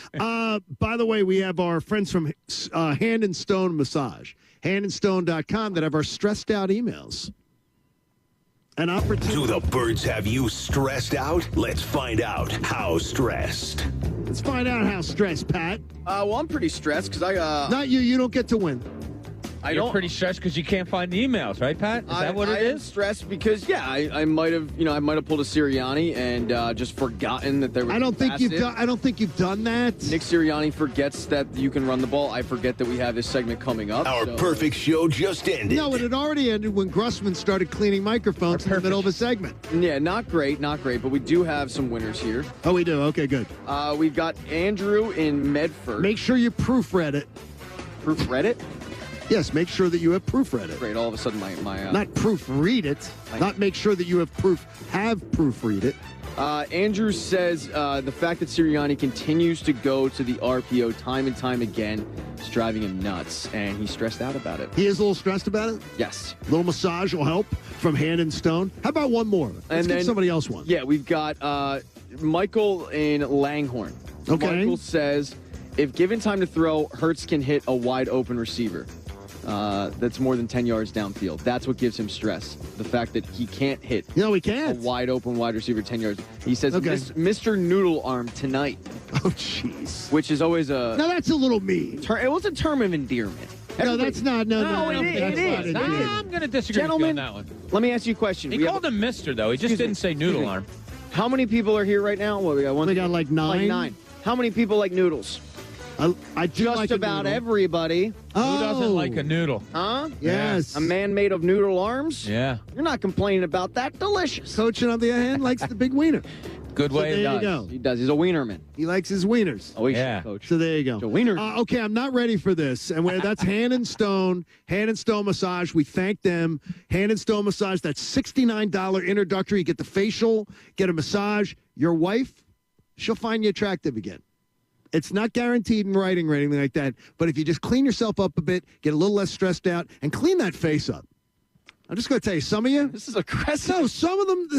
By the way, we have our friends from Hand and Stone Massage, handandstone.com, that have our stressed out emails. An opportunity. Do the birds have you stressed out? Let's find out how stressed. Let's find out how stressed, Pat. Well, I'm pretty stressed because I. Not you. You don't get to win. You're pretty stressed because you can't find the emails, right, Pat? Is that what it is? I'm stressed because I might have pulled a Sirianni and just forgotten that there was. I don't think you've done that. Nick Sirianni forgets that you can run the ball. I forget that we have this segment coming up. Our perfect show just ended. No, it had already ended when Grussman started cleaning microphones in the middle of a segment. Yeah, not great, but we do have some winners here. Oh, we do. Okay, good. We've got Andrew in Medford. Make sure you proofread it. Proofread it? Yes, make sure that you have proofread it. Great, all of a sudden my not proofread it, not make sure that you have proofread it. Andrew says the fact that Sirianni continues to go to the RPO time and time again is driving him nuts, and he's stressed out about it. He is a little stressed about it? Yes. A little massage will help from Hand and Stone. How about one more? Let's get somebody else one. Yeah, we've got Michael in Langhorne. Okay. Michael says, if given time to throw, Hurts can hit a wide open receiver. That's more than 10 yards downfield. That's what gives him stress. The fact that he can't hit he can't. a wide open wide receiver 10 yards. He says, Okay. Mr. Noodle Arm tonight. Oh, jeez. Which is always a... Now, that's a little mean. It was a term of endearment. No, that's not. No, it is. I'm going to disagree Gentlemen, with you on that one. let me ask you a question. He called him Mister, though. He just didn't say noodle arm. How many people are here right now? Well, we got one. We got like 9. Like 9. How many people like noodles? I do Just like about a noodle. everybody. Oh. Who doesn't like a noodle? Huh? Yes. A man made of noodle arms? Yeah. You're not complaining about that. Delicious. Coach, on the other hand, likes the big wiener. Good way there to you go. He does. He's a wienerman. He likes his wieners. Oh, Yeah. Coach. So there you go. So wiener. Okay, I'm not ready for this. And that's Hand and Stone Massage. We thank them. Hand and Stone Massage, that's $69 introductory. You get the facial, get a massage. Your wife, she'll find you attractive again. It's not guaranteed in writing or anything like that. But if you just clean yourself up a bit, get a little less stressed out, and clean that face up. I'm just going to tell you, some of you. This is aggressive. No,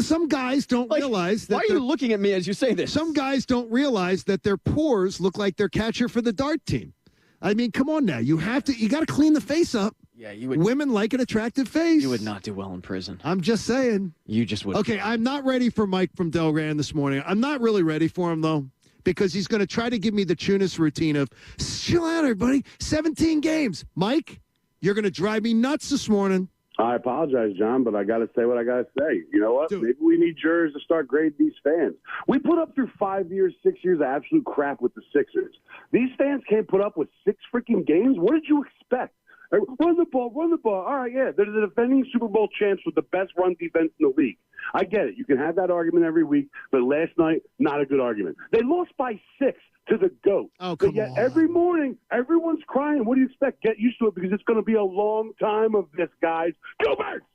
some guys don't realize that. Why are you looking at me as you say this? Some guys don't realize that their pores look like their catcher for the dart team. I mean, come on now. You got to clean the face up. Yeah, you would. Women like an attractive face. You would not do well in prison. I'm just saying. You just would. Okay, I'm not ready for Mike from Delran this morning. I'm not really ready for him, though, because he's going to try to give me the Tunis routine of, chill out, everybody, 17 games. Mike, you're going to drive me nuts this morning. I apologize, John, but I got to say what I got to say. You know what? Maybe we need jurors to start grading these fans. We put up through 5 years, 6 years of absolute crap with the Sixers. These fans can't put up with 6 freaking games? What did you expect? Run the ball, run the ball. All right, yeah, they're the defending Super Bowl champs with the best run defense in the league. I get it. You can have that argument every week, but last night, not a good argument. They lost by 6 to the GOAT. Oh, come but yet on. every morning, everyone's crying. What do you expect? Get used to it because it's going to be a long time of this, guys. Go Birds!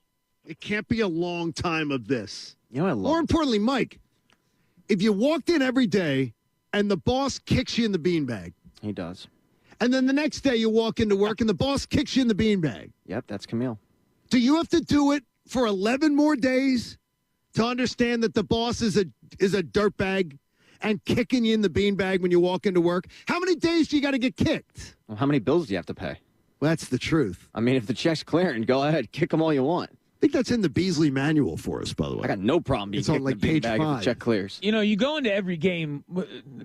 It can't be a long time of this. You know, More importantly, Mike, if you walked in every day and the boss kicks you in the beanbag, He does. and then the next day you walk into work and the boss kicks you in the beanbag, Yep, that's Camille. do you have to do it for 11 more days to understand that the boss is a dirtbag and kicking you in the beanbag when you walk into work? How many days do you got to get kicked? Well, how many bills do you have to pay? Well, that's the truth. I mean, if the check's clearing, go ahead, kick them all you want. I think that's in the Beasley manual for us, by the way. I got no problem being It's on, kicked like, in the page beanbag if 5. the check clears. You know, you go into every game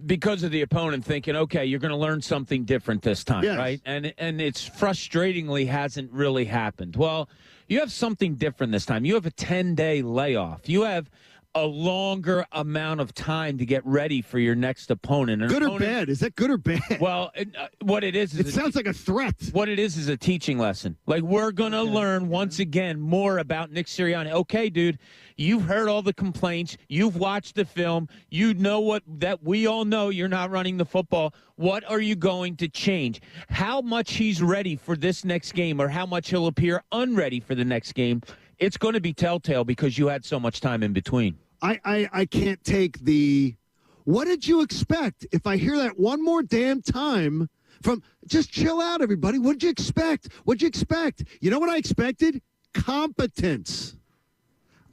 because of the opponent thinking, okay, you're going to learn something different this time, Yes. right? And it's frustratingly hasn't really happened. Well, you have something different this time. You have a 10-day layoff. You have a longer amount of time to get ready for your next opponent. Good or bad? Is that good or bad? Well, what it is it sounds like a threat. What it is a teaching lesson. Like, we're going to learn once again more about Nick Sirianni. Okay, dude, you've heard all the complaints. You've watched the film. You know that we all know you're not running the football. What are you going to change? How much he's ready for this next game or how much he'll appear unready for the next game, it's going to be telltale because you had so much time in between. I can't take the, what did you expect? If I hear that one more damn time from, just chill out, everybody. What did you expect? What did you expect? You know what I expected? Competence.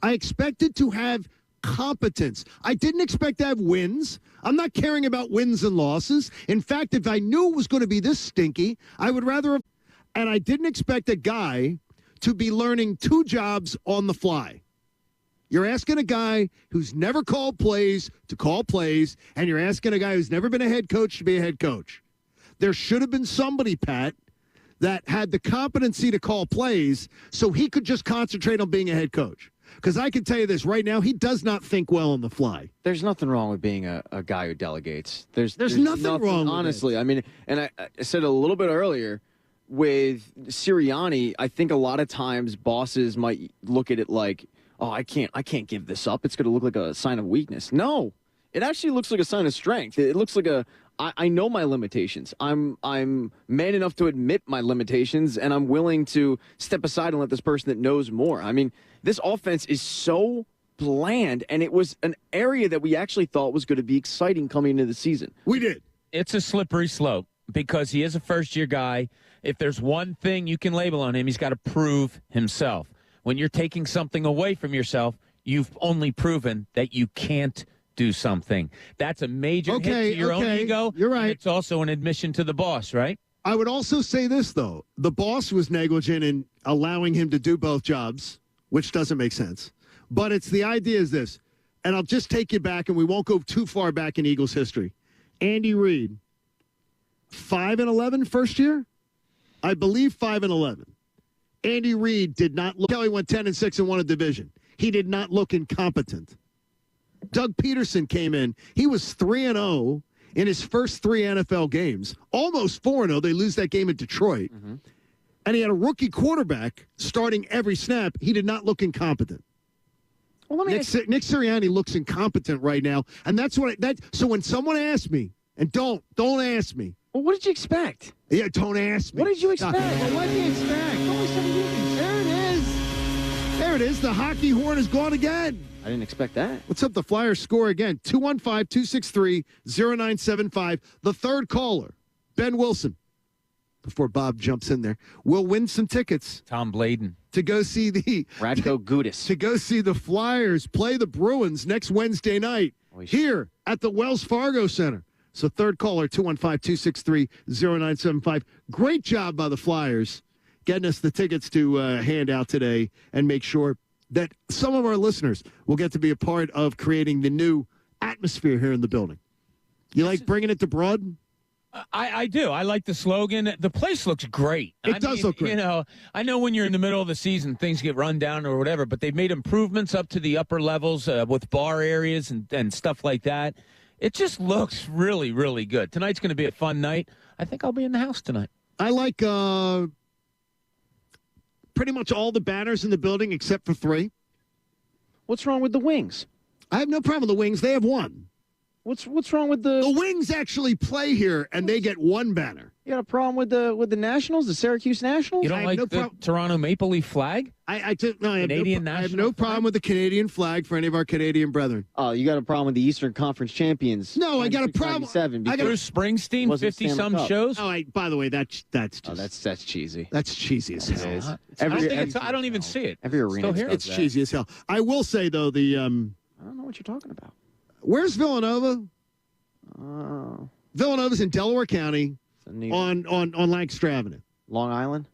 I expected to have competence. I didn't expect to have wins. I'm not caring about wins and losses. In fact, if I knew it was going to be this stinky, I would rather have. And I didn't expect a guy to be learning 2 jobs on the fly. You're asking a guy who's never called plays to call plays, and you're asking a guy who's never been a head coach to be a head coach. There should have been somebody, Pat, that had the competency to call plays so he could just concentrate on being a head coach. Because I can tell you this, right now, he does not think well on the fly. There's nothing wrong with being a guy who delegates. There's nothing wrong with honestly. it. I mean, and I said a little bit earlier, with Sirianni, I think a lot of times bosses might look at it like, oh, I can't give this up. It's going to look like a sign of weakness. No, it actually looks like a sign of strength. It looks like I know my limitations. I'm man enough to admit my limitations, and I'm willing to step aside and let this person that knows more. I mean, this offense is so bland, and it was an area that we actually thought was going to be exciting coming into the season. We did. It's a slippery slope because he is a first-year guy. If there's one thing you can label on him, he's got to prove himself. When you're taking something away from yourself, you've only proven that you can't do something. That's a major hit to your own ego. You're right. It's also an admission to the boss, right? I would also say this, though. The boss was negligent in allowing him to do both jobs, which doesn't make sense. But it's the idea is this, and I'll just take you back, and we won't go too far back in Eagles history. Andy Reid, 5-11 first year? I believe 5-11. Andy Reid did not look. Kelly went 10-6 and won a division. He did not look incompetent. Doug Peterson came in. He was 3-0 in his first 3 NFL games. Almost 4-0. They lose that game in Detroit. Mm-hmm. And he had a rookie quarterback starting every snap. He did not look incompetent. Well, Nick Sirianni looks incompetent right now. And that's what so when someone asks me, and don't ask me. Well, what did you expect? Yeah, don't ask me. What did you expect? Well, what did you expect? There it is. There it is. The hockey horn is gone again. I didn't expect that. What's up? The Flyers score again. 215-263-0975. The third caller, Ben Wilson, before Bob jumps in there, will win some tickets. Tom Bladen. To go see Radko Gudas. To go see the Flyers play the Bruins next Wednesday night here at the Wells Fargo Center. So third caller, 215-263-0975. Great job by the Flyers getting us the tickets to hand out today and make sure that some of our listeners will get to be a part of creating the new atmosphere here in the building. You like bringing it to Broad? I do. I like the slogan. The place looks great. It does look great. You know, I know when you're in the middle of the season, things get run down or whatever, but they've made improvements up to the upper levels with bar areas and stuff like that. It just looks really, really good. Tonight's going to be a fun night. I think I'll be in the house tonight. I like pretty much all the banners in the building except for 3. What's wrong with the Wings? I have no problem with the Wings. They have 1. What's wrong with the Wings actually play here and they get 1 banner. You got a problem with the Nationals, the Syracuse Nationals? You don't like the Toronto Maple Leaf flag? I have no problem flag? with the Canadian flag for any of our Canadian brethren. Oh, you got a problem with the Eastern Conference champions? No, I got a problem. Bruce Springsteen, 50-some shows. Oh, by the way, that's just, that's cheesy. That's cheesy as hell. I don't even see it. Every arena, it's cheesy as hell. I will say though, I don't know what you're talking about. Where's Villanova? Villanova's in Delaware County on Lancaster Avenue. Long Island?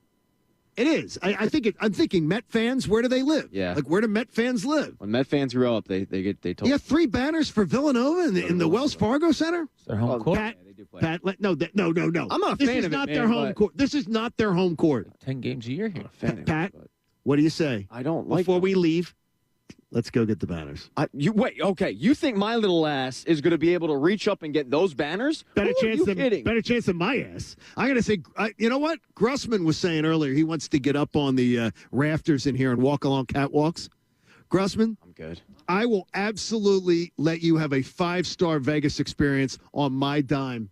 It is. I'm thinking Met fans, where do they live? Yeah. Like, where do Met fans live? When Met fans grow up, they told. You have 3 banners for Villanova in the Wells Fargo Center? It's their home court. Pat, yeah, they do play. Pat, no. I'm not a this fan is of not it, their man, home court. This is not their home court. 10 games a year here. Pat, what do you say? I don't like Before we leave, let's go get the banners. You think my little ass is going to be able to reach up and get those banners? Better chance than my ass. I'm going to say, you know what? Grussman was saying earlier he wants to get up on the rafters in here and walk along catwalks. Grussman? I'm good. I will absolutely let you have a 5-star Vegas experience on my dime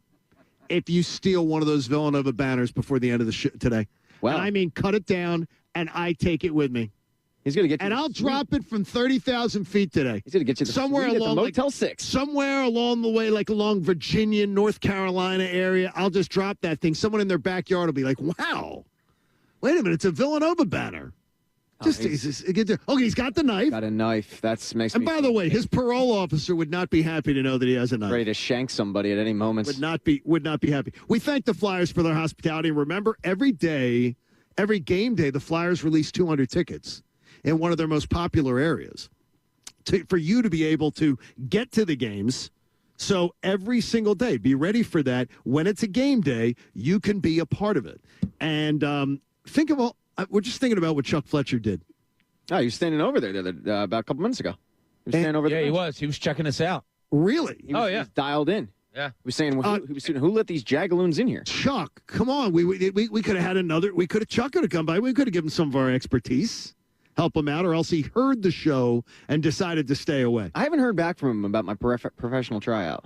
if you steal one of those Villanova banners before the end of the show today. Wow. And I mean, cut it down, and I take it with me. He's going to get you. And I'll drop it from 30,000 feet today. He's going to get you somewhere along the Motel 6. Somewhere along the way, like along Virginia, North Carolina area. I'll just drop that thing. Someone in their backyard will be like, wow, wait a minute, it's a Villanova banner. He's got the knife. Got a knife. Makes me. And by the way, his parole officer would not be happy to know that he has a knife. Ready to shank somebody at any moment. Would not be happy. We thank the Flyers for their hospitality. And remember, every game day, the Flyers release 200 tickets in one of their most popular areas for you to be able to get to the games. So every single day, be ready for that. When it's a game day, you can be a part of it. And we're just thinking about what Chuck Fletcher did. Oh, he was standing over there about a couple minutes ago. He was standing over there. Yeah, he was. He was checking us out. Really? He was dialed in. Yeah. He was saying, who let these jagaloons in here? Chuck, come on. We could have had another. Chuck could have come by. We could have given some of our expertise. Help him out, or else he heard the show and decided to stay away. I haven't heard back from him about my professional tryout.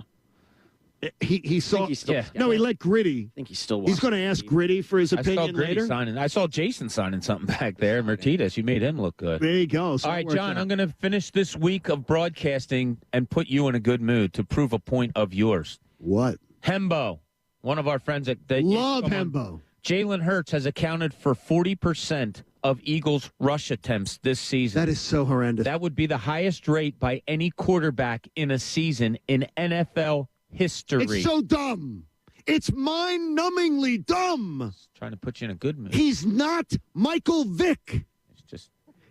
He saw. He let Gritty. I think he's still. He's going to ask Gritty for his opinion later. I saw Jason signing something back there. Mertitas, you made him look good. There you go. So all right, John, I'm going to finish this week of broadcasting and put you in a good mood to prove a point of yours. What? Hembo, one of our friends that love Hembo. Jalen Hurts has accounted for 40% of Eagles' rush attempts this season. That is so horrendous. That would be the highest rate by any quarterback in a season in NFL history. It's so dumb. It's mind-numbingly dumb. Just trying to put you in a good mood. He's not Michael Vick.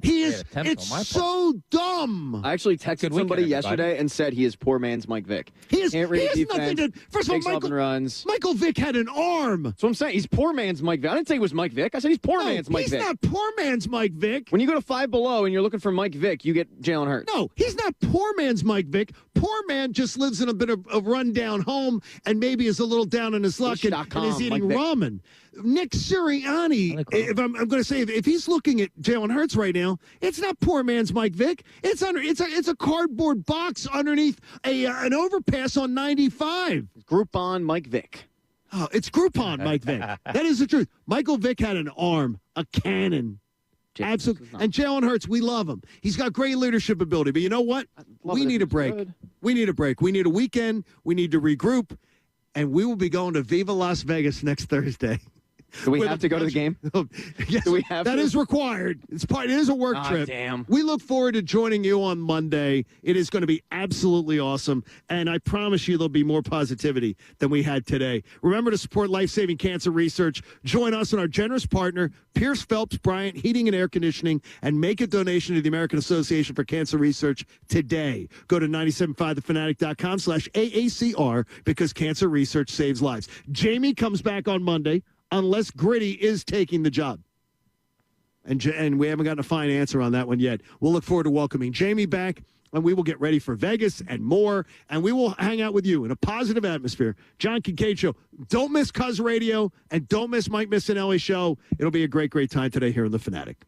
It's so dumb. I actually texted somebody yesterday and said he is poor man's Mike Vick. He has nothing to. First of all, Michael Vick had an arm. That's what I'm saying. He's poor man's Mike Vick. I didn't say he was Mike Vick. I said he's poor man's Mike Vick. He's not poor man's Mike Vick. When you go to Five Below and you're looking for Mike Vick, you get Jalen Hurts. No, he's not poor man's Mike Vick. Poor man just lives in a bit of a rundown home and maybe is a little down on his luck and is eating ramen. Nick Sirianni, I'm going to say, if he's looking at Jalen Hurts right now, it's not poor man's Mike Vick. It's a cardboard box underneath an overpass on 95. Groupon Mike Vick. Oh, it's Groupon Mike Vick. That is the truth. Michael Vick had an arm, a cannon. Absolutely. And Jalen Hurts, we love him. He's got great leadership ability. But you know what? We need a break. We need a break. We need a weekend. We need to regroup. And we will be going to Viva Las Vegas next Thursday. Do we have to go to the game? Yes, do we have that to? Is required. It is a work trip. Damn. We look forward to joining you on Monday. It is going to be absolutely awesome. And I promise you there'll be more positivity than we had today. Remember to support life-saving cancer research. Join us and our generous partner, Pierce Phelps Bryant Heating and Air Conditioning, and make a donation to the American Association for Cancer Research today. Go to 975thefanatic.com/AACR because cancer research saves lives. Jamie comes back on Monday. Unless Gritty is taking the job. And we haven't gotten a fine answer on that one yet. We'll look forward to welcoming Jamie back, and we will get ready for Vegas and more, and we will hang out with you in a positive atmosphere. John Kincade Show. Don't miss Cuz Radio, and don't miss Mike Missinelli Show. It'll be a great, great time today here in The Fanatic.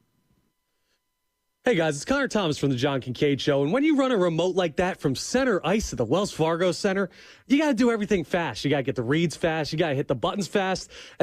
Hey guys, it's Connor Thomas from the John Kincade Show, and when you run a remote like that from center ice to the Wells Fargo Center, you got to do everything fast. You got to get the reads fast. You got to hit the buttons fast.